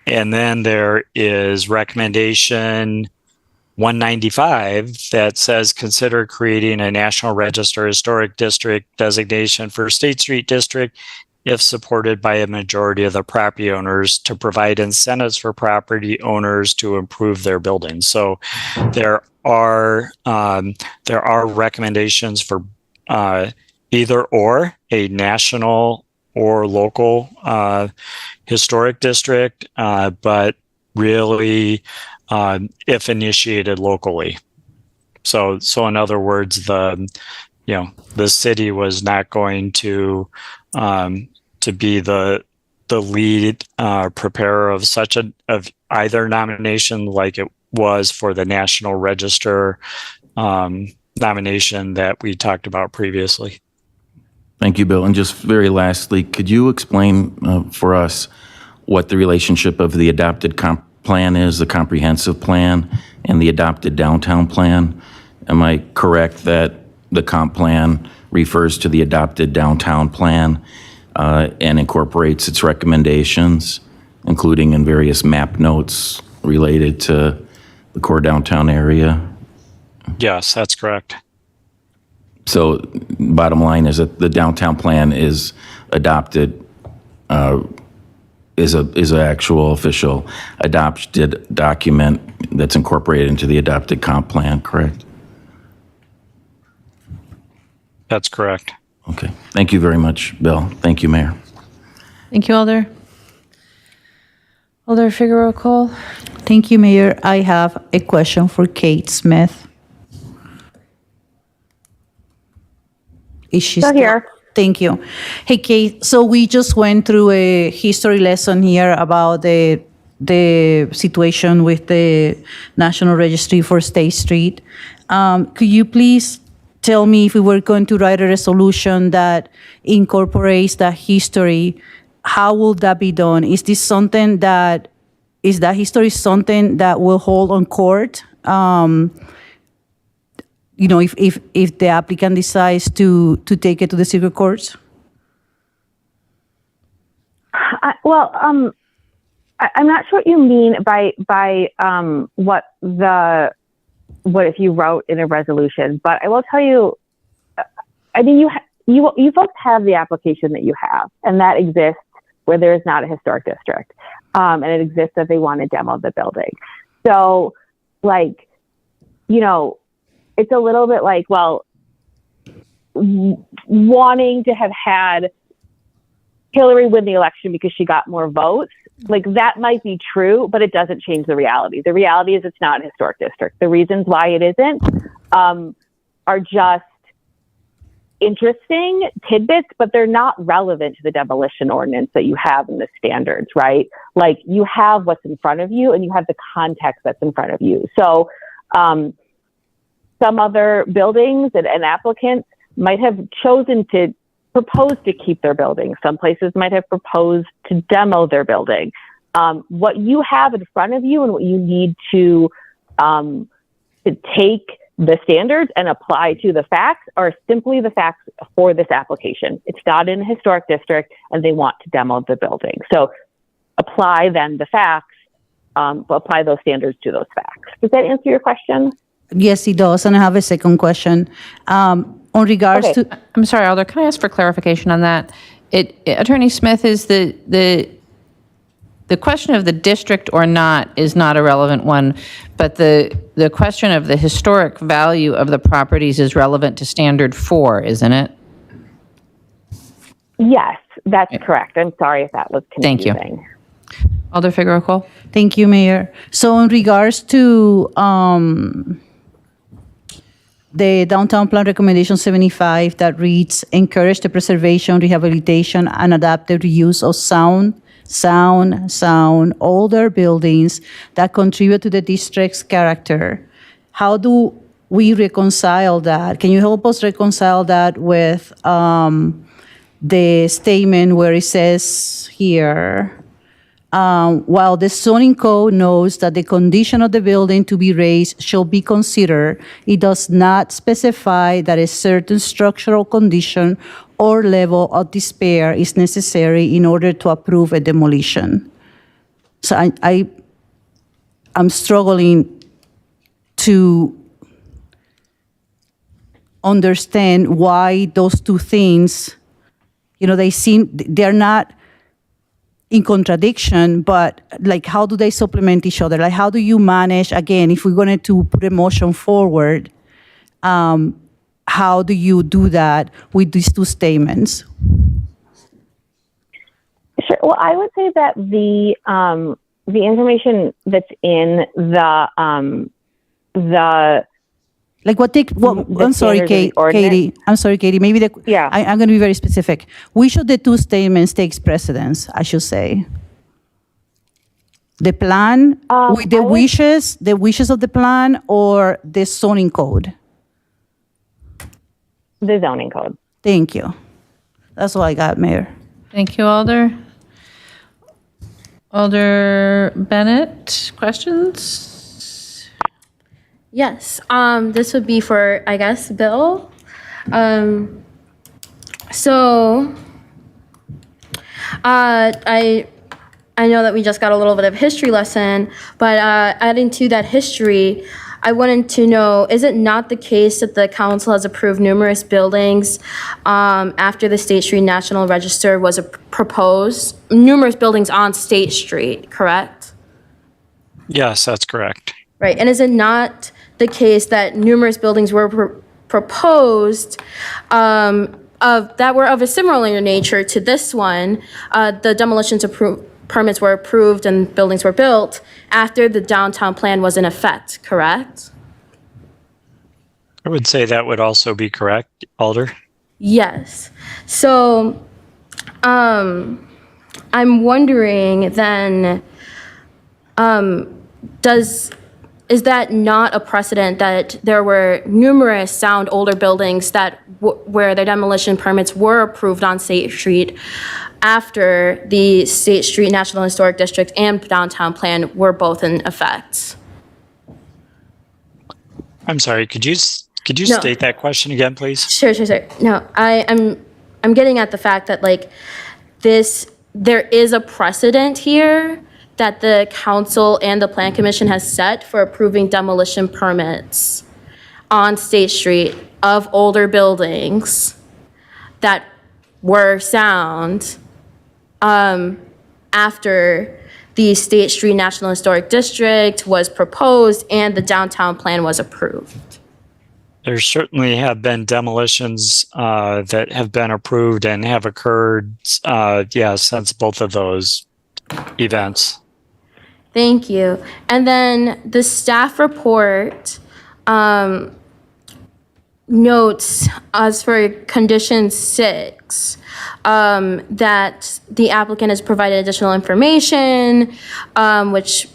then there is recommendation 195 that says consider creating a National Register Historic District designation for State Street District if supported by a majority of the property owners to provide incentives for property owners to improve their buildings. So there are recommendations for either or a national or local historic district, but really if initiated locally. So in other words, the city was not going to be the lead preparer of of either nomination like it was for the National Register nomination that we talked about previously. Thank you, Bill. And just very lastly, could you explain for us what the relationship of the adopted comp plan is, the comprehensive plan, and the adopted downtown plan? Am I correct that the comp plan refers to the adopted downtown plan and incorporates its recommendations, including in various map notes related to the core downtown area? Yes, that's correct. So bottom line is that the downtown plan is adopted, is an actual official adopted document that's incorporated into the adopted comp plan, correct? That's correct. Okay. Thank you very much, Bill. Thank you, Mayor. Thank you, Alder. Alder Figueroa Cole. Thank you, Mayor. I have a question for Kate Smith. Is she Still here. Thank you. Hey, Kate, so we just went through a history lesson here about the situation with the National Registry for State Street. Could you please tell me, if we were going to write a resolution that incorporates that history, how will that be done? Is that history something that will hold on court? If the applicant decides to take it to the circuit courts? I'm not sure what you mean by what if you wrote in a resolution, but I will tell you, I mean, you folks have the application that you have, and that exists where there is not a historic district, and it exists that they want to demo the building. So, it's a little bit like, well, wanting to have had Hillary win the election because she got more votes, that might be true, but it doesn't change the reality. The reality is it's not a historic district. The reasons why it isn't are just interesting tidbits, but they're not relevant to the demolition ordinance that you have in the standards, right? You have what's in front of you and you have the context that's in front of you. So some other buildings and applicants might have chosen to propose to keep their building. Some places might have proposed to demo their building. What you have in front of you and what you need to take the standards and apply to the facts are simply the facts for this application. It's not in a historic district and they want to demo the building. So apply then the facts, apply those standards to those facts. Does that answer your question? Yes, it does. And I have a second question. On regards to... I'm sorry, Alder, can I ask for clarification on that? Attorney Smith, is the question of the district or not is not a relevant one, but the question of the historic value of the properties is relevant to Standard 4, isn't it? Yes, that's correct. I'm sorry if that was Thank you. confusing. Alder Figueroa-Cole? Thank you, Mayor. So in regards to the Downtown Plan Recommendation 75 that reads, encourage the preservation, rehabilitation, and adaptive reuse of sound, older buildings that contribute to the district's character. How do we reconcile that? Can you help us reconcile that with the statement where it says here, while the zoning code knows that the condition of the building to be raised shall be considered, it does not specify that a certain structural condition or level of despair is necessary in order to approve a demolition. So I'm struggling to understand why those two things, they're not in contradiction, but how do they supplement each other? How do you manage, again, if we're going to put a motion forward, how do you do that with these two statements? Sure. Well, I would say that the information that's in the I'm sorry, Katie. I'm sorry, Katie. Maybe I'm going to be very specific. Which of the two statements takes precedence, I should say? The plan with the wishes of the plan, or the zoning code? The zoning code. Thank you. That's all I got, Mayor. Thank you, Alder. Alder Bennett, questions? Yes, this would be for, I guess, Bill. I know that we just got a little bit of history lesson, but adding to that history, I wanted to know, is it not the case that the council has approved numerous buildings after the State Street National Register was proposed? Numerous buildings on State Street, correct? Yes, that's correct. Right, and is it not the case that numerous buildings were proposed that were of a similar nature to this one? The demolitions permits were approved and buildings were built after the downtown plan was in effect, correct? I would say that would also be correct, Alder. Yes. So, I'm wondering then, is that not a precedent that there were numerous sound older buildings that where the demolition permits were approved on State Street after the State Street National Historic District and downtown plan were both in effect? I'm sorry, could you No. state that question again, please? Sure. No, I'm getting at the fact that like there is a precedent here that the council and the plan commission has set for approving demolition permits on State Street of older buildings that were sound after the State Street National Historic District was proposed and the downtown plan was approved. There certainly have been demolitions that have been approved and have occurred, since both of those events. Thank you. And then the staff report notes, as for condition 6, that the applicant has provided additional information, which,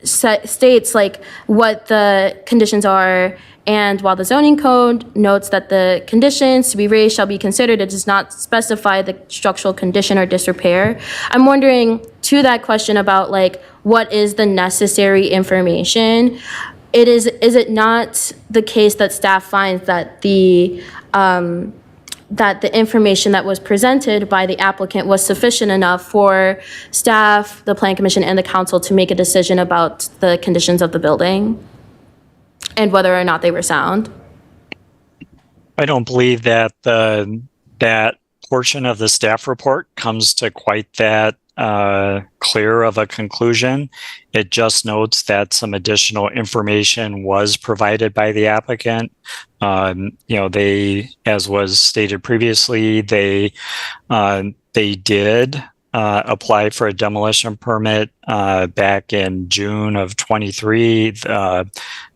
states like what the conditions are, and while the zoning code notes that the conditions to be raised shall be considered, it does not specify the structural condition or disrepair. I'm wondering, to that question about like what is the necessary information, is it not the case that staff finds that the information that was presented by the applicant was sufficient enough for staff, the plan commission, and the council to make a decision about the conditions of the building and whether or not they were sound? I don't believe that that portion of the staff report comes to quite that clear of a conclusion. It just notes that some additional information was provided by the applicant. They, as was stated previously, they did apply for a demolition permit back in June of 23. The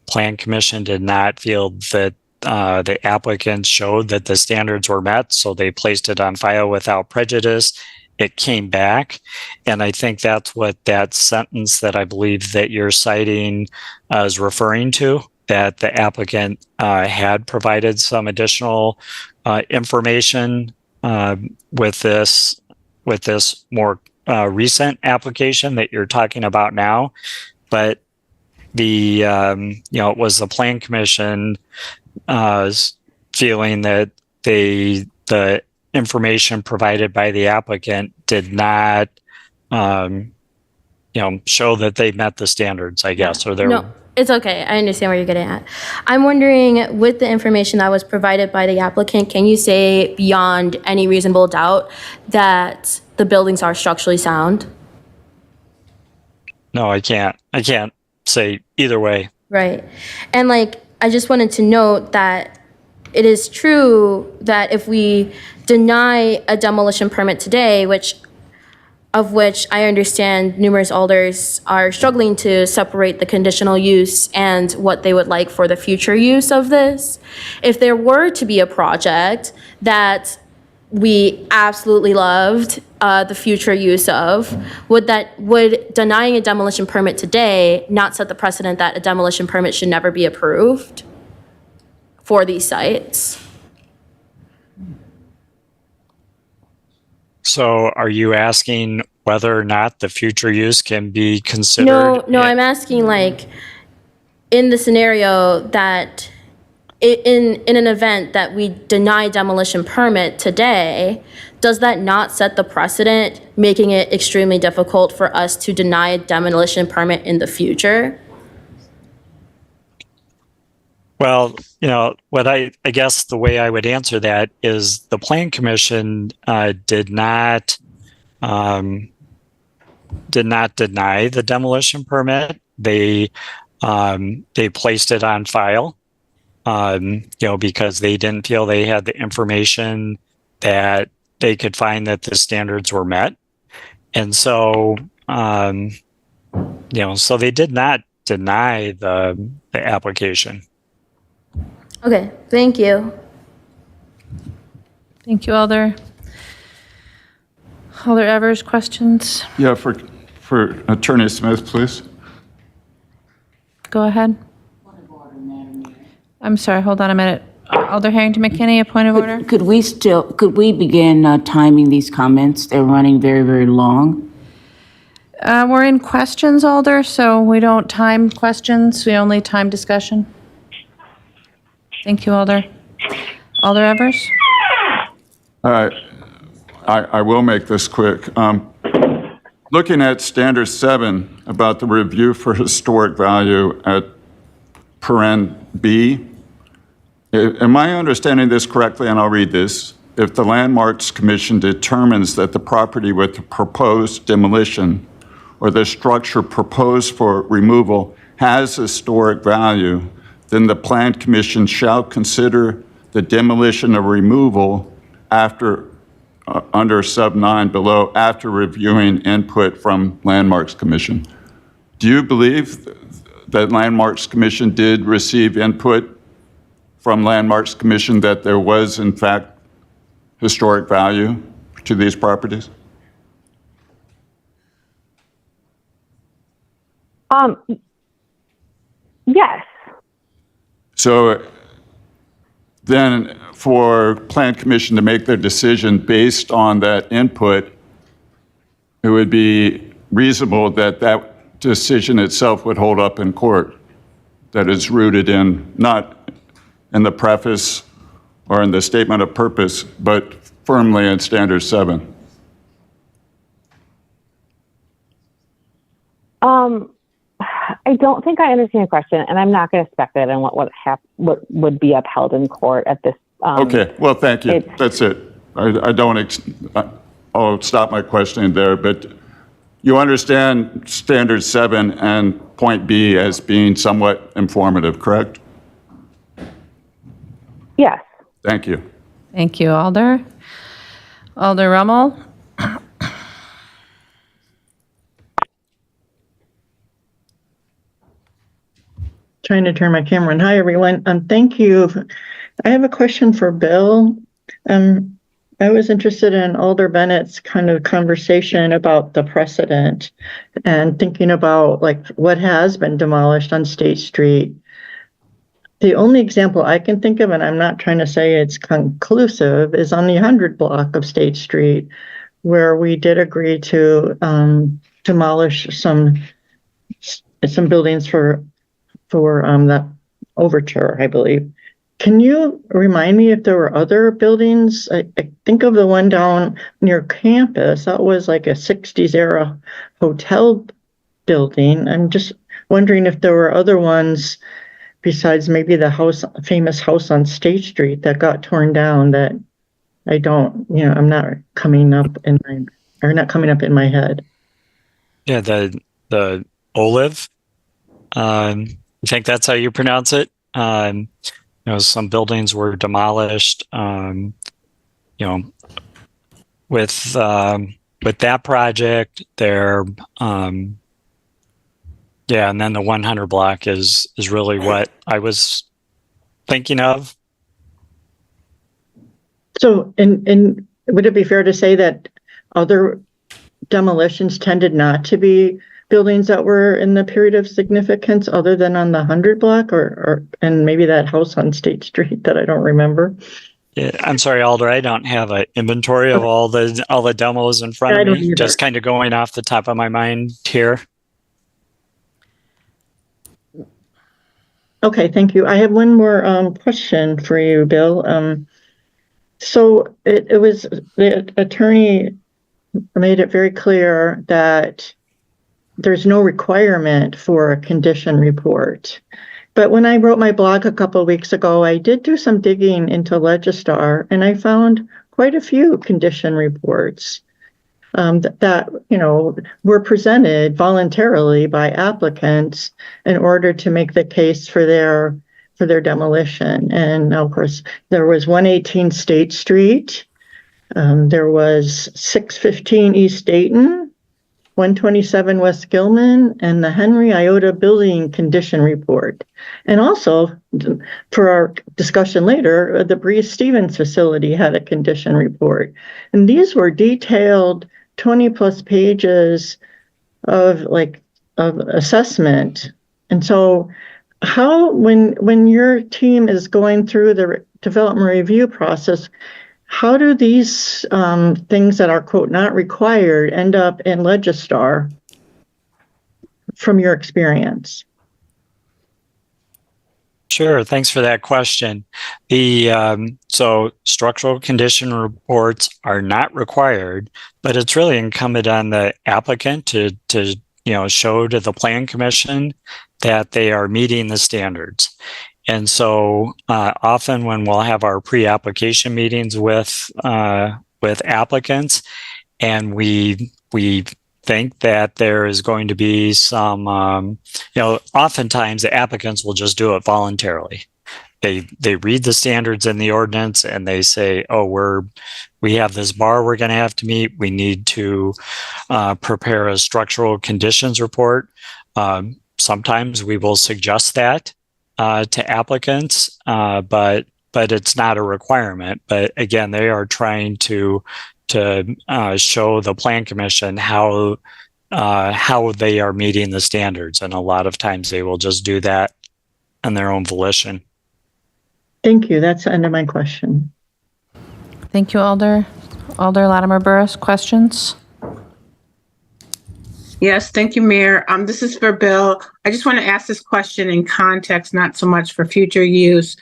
Plan Commission did not feel that the applicant showed that the standards were met, so they placed it on file without prejudice. It came back, and I think that's what that sentence that I believe that you're citing is referring to, that the applicant had provided some additional information with this more recent application that you're talking about now. But it was the Plan Commission feeling that the information provided by the applicant did not, show that they met the standards, I guess, or No, it's okay. I understand where you're getting at. I'm wondering, with the information that was provided by the applicant, can you say beyond any reasonable doubt that the buildings are structurally sound? No, I can't say either way. Right. And I just wanted to note that it is true that if we deny a demolition permit today, which I understand numerous alders are struggling to separate the conditional use and what they would like for the future use of this. If there were to be a project that we absolutely loved the future use of, would denying a demolition permit today not set the precedent that a demolition permit should never be approved for these sites? So are you asking whether or not the future use can be considered? No, I'm asking in the scenario that in an event that we deny demolition permit today, does that not set the precedent, making it extremely difficult for us to deny a demolition permit in the future? Well, what I guess the way I would answer that is the Plan Commission did not deny the demolition permit. They placed it on file, because they didn't feel they had the information that they could find that the standards were met. And so, so they did not deny the application. Okay, thank you. Thank you, Alder. Alder Evers, questions? Yeah, for Attorney Smith, please. Go ahead. I'm sorry, hold on a minute. Alder Harrington McKinney, a point of order? Could we begin timing these comments? They're running very, very long. We're in questions, Alder, so we don't time questions. We only time discussion. Thank you, Alder. Alder Evers? I will make this quick. Looking at Standard 7 about the review for historic value at paren B, am I understanding this correctly? And I'll read this. If the Landmarks Commission determines that the property with the proposed demolition or the structure proposed for removal has historic value, then the Plan Commission shall consider the demolition or removal after under sub 9 below after reviewing input from Landmarks Commission. Do you believe that Landmarks Commission did receive input from Landmarks Commission that there was in fact historic value to these properties? Yes. So then for Plan Commission to make their decision based on that input, it would be reasonable that that decision itself would hold up in court, that it's rooted in, not in the preface or in the statement of purpose, but firmly in Standard 7. I don't think I understand your question, and I'm not going to speculate on what would be upheld in court at this. Okay, well, thank you. That's it. I don't, I'll stop my questioning there, but you understand Standard 7 and point B as being somewhat informative, correct? Yes. Thank you. Thank you, Alder. Alder Rummel? Trying to turn my camera on. Hi, everyone. Thank you. I have a question for Bill. I was interested in Alder Bennett's kind of conversation about the precedent and thinking about like what has been demolished on State Street. The only example I can think of, and I'm not trying to say it's conclusive, is on the 100 block of State Street, where we did agree to demolish some buildings for that overture, I believe. Can you remind me if there were other buildings? I think of the one down near campus. That was like a 60s era hotel building. I'm just wondering if there were other ones besides maybe the famous house on State Street that got torn down that I'm not coming up in my head. Yeah, the Olive. I think that's how you pronounce it. Some buildings were demolished. With that project, there. And then the 100 block is really what I was thinking of. So, and would it be fair to say that other demolitions tended not to be buildings that were in the period of significance other than on the 100 block and maybe that house on State Street that I don't remember? Yeah, I'm sorry, Alder, I don't have an inventory of all the demos in front of me. Just kind of going off the top of my mind here. Okay, thank you. I have one more question for you, Bill. So it was the attorney made it very clear that there's no requirement for a condition report. But when I wrote my blog a couple of weeks ago, I did do some digging into Legistar, and I found quite a few condition reports that were presented voluntarily by applicants in order to make the case for their demolition. And of course, there was 118 State Street, there was 615 East Dayton, 127 West Gilman and the Henry Iota Building Condition Report. And also, for our discussion later, the Breeze Stevens facility had a condition report. And these were detailed 20 plus pages of assessment. And so how, when your team is going through the development review process, how do these things that are, quote, not required end up in Legistar from your experience? Sure. Thanks for that question. So structural condition reports are not required, but it's really incumbent on the applicant to show to the Plan Commission that they are meeting the standards. And so often when we'll have our pre-application meetings with applicants, and we think that there is going to be some, oftentimes the applicants will just do it voluntarily. They read the standards in the ordinance and they say, oh, we have this bar we're going to have to meet. We need to prepare a structural conditions report. Sometimes we will suggest that to applicants, but it's not a requirement. But again, they are trying to show the Plan Commission how they are meeting the standards, and a lot of times they will just do that on their own volition. Thank you. That's the end of my question. Thank you, Alder. Alder Latimer Burris, questions? Yes, thank you, Mayor. This is for Bill. I just want to ask this question in context, not so much for future use.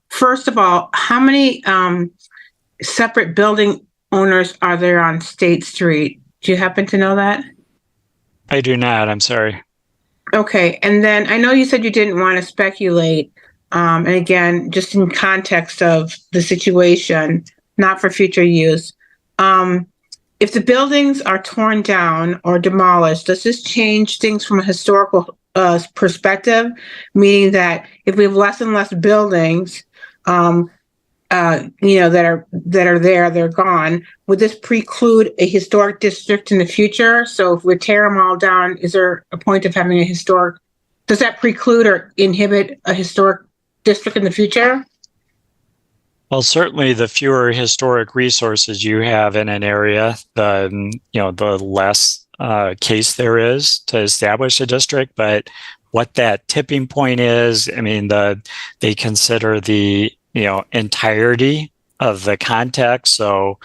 First of all, how many separate building owners are there on State Street? Do you happen to know that? I do not. I'm sorry. Okay. And then I know you said you didn't want to speculate. And again, just in context of the situation, not for future use. If the buildings are torn down or demolished, does this change things from a historical perspective? Meaning that if we have less and less buildings, that are there, they're gone. Would this preclude a historic district in the future? So if we tear them all down, is there a point of having a historic? Does that preclude or inhibit a historic district in the future? Well, certainly the fewer historic resources you have in an area, the less case there is to establish a district. But what that tipping point is, I mean, they consider the entirety of the context. So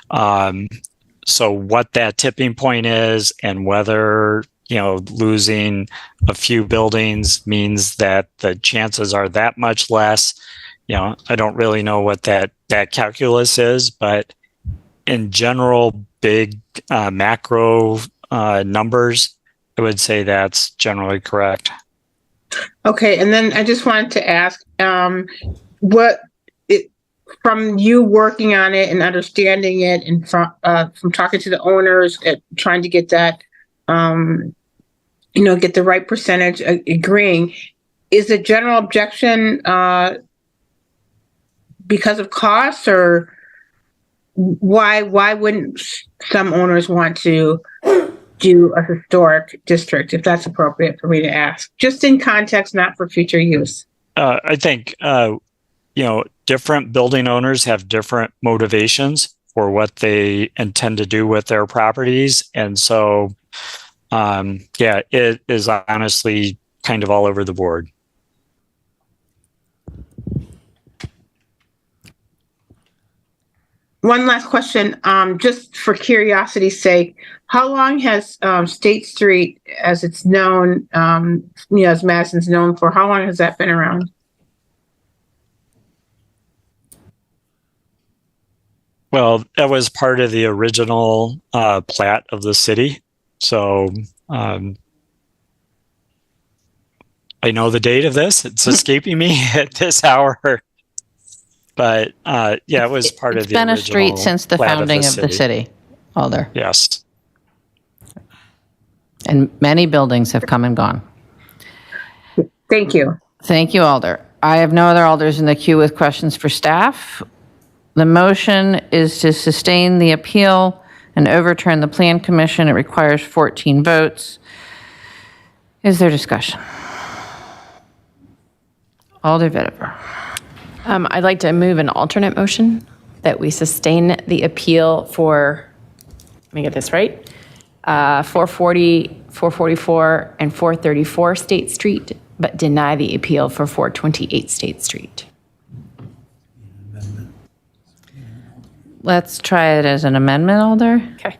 what that tipping point is, and whether losing a few buildings means that the chances are that much less. I don't really know what that calculus is, but in general, big macro numbers, I would say that's generally correct. Okay, and then I just wanted to ask, from you working on it and understanding it, and from talking to the owners, trying to get that, get the right percentage agreeing, is the general objection because of cost, or why wouldn't some owners want to do a historic district, if that's appropriate for me to ask, just in context, not for future use? I think, different building owners have different motivations for what they intend to do with their properties. And so, it is honestly kind of all over the board. One last question, just for curiosity's sake, how long has State Street, as it's known, as Madison's known for, how long has that been around? Well, that was part of the original plat of the city. So I know the date of this. It's escaping me at this hour. But it was part of the original. It's been a street since the founding of the city, Alder. Yes. And many buildings have come and gone. Thank you. Thank you, Alder. I have no other Alders in the queue with questions for staff. The motion is to sustain the appeal and overturn the Plan Commission. It requires 14 votes. Is there discussion? Alder Vetiver. I'd like to move an alternate motion that we sustain the appeal for, let me get this right, 440, 444, and 434 State Street, but deny the appeal for 428 State Street. Let's try it as an amendment, Alder. Okay.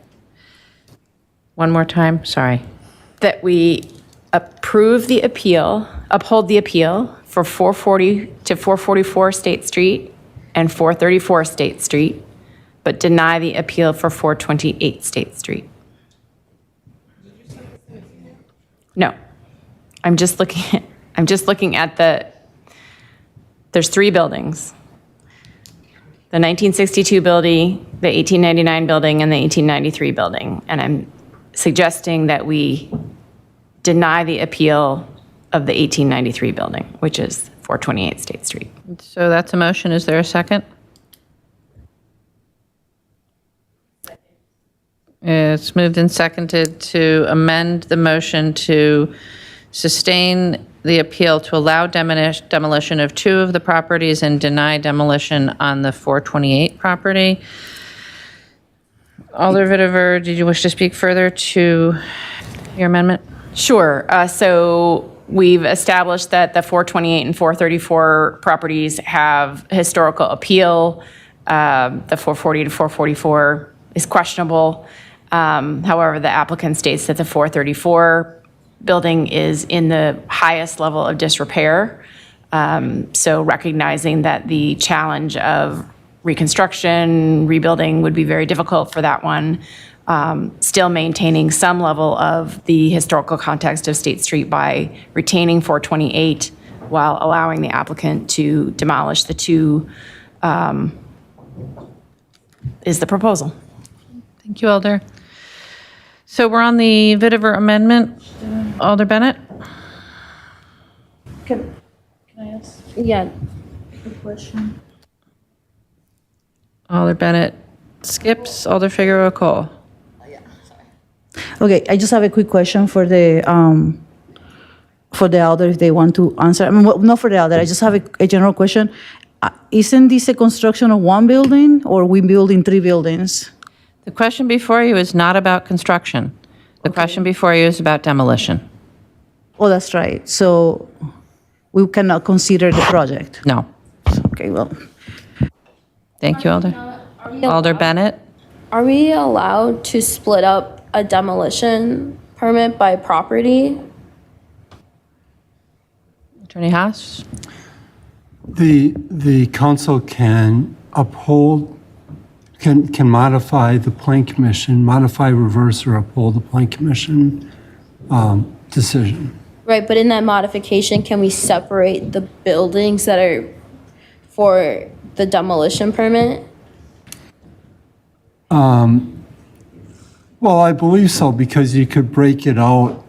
One more time, sorry. That we approve the appeal, uphold the appeal for 440 to 444 State Street and 434 State Street, but deny the appeal for 428 State Street. No, I'm just looking at there's three buildings. The 1962 building, the 1899 building, and the 1893 building. And I'm suggesting that we deny the appeal of the 1893 building, which is 428 State Street. So that's a motion. Is there a second? It's moved and seconded to amend the motion to sustain the appeal to allow demolition of two of the properties and deny demolition on the 428 property. Alder Vetiver, did you wish to speak further to your amendment? Sure. So we've established that the 428 and 434 properties have historical appeal. The 440 to 444 is questionable. However, the applicant states that the 434 building is in the highest level of disrepair. So recognizing that the challenge of reconstruction, rebuilding would be very difficult for that one, still maintaining some level of the historical context of State Street by retaining 428 while allowing the applicant to demolish the two is the proposal. Thank you, Alder. So we're on the Vetiver amendment. Alder Bennett? Can I ask? Yeah. A question. Alder Bennett skips. Alder Figueroa Cole. Okay, I just have a quick question for the elder if they want to answer. I mean, well, not for the elder. I just have a general question. Isn't this a construction of one building, or are we building three buildings? The question before you is not about construction. The question before you is about demolition. Oh, that's right. So we cannot consider the project. No. Okay, well. Thank you, Alder. Alder Bennett? Are we allowed to split up a demolition permit by property? Attorney Haas? The council can uphold, can modify the plan commission, modify, reverse, or uphold the plan commission decision. Right, but in that modification, can we separate the buildings that are for the demolition permit? Well, I believe so, because you could break it out.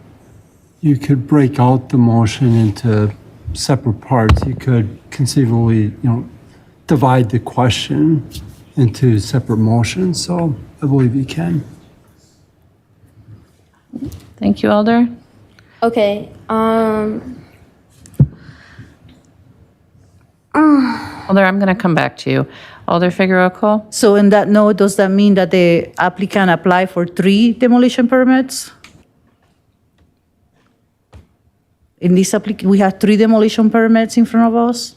You could break out the motion into separate parts. You could conceivably, divide the question into separate motions. So I believe you can. Thank you, Alder. Okay, Alder, I'm going to come back to you. Alder Figueroa Cole? So in that note, does that mean that the applicant apply for 3 demolition permits? In this application, we have 3 demolition permits in front of us?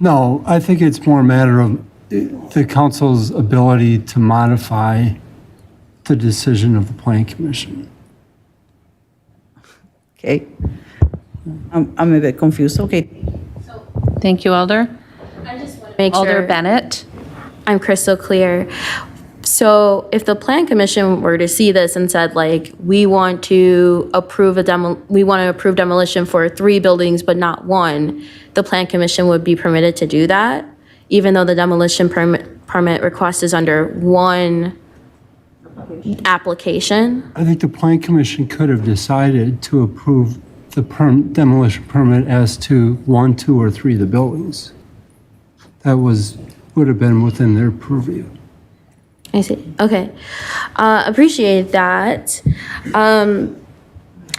No, I think it's more a matter of the council's ability to modify the decision of the plan commission. Okay. I'm a bit confused. Okay. Thank you, Alder. make sure. Alder Bennett. I'm crystal clear. So if the plan commission were to see this and said, like, we want to approve demolition for 3 buildings but not 1, the plan commission would be permitted to do that, even though the demolition permit request is under 1 application? I think the plan commission could have decided to approve the demolition permit as to 1, 2, or 3 of the buildings. That would have been within their purview. I see. Okay. Appreciate that.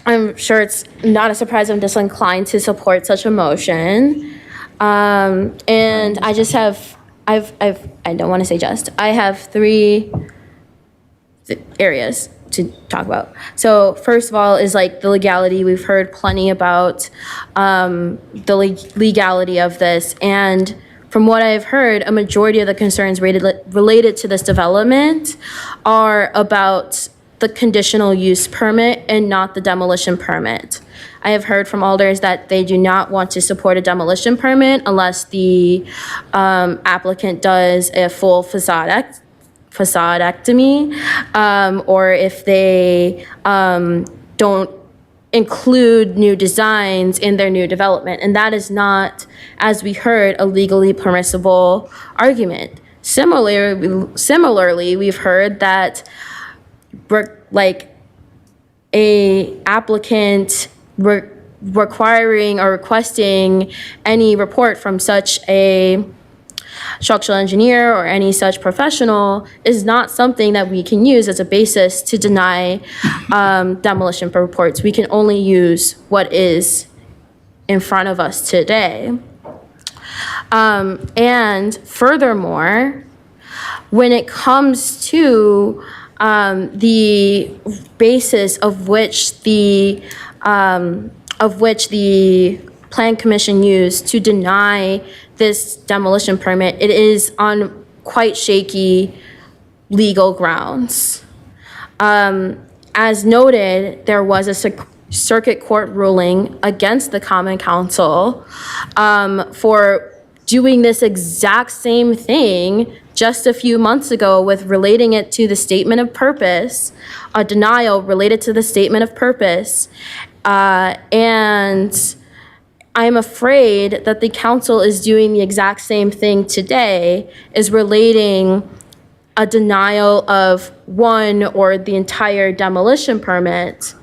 I'm sure it's not a surprise I'm disinclined to support such a motion. And I just have, I don't want to say just, I have three areas to talk about. So first of all is like the legality. We've heard plenty about the legality of this. And from what I've heard, a majority of the concerns related to this development are about the conditional use permit and not the demolition permit. I have heard from alders that they do not want to support a demolition permit unless the applicant does a full facade facadectomy, or if they don't include new designs in their new development. And that is not, as we heard, a legally permissible argument. Similarly, we've heard that like a applicant requiring or requesting any report from such a structural engineer or any such professional is not something that we can use as a basis to deny demolition reports. We can only use what is in front of us today. And furthermore, when it comes to the basis of which the Plan Commission used to deny this demolition permit, it is on quite shaky legal grounds. As noted, there was a circuit court ruling against the Common Council for doing this exact same thing just a few months ago with relating it to the statement of purpose, a denial related to the statement of purpose. And I'm afraid that the council is doing the exact same thing today, is relating a denial of one or the entire demolition permit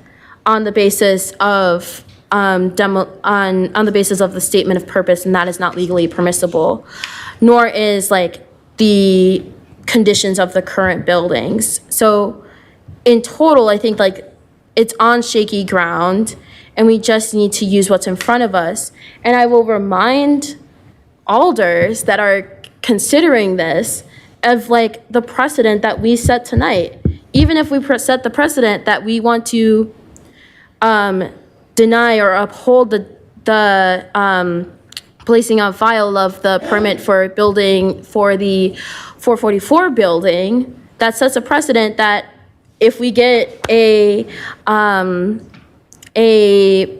on the basis of on the basis of the statement of purpose, and that is not legally permissible, nor is like the conditions of the current buildings. So in total, I think like it's on shaky ground, and we just need to use what's in front of us. And I will remind alders that are considering this of like the precedent that we set tonight. Even if we set the precedent that we want to deny or uphold the placing on file of the permit for building for the 444 building, that sets a precedent that if we get a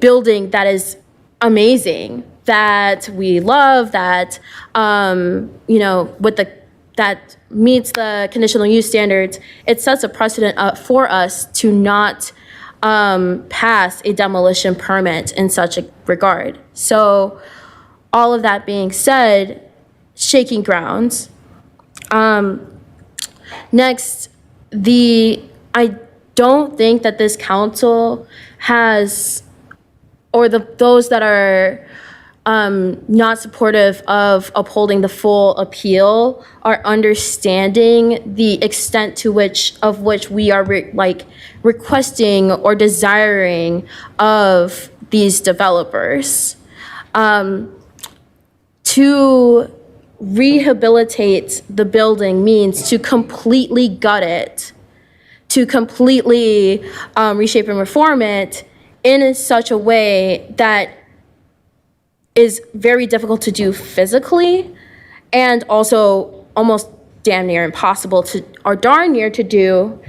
building that is amazing, that we love, that that meets the conditional use standards, it sets a precedent for us to not pass a demolition permit in such a regard. So all of that being said, shaking grounds. Next, I don't think that this council has, or those that are not supportive of upholding the full appeal are understanding the extent to which we are requesting or desiring of these developers. To rehabilitate the building means to completely gut it, to completely reshape and reform it in such a way that is very difficult to do physically, and also almost damn near impossible to, or darn near to do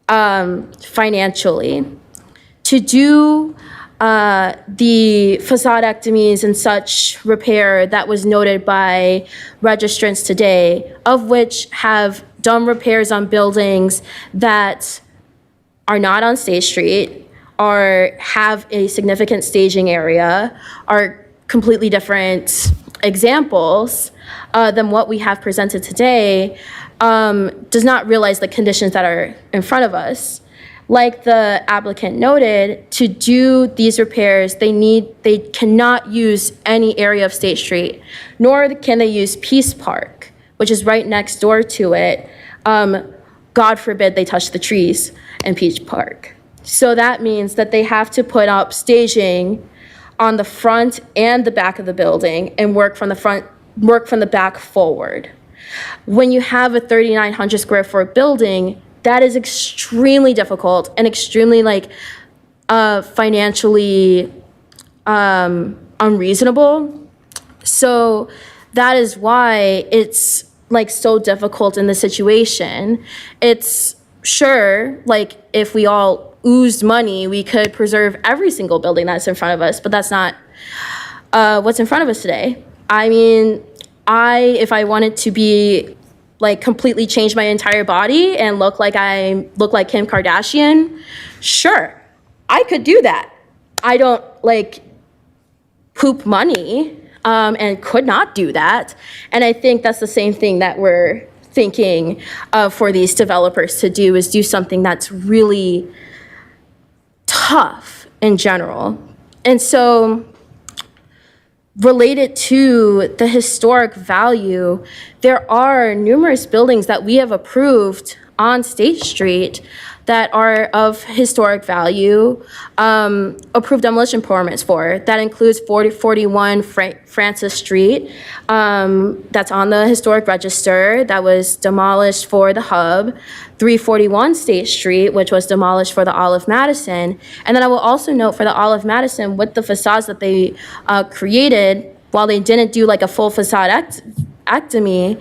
financially. To do the facadectomies and such repair that was noted by registrants today, of which have done repairs on buildings that are not on State Street, or have a significant staging area, are completely different examples than what we have presented today, does not realize the conditions that are in front of us. Like the applicant noted, to do these repairs, they cannot use any area of State Street, nor can they use Peace Park, which is right next door to it, God forbid they touch the trees in Peach Park. So that means that they have to put up staging on the front and the back of the building and work from the back forward. When you have a 3,900 square foot building, that is extremely difficult and extremely financially unreasonable. So that is why it's so difficult in this situation. It's sure, if we all oozed money, we could preserve every single building that's in front of us, but that's not what's in front of us today. I mean, if I wanted to be completely change my entire body and look like Kim Kardashian, sure, I could do that. I don't poop money and could not do that. And I think that's the same thing that we're thinking for these developers to do, is do something that's really tough in general. And so related to the historic value, there are numerous buildings that we have approved on State Street that are of historic value, approved demolition permits for. That includes 4041 Francis Street, that's on the historic register, that was demolished for the Hub, 341 State Street, which was demolished for the Olive Madison. And then I will also note for the Olive Madison, with the facades that they created, while they didn't do a full facade ectomy,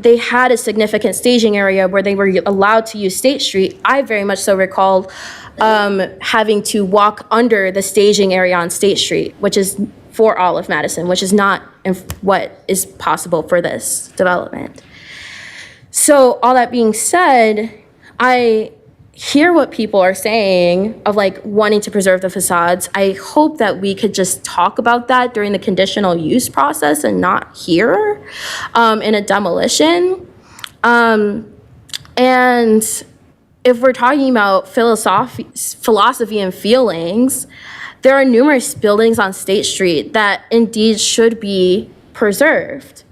they had a significant staging area where they were allowed to use State Street. I very much so recall having to walk under the staging area on State Street, which is for Olive Madison, which is not what is possible for this development. So all that being said, I hear what people are saying of wanting to preserve the facades. I hope that we could just talk about that during the conditional use process and not here in a demolition. And if we're talking about philosophy and feelings, there are numerous buildings on State Street that indeed should be preserved.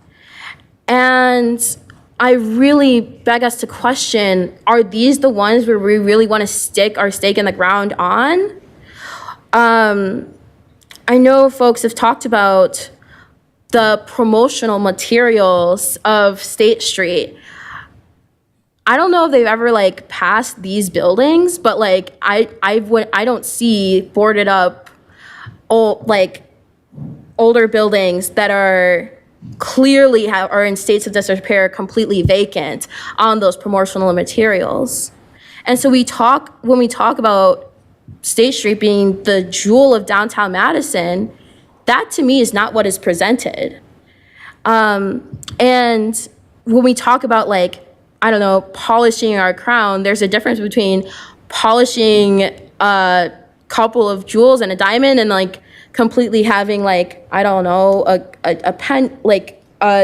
And I really beg us to question, are these the ones where we really want to stick our stake in the ground on? I know folks have talked about the promotional materials of State Street. I don't know if they've ever passed these buildings, but I don't see boarded up older buildings that are clearly are in states of disrepair, completely vacant on those promotional materials. And so when we talk about State Street being the jewel of downtown Madison, that to me is not what is presented. And when we talk about polishing our crown, there's a difference between polishing a couple of jewels and a diamond and completely having a pen,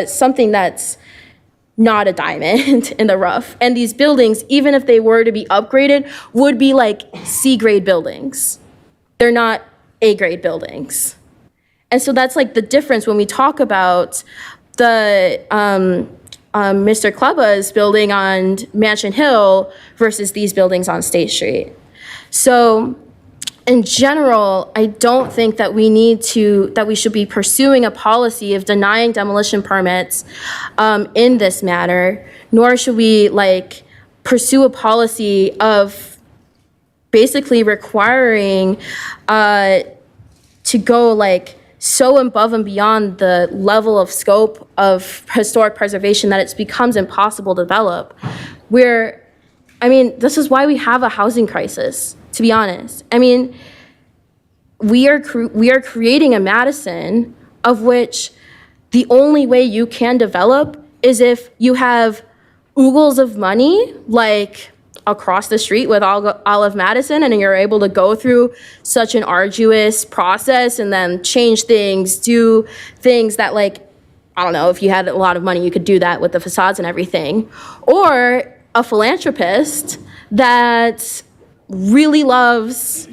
something that's not a diamond in the rough. And these buildings, even if they were to be upgraded, would be C-grade buildings. They're not A-grade buildings. And so that's the difference when we talk about the Mr. Kleba's building on Mansion Hill versus these buildings on State Street. So in general, I don't think that we should be pursuing a policy of denying demolition permits in this matter, nor should we pursue a policy of basically requiring to go so above and beyond the level of scope of historic preservation that it becomes impossible to develop. This is why we have a housing crisis, to be honest. We are creating a Madison of which the only way you can develop is if you have oogles of money, across the street with Olive Madison, and you're able to go through such an arduous process and then change things, do things that I don't know, if you had a lot of money, you could do that with the facades and everything. Or a philanthropist that really loves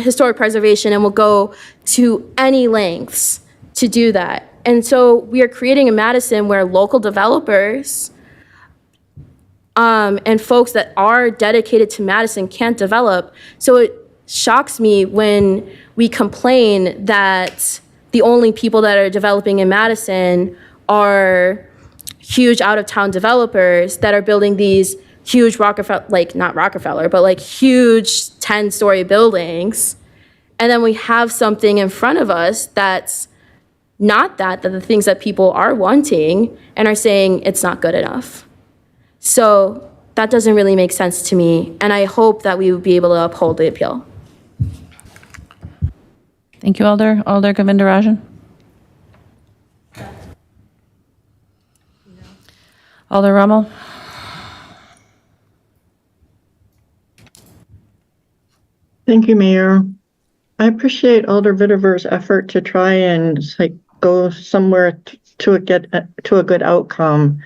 historic preservation and will go to any lengths to do that. And so we are creating a Madison where local developers and folks that are dedicated to Madison can't develop. So it shocks me when we complain that the only people that are developing in Madison are huge out-of-town developers that are building these huge Rockefeller, like not Rockefeller, but like huge 10-story buildings. And then we have something in front of us that's not that the things that people are wanting and are saying it's not good enough. So that doesn't really make sense to me. And I hope that we would be able to uphold the appeal. Thank you, Alder. Alder Govindarajan. Alder Rummel. Thank you, Mayor. I appreciate Alder Vitiver's effort to try and go somewhere to get to a good outcome.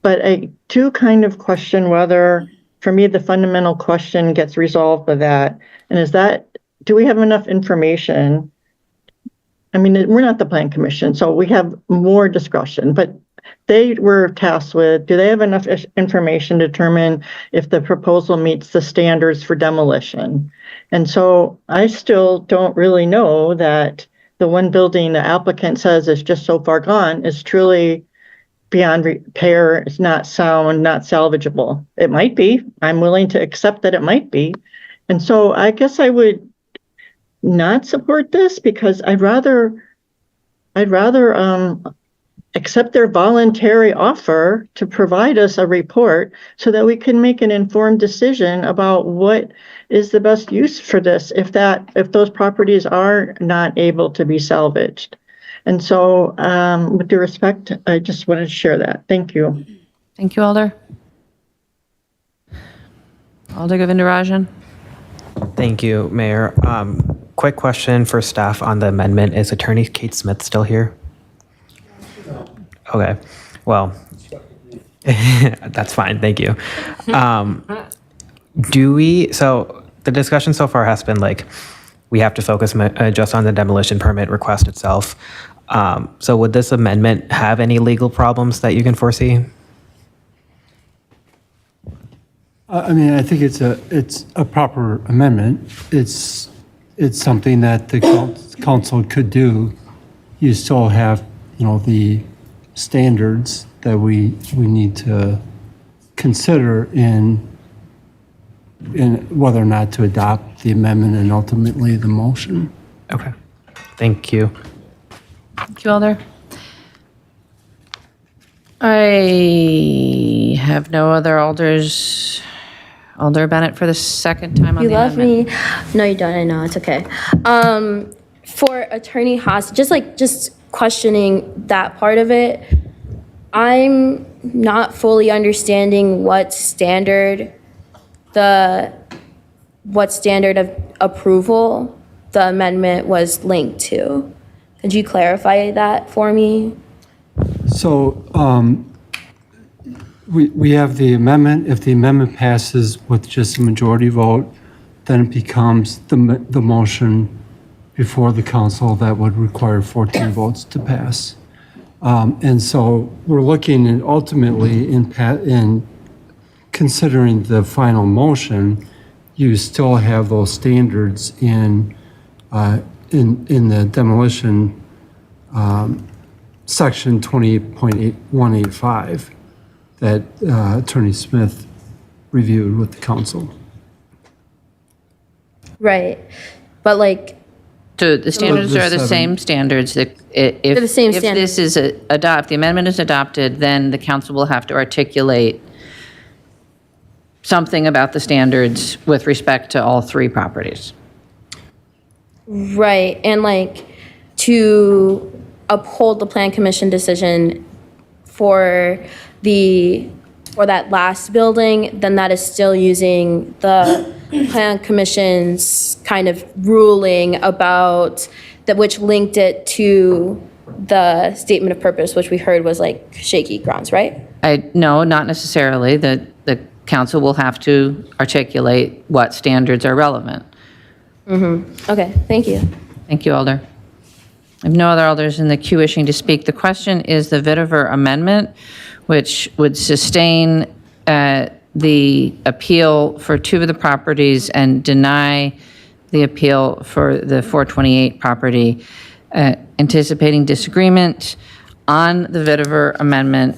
But I do kind of question whether, for me, the fundamental question gets resolved with that. And is that, do we have enough information? I mean, we're not the Plan Commission, so we have more discretion, but they were tasked with, do they have enough information to determine if the proposal meets the standards for demolition? And so I still don't really know that the one building the applicant says is just so far gone is truly beyond repair, it's not sound, not salvageable. It might be. I'm willing to accept that it might be. And so I guess I would not support this because I'd rather accept their voluntary offer to provide us a report so that we can make an informed decision about what is the best use for this if those properties are not able to be salvaged. And so with due respect, I just wanted to share that. Thank you. Thank you, Alder. Alder Govindarajan. Thank you, Mayor. Quick question for staff on the amendment. Is Attorney Kate Smith still here? Okay, well, that's fine, thank you. So the discussion so far has been like, we have to focus just on the demolition permit request itself. So would this amendment have any legal problems that you can foresee? I mean, I think it's a proper amendment. It's something that the council could do. You still have, the standards that we need to consider in whether or not to adopt the amendment and ultimately the motion. Okay, thank you. Thank you, Alder. I have no other Alders. Alder Bennett for the second time on You the love amendment. me. No, you don't. I know. It's okay. For Attorney Haas, just questioning that part of it, I'm not fully understanding what standard of approval the amendment was linked to. Could you clarify that for me? So we have the amendment. If the amendment passes with just a majority vote, then it becomes the motion before the council that would require 14 votes to pass. And so we're looking at ultimately in considering the final motion, you still have those standards in the demolition section 20.185 that Attorney Smith reviewed with the council. Right. But So the standards are the seven. same standards. If the same if standards. this is the amendment is adopted, then the council will have to articulate something about the standards with respect to all three properties. Right, and to uphold the Plan Commission decision for that last building, then that is still using the Plan Commission's kind of ruling about that, which linked it to the statement of purpose, which we heard was shaky grounds, right? No, not necessarily. The council will have to articulate what standards are relevant. Okay, thank you. Thank you, Alder. I have no other Alders in the queue wishing to speak. The question is the Vitiver amendment, which would sustain the appeal for 2 of the properties and deny the appeal for the 428 property, anticipating disagreement on the Vetiver amendment.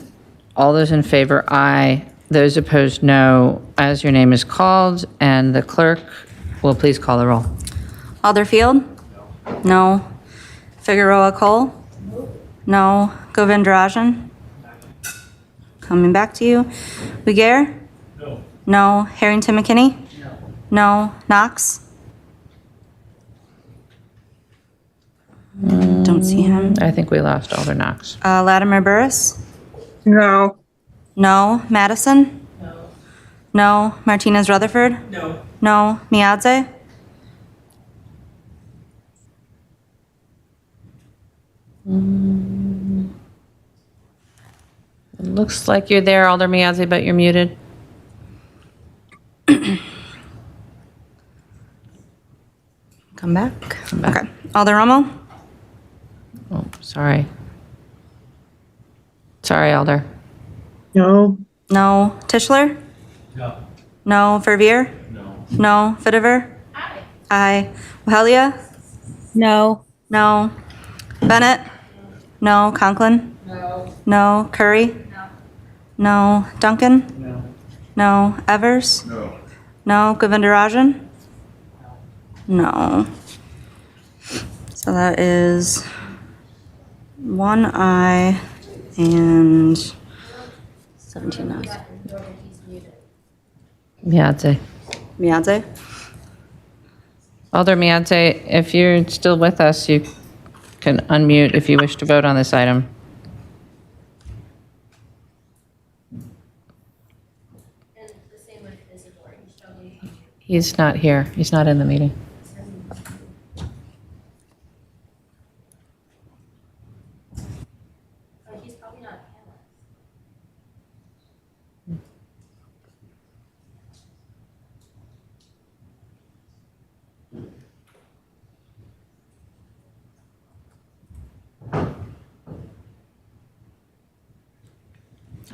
All those in favor, aye. Those opposed, no. As your name is called, and the clerk will please call the roll. Alderfield? No. Figueroa Cole? No. Govindarajan? Coming back to you. Uyghur? No. Harrington McKinney? No. Knox? Don't see him. I think we lost Alder Knox. Latimer Burris? No. No. Madison? No. Martinez Rutherford? No. Miadze? It looks like you're there, Alder Miazzi, but you're muted. Come back. Okay. Alder Rommel? Oh, sorry. Sorry, Alder. No. No. Tischler? No. No. Verveer? No. Vetiver? Aye. Wahelia? No. No. Bennett? No. Conklin? No. Curry? No. Duncan? No. Evers? No. Govindarajan? No. So that is 1 aye and 17 noes. Miadze. Miadze? Alder Miadze, if you're still with us, you can unmute if you wish to vote on this item. He's not here. He's not in the meeting.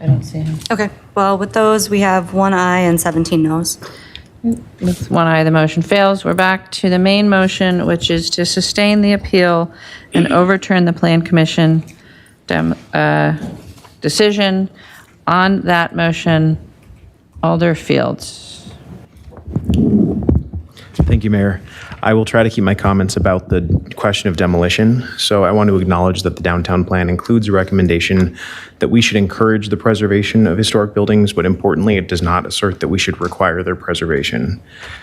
I don't see him. Okay, well, with those, we have 1 aye and 17 noes. With 1 aye, the motion fails. We're back to the main motion, which is to sustain the appeal and overturn the Plan Commission decision. On that motion, Alder Fields. Thank you, Mayor. I will try to keep my comments about the question of demolition. So I want to acknowledge that the downtown plan includes a recommendation that we should encourage the preservation of historic buildings, but importantly, it does not assert that we should require their preservation.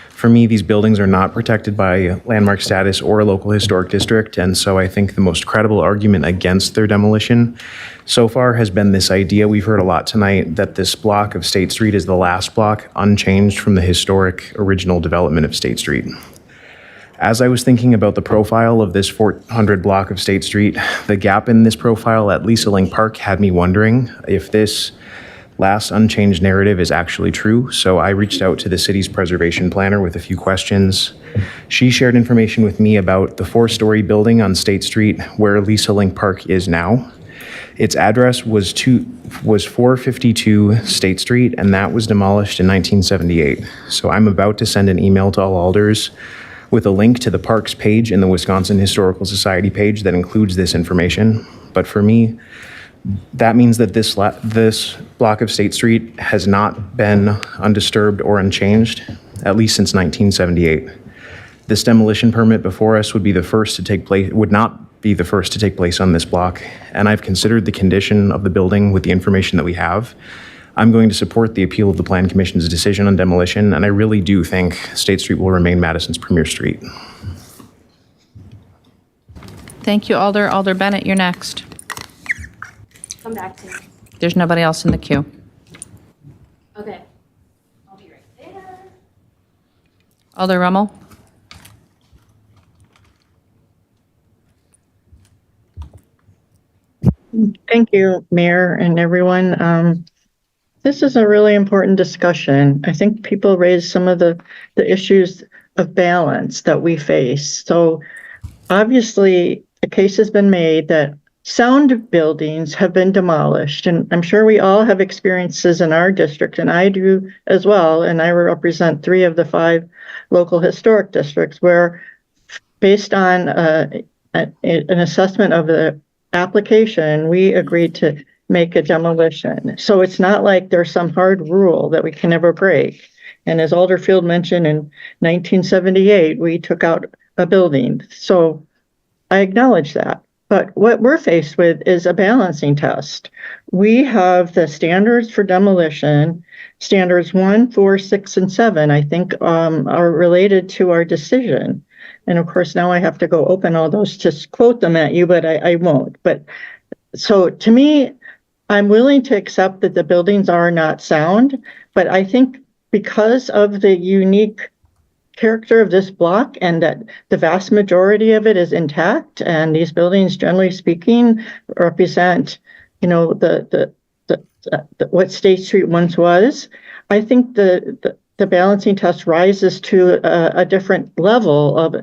For me, these buildings are not protected by landmark status or a local historic district, and so I think the most credible argument against their demolition so far has been this idea we've heard a lot tonight that this block of State Street is the last block unchanged from the historic original development of State Street. As I was thinking about the profile of this 400 block of State Street, the gap in this profile at Lisa Link Park had me wondering if this last unchanged narrative is actually true. So I reached out to the city's preservation planner with a few questions. She shared information with me about the 4-story building on State Street where Lisa Link Park is now. Its address was 452 State Street, and that was demolished in 1978. So I'm about to send an email to all alders with a link to the parks page in the Wisconsin Historical Society page that includes this information. But for me, that means that this block of State Street has not been undisturbed or unchanged, at least since 1978. This demolition permit before us would be the first to take place, would not be the first to take place on this block, and I've considered the condition of the building with the information that we have. I'm going to support the appeal of the Plan Commission's decision on demolition, and I really do think State Street will remain Madison's premier street. Thank you, Alder. Alder Bennett, you're next. Come back to me. There's nobody else in the queue. Okay. I'll be right there. Alder Rummel? Thank you, Mayor and everyone. This is a really important discussion. I think people raised some of the issues of balance that we face. So obviously, a case has been made that sound buildings have been demolished, and I'm sure we all have experiences in our district, and I do as well, and I represent 3 of the 5 local historic districts where, based on an assessment of the application, we agreed to make a demolition. So it's not like there's some hard rule that we can never break. And as Alderfield mentioned, in 1978, we took out a building. So I acknowledge that. But what we're faced with is a balancing test. We have the standards for demolition, standards 1, 4, 6, and 7, I think, are related to our decision. And of course, now I have to go open all those to quote them at you, but I won't. But so to me, I'm willing to accept that the buildings are not sound, but I think because of the unique character of this block and that the vast majority of it is intact, and these buildings, generally speaking, represent, the what State Street once was, I think the balancing test rises to a different level of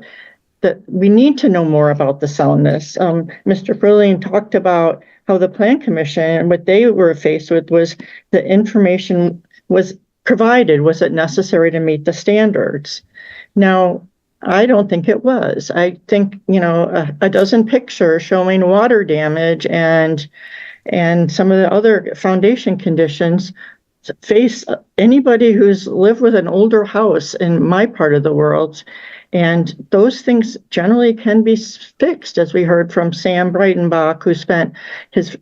that. We need to know more about the soundness. Mr. Furling talked about how the Plan Commission and what they were faced with was the information was provided. Was it necessary to meet the standards? Now, I don't think it was. I think, a dozen pictures showing water damage and some of the other foundation conditions face anybody who's lived with an older house in my part of the world. And those things generally can be fixed, as we heard from Sam Breitenbach, who spent his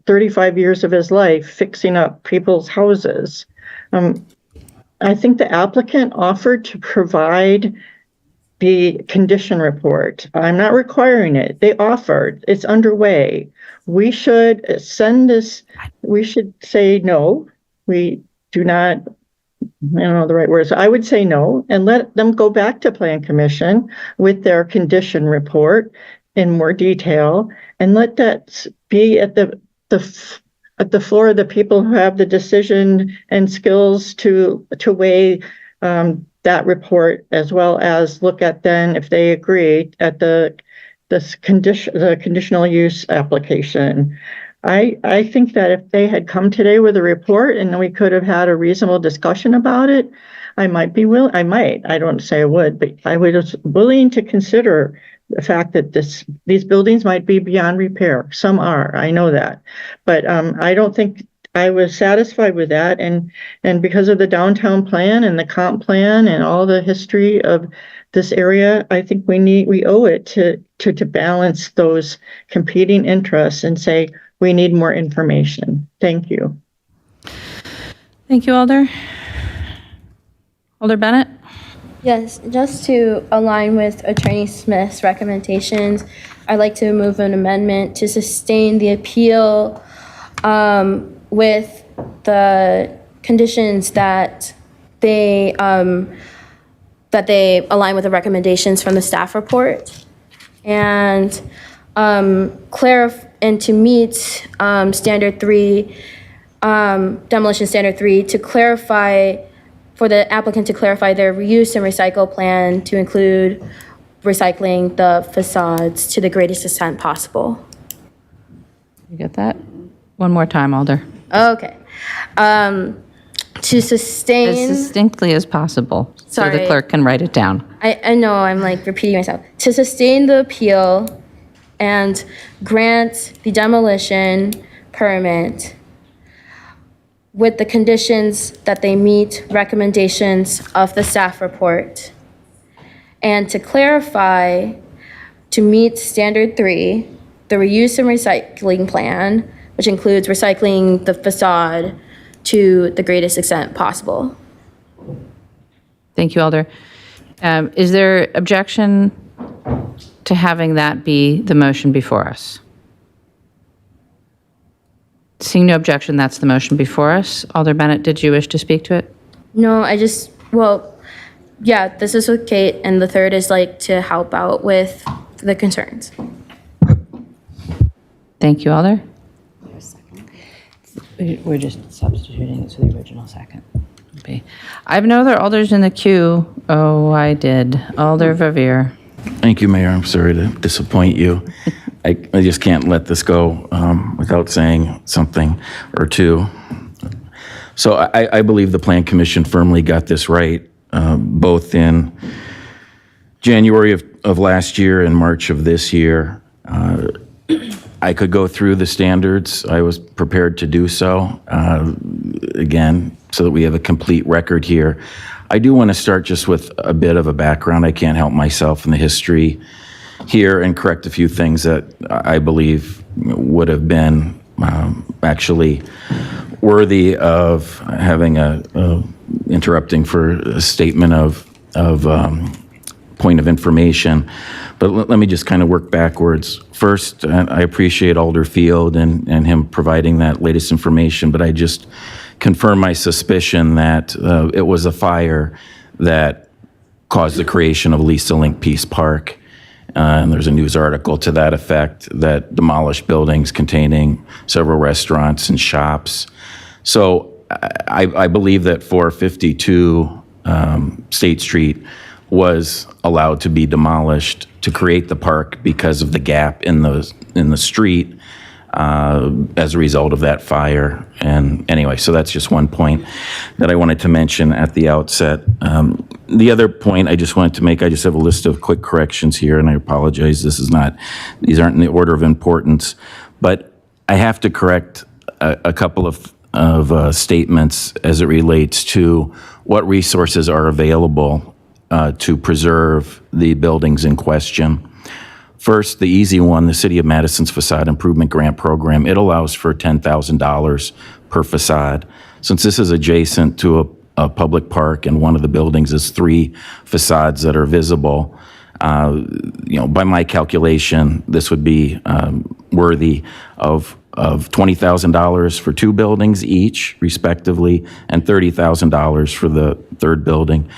35 years of his life fixing up people's houses. I think the applicant offered to provide the condition report. I'm not requiring it. They offered. It's underway. We should send this. We should say no. We do not. I don't know the right words. I would say no and let them go back to Plan Commission with their condition report in more detail, and let that be at the floor of the people who have the decision and skills to weigh that report, as well as look at then, if they agree, at the conditional use application. I think that if they had come today with a report and we could have had a reasonable discussion about it, I might be willing. I don't say I would, but I was willing to consider the fact that these buildings might be beyond repair. Some are, I know that, but I don't think I was satisfied with that. And because of the downtown plan and the comp plan and all the history of this area, I think we owe it to balance those competing interests and say we need more information. Thank you. Thank you, Alder. Alder Bennett? Yes, just to align with Attorney Smith's recommendations, I'd like to move an amendment to sustain the appeal with the conditions that they align with the recommendations from the staff report, and to meet standard 3, demolition standard 3, to clarify, for the applicant to clarify their reuse and recycle plan to include recycling the facades to the greatest extent possible. You get that? One more time, Alder. Okay. To sustain... As distinctly as possible, so the Sorry. clerk can write it down. I know I'm like repeating myself. To sustain the appeal and grant the demolition permit with the conditions that they meet recommendations of the staff report. And to clarify, to meet standard 3, the reuse and recycling plan, which includes recycling the facade to the greatest extent possible. Thank you, Alder. Is there objection to having that be the motion before us? Seeing no objection, that's the motion before us. Alder Bennett, did you wish to speak to it? No, yeah, this is with Kate, and the third is like to help out with the concerns. Thank you, Alder. We're just substituting it to the original second. Okay. I have no other Alders in the queue. Oh, I did. Alder Verveer. Thank you, Mayor. I'm sorry to disappoint you. I just can't let this go without saying something or two. So I believe the Plan Commission firmly got this right, both in January of last year and March of this year. I could go through the standards. I was prepared to do so, again, so that we have a complete record here. I do want to start just with a bit of a background. I can't help myself in the history here and correct a few things that I believe would have been actually worthy of having interrupting for a statement of point of information. But let me just kind of work backwards. First, I appreciate Alder Field and him providing that latest information, but I just confirm my suspicion that it was a fire that caused the creation of Lisa Link Peace Park. And there's a news article to that effect that demolished buildings containing several restaurants and shops. So I believe that 452 State Street was allowed to be demolished to create the park because of the gap in the street as a result of that fire. And anyway, so that's just one point that I wanted to mention at the outset. The other point I just wanted to make, I just have a list of quick corrections here, and I apologize, these aren't in the order of importance, but I have to correct a couple of statements as it relates to what resources are available to preserve the buildings in question. First, the easy one, the City of Madison's Facade Improvement Grant Program, it allows for $10,000 per facade. Since this is adjacent to a public park and one of the buildings is 3 facades that are visible, by my calculation, this would be worthy of $20,000 for 2 buildings each, respectively, and $30,000 for the 3rd building.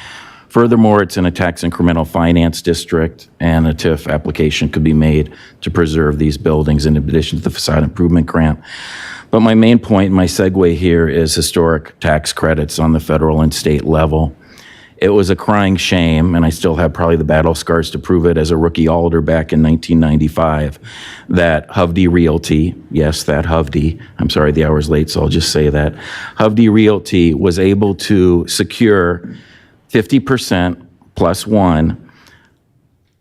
Furthermore, it's in a tax incremental finance district, and a TIF application could be made to preserve these buildings in addition to the facade improvement grant. But my main point, my segue here, is historic tax credits on the federal and state level. It was a crying shame, and I still have probably the battle scars to prove it as a rookie alder back in 1995, that Hovde Realty, yes, that Hovde, I'm sorry, the hour's late, so I'll just say that, Hovde Realty was able to secure 50% plus 1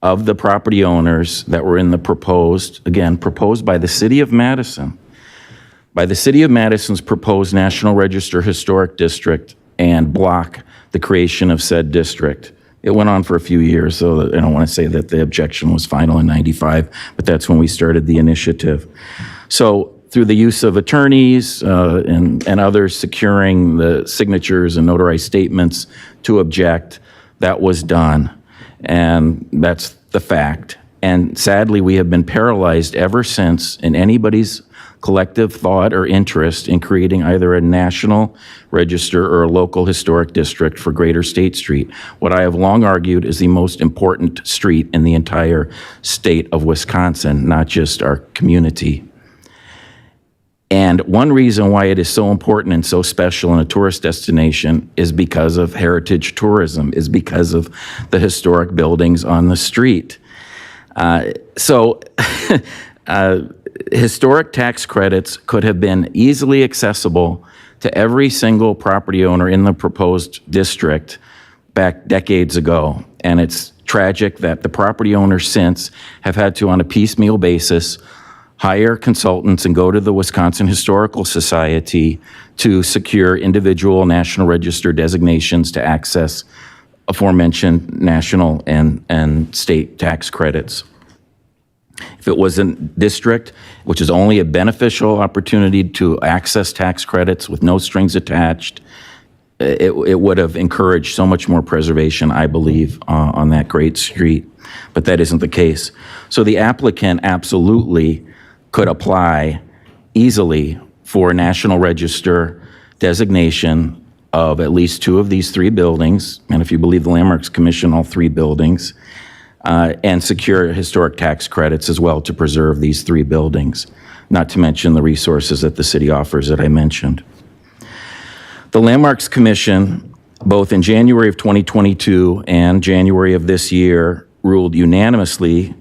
of the property owners that were in the proposed by the City of Madison, by the City of Madison's proposed National Register Historic District, and block the creation of said district. It went on for a few years, so I don't want to say that the objection was final in 95, but that's when we started the initiative. So through the use of attorneys and others securing the signatures and notarized statements to object, that was done. And that's the fact. And sadly, we have been paralyzed ever since in anybody's collective thought or interest in creating either a national register or a local historic district for Greater State Street, what I have long argued is the most important street in the entire state of Wisconsin, not just our community. And one reason why it is so important and so special in a tourist destination is because of heritage tourism, is because of the historic buildings on the street. Historic tax credits could have been easily accessible to every single property owner in the proposed district back decades ago. And it's tragic that the property owners since have had to, on a piecemeal basis, hire consultants and go to the Wisconsin Historical Society to secure individual National Register designations to access aforementioned national and state tax credits. If it was a district, which is only a beneficial opportunity to access tax credits with no strings attached, it would have encouraged so much more preservation, I believe, on that great street. But that isn't the case. So the applicant absolutely could apply easily for National Register designation of at least 2 of these 3 buildings, and if you believe the Landmarks Commission, all 3 buildings, and secure historic tax credits as well to preserve these 3 buildings, not to mention the resources that the city offers that I mentioned. The Landmarks Commission, both in January of 2022 and January of this year, ruled unanimously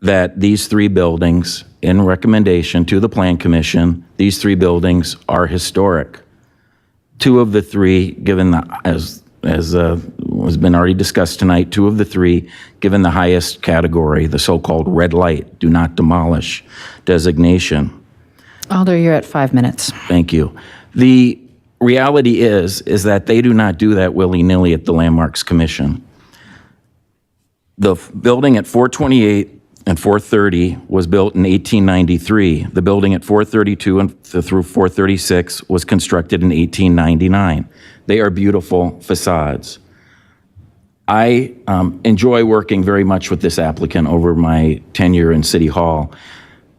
that these three buildings, in recommendation to the Plan Commission, these three buildings are historic. Two of the three, given the, as has been already discussed tonight, two of the three given the highest category, the so-called red light, do not demolish designation. Alder, you're at 5 minutes. Thank you. The reality is that they do not do that willy-nilly at the Landmarks Commission. The building at 428 and 430 was built in 1893. The building at 432 and through 436 was constructed in 1899. They are beautiful facades. I enjoy working very much with this applicant over my tenure in City Hall.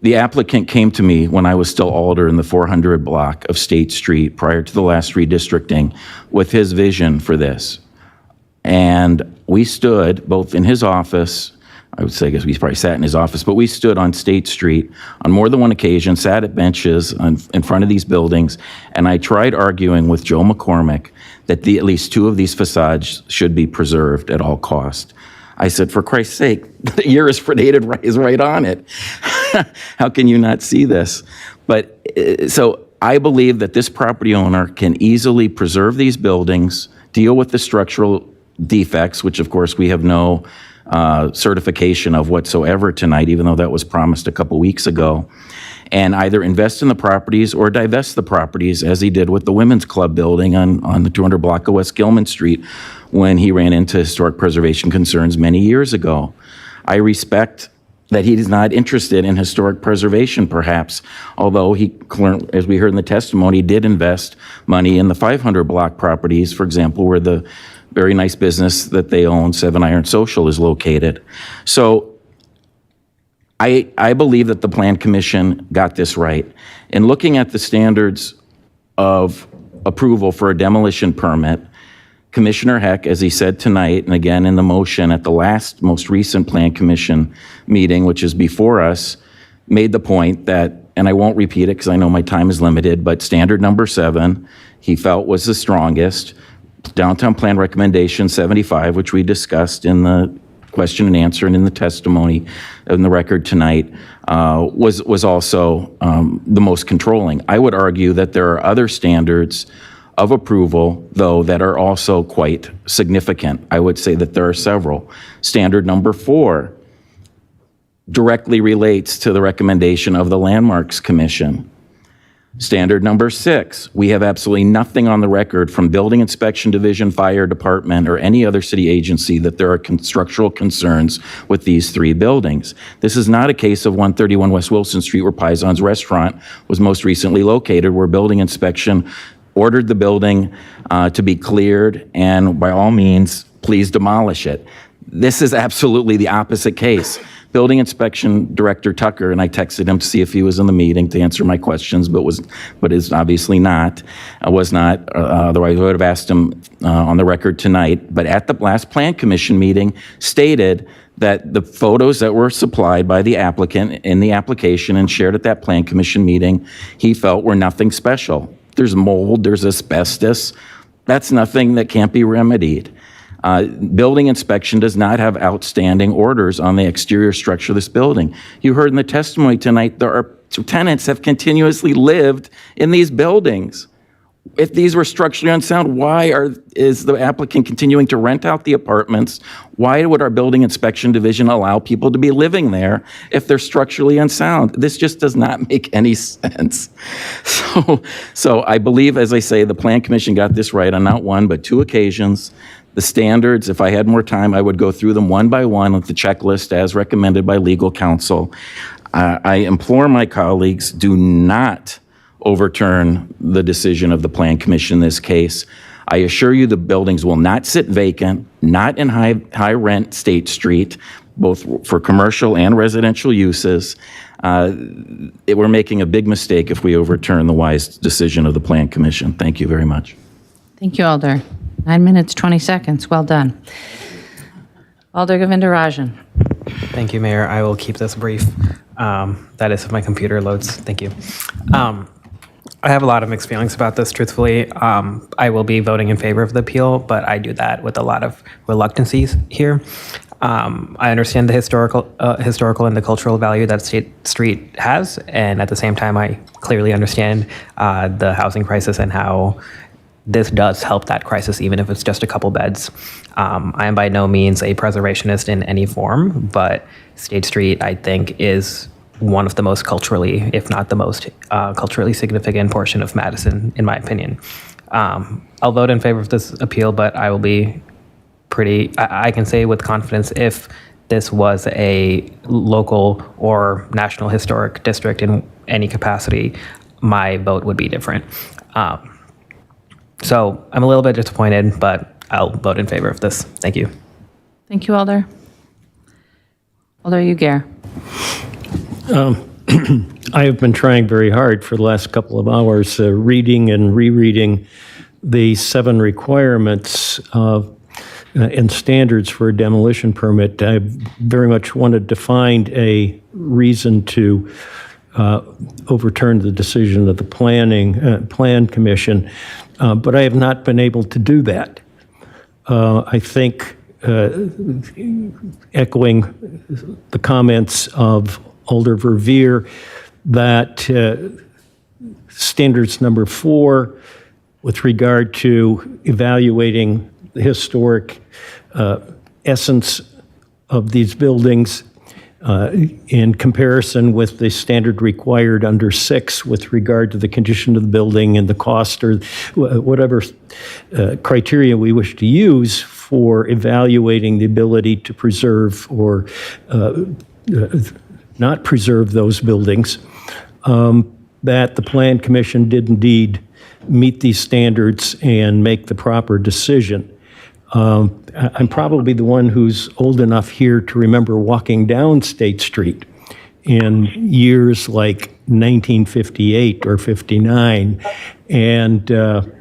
The applicant came to me when I was still Alder in the 400 block of State Street prior to the last redistricting with his vision for this. And we stood both in his office, I would say, I guess we probably sat in his office, but we stood on State Street on more than one occasion, sat at benches in front of these buildings, and I tried arguing with Joe McCormick that at least two of these facades should be preserved at all cost. I said, for Christ's sake, the year is dated is right on it. How can you not see this? But so I believe that this property owner can easily preserve these buildings, deal with the structural defects, which of course we have no certification of whatsoever tonight, even though that was promised a couple weeks ago, and either invest in the properties or divest the properties, as he did with the Women's Club building on the 200 block of West Gilman Street when he ran into historic preservation concerns many years ago. I respect that he is not interested in historic preservation, perhaps, although he, as we heard in the testimony, did invest money in the 500 block properties, for example, where the very nice business that they own, Seven Iron Social, is located. So I believe that the Plan Commission got this right. In looking at the standards of approval for a demolition permit, Commissioner Heck, as he said tonight, and again in the motion at the most recent Plan Commission meeting, which is before us, made the point that, and I won't repeat it because I know my time is limited, but standard number 7, he felt was the strongest. Downtown Plan Recommendation 75, which we discussed in the question and answer and in the testimony in the record tonight, was also the most controlling. I would argue that there are other standards of approval, though, that are also quite significant. I would say that there are several. Standard number 4 directly relates to the recommendation of the Landmarks Commission. Standard number 6, we have absolutely nothing on the record from Building Inspection Division, Fire Department, or any other city agency that there are structural concerns with these 3 buildings. This is not a case of 131 West Wilson Street where Pison's Restaurant was most recently located, where building inspection ordered the building to be cleared and by all means, please demolish it. This is absolutely the opposite case. Building Inspection Director Tucker, and I texted him to see if he was in the meeting to answer my questions, but is obviously not, was not, otherwise I would have asked him on the record tonight, but at the last Plan Commission meeting stated that the photos that were supplied by the applicant in the application and shared at that Plan Commission meeting, he felt were nothing special. There's mold, there's asbestos. That's nothing that can't be remedied. Building inspection does not have outstanding orders on the exterior structure of this building. You heard in the testimony tonight, there are tenants have continuously lived in these buildings. If these were structurally unsound, why is the applicant continuing to rent out the apartments? Why would our building inspection division allow people to be living there if they're structurally unsound? This just does not make any sense. So I believe, as I say, the Plan Commission got this right on not one, but 2 occasions. The standards, if I had more time, I would go through them one by one with the checklist as recommended by legal counsel. I implore my colleagues, do not overturn the decision of the Plan Commission in this case. I assure you the buildings will not sit vacant, not in high rent State Street, both for commercial and residential uses. We're making a big mistake if we overturn the wise decision of the Plan Commission. Thank you very much. Thank you, Alder. 9 minutes, 20 seconds. Well done. Alder Govindarajan. Thank you, Mayor. I will keep this brief. That is if my computer loads. Thank you. I have a lot of mixed feelings about this, truthfully. I will be voting in favor of the appeal, but I do that with a lot of reluctancies here. I understand the historical and the cultural value that State Street has, and at the same time, I clearly understand the housing crisis and how this does help that crisis, even if it's just a couple beds. I am by no means a preservationist in any form, but State Street, I think, is one of the most culturally, if not the most culturally significant portion of Madison, in my opinion. I'll vote in favor of this appeal, but I will be I can say with confidence, if this was a local or national historic district in any capacity, my vote would be different. So I'm a little bit disappointed, but I'll vote in favor of this. Thank you. Thank you, Alder. Alder Uguer. I have been trying very hard for the last couple of hours, reading and rereading the 7 requirements and standards for a demolition permit. I very much wanted to find a reason to overturn the decision of the Plan Commission, but I have not been able to do that. I think, echoing the comments of Alder Verveer, that standards number 4, with regard to evaluating the historic essence of these buildings in comparison with the standard required under 6 with regard to the condition of the building and the cost or whatever criteria we wish to use for evaluating the ability to preserve or not preserve those buildings, that the Plan Commission did indeed meet these standards and make the proper decision. I'm probably the one who's old enough here to remember walking down State Street in years like 1958 or 59 and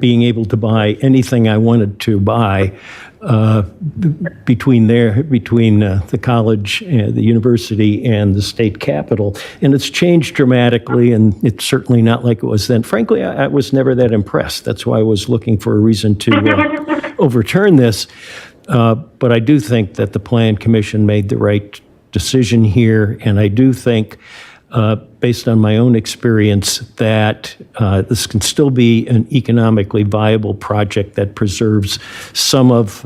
being able to buy anything I wanted to buy between the college, the university, and the state capitol. And it's changed dramatically, and it's certainly not like it was then. Frankly, I was never that impressed. That's why I was looking for a reason to overturn this. But I do think that the Plan Commission made the right decision here, and I do think, based on my own experience, that this can still be an economically viable project that preserves some of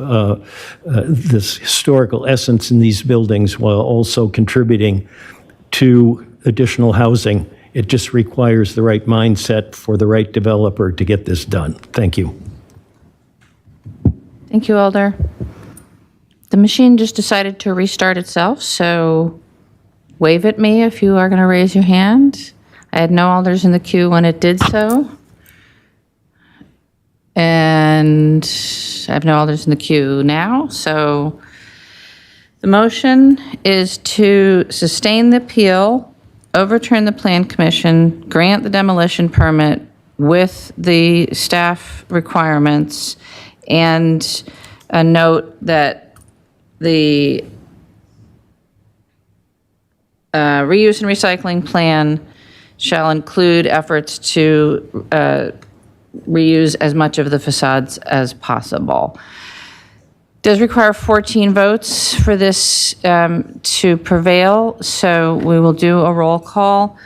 this historical essence in these buildings while also contributing to additional housing. It just requires the right mindset for the right developer to get this done. Thank you. Thank you, Alder. The machine just decided to restart itself, so wave at me if you are going to raise your hand. I had no Alders in the queue when it did so. And I have no Alders in the queue now. So the motion is to sustain the appeal, overturn the Plan Commission, grant the demolition permit with the staff requirements, and a note that the reuse and recycling plan shall include efforts to reuse as much of the facades as possible. Does require 14 votes for this to prevail, so we will do a roll call.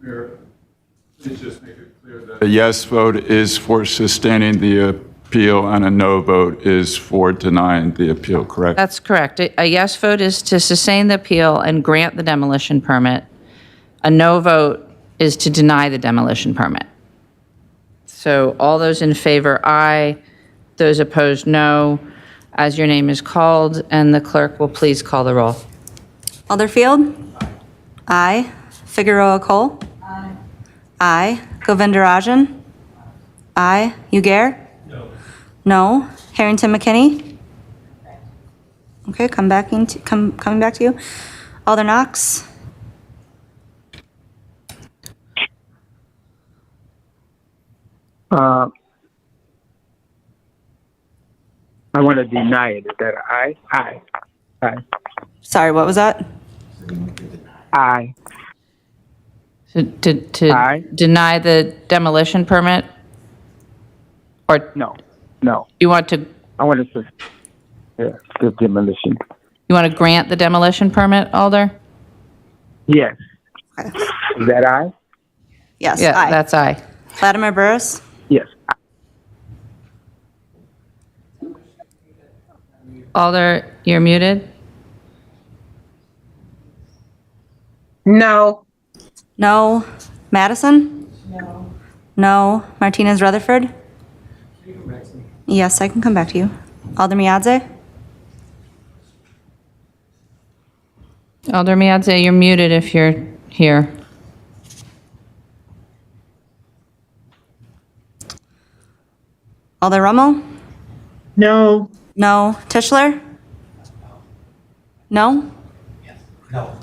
Mayor, please just make it clear that a yes vote is for sustaining the appeal and a no vote is for denying the appeal, correct? That's correct. A yes vote is to sustain the appeal and grant the demolition permit. A no vote is to deny the demolition permit. So all those in favor, aye. Those opposed, no. As your name is called, and the clerk will please call the roll. Alderfield? Aye. Figueroa Cole? Aye. Aye. Govindarajan? Aye. Ugair? No. Harrington McKinney? Okay, coming back to you. Alder Knox? I want to deny it. Is that aye? Aye. Aye. Sorry, what was that? Aye. To Aye. deny the demolition permit? Or No. you want to? I want to say, yeah, the demolition. You want to grant the demolition permit, Alder? Yes. Is that aye? Yes, Yeah, aye. that's aye. Vladimir Burris? Yes. Alder, you're muted. No. No. Madison? No. No. Martinez Rutherford? Yes, I can come back to you. Alder Miadze? Alder Miadze, you're muted if you're here. Alder Rummel? No. No. Tischler? No? No.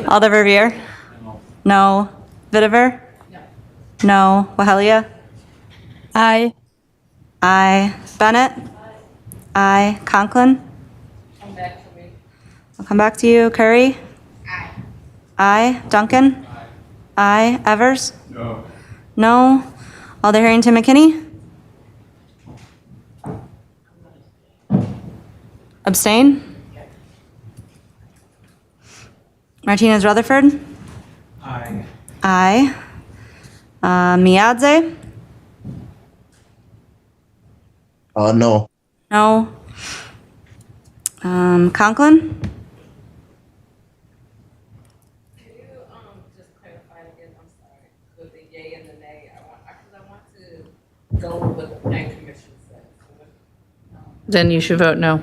Alder Vervier? No. Vitiver? No. Wahelia? Aye. Aye. Bennett? Aye. Conklin? I'll come back to you. Curry? Aye. Aye. Duncan? Aye. Evers? No. No. Alder Harrington McKinney? Abstain? Martinez Rutherford? Aye. Aye. Miadze? No. No. Conklin? Then you should vote no.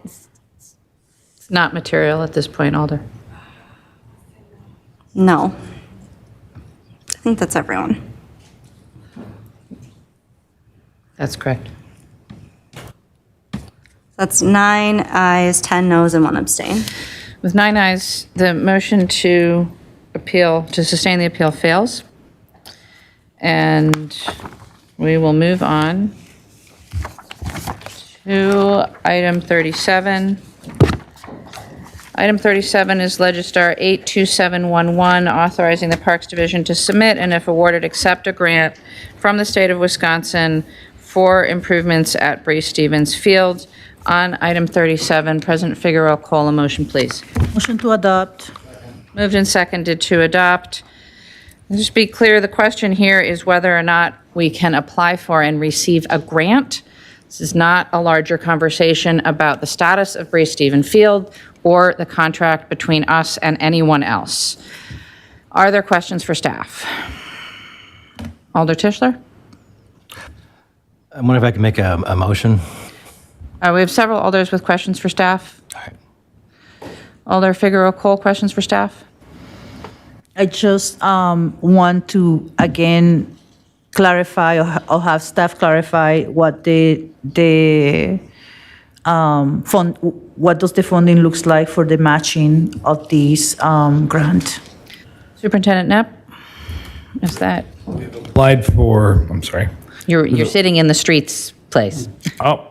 It's not material at this point, Alder. No. I think that's everyone. That's correct. That's 9 ayes, 10 noes, and 1 abstain. With 9 ayes, the motion to appeal, to sustain the appeal fails. And we will move on to item 37. Item 37 is Legistar 82711, authorizing the Parks Division to submit and, if awarded, accept a grant from the state of Wisconsin for improvements at Bree Stevens Field. On item 37, President Figueroa, call a motion, please. Motion to adopt. Moved and seconded to adopt. Just be clear, the question here is whether or not we can apply for and receive a grant. This is not a larger conversation about the status of Bree Stevens Field or the contract between us and anyone else. Are there questions for staff? Alder Tischler? I wonder if I can make a motion. We have several alders with questions for staff. All right. Alder Figueroa Cole, questions for staff? I just want to, again, clarify or have staff clarify what the fund, what does the funding looks like for the matching of these grant? Superintendent Knapp? Is that, Applied for, I'm sorry. you're sitting in the streets place. Oh,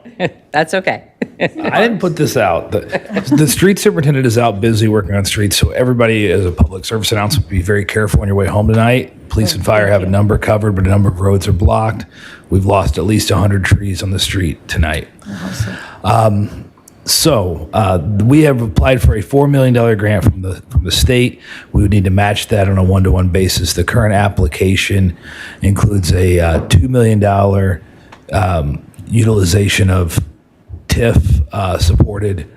That's okay. I didn't put this out. The street superintendent is out busy working on streets, so everybody, as a public service announcement, be very careful on your way home tonight. Police and fire have a number covered, but a number of roads are blocked. We've lost at least 100 trees on the street tonight. We have applied for a $4 million grant from the state. We would need to match that on a one-to-one basis. The current application includes a $2 million utilization of TIF supported,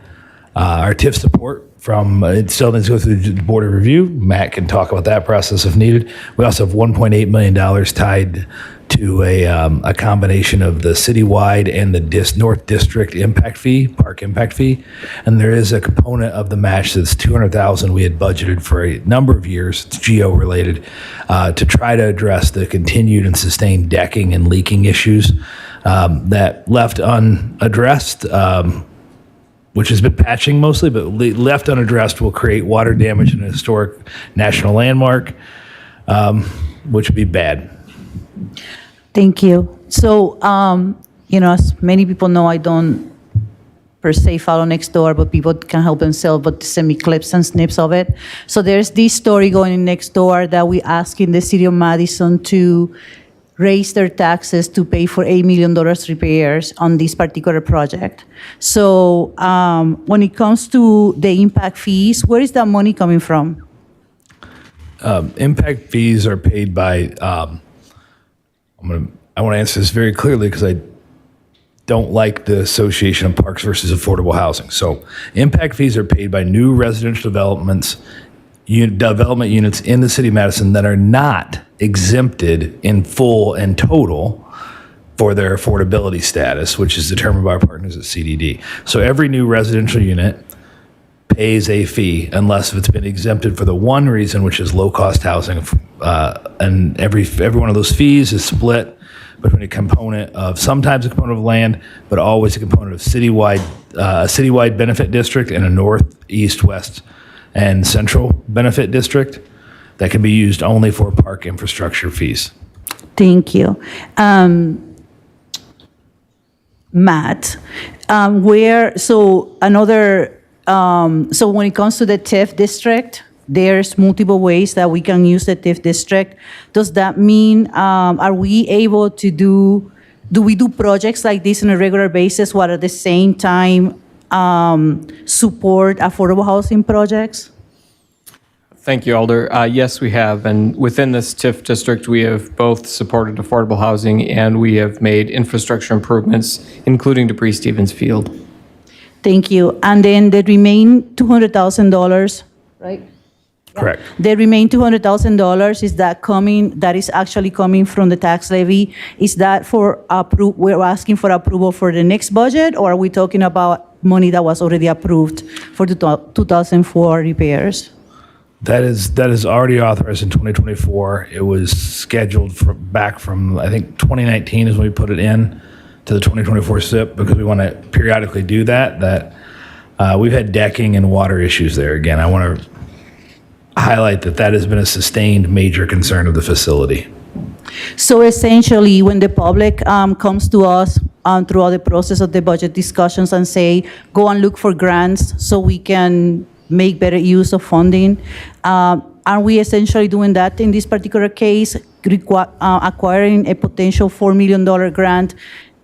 our TIF support from, it still needs to go through the board of review. Matt can talk about that process if needed. We also have $1.8 million tied to a combination of the citywide and the North District impact fee, park impact fee. And there is a component of the match that's $200,000 we had budgeted for a number of years, it's geo related, to try to address the continued and sustained decking and leaking issues that left unaddressed, which has been patching mostly, but left unaddressed will create water damage in a historic national landmark, which would be bad. Thank you. So, as many people know, I don't per se follow next door, but people can help themselves, but send me clips and snips of it. So there's this story going in next door that we asking the city of Madison to raise their taxes to pay for $8 million repairs on this particular project. So when it comes to the impact fees, where is that money coming from? Impact fees are paid by, I want to answer this very clearly because I don't like the association of parks versus affordable housing. So impact fees are paid by new residential development units in the city of Madison that are not exempted in full and total for their affordability status, which is determined by our partners at CDD. So every new residential unit pays a fee unless it's been exempted for the one reason, which is low-cost housing. And every one of those fees is split between a component of, sometimes a component of land, but always a component of a citywide benefit district and a north, east, west, and central benefit district that can be used only for park infrastructure fees. Thank you. Matt, so when it comes to the TIF district, there's multiple ways that we can use the TIF district. Does that mean, are we able to do we do projects like this on a regular basis while at the same time support affordable housing projects? Thank you, Alder. Yes, we have. And within this TIF district, we have both supported affordable housing and we have made infrastructure improvements, including to Bree Stevens Field. Thank you. And then the remain $200,000, right? Correct. The remain $200,000, that is actually coming from the tax levy? Is that we're asking for approval for the next budget, or are we talking about money that was already approved for the 2004 repairs? That is already authorized in 2024. It was scheduled back from, I think, 2019 is when we put it in to the 2024 SIP because we want to periodically do that. We've had decking and water issues there. Again, I want to highlight that has been a sustained major concern of the facility. So essentially, when the public comes to us throughout the process of the budget discussions and say, go and look for grants so we can make better use of funding, are we essentially doing that in this particular case, acquiring a potential $4 million grant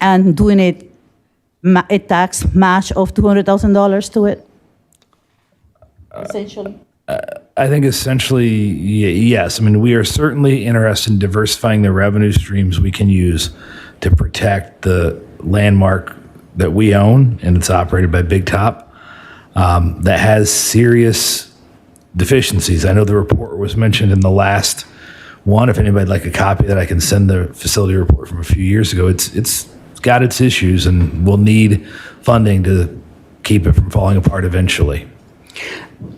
and doing a tax match of $200,000 to it? Essentially. I think essentially, yes. I mean, we are certainly interested in diversifying the revenue streams we can use to protect the landmark that we own, and it's operated by Big Top, that has serious deficiencies. I know the report was mentioned in the last one. If anybody'd like a copy that I can send the facility report from a few years ago, it's got its issues and will need funding to keep it from falling apart eventually.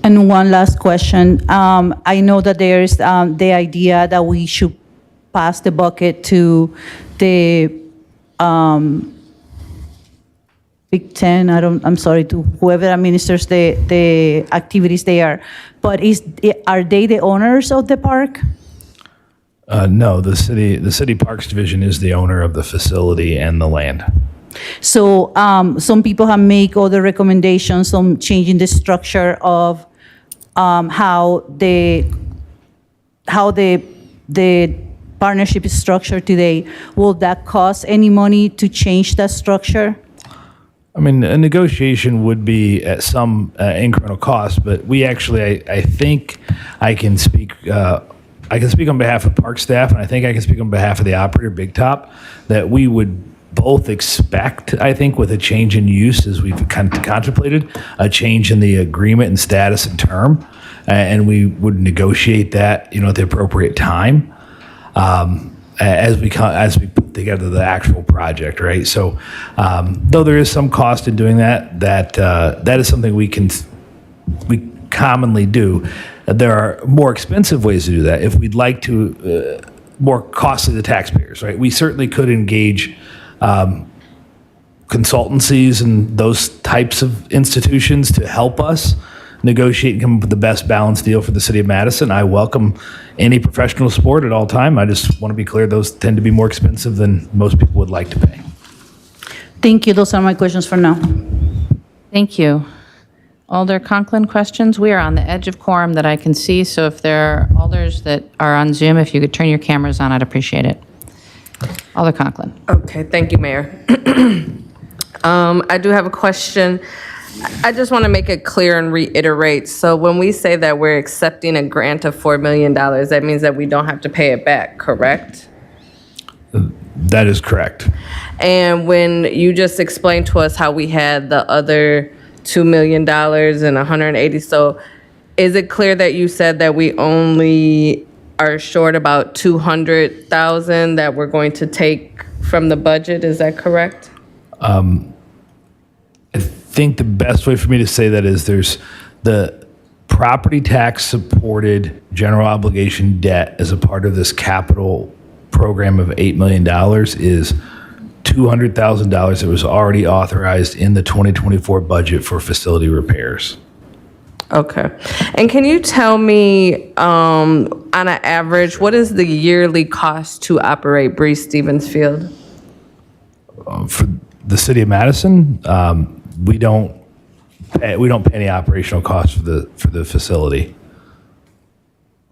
And one last question. I know that there's the idea that we should pass the bucket to the Big Ten. I'm sorry, to whoever administers the activities there. But are they the owners of the park? No, the city parks division is the owner of the facility and the land. So some people have made other recommendations on changing the structure of how the partnership is structured today. Will that cost any money to change that structure? I mean, a negotiation would be at some incremental cost, but we actually, I think I can speak on behalf of park staff, and I think I can speak on behalf of the operator, Big Top, that we would both expect, I think, with a change in use, as we've contemplated, a change in the agreement and status and term, and we would negotiate that, at the appropriate time, as we put together the actual project, right? So, though there is some cost in doing that is something we commonly do. There are more expensive ways to do that if we'd like to, more costly to taxpayers, right? We certainly could engage consultancies and those types of institutions to help us negotiate and come up with the best balanced deal for the city of Madison. I welcome any professional support at all time. I just want to be clear, those tend to be more expensive than most people would like to pay. Thank you. Those are my questions for now. Thank you. Alder Conklin, questions? We are on the edge of quorum that I can see, so if there are alders that are on Zoom, if you could turn your cameras on, I'd appreciate it. Alder Conklin. Okay, thank you, Mayor. I do have a question. I just want to make it clear and reiterate. So when we say that we're accepting a grant of $4 million, that means that we don't have to pay it back, correct? That is correct. And when you just explained to us how we had the other $2 million and 180, so is it clear that you said that we only are short about 200,000 that we're going to take from the budget? Is that correct? I think the best way for me to say that is there's the property tax supported general obligation debt as a part of this capital program of $8 million is $200,000 that was already authorized in the 2024 budget for facility repairs. Okay. And can you tell me, on an average, what is the yearly cost to operate Breeze Stevens Field? For the city of Madison, we don't pay any operational costs for the facility.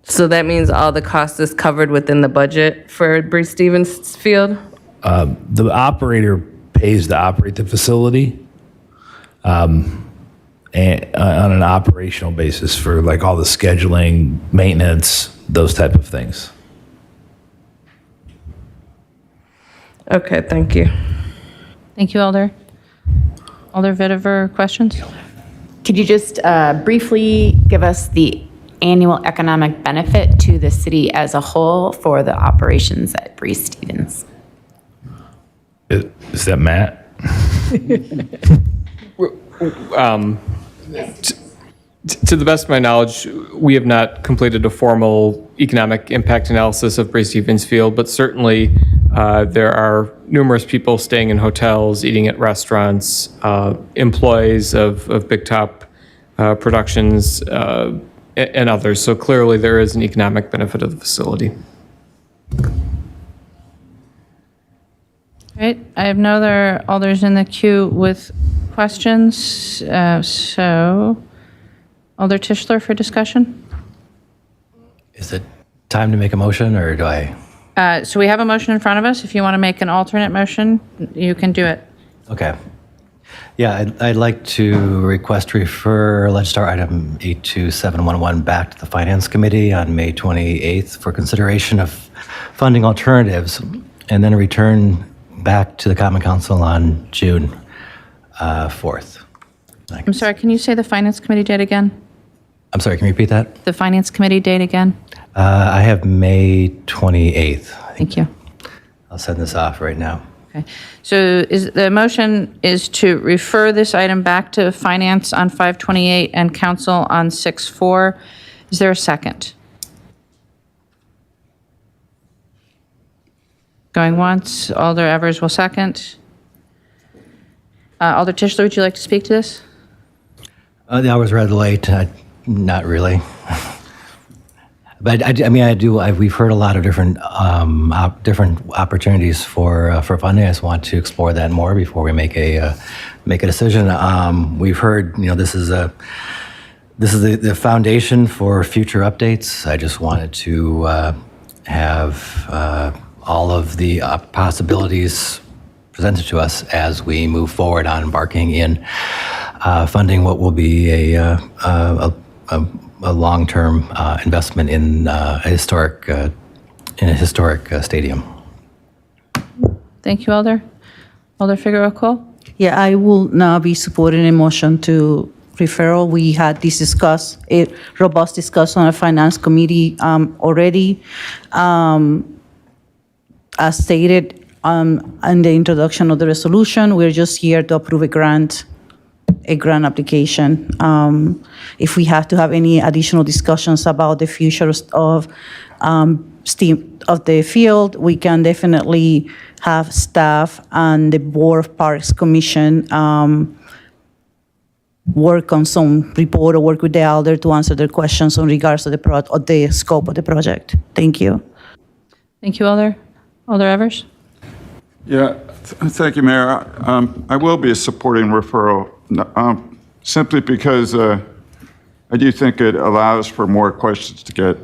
So that means all the cost is covered within the budget for Breeze Stevens Field? The operator pays to operate the facility, and on an operational basis for like all the scheduling, maintenance, those type of things. Okay, thank you. Thank you, Alder. Alder Vitiver, questions? Could you just briefly give us the annual economic benefit to the city as a whole for the operations at Breeze Stevens? Is that Matt? To the best of my knowledge, we have not completed a formal economic impact analysis of Breeze Stevens Field, but certainly there are numerous people staying in hotels, eating at restaurants, employees of Big Top Productions, and others. So clearly there is an economic benefit of the facility. All right, I have no other alders in the queue with questions, so Alder Tischler for discussion. Is it time to make a motion, or do I? So we have a motion in front of us. If you want to make an alternate motion, you can do it. Okay. Yeah, I'd like to request refer Legistar item 82711 back to the Finance Committee on May 28th for consideration of funding alternatives, and then return back to the Common Council on June 4th. I'm sorry, can you say the Finance Committee date again? I'm sorry, can you repeat that? The Finance Committee date again? I have May 28th. Thank you. I'll send this off right now. Okay. So the motion is to refer this item back to Finance on 5/28 and Council on 6/4. Is there a second? Going once, Alder Evers will second. Alder Tischler, would you like to speak to this? The hour's rather late. Not really. But we've heard a lot of different opportunities for funding. I just want to explore that more before we make a decision. We've heard, this is the foundation for future updates. I just wanted to have all of the possibilities presented to us as we move forward on embarking in funding what will be a long-term investment in a historic stadium. Thank you, Alder. Alder Figueroa Cole? Yeah, I will now be supporting a motion to referral. We had this robust discussion on the Finance Committee already. As stated in the introduction of the resolution, we're just here to approve a grant application. If we have to have any additional discussions about the future of the field, we can definitely have staff and the Board of Parks Commission work on some report or work with the Alder to answer their questions in regards to the scope of the project. Thank you. Thank you, Alder. Alder Evers? Yeah, thank you, Mayor. I will be supporting referral simply because I do think it allows for more questions to get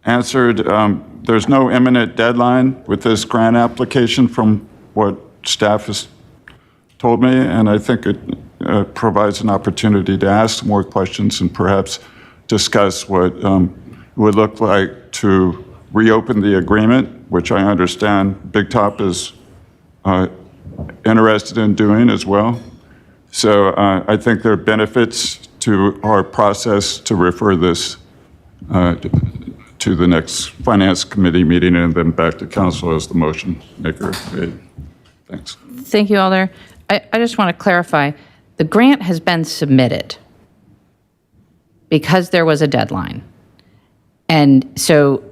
answered. There's no imminent deadline with this grant application from what staff has told me, and I think it provides an opportunity to ask more questions and perhaps discuss what it would look like to reopen the agreement, which I understand Big Top is interested in doing as well. So I think there are benefits to our process to refer this to the next Finance Committee meeting and then back to council as the motion maker. Thanks. Thank you, Alder. I just want to clarify, the grant has been submitted because there was a deadline. And so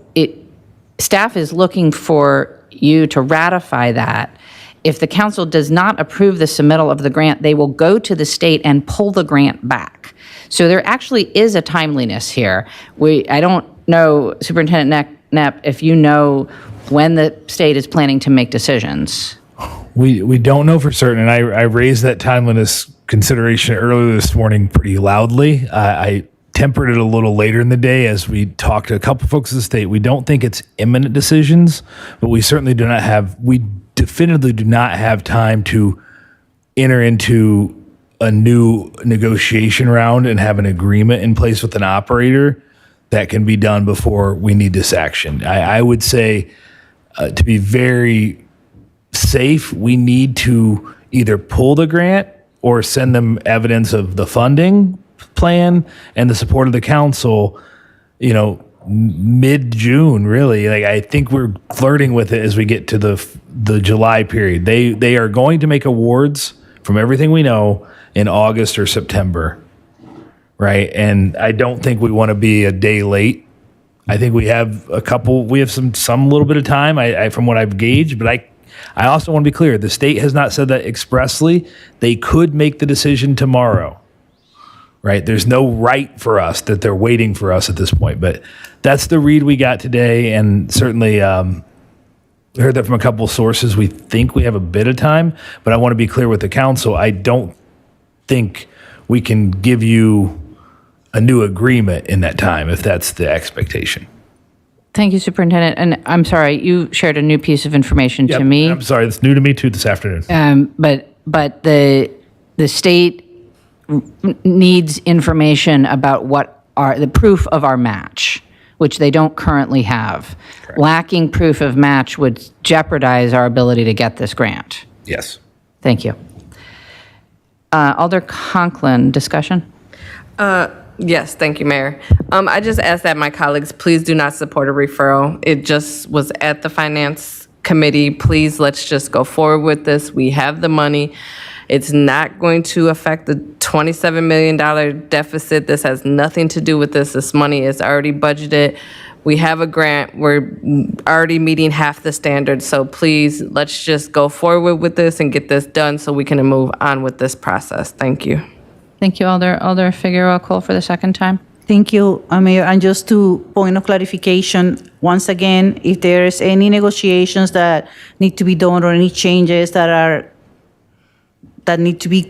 staff is looking for you to ratify that. If the council does not approve the submittal of the grant, they will go to the state and pull the grant back. So there actually is a timeliness here. I don't know, Superintendent Knapp, if you know when the state is planning to make decisions. We don't know for certain, and I raised that timeliness consideration earlier this morning pretty loudly. I tempered it a little later in the day as we talked to a couple folks at the state. We don't think it's imminent decisions, but we certainly definitively do not have time to enter into a new negotiation round and have an agreement in place with an operator that can be done before we need this action. I would say, to be very safe, we need to either pull the grant or send them evidence of the funding plan and the support of the council, mid-June, really. Like, I think we're flirting with it as we get to the July period. They are going to make awards, from everything we know, in August or September, right? And I don't think we want to be a day late. I think we have some little bit of time, I from what I've gauged, but I also want to be clear, the state has not said that expressly. They could make the decision tomorrow, right? There's no right for us that they're waiting for us at this point, but that's the read we got today, and certainly we heard that from a couple of sources. We think we have a bit of time, but I want to be clear with the council. I don't think we can give you a new agreement in that time, if that's the expectation. Thank you, Superintendent. And I'm sorry, you shared a new piece of information to me. I'm sorry, it's new to me too this afternoon. But the state needs information about what are the proof of our match, which they don't currently have. Correct. Lacking proof of match would jeopardize our ability to get this grant. Yes. Thank you. Alder Conklin, discussion? Yes, thank you, Mayor. I just ask that my colleagues please do not support a referral. It just was at the Finance Committee. Please, let's just go forward with this. We have the money. It's not going to affect the $27 million deficit. This has nothing to do with this. This money is already budgeted. We have a grant. We're already meeting half the standards. So please, let's just go forward with this and get this done so we can move on with this process. Thank you. Thank you, Alder. Alder Figueroa Cole for the second time. Thank you, Mayor. And just to point of clarification, once again, if there's any negotiations that need to be done or any changes that need to be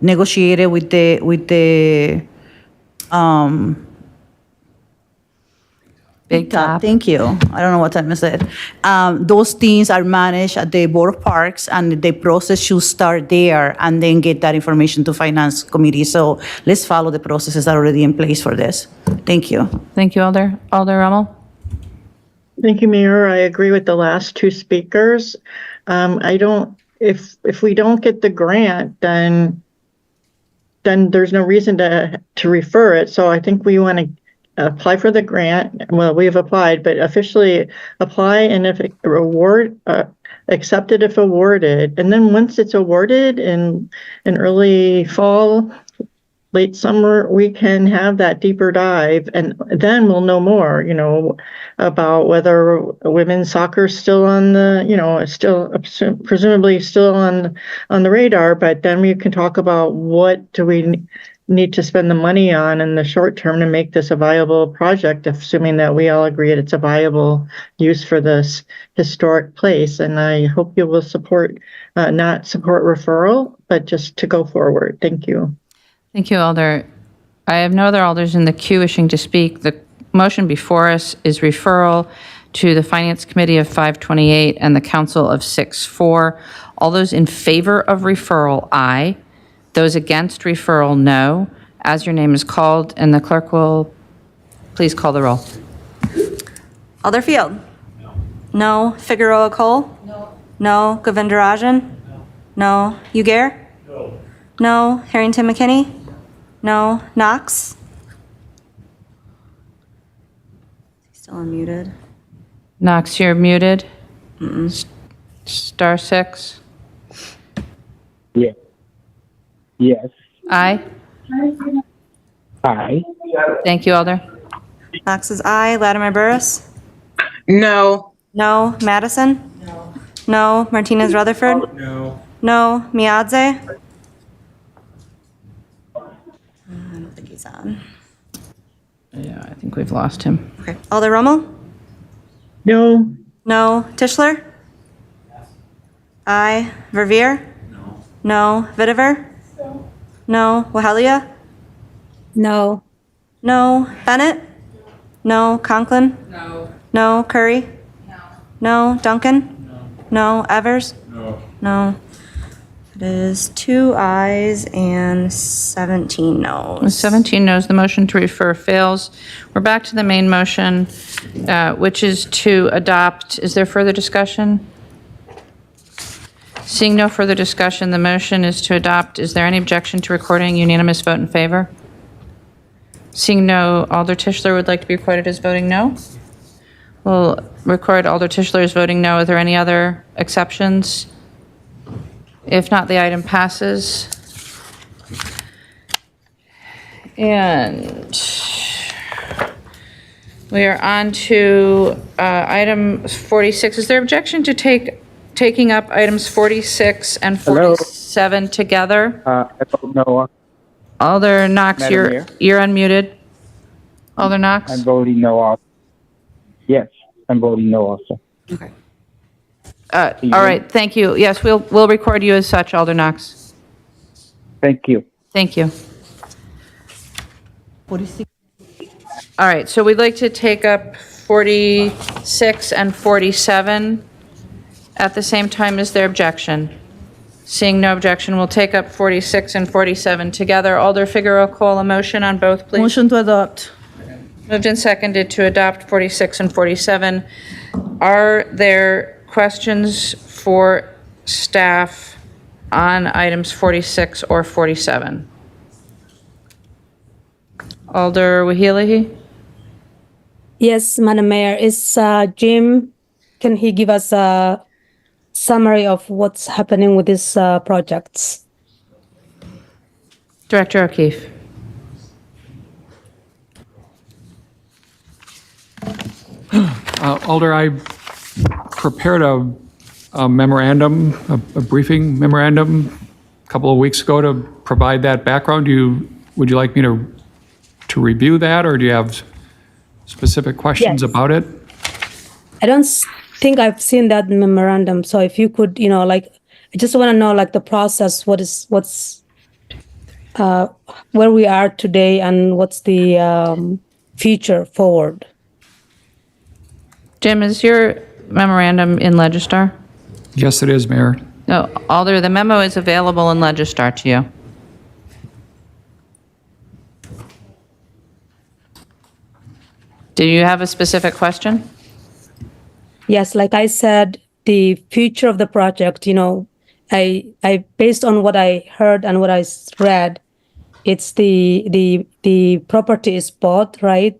negotiated with the Big Top. Thank you. I don't know what time I said. Those things are managed at the Board of Parks, and the process should start there and then get that information to Finance Committee. So let's follow the processes that are already in place for this. Thank you. Thank you, Alder. Alder Rummel? Thank you, Mayor. I agree with the last two speakers. If we don't get the grant, then there's no reason to refer it. So I think we want to apply for the grant. Well, we have applied, but officially apply, and if accepted if awarded. And then once it's awarded in early fall, late summer, we can have that deeper dive, and then we'll know more, about whether women's soccer is still on the, still presumably still on the radar. But then we can talk about what do we need to spend the money on in the short term to make this a viable project, assuming that we all agree that it's a viable use for this historic place. And I hope you will support, not support referral, but just to go forward. Thank you. Thank you, Alder. I have no other alders in the queue wishing to speak. The motion before us is referral to the Finance Committee of 528 and the Council of 6-4. All those in favor of referral, aye. Those against referral, no. As your name is called, and the clerk will please call the roll. Alder Field? No. Figueroa Cole? No. Govindarajan? No. Ugair? No. Harrington McKinney? No. Knox? Still unmuted. Knox, you're muted. Star 6. Yes. Yes. Aye. Aye. Thank you, Alder. Knox is aye. Latimer Burris? No. No. Madison? No. Martinez Rutherford? No. No. Miadze? I don't think he's on. Yeah, I think we've lost him. Okay. Alder Rommel? No. No. Tischler? Aye. Verveer? No. Vitiver? No. Wahelia? No. No. Bennett? No. Conklin? No. Curry? No. Duncan? No. Evers? No. It is 2 ayes and 17 noes. With 17 noes, the motion to refer fails. We're back to the main motion, which is to adopt. Is there further discussion? Seeing no further discussion, the motion is to adopt. Is there any objection to recording unanimous vote in favor? Seeing no, Alder Tischler would like to be recorded as voting no. We'll record Alder Tischler as voting no. Are there any other exceptions? If not, the item passes. And we are on to item 46. Is there objection to taking up items 46 and 47 together? I vote no. Alder Knox, Madam Mayor? you're unmuted. Alder Knox? I'm voting no also. Yes, I'm voting no also. Okay. All right, thank you. Yes, we'll record you as such, Alder Knox. Thank you. Thank you. All right, so we'd like to take up 46 and 47 at the same time as their objection. Seeing no objection, we'll take up 46 and 47 together. Alder Figueroa Cole, a motion on both, please. Motion to adopt. Moved and seconded to adopt 46 and 47. Are there questions for staff on items 46 or 47? Alder Wahilihi? Yes, Madam Mayor, is Jim, can he give us a summary of what's happening with these projects? Director O'Keefe. Alder, I prepared a memorandum, a briefing memorandum a couple of weeks ago to provide that background. Would you like me to review that, or do you have specific questions Yes. about it? I don't think I've seen that memorandum, so if you could, I just want to know, the process, what's where we are today and what's the future forward. Jim, is your memorandum in Legistar? Yes, it is, Mayor. No, Alder, the memo is available in Legistar to you. Do you have a specific question? Yes, like I said, the future of the project, I based on what I heard and what I read, it's the property is bought, right?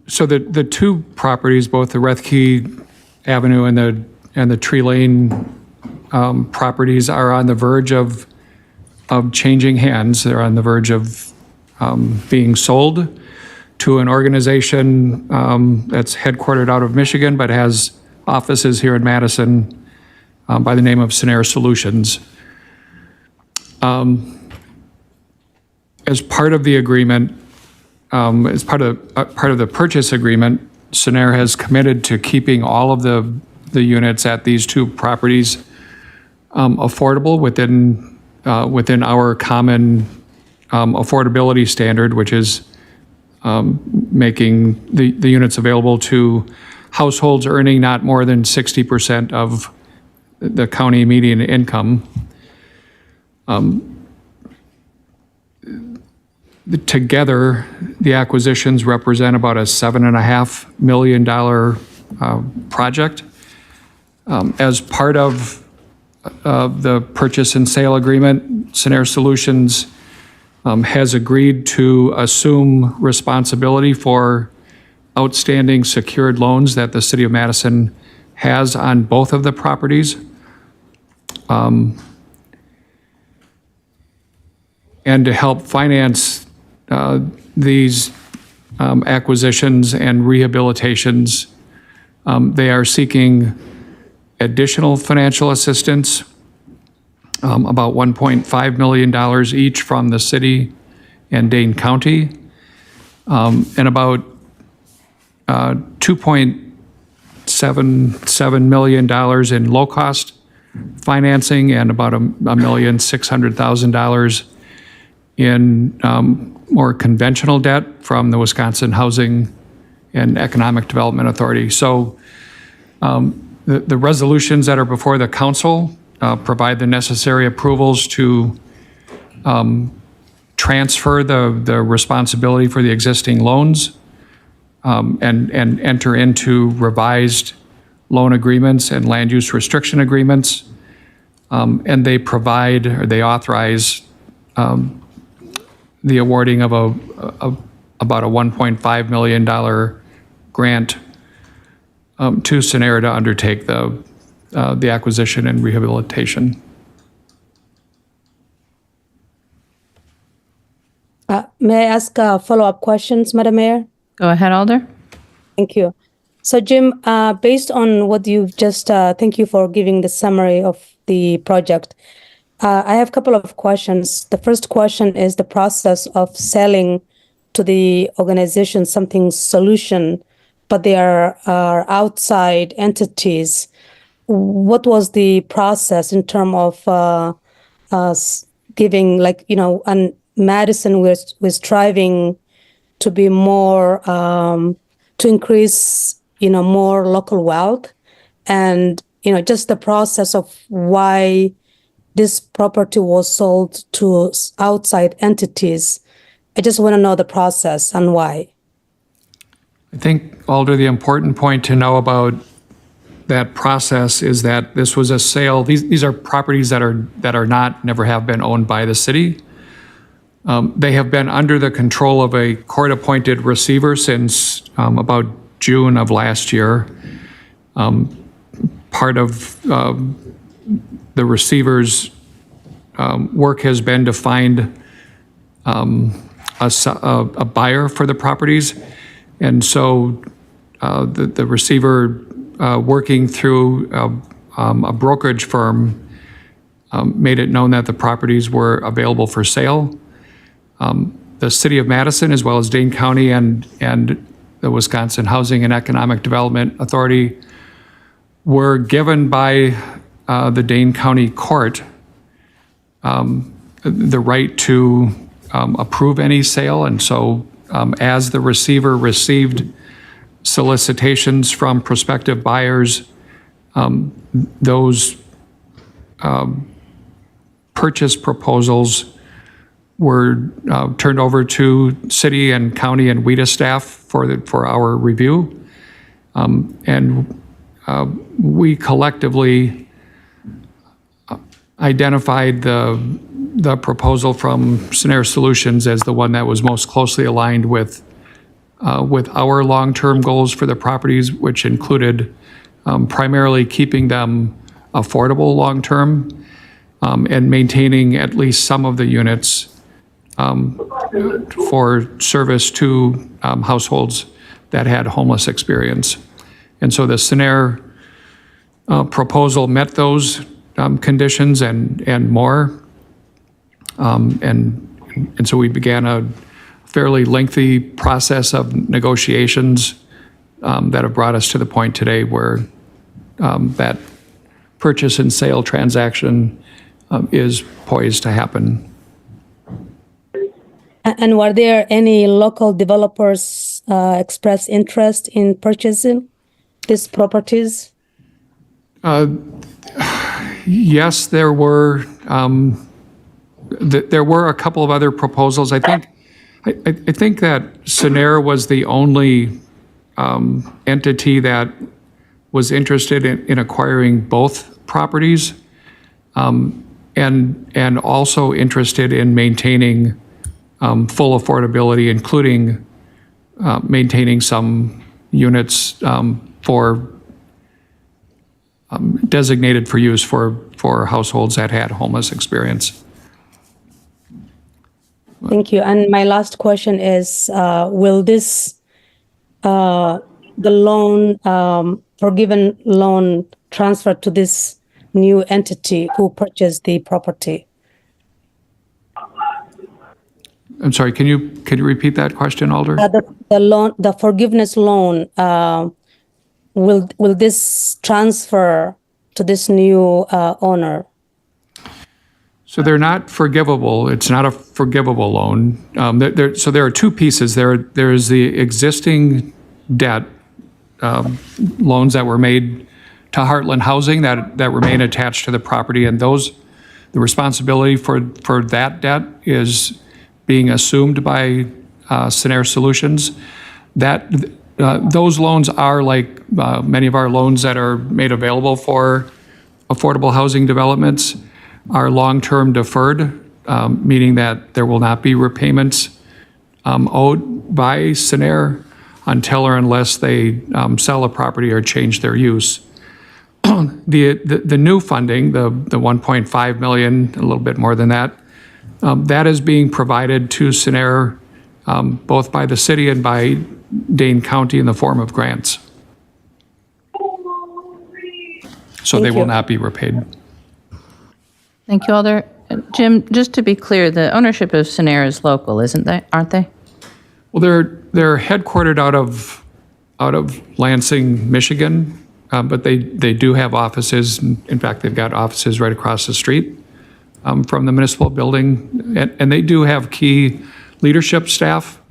So the two properties, both the Rethke Avenue and the Tree Lane properties, are on the verge of changing hands. They're on the verge of being sold to an organization that's headquartered out of Michigan but has offices here in Madison by the name of Scenario Solutions. As part of the agreement, as part of the purchase agreement, Scenair has committed to keeping all of the units at these two properties affordable within our common affordability standard, which is making the units available to households earning not more than 60% of the county median income. Together, the acquisitions represent about a $7.5 million project. As part of the purchase and sale agreement, Scenair Solutions has agreed to assume responsibility for outstanding secured loans that the City of Madison has on both of the properties. And to help finance these acquisitions and rehabilitations, they are seeking additional financial assistance, about $1.5 million each from the city and Dane County, and about $2.77 million in low-cost financing and about $1,600,000 in more conventional debt from the Wisconsin Housing and Economic Development Authority. So the resolutions that are before the council provide the necessary approvals to transfer the responsibility for the existing loans and enter into revised loan agreements and land use restriction agreements. And they provide, or they authorize the awarding of about a $1.5 million grant to Scenair to undertake the acquisition and rehabilitation. May I ask follow-up questions, Madam Mayor? Go ahead, Alder. Thank you. So Jim, based on what you've just, thank you for giving the summary of the project. I have a couple of questions. The first question is the process of selling to the organization Something Solution, but they are outside entities. What was the process in terms of giving, like, and Madison was striving to be more, to increase, more local wealth, and, just the process of why this property was sold to outside entities. I just want to know the process and why. I think, Alder, the important point to know about that process is that this was a sale. These are properties that never have been owned by the city. They have been under the control of a court-appointed receiver since about June of last year. Part of the receiver's work has been to find a buyer for the properties. And so the receiver, working through a brokerage firm, made it known that the properties were available for sale. The City of Madison, as well as Dane County and the Wisconsin Housing and Economic Development Authority, were given by the Dane County Court the right to approve any sale. And so as the receiver received solicitations from prospective buyers, those purchase proposals were turned over to city and county and WIDA staff for our review. And we collectively identified the proposal from Scenair Solutions as the one that was most closely aligned with our long-term goals for the properties, which included primarily keeping them affordable long-term and maintaining at least some of the units for service to households that had homeless experience. And so the Scenair proposal met those conditions and more. And so we began a fairly lengthy process of negotiations that have brought us to the point today where that purchase and sale transaction is poised to happen. And were there any local developers express interest in purchasing these properties? Yes, there were. There were a couple of other proposals. I think that Scenair was the only entity that was interested in acquiring both properties, and also interested in maintaining full affordability, including maintaining some units for designated for use for households that had homeless experience. Thank you. And my last question is, will this, the loan, forgiven loan transfer to this new entity who purchased the property? I'm sorry, can you repeat that question, Alder? The loan, the forgiveness loan, will this transfer to this new owner? So they're not forgivable. It's not a forgivable loan. So there are two pieces. There is the existing debt, loans that were made to Heartland Housing that remain attached to the property, and the responsibility for that debt is being assumed by Scenair Solutions. Those loans are like many of our loans that are made available for affordable housing developments, are long-term deferred, meaning that there will not be repayments owed by Scenair until or unless they sell a property or change their use. The new funding, the 1.5 million, a little bit more than that, that is being provided to Scenair both by the city and by Dane County in the form of grants. So they will not be repaid. Thank you, Alder. Jim, just to be clear, the ownership of Scenair is local, aren't they? Well, they're headquartered out of Lansing, Michigan, but they do have offices. In fact, they've got offices right across the street from the municipal building, and they do have key leadership staff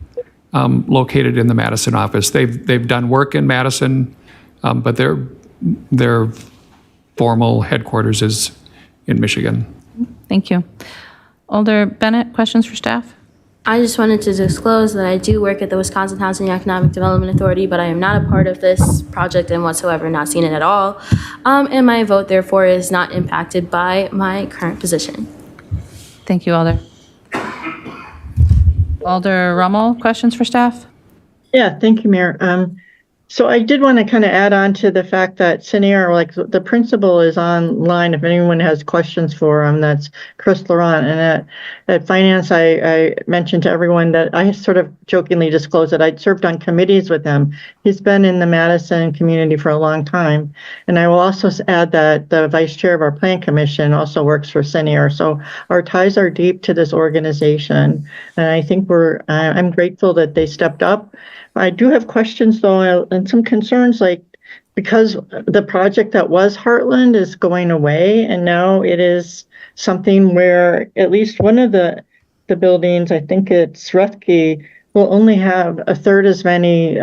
located in the Madison office. They've done work in Madison, but their formal headquarters is in Michigan. Thank you. Alder Bennett, questions for staff? I just wanted to disclose that I do work at the Wisconsin Housing and Economic Development Authority, but I am not a part of this project and whatsoever, not seen it at all. And my vote, therefore, is not impacted by my current position. Thank you, Alder. Alder Rummel, questions for staff? Yeah, thank you, Mayor. So I did want to kind of add on to the fact that Scenair, like the principal is online. If anyone has questions for him, that's Chris Laurent. And at Finance, I mentioned to everyone that I sort of jokingly disclosed that I'd served on committees with him. He's been in the Madison community for a long time. And I will also add that the vice chair of our plan commission also works for Scenair. So our ties are deep to this organization. And I think I'm grateful that they stepped up. I do have questions, though, and some concerns, like because the project that was Heartland is going away, and now it is something where at least one of the buildings, I think it's Ruthke, will only have a third as many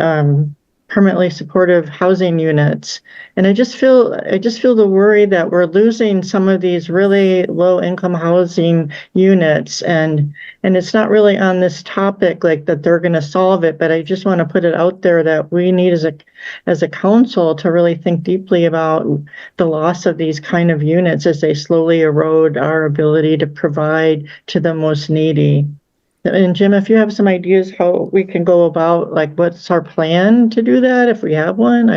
permanently supportive housing units. And I just feel the worry that we're losing some of these really low income housing units, and it's not really on this topic like that they're going to solve it, but I just want to put it out there that we need as a council to really think deeply about the loss of these kind of units as they slowly erode our ability to provide to the most needy. And Jim, if you have some ideas how we can go about, like, what's our plan to do that, if we have one,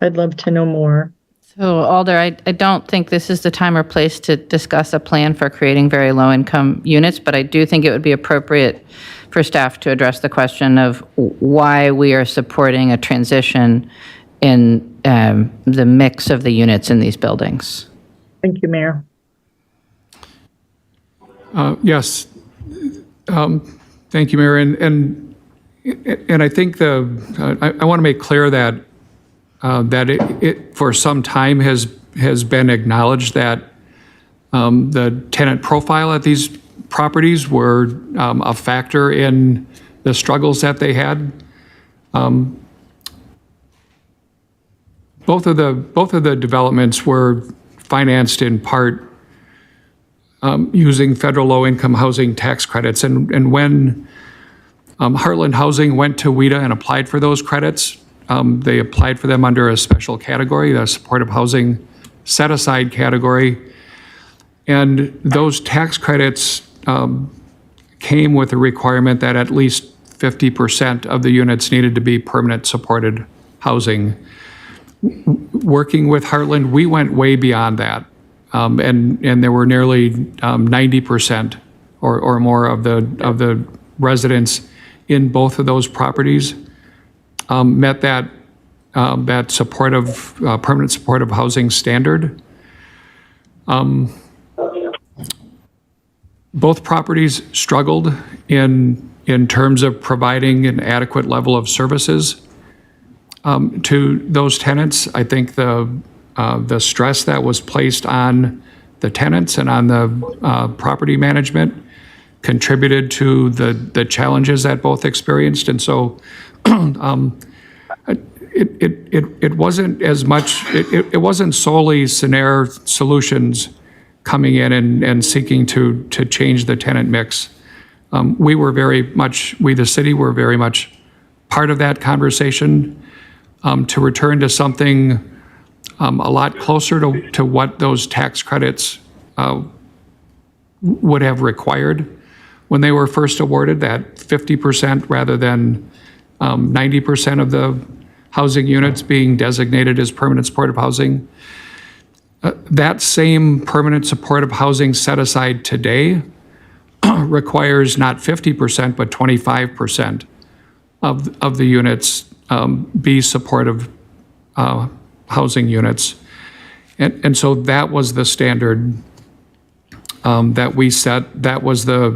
I'd love to know more. So Alder, I don't think this is the time or place to discuss a plan for creating very low income units, but I do think it would be appropriate for staff to address the question of why we are supporting a transition in the mix of the units in these buildings. Thank you, Mayor. Yes. Thank you, Mayor. And I think I want to make clear that it for some time has been acknowledged that the tenant profile at these properties were a factor in the struggles that they had. Both of the developments were financed in part using federal low-income housing tax credits. And when Heartland Housing went to WHEDA and applied for those credits, they applied for them under a special category, the supportive housing set-aside category. And those tax credits came with a requirement that at least 50% of the units needed to be permanent supported housing. Working with Heartland, we went way beyond that. And there were nearly 90% or more of the residents in both of those properties met that supportive permanent supportive housing standard. Both properties struggled in terms of providing an adequate level of services to those tenants. I think the stress that was placed on the tenants and on the property management contributed to the challenges that both experienced. And so it wasn't as much, it wasn't solely Scenair Solutions coming in and seeking to change the tenant mix. We, the city, were very much part of that conversation to return to something a lot closer to what those tax credits would have required when they were first awarded, that 50% rather than 90% of the housing units being designated as permanent supportive housing. That same permanent supportive housing set aside today requires not 50%, but 25% of the units be supportive housing units. And so that was the standard that we set. That was the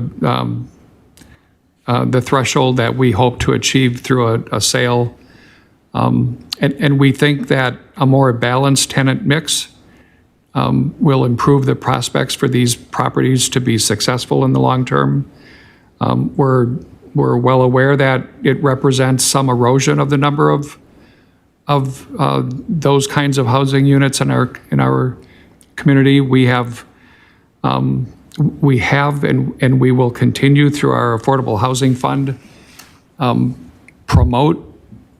threshold that we hope to achieve through a sale. And we think that a more balanced tenant mix will improve the prospects for these properties to be successful in the long term. We're well aware that it represents some erosion of the number of those kinds of housing units in our community. We have and we will continue through our Affordable Housing Fund promote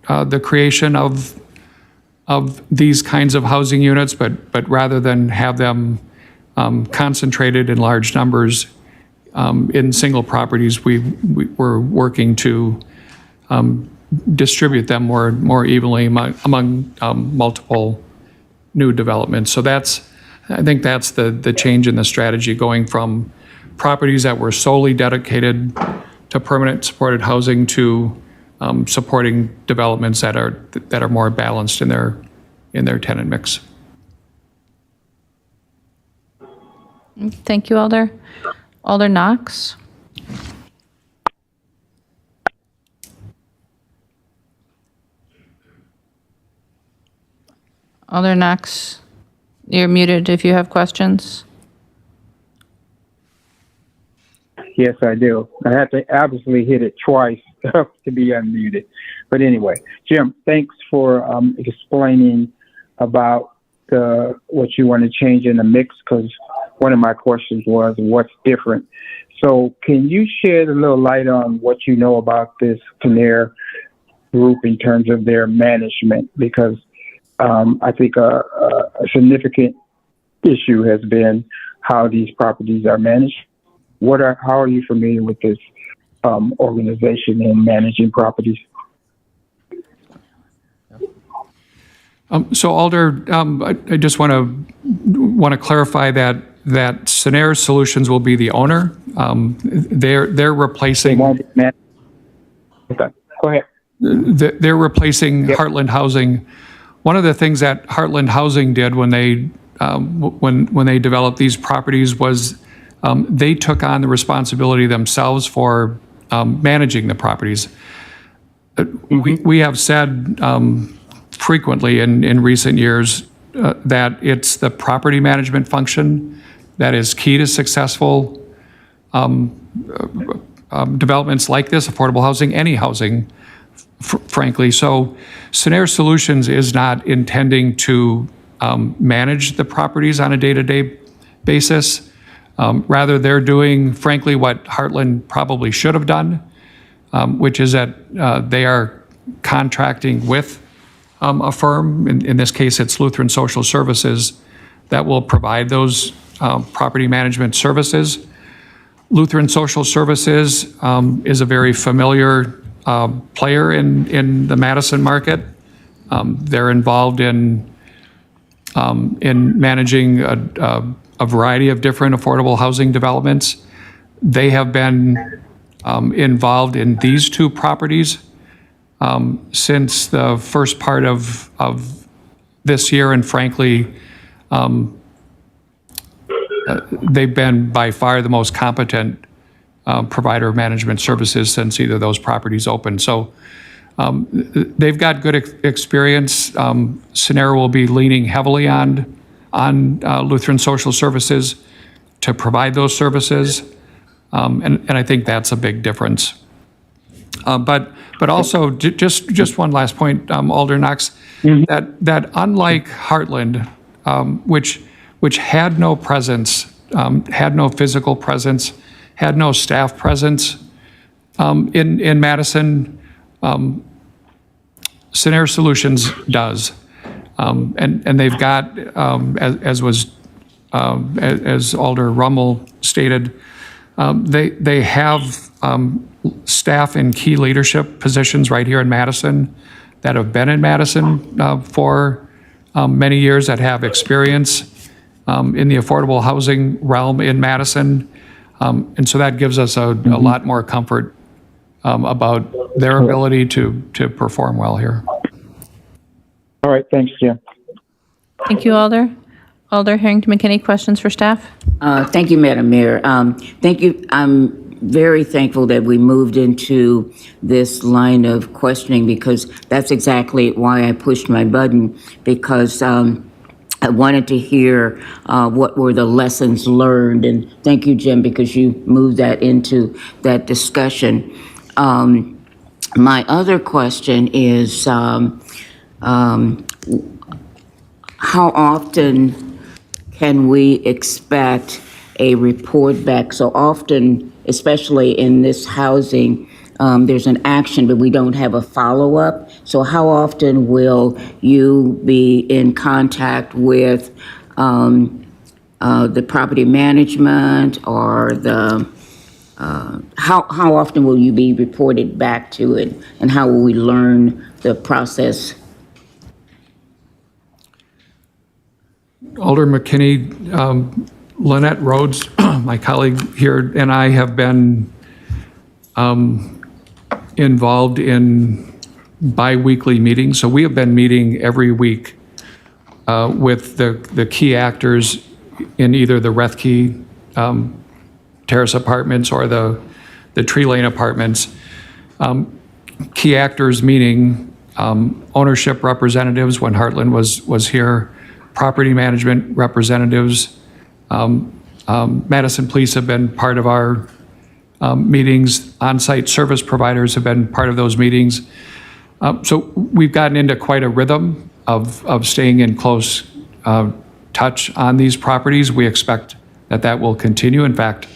the creation of these kinds of housing units, but rather than have them concentrated in large numbers in single properties, we're working to distribute them more evenly among multiple new developments. So I think that's the change in the strategy, going from properties that were solely dedicated to permanent supported housing to supporting developments that are more balanced in their tenant mix. Thank you, Alder. Alder Knox. Alder Knox, you're muted if you have questions. Yes, I do. I had to obviously hit it twice to be unmuted. But anyway, Jim, thanks for explaining about what you want to change in the mix, because one of my questions was what's different. So can you shed a little light on what you know about this Scenair group in terms of their management? Because I think a significant issue has been how these properties are managed. How are you familiar with this organization in managing properties? So Alder, I just want to clarify that Scenair Solutions will be the owner. They're replacing. Okay. Go ahead. They're replacing Heartland Housing. One of the things that Heartland Housing did when they developed these properties was they took on the responsibility themselves for managing the properties. We have said frequently in recent years that it's the property management function that is key to successful developments like this, affordable housing, any housing, frankly. So Scenario Solutions is not intending to manage the properties on a day-to-day basis. Rather, they're doing, frankly, what Heartland probably should have done, which is that they are contracting with a firm, in this case it's Lutheran Social Services, that will provide those property management services. Lutheran Social Services is a very familiar player in the Madison market. They're involved in managing a variety of different affordable housing developments. They have been involved in these two properties since the first part of this year, and frankly, they've been by far the most competent provider of management services since either of those properties opened. So they've got good experience. Scenario will be leaning heavily on Lutheran Social Services to provide those services, and I think that's a big difference. But also, just one last point, Alder Knox, that unlike Heartland, which had no presence, had no physical presence, had no staff presence in Madison, Scenario Solutions does. And they've got, as Alder Rummel stated, they have staff in key leadership positions right here in Madison that have been in Madison for many years, that have experience in the affordable housing realm in Madison. And so that gives us a lot more comfort about their ability to perform well here. All right, thanks, Jim. Thank you, Alder. Alder Harrington McKinney, questions for staff? Thank you, Madam Mayor. Thank you. I'm very thankful that we moved into this line of questioning, because that's exactly why I pushed my button, because I wanted to hear what were the lessons learned. And thank you, Jim, because you moved that into that discussion. My other question is, how often can we expect a report back? So often, especially in this housing, there's an action, but we don't have a follow-up. So how often will you be in contact with the property management, or the, how often will you be reported back to it, and how will we learn the process? Alder McKinney, Lynette Rhodes, my colleague here, and I have been involved in bi-weekly meetings. So we have been meeting every week with the key actors in either the Rethke Terrace Apartments or the Tree Lane Apartments. Key actors meaning ownership representatives when Heartland was here, property management representatives. Madison Police have been part of our meetings. On-site service providers have been part of those meetings. So we've gotten into quite a rhythm of staying in close touch on these properties. We expect that will continue. In fact,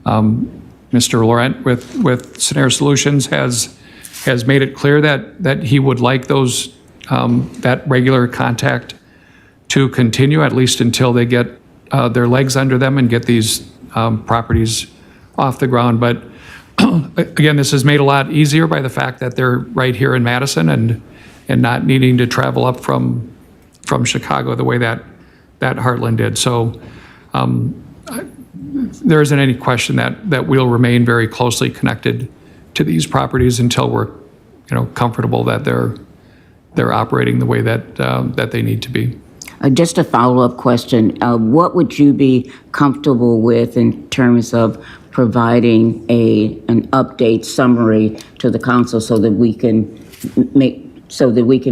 Mr. Laurent with Scenario Solutions has made it clear that he would like those that regular contact to continue, at least until they get their legs under them and get these properties off the ground. But again, this is made a lot easier by the fact that they're right here in Madison and not needing to travel up from Chicago the way that Heartland did. So there isn't any question that we'll remain very closely connected to these properties until we're comfortable that they're operating the way that they need to be. Just a follow-up question. What would you be comfortable with in terms of providing an update summary to the council so that we can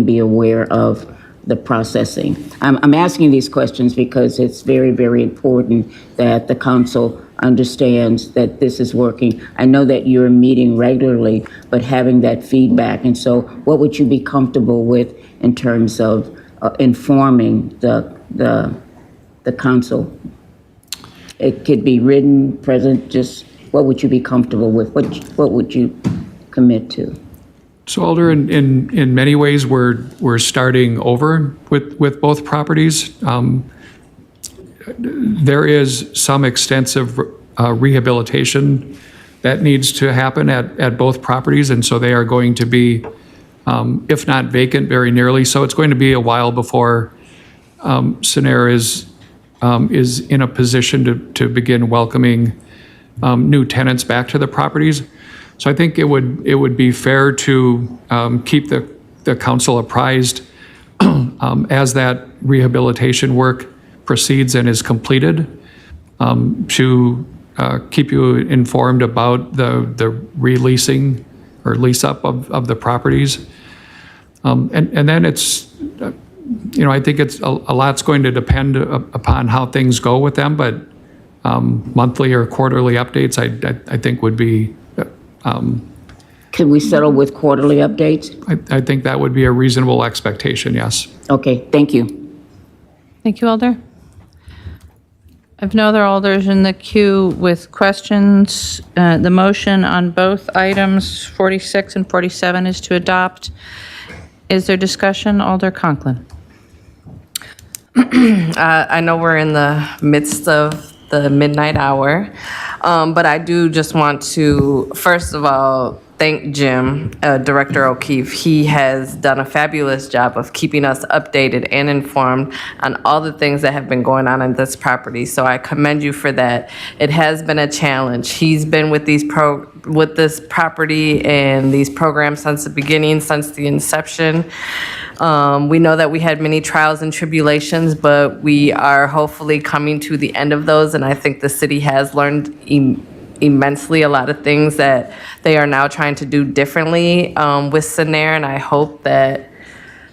be aware of the processing? I'm asking these questions because it's very, very important that the council understands that this is working. I know that you're meeting regularly, but having that feedback. And so what would you be comfortable with in terms of informing the council? It could be written, present, just what would you be comfortable with? What would you commit to? So Alder, in many ways, we're starting over with both properties. There is some extensive rehabilitation that needs to happen at both properties, and so they are going to be, if not vacant, very nearly. So it's going to be a while before Scenair is in a position to begin welcoming new tenants back to the properties. So I think it would be fair to keep the council apprised as that rehabilitation work proceeds and is completed, to keep you informed about the releasing or lease up of the properties. And then it's, I think it's a lot's going to depend upon how things go with them, but monthly or quarterly updates, I think would be. Could we settle with quarterly updates? I think that would be a reasonable expectation, yes. Okay, thank you. Thank you, Alder. I have no other alders in the queue with questions. The motion on both items, 46 and 47, is to adopt. Is there discussion? Alder Conklin. I know we're in the midst of the midnight hour, but I do just want to, first of all, thank Jim, Director O'Keefe. He has done a fabulous job of keeping us updated and informed on all the things that have been going on in this property. So I commend you for that. It has been a challenge. He's been with with this property and these programs since the beginning, since the inception. We know that we had many trials and tribulations, but we are hopefully coming to the end of those. And I think the city has learned immensely a lot of things that they are now trying to do differently with Scenair, and I hope that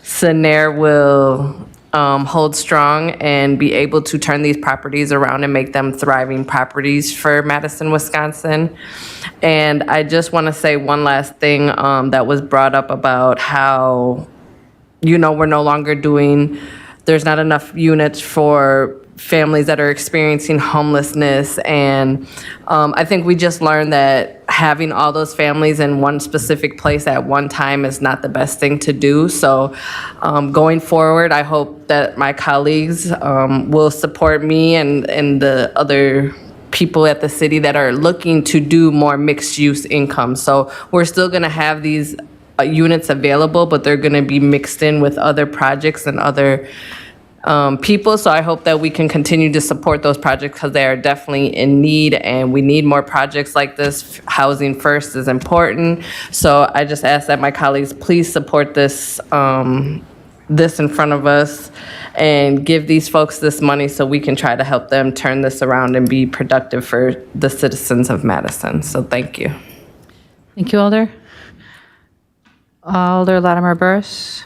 Scenair will hold strong and be able to turn these properties around and make them thriving properties for Madison, Wisconsin. And I just want to say one last thing that was brought up about how, we're no longer there's not enough units for families that are experiencing homelessness. And I think we just learned that having all those families in one specific place at one time is not the best thing to do. So going forward, I hope that my colleagues will support me and the other people at the city that are looking to do more mixed use income. So we're still going to have these units available, but they're going to be mixed in with other projects and other people. So I hope that we can continue to support those projects because they are definitely in need, and we need more projects like this. Housing first is important. So I just ask that my colleagues please support this this in front of us and give these folks this money so we can try to help them turn this around and be productive for the citizens of Madison. So thank you. Thank you, Alder. Alder Latimer Burris.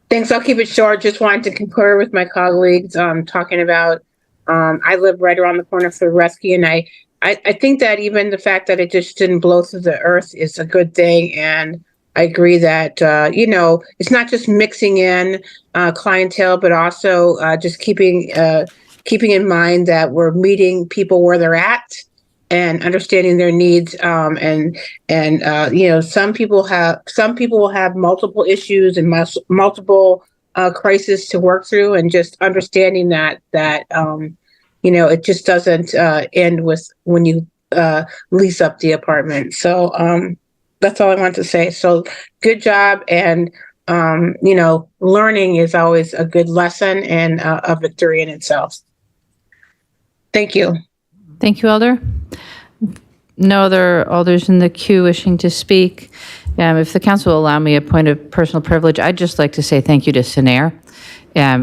Thanks. I'll keep it short. Just wanted to concur with my colleagues talking about, I live right around the corner from Rescue, and I think that even the fact that it just didn't blow through the earth is a good thing. And I agree that, it's not just mixing in clientele, but also just keeping in mind that we're meeting people where they're at and understanding their needs. And some people will have multiple issues and multiple crises to work through, and just understanding that it just doesn't end with when you lease up the apartment. So that's all I want to say. So good job. And, learning is always a good lesson and a victory in itself. Thank you. Thank you, Alder. No other alders in the queue wishing to speak. If the council will allow me a point of personal privilege, I'd just like to say thank you to Sinair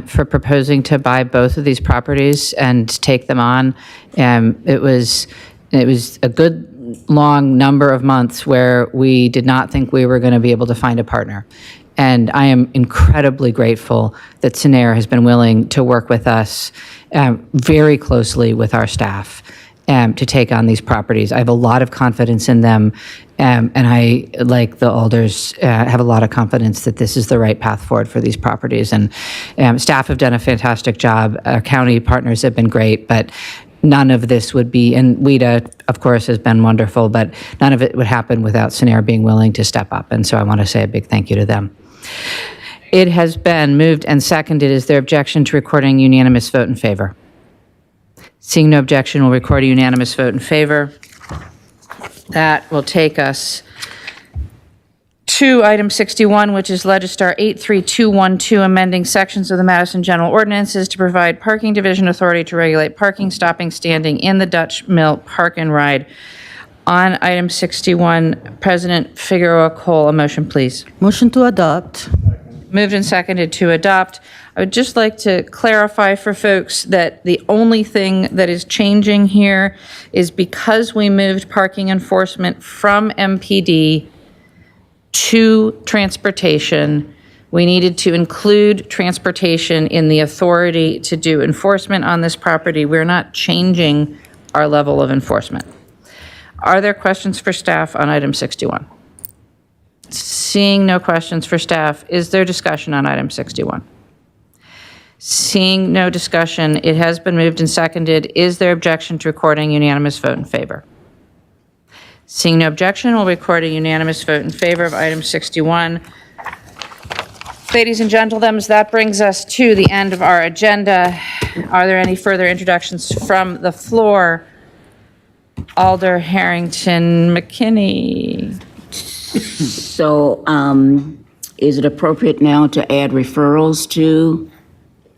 for proposing to buy both of these properties and take them on. It was a good long number of months where we did not think we were going to be able to find a partner. And I am incredibly grateful that Sinair has been willing to work with us very closely with our staff to take on these properties. I have a lot of confidence in them, and I, like the alders, have a lot of confidence that this is the right path forward for these properties. And staff have done a fantastic job. Our county partners have been great, but none of this would be, and WIDA, of course, has been wonderful, but none of it would happen without Sinair being willing to step up. And so I want to say a big thank you to them. It has been moved and seconded. Is there objection to recording unanimous vote in favor? Seeing no objection, we'll record a unanimous vote in favor. That will take us to item 61, which is Legistar 83212, amending sections of the Madison General Ordinances to provide parking division authority to regulate parking, stopping, standing in the Dutch Mill Park and Ride. On item 61, President Figueroa Cole, a motion, please. Motion to adopt. Moved and seconded to adopt. I would just like to clarify for folks that the only thing that is changing here is because we moved parking enforcement from MPD to transportation, we needed to include transportation in the authority to do enforcement on this property. We're not changing our level of enforcement. Are there questions for staff on item 61? Seeing no questions for staff, is there discussion on item 61? Seeing no discussion, it has been moved and seconded. Is there objection to recording unanimous vote in favor? Seeing no objection, we'll record a unanimous vote in favor of item 61. Ladies and gentlemen, that brings us to the end of our agenda. Are there any further introductions from the floor? Alder Harrington McKinney. So, is it appropriate now to add referrals to?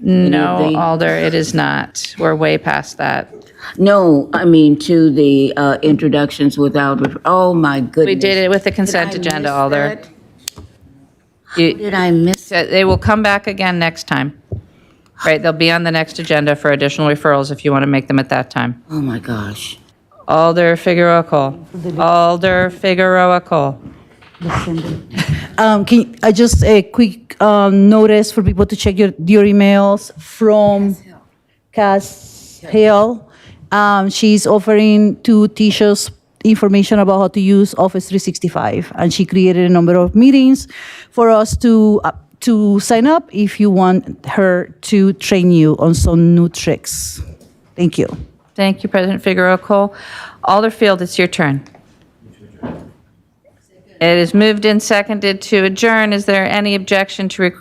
No, Alder, it is not. We're way past that. No, I mean to the introductions without, oh my goodness. We did it with the consent agenda, Alder. Did I miss? They will come back again next time. Right, they'll be on the next agenda for additional referrals if you want to make them at that time. Oh my gosh. Alder Figueroa Cole. Alder Figueroa Cole. Just a quick notice for people to check your emails from Cass Hill. She's offering to teach us information about how to use Office 365, and she created a number of meetings for us to sign up if you want her to train you on some new tricks. Thank you. Thank you, President Figueroa Cole. Alderfield, it's your turn. It is moved and seconded to adjourn. Is there any objection to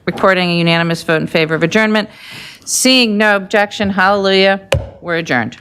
recording a unanimous vote in favor of adjournment? Seeing no objection, hallelujah, we're adjourned.